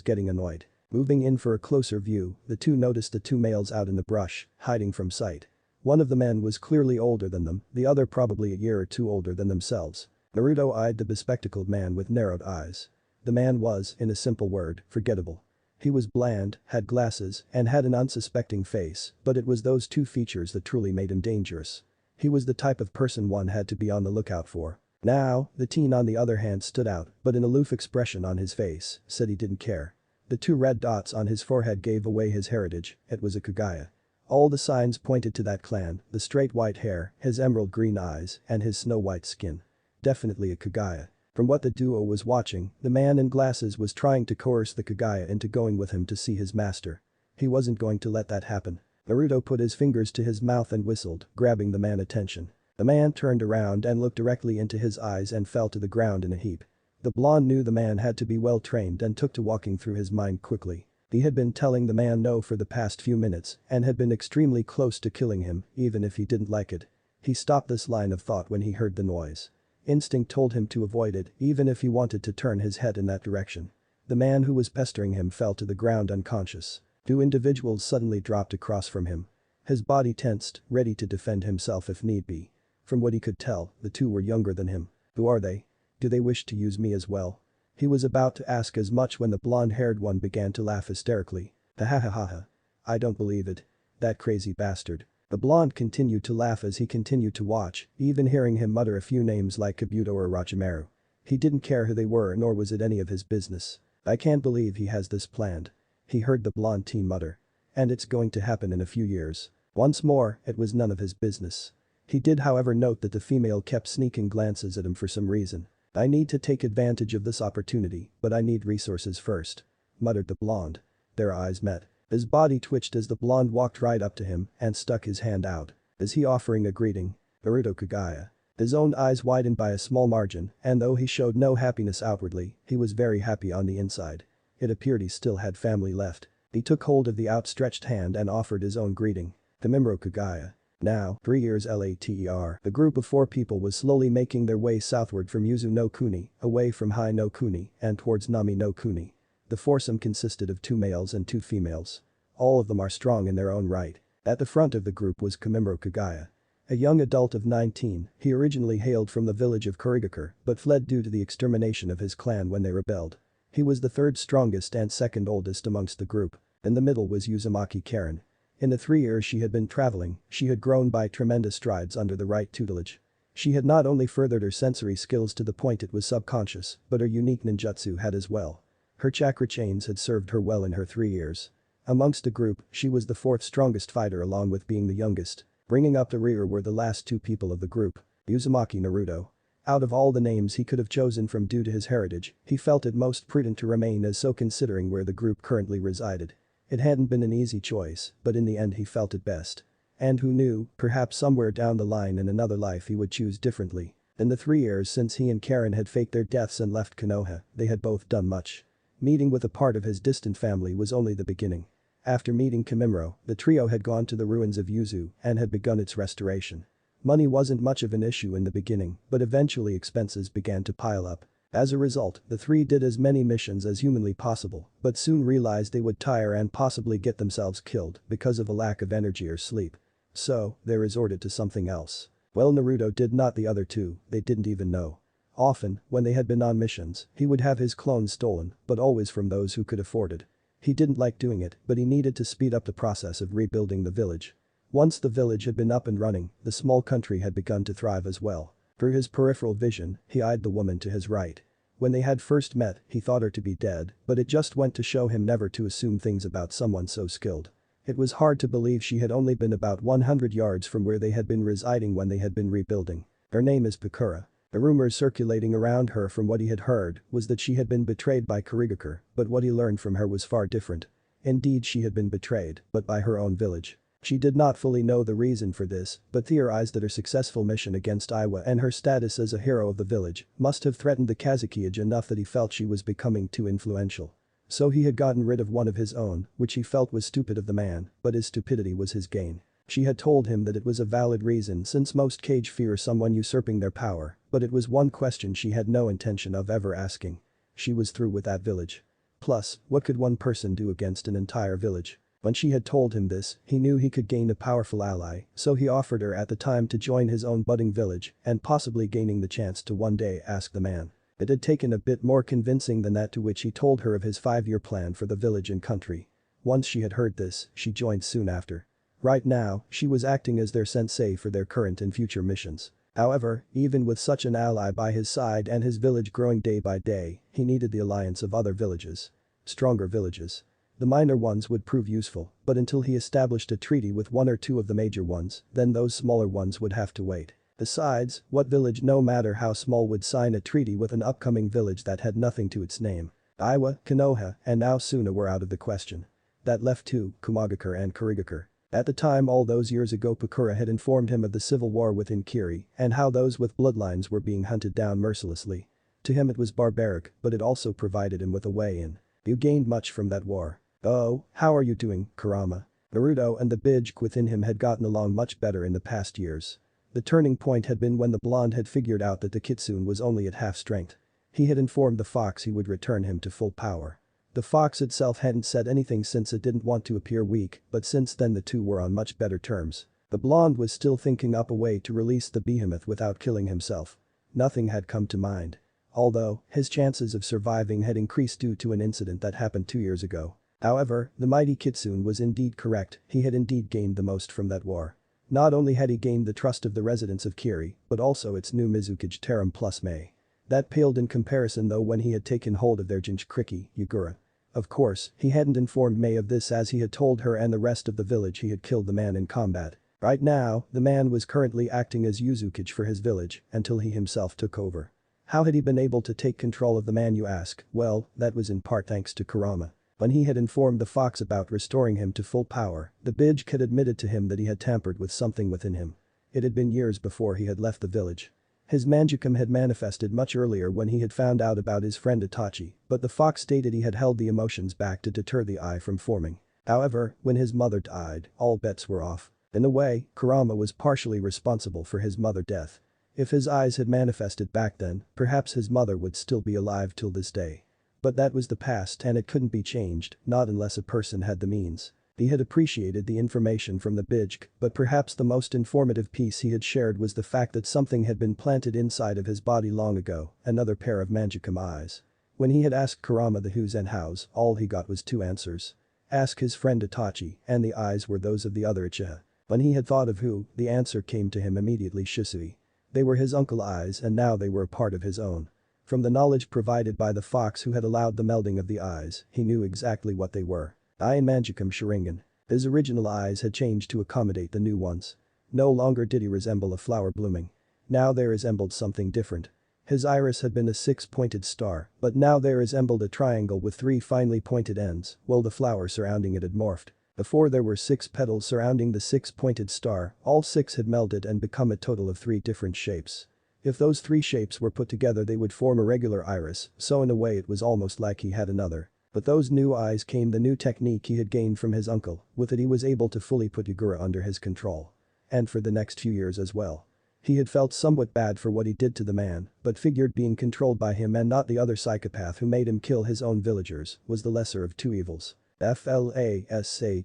getting annoyed. Moving in for a closer view, the two noticed the two males out in the brush, hiding from sight. One of the men was clearly older than them, the other probably a year or two older than themselves. Naruto eyed the bespectacled man with narrowed eyes. The man was, in a simple word, forgettable. He was bland, had glasses, and had an unsuspecting face, but it was those two features that truly made him dangerous. He was the type of person one had to be on the lookout for. Now, the teen on the other hand stood out, but an aloof expression on his face said he didn't care. The two red dots on his forehead gave away his heritage. It was a Kaguya. All the signs pointed to that clan: the straight white hair, his emerald green eyes, and his snow-white skin. Definitely a Kaguya. From what the duo was watching, the man in glasses was trying to coerce the Kaguya into going with him to see his master. He wasn't going to let that happen. Naruto put his fingers to his mouth and whistled, grabbing the man's attention. The man turned around and looked directly into his eyes and fell to the ground in a heap. The blonde knew the man had to be well trained and took to walking through his mind quickly. He had been telling the man no for the past few minutes and had been extremely close to killing him, even if he didn't like it. He stopped this line of thought when he heard the noise. Instinct told him to avoid it, even if he wanted to turn his head in that direction. The man who was pestering him fell to the ground unconscious. Two individuals suddenly dropped across from him. His body tensed, ready to defend himself if need be. From what he could tell, the two were younger than him. Who are they? Do they wish to use me as well? He was about to ask as much when the blonde-haired one began to laugh hysterically. Ha ha ha ha ha. I don't believe it. That crazy bastard. The blonde continued to laugh as he continued to watch, even hearing him mutter a few names like Kabuto or Orochimaru. He didn't care who they were, nor was it any of his business. I can't believe he has this planned. He heard the blonde teen mutter. And it's going to happen in a few years. Once more, it was none of his business. He did however note that the female kept sneaking glances at him for some reason. I need to take advantage of this opportunity, but I need resources first, muttered the blonde. Their eyes met. His body twitched as the blonde walked right up to him and stuck his hand out. Is he offering a greeting? Naruto Kaguya. His own eyes widened by a small margin, and though he showed no happiness outwardly, he was very happy on the inside. It appeared he still had family left. He took hold of the outstretched hand and offered his own greeting. Kamimuro Kaguya. Now, 3 years later, the group of 4 people was slowly making their way southward from Yuzu no Kuni, away from Hai no Kuni, and towards Nami no Kuni. The foursome consisted of 2 males and 2 females. All of them are strong in their own right. At the front of the group was Kamimuro Kaguya. A young adult of 19, he originally hailed from the village of Kurigakure but fled due to the extermination of his clan when they rebelled. He was the 3rd strongest and 2nd oldest amongst the group. In the middle was Uzumaki Karen. In the 3 years she had been traveling, she had grown by tremendous strides under the right tutelage. She had not only furthered her sensory skills to the point it was subconscious, but her unique ninjutsu had as well. Her chakra chains had served her well in her 3 years. Amongst the group, she was the 4th strongest fighter along with being the youngest. Bringing up the rear were the last 2 people of the group. Uzumaki Naruto. Out of all the names he could have chosen from due to his heritage, he felt it most prudent to remain as so considering where the group currently resided. It hadn't been an easy choice, but in the end he felt it best. And who knew, perhaps somewhere down the line in another life he would choose differently. In the 3 years since he and Karen had faked their deaths and left Konoha, they had both done much. Meeting with a part of his distant family was only the beginning. After meeting Kamimuro, the trio had gone to the ruins of Yuzu and had begun its restoration. Money wasn't much of an issue in the beginning, but eventually expenses began to pile up. As a result, the 3 did as many missions as humanly possible, but soon realized they would tire and possibly get themselves killed because of a lack of energy or sleep. So, they resorted to something else. Well, Naruto did not, the other 2, they didn't even know. Often, when they had been on missions, he would have his clones stolen, but always from those who could afford it. He didn't like doing it, but he needed to speed up the process of rebuilding the village. Once the village had been up and running, the small country had begun to thrive as well. Through his peripheral vision, he eyed the woman to his right. When they had first met, he thought her to be dead, but it just went to show him never to assume things about someone so skilled. It was hard to believe she had only been about 100 yards from where they had been residing when they had been rebuilding. Her name is Pakura. The rumors circulating around her from what he had heard was that she had been betrayed by Kurigakure, but what he learned from her was far different. Indeed, she had been betrayed, but by her own village. She did not fully know the reason for this, but theorized that her successful mission against Iwa and her status as a hero of the village must have threatened the Kazukiage enough that he felt she was becoming too influential. So he had gotten rid of one of his own, which he felt was stupid of the man, but his stupidity was his gain. She had told him that it was a valid reason since most Kage fear someone usurping their power, but it was one question she had no intention of ever asking. She was through with that village. Plus, what could one person do against an entire village? When she had told him this, he knew he could gain a powerful ally, so he offered her at the time to join his own budding village and possibly gaining the chance to one day ask the man. It had taken a bit more convincing than that to which he told her of his 5-year plan for the village and country. Once she had heard this, she joined soon after. Right now, she was acting as their sensei for their current and future missions. However, even with such an ally by his side and his village growing day by day, he needed the alliance of other villages. Stronger villages. The minor ones would prove useful, but until he established a treaty with one or two of the major ones, then those smaller ones would have to wait. Besides, what village no matter how small would sign a treaty with an upcoming village that had nothing to its name? Iwa, Konoha, and now Suna were out of the question. That left two, Kumagakure and Kurigakure. At the time all those years ago Pakura had informed him of the civil war within Kiri and how those with bloodlines were being hunted down mercilessly. To him it was barbaric, but it also provided him with a way in. You gained much from that war. Oh, how are you doing, Kurama? Naruto and the Bijk within him had gotten along much better in the past years. The turning point had been when the blonde had figured out that the kitsune was only at half strength. He had informed the fox he would return him to full power. The fox itself hadn't said anything since it didn't want to appear weak, but since then the two were on much better terms. The blonde was still thinking up a way to release the behemoth without killing himself. Nothing had come to mind. Although, his chances of surviving had increased due to an incident that happened 2 years ago. However, the mighty kitsune was indeed correct, he had indeed gained the most from that war. Not only had he gained the trust of the residents of Kiri, but also its new Mizukage Terum plus Mei. That paled in comparison though when he had taken hold of their Jinchuriki, Yagura. Of course, he hadn't informed Mei of this as he had told her and the rest of the village he had killed the man in combat. Right now, the man was currently acting as Uzukage for his village until he himself took over. How had he been able to take control of the man you ask? Well, that was in part thanks to Kurama. When he had informed the fox about restoring him to full power, the Bijk had admitted to him that he had tampered with something within him. It had been years before he had left the village. His manjicum had manifested much earlier when he had found out about his friend Itachi, but the fox stated he had held the emotions back to deter the eye from forming. However, when his mother died, all bets were off. In a way, Kurama was partially responsible for his mother's death. If his eyes had manifested back then, perhaps his mother would still be alive till this day. But that was the past and it couldn't be changed, not unless a person had the means. He had appreciated the information from the Bijk, but perhaps the most informative piece he had shared was the fact that something had been planted inside of his body long ago, another pair of Manjicum eyes. When he had asked Kurama the who's and how's, all he got was 2 answers. Ask his friend Itachi, and the eyes were those of the other Uchiha. When he had thought of who, the answer came to him immediately: Shisui. They were his uncle eyes and now they were a part of his own. From the knowledge provided by the fox who had allowed the melding of the eyes, he knew exactly what they were. Eye Manjicum Sharingan. His original eyes had changed to accommodate the new ones. No longer did he resemble a flower blooming. Now they resembled something different. His iris had been a 6-pointed star, but now they resembled a triangle with 3 finely pointed ends, while the flower surrounding it had morphed. Before there were 6 petals surrounding the 6-pointed star, all 6 had melded and become a total of 3 different shapes. If those 3 shapes were put together they would form a regular iris, so in a way it was almost like he had another. But those new eyes came the new technique he had gained from his uncle, with it he was able to fully put Yagura under his control. And for the next few years as well. He had felt somewhat bad for what he did to the man, but figured being controlled by him and not the other psychopath who made him kill his own villagers was the lesser of 2 evils. Flashback.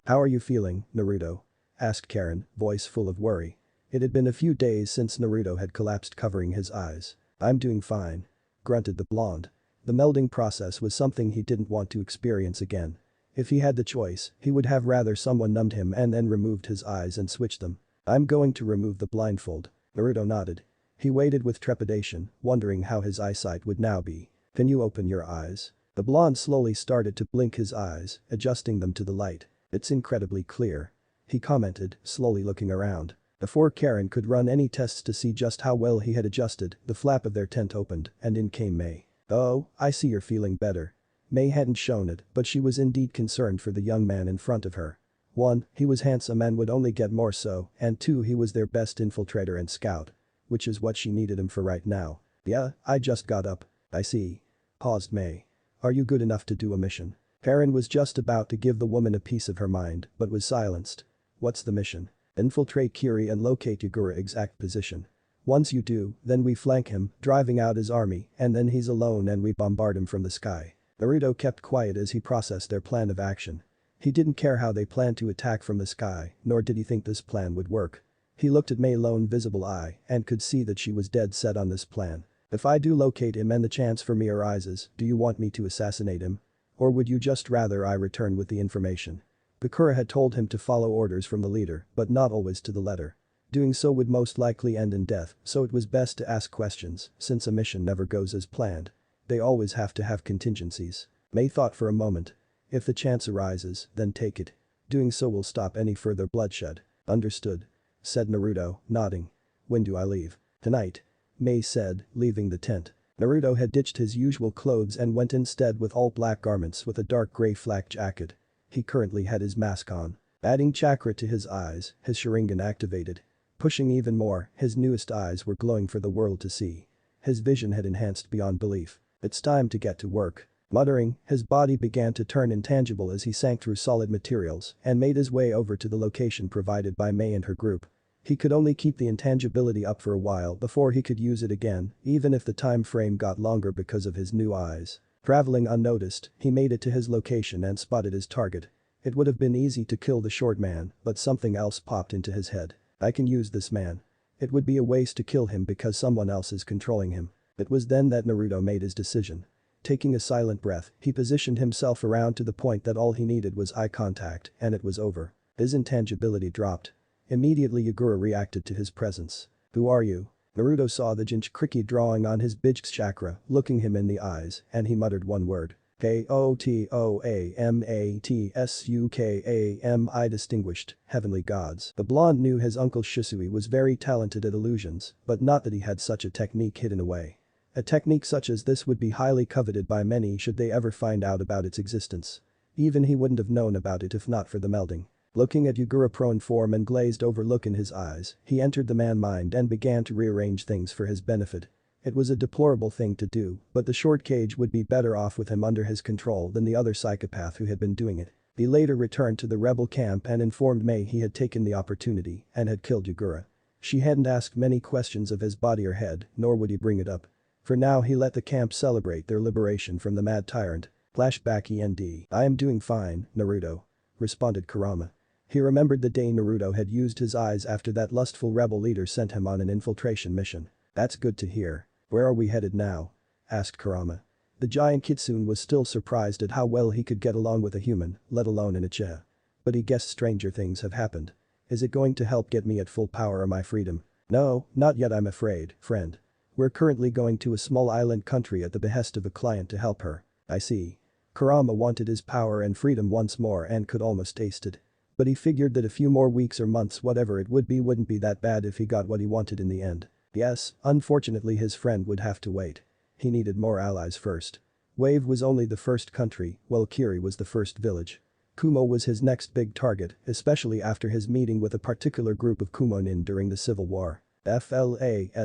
How are you feeling, Naruto? Asked Karen, voice full of worry. It had been a few days since Naruto had collapsed covering his eyes. I'm doing fine. Grunted the blonde. The melding process was something he didn't want to experience again. If he had the choice, he would have rather someone numbed him and then removed his eyes and switched them. I'm going to remove the blindfold. Naruto nodded. He waited with trepidation, wondering how his eyesight would now be. Can you open your eyes? The The blonde slowly started to blink his eyes, adjusting them to the light. "It's incredibly clear," he commented, slowly looking around. Before Karen could run any tests to see just how well he had adjusted, the flap of their tent opened, and in came May. "Oh, I see you're feeling better." May hadn't shown it, but she was indeed concerned for the young man in front of her. 1. He was handsome and would only get more so, and 2. He was their best infiltrator and scout. Which is what she needed him for right now. "Yeah, I just got up." "I see." Paused May. "Are you good enough to do a mission?" Karen was just about to give the woman a piece of her mind, but was silenced. "What's the mission?" "Infiltrate Kiri and locate Yagura's exact position. Once you do, then we flank him, driving out his army, and then he's alone and we bombard him from the sky." Naruto kept quiet as he processed their plan of action. He didn't care how they planned to attack from the sky, nor did he think this plan would work. He looked at May's lone visible eye and could see that she was dead set on this plan. "If I do locate him and the chance for me arises, do you want me to assassinate him? Or would you just rather I return with the information?" Bakura had told him to follow orders from the leader, but not always to the letter. Doing so would most likely end in death, so it was best to ask questions, since a mission never goes as planned. They always have to have contingencies. May thought for a moment. "If the chance arises, then take it. Doing so will stop any further bloodshed." "Understood," said Naruto, nodding. "When do I leave?" "Tonight," May said, leaving the tent. Naruto had ditched his usual clothes and went instead with all black garments with a dark gray flak jacket. He currently had his mask on. Adding chakra to his eyes, his Sharingan activated. Pushing even more, his newest eyes were glowing for the world to see. His vision had enhanced beyond belief. "It's time to get to work." Muttering, his body began to turn intangible as he sank through solid materials and made his way over to the location provided by May and her group. He could only keep the intangibility up for a while before he could use it again, even if the time frame got longer because of his new eyes. Traveling unnoticed, he made it to his location and spotted his target. It would have been easy to kill the short man, but something else popped into his head. "I can use this man. It would be a waste to kill him because someone else is controlling him." It was then that Naruto made his decision. Taking a silent breath, he positioned himself around to the point that all he needed was eye contact, and it was over. His intangibility dropped. Immediately Yagura reacted to his presence. "Who are you?" Naruto saw the Jinchuriki drawing on his Bijk's chakra, looking him in the eyes, and he muttered one word. "Kotoamatsusukami. Distinguished, heavenly gods." The blonde knew his uncle Shisui was very talented at illusions, but not that he had such a technique hidden away. A technique such as this would be highly coveted by many should they ever find out about its existence. Even he wouldn't have known about it if not for the melding. Looking at Yagura's prone form and glazed over look in his eyes, he entered the man mind and began to rearrange things for his benefit. It was a deplorable thing to do, but the short cage would be better off with him under his control than the other psychopath who had been doing it. He later returned to the rebel camp and informed May he had taken the opportunity and had killed Yagura. She hadn't asked many questions of his body or head, nor would he bring it up. For now he let the camp celebrate their liberation from the mad tyrant. Flashback END. "I am doing fine, Naruto," responded Kurama. He remembered the day Naruto had used his eyes after that lustful rebel leader sent him on an infiltration mission. "That's good to hear. Where are we headed now?" asked Kurama. The giant kitsune was still surprised at how well he could get along with a human, let alone an Uchiha. But he guessed stranger things have happened. "Is it going to help get me at full power or my freedom?" "No, not yet I'm afraid, friend. We're currently going to a small island country at the behest of a client to help her." "I see." Kurama wanted his power and freedom once more and could almost taste it. But he figured that a few more weeks or months whatever it would be wouldn't be that bad if he got what he wanted in the end. Yes, unfortunately his friend would have to wait. He needed more allies first. Wave was only the first country, while Kiri was the first village. Kumo was his next big target, especially after his meeting with a particular group of Kumonin during the Civil War. Flashback.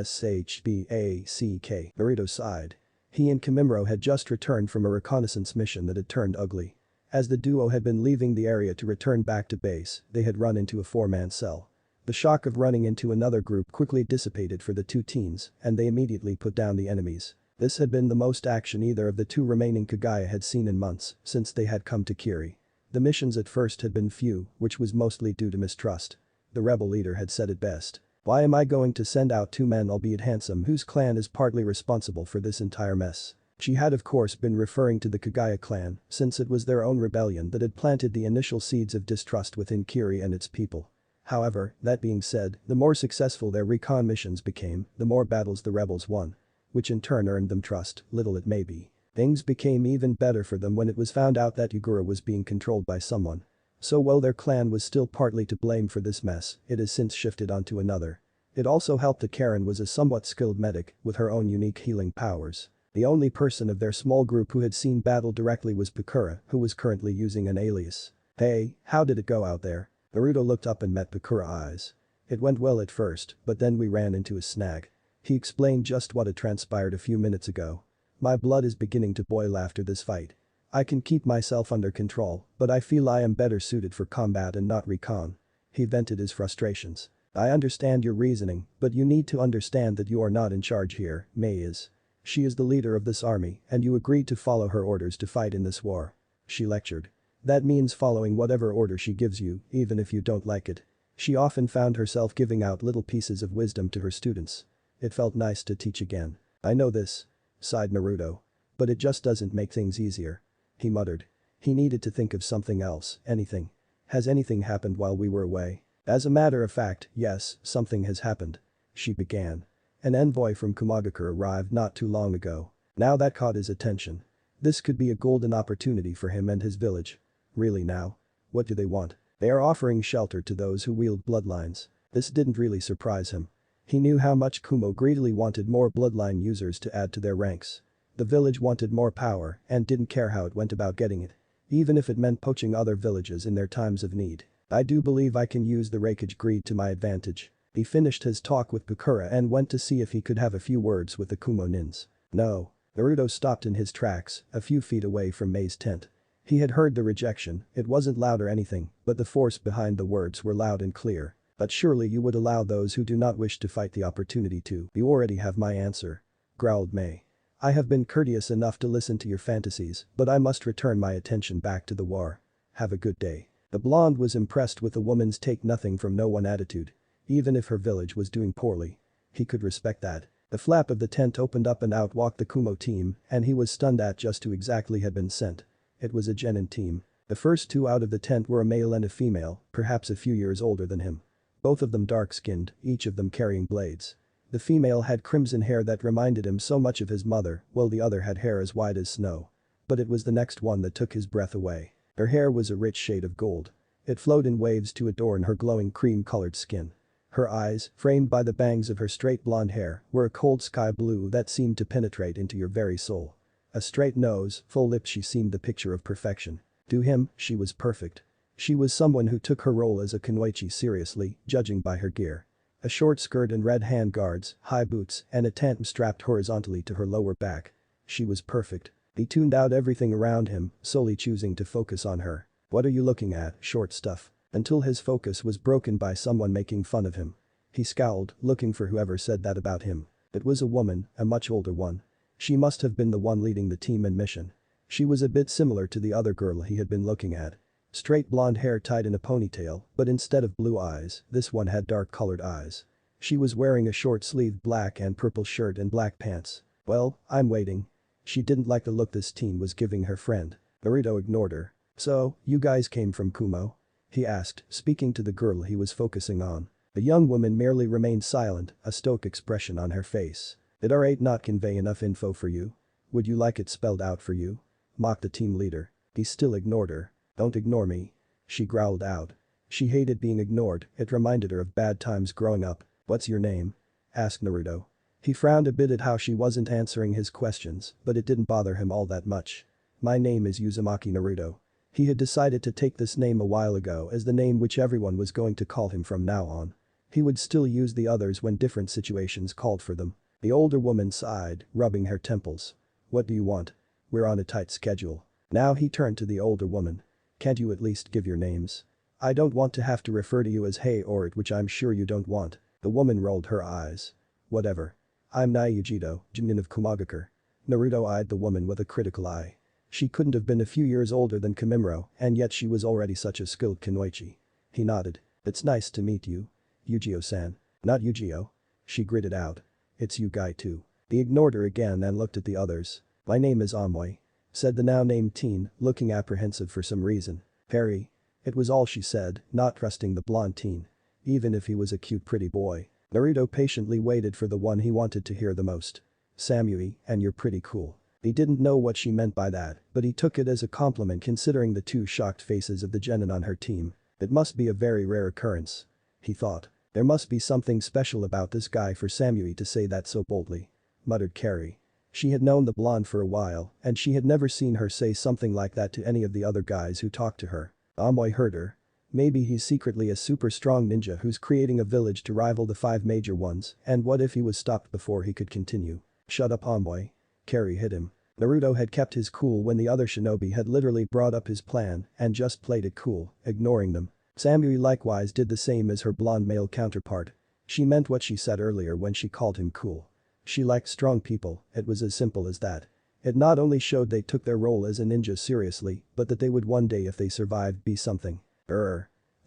Naruto sighed. He and Kimimaro had just returned from a reconnaissance mission that had turned ugly. As the duo had been leaving the area to return back to base, they had run into a four-man cell. The shock of running into another group quickly dissipated for the two teens, and they immediately put down the enemies. This had been the most action either of the two remaining Kaguya had seen in months since they had come to Kiri. The missions at first had been few, which was mostly due to mistrust. The rebel leader had said it best. "Why am I going to send out two men albeit handsome whose clan is partly responsible for this entire mess?" She had of course been referring to the Kaguya clan, since it was their own rebellion that had planted the initial seeds of distrust within Kiri and its people. However, that being said, the more successful their recon missions became, the more battles the rebels won. Which in turn earned them trust, little it may be. Things became even better for them when it was found out that Yugura was being controlled by someone. So while their clan was still partly to blame for this mess, it has since shifted onto another. It also helped that Karen was a somewhat skilled medic with her own unique healing powers. The only person of their small group who had seen battle directly was Pakura, who was currently using an alias. "Hey, how did it go out there?" Naruto looked up and met Pakura's eyes. "It went well at first, but then we ran into a snag." He explained just what had transpired a few minutes ago. "My blood is beginning to boil after this fight. I can keep myself under control, but I feel I am better suited for combat and not recon." He vented his frustrations. "I understand your reasoning, but you need to understand that you are not in charge here, Mei is. She is the leader of this army and you agreed to follow her orders to fight in this war." She lectured. "That means following whatever order she gives you, even if you don't like it." She often found herself giving out little pieces of wisdom to her students. It felt nice to teach again. "I know this," sighed Naruto. "But it just doesn't make things easier." He muttered. He needed to think of something else, anything. "Has anything happened while we were away?" "As a matter of fact, yes, something has happened," she began. "An envoy from Kumagakure arrived not too long ago." Now that caught his attention. This could be a golden opportunity for him and his village. "Really now? What do they want?" "They are offering shelter to those who wield bloodlines." This didn't really surprise him. He knew how much Kumo greedily wanted more bloodline users to add to their ranks. The village wanted more power and didn't care how it went about getting it. Even if it meant poaching other villages in their times of need. "I do believe I can use the Raikage greed to my advantage." He finished his talk with Pakura and went to see if he could have a few words with the Kumo nins. "No." Naruto stopped in his tracks, a few feet away from Mei's tent. He had heard the rejection, it wasn't loud or anything, but the force behind the words were loud and clear. "But surely you would allow those who do not wish to fight the opportunity to." "You already have my answer," growled Mei. "I have been courteous enough to listen to your fantasies, but I must return my attention back to the war. Have a good day." The blonde was impressed with the woman's take nothing from no one attitude. Even if her village was doing poorly. He could respect that. The flap of the tent opened up and out walked the Kumo team and he was stunned at just who exactly had been sent. It was a genin team. The first two out of the tent were a male and a female, perhaps a few years older than him. Both of them dark-skinned, each of them carrying blades. The female had crimson hair that reminded him so much of his mother, while the other had hair as white as snow. But it was the next one that took his breath away. Her hair was a rich shade of gold. It flowed in waves to adorn her glowing cream-colored skin. Her eyes, framed by the bangs of her straight blonde hair, were a cold sky blue that seemed to penetrate into your very soul. A straight nose, full lips, she seemed the picture of perfection. To him, she was perfect. She was someone who took her role as a kunoichi seriously, judging by her gear. A short skirt and red handguards, high boots, and a tantum strapped horizontally to her lower back. She was perfect. He tuned out everything around him, solely choosing to focus on her. "What are you looking at, short stuff?" Until his focus was broken by someone making fun of him. He scowled, looking for whoever said that about him. It was a woman, a much older one. She must have been the one leading the team and mission. She was a bit similar to the other girl he had been looking at. Straight blonde hair tied in a ponytail, but instead of blue eyes, this one had dark-colored eyes. She was wearing a short-sleeved black and purple shirt and black pants. "Well, I'm waiting." She didn't like the look this teen was giving her friend. Naruto ignored her. "So, you guys came from Kumo?" he asked, speaking to the girl he was focusing on. The young woman merely remained silent, a stoic expression on her face. "Did our aide not convey enough info for you? Would you like it spelled out for you?" mocked the team leader. He still ignored her. "Don't ignore me," she growled out. She hated being ignored, it reminded her of bad times growing up. "What's your name?" asked Naruto. He frowned a bit at how she wasn't answering his questions, but it didn't bother him all that much. "My name is Uzumaki Naruto." He had decided to take this name a while ago as the name which everyone was going to call him from now on. He would still use the others when different situations called for them. The older woman sighed, rubbing her temples. "What do you want? We're on a tight schedule." Now he turned to the older woman. "Can't you at least give your names? I don't want to have to refer to you as hey or it, which I'm sure you don't want." The woman rolled her eyes. "Whatever. I'm Naruto, Junin of Kumagakure." Naruto eyed the woman with a critical eye. She couldn't have been a few years older than Kimimaro, and yet she was already such a skilled kunoichi. He nodded. "It's nice to meet you. Yu-Gi-Oh-san." "Not Yu-Gi-Oh." She gritted out. "It's you guy too." He ignored her again and looked at the others. "My name is Amoy," said the now-named teen, looking apprehensive for some reason. "Perry." It was all she said, not trusting the blonde teen. Even if he was a cute pretty boy. Naruto patiently waited for the one he wanted to hear the most. "Samui, and you're pretty cool." He didn't know what she meant by that, but he took it as a compliment considering the two shocked faces of the genin on her team. It must be a very rare occurrence. He thought. There must be something special about this guy for Samui to say that so boldly. Muttered Carrie. She had known the blonde for a while, and she had never seen her say something like that to any of the other guys who talked to her. Amoy heard her. Maybe he's secretly a super strong ninja who's creating a village to rival the 5 major ones, and what if he was stopped before he could continue? Shut up, Amoy. Carrie hit him. Naruto had kept his cool when the other shinobi had literally brought up his plan and just played it cool, ignoring them. Samui likewise did the same as her blonde male counterpart. She meant what she said earlier when she called him cool. She liked strong people, it was as simple as that. It not only showed they took their role as a ninja seriously, but that they would one day if they survived be something.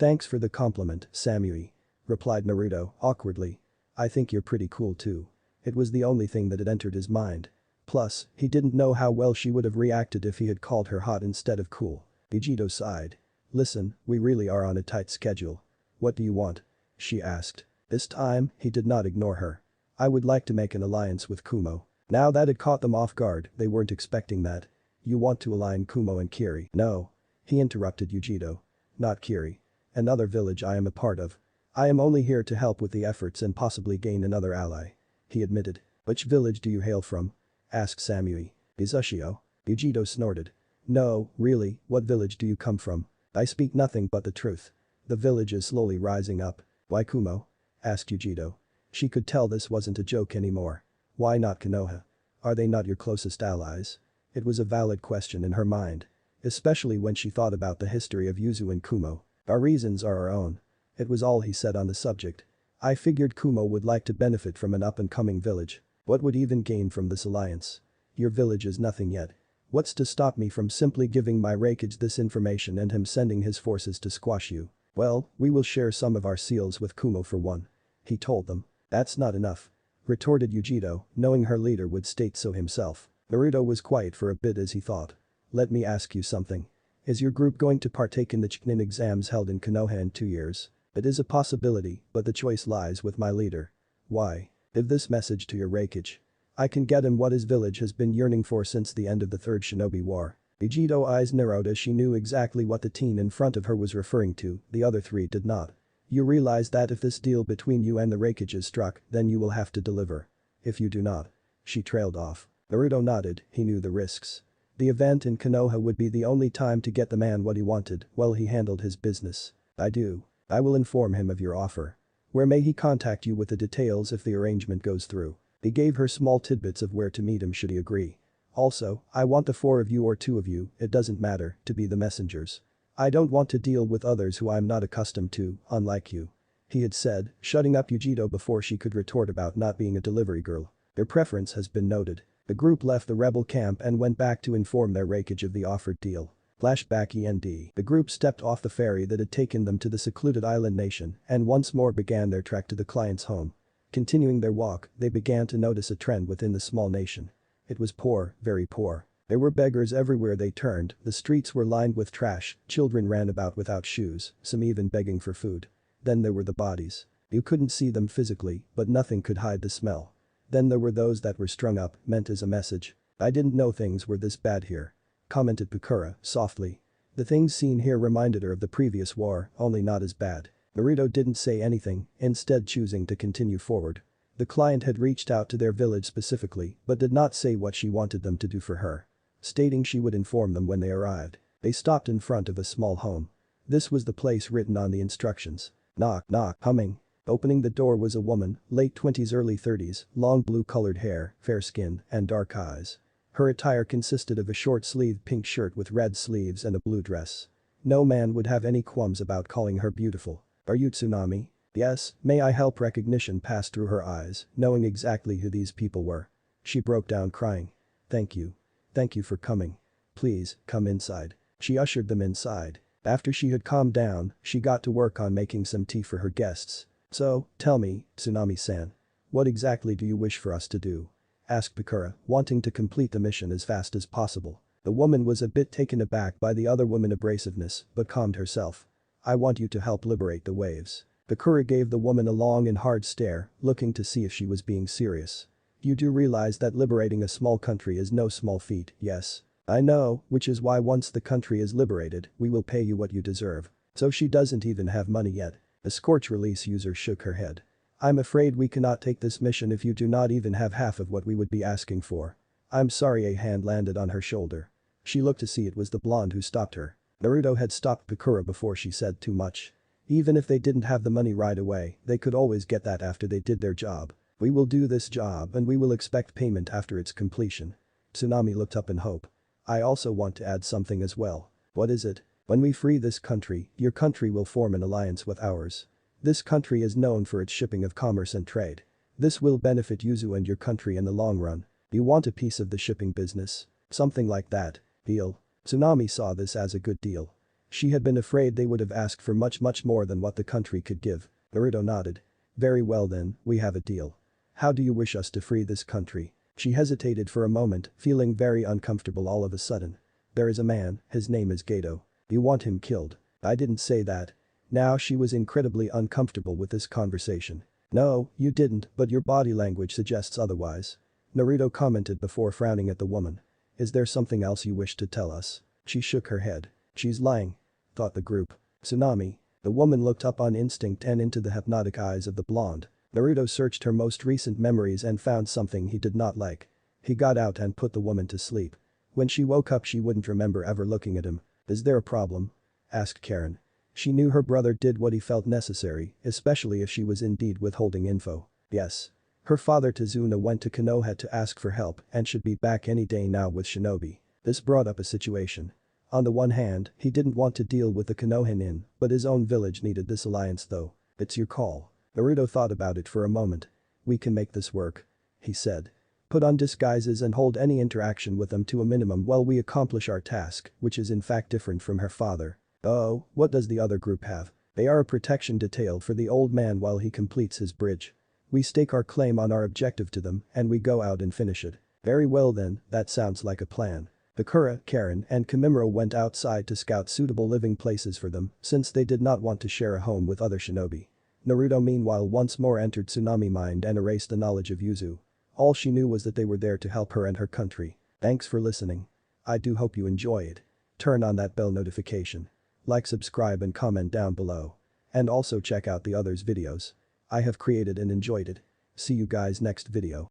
Thanks for the compliment, Samui. Replied Naruto, awkwardly. I think you're pretty cool too. It was the only thing that had entered his mind. Plus, he didn't know how well she would have reacted if he had called her hot instead of cool. Vegito sighed. Listen, we really are on a tight schedule. What do you want? She asked. This time, he did not ignore her. I would like to make an alliance with Kumo. Now that had caught them off guard, they weren't expecting that. You want to align Kumo and Kiri? No. He interrupted Yujito. Not Kiri. Another village I am a part of. I am only here to help with the efforts and possibly gain another ally. He admitted. Which village do you hail from? Asked Samui. Izushio. Yujito snorted. No, really, what village do you come from? I speak nothing but the truth. The village is slowly rising up. Why Kumo? Asked Yujito. She could tell this wasn't a joke anymore. Why not Konoha? Are they not your closest allies? It was a valid question in her mind. Especially when she thought about the history of Yuzu and Kumo. Our reasons are our own. It was all he said on the subject. I figured Kumo would like to benefit from an up-and-coming village. What would even gain from this alliance? Your village is nothing yet. What's to stop me from simply giving my Raikage this information and him sending his forces to squash you? Well, we will share some of our seals with Kumo for one. He told them. That's not enough. Retorted Yujito, knowing her leader would state so himself. Naruto was quiet for a bit as he thought. Let me ask you something. Is your group going to partake in the Chunin exams held in Konoha in 2 years? It is a possibility, but the choice lies with my leader. Why? Give this message to your Raikage. I can get him what his village has been yearning for since the end of the Third Shinobi War. Vegito eyes narrowed as she knew exactly what the teen in front of her was referring to, the other three did not. You realize that if this deal between you and the Raikage is struck, then you will have to deliver. If you do not. She trailed off. Naruto nodded, he knew the risks. The event in Konoha would be the only time to get the man what he wanted while he handled his business. I do. I will inform him of your offer. Where may he contact you with the details if the arrangement goes through? He gave her small tidbits of where to meet him should he agree. Also, I want the 4 of you or 2 of you, it doesn't matter, to be the messengers. I don't want to deal with others who I'm not accustomed to, unlike you. He had said, shutting up Yujito before she could retort about not being a delivery girl. Their preference has been noted. The group left the rebel camp and went back to inform their Raikage of the offered deal. Flashback END. The group stepped off the ferry that had taken them to the secluded island nation and once more began their trek to the client's home. Continuing their walk, they began to notice a trend within the small nation. It was poor, very poor. There were beggars everywhere they turned, the streets were lined with trash, children ran about without shoes, some even begging for food. Then there were the bodies. You couldn't see them physically, but nothing could hide the smell. Then there were those that were strung up, meant as a message. I didn't know things were this bad here. Commented Pukura, softly. The things seen here reminded her of the previous war, only not as bad. Naruto didn't say anything, instead choosing to continue forward. The client had reached out to their village specifically, but did not say what she wanted them to do for her. Stating she would inform them when they arrived. They stopped in front of a small home. This was the place written on the instructions. Knock, knock, humming. Opening the door was a woman, late 20s early 30s, long blue-colored hair, fair skin, and dark eyes. Her attire consisted of a short-sleeved pink shirt with red sleeves and a blue dress. No man would have any qualms about calling her beautiful. Are you Tsunami? Yes, may I help? Recognition passed through her eyes, knowing exactly who these people were. She broke down crying. Thank you. Thank you for coming. Please, come inside. She ushered them inside. After she had calmed down, she got to work on making some tea for her guests. So, tell me, Tsunami-san. What exactly do you wish for us to do? Asked Pukura, wanting to complete the mission as fast as possible. The woman was a bit taken aback by the other woman's abrasiveness, but calmed herself. I want you to help liberate the waves. Pukura gave the woman a long and hard stare, looking to see if she was being serious. You do realize that liberating a small country is no small feat, yes? I know, which is why once the country is liberated, we will pay you what you deserve. So she doesn't even have money yet. The Scorch Release user shook her head. I'm afraid we cannot take this mission if you do not even have half of what we would be asking for. I'm sorry. A hand landed on her shoulder. She looked to see it was the blonde who stopped her. Naruto had stopped Bakura before she said too much. Even if they didn't have the money right away, they could always get that after they did their job. We will do this job and we will expect payment after its completion. Tsunami looked up in hope. I also want to add something as well. What is it? When we free this country, your country will form an alliance with ours. This country is known for its shipping of commerce and trade. This will benefit Yuzu and your country in the long run. You want a piece of the shipping business? Something like that. Deal. Tsunami saw this as a good deal. She had been afraid they would have asked for much more than what the country could give. Naruto nodded. Very well then, we have a deal. How do you wish us to free this country? She hesitated for a moment, feeling very uncomfortable all of a sudden. There is a man, his name is Gato. You want him killed. I didn't say that. Now she was incredibly uncomfortable with this conversation. No, you didn't, but your body language suggests otherwise. Naruto commented before frowning at the woman. Is there something else you wish to tell us? She shook her head. She's lying, thought the group. Tsunami. The woman looked up on instinct and into the hypnotic eyes of the blonde. Naruto searched her most recent memories and found something he did not like. He got out and put the woman to sleep. When she woke up she wouldn't remember ever looking at him. Is there a problem? Asked Karen. She knew her brother did what he felt necessary, especially if she was indeed withholding info. Yes. Her father Tazuna went to Konoha to ask for help and should be back any day now with Shinobi. This brought up a situation. On the one hand, he didn't want to deal with the Konoha, but his own village needed this alliance though. It's your call. Naruto thought about it for a moment. We can make this work. He said. Put on disguises and hold any interaction with them to a minimum while we accomplish our task, which is in fact different from her father. Oh, what does the other group have? They are a protection detail for the old man while he completes his bridge. We stake our claim on our objective to them and we go out and finish it. Very well then, that sounds like a plan. Bakura, Karen and Kimimura went outside to scout suitable living places for them since they did not want to share a home with other shinobi. Naruto meanwhile once more entered Tsunami mind and erased the knowledge of Yuzu. All she knew was that they were there to help her and her country. Thanks for listening. I do hope you enjoy it. Turn on that bell notification. Like, subscribe and comment down below. And also check out the others videos I have created and enjoyed it. See you guys next video.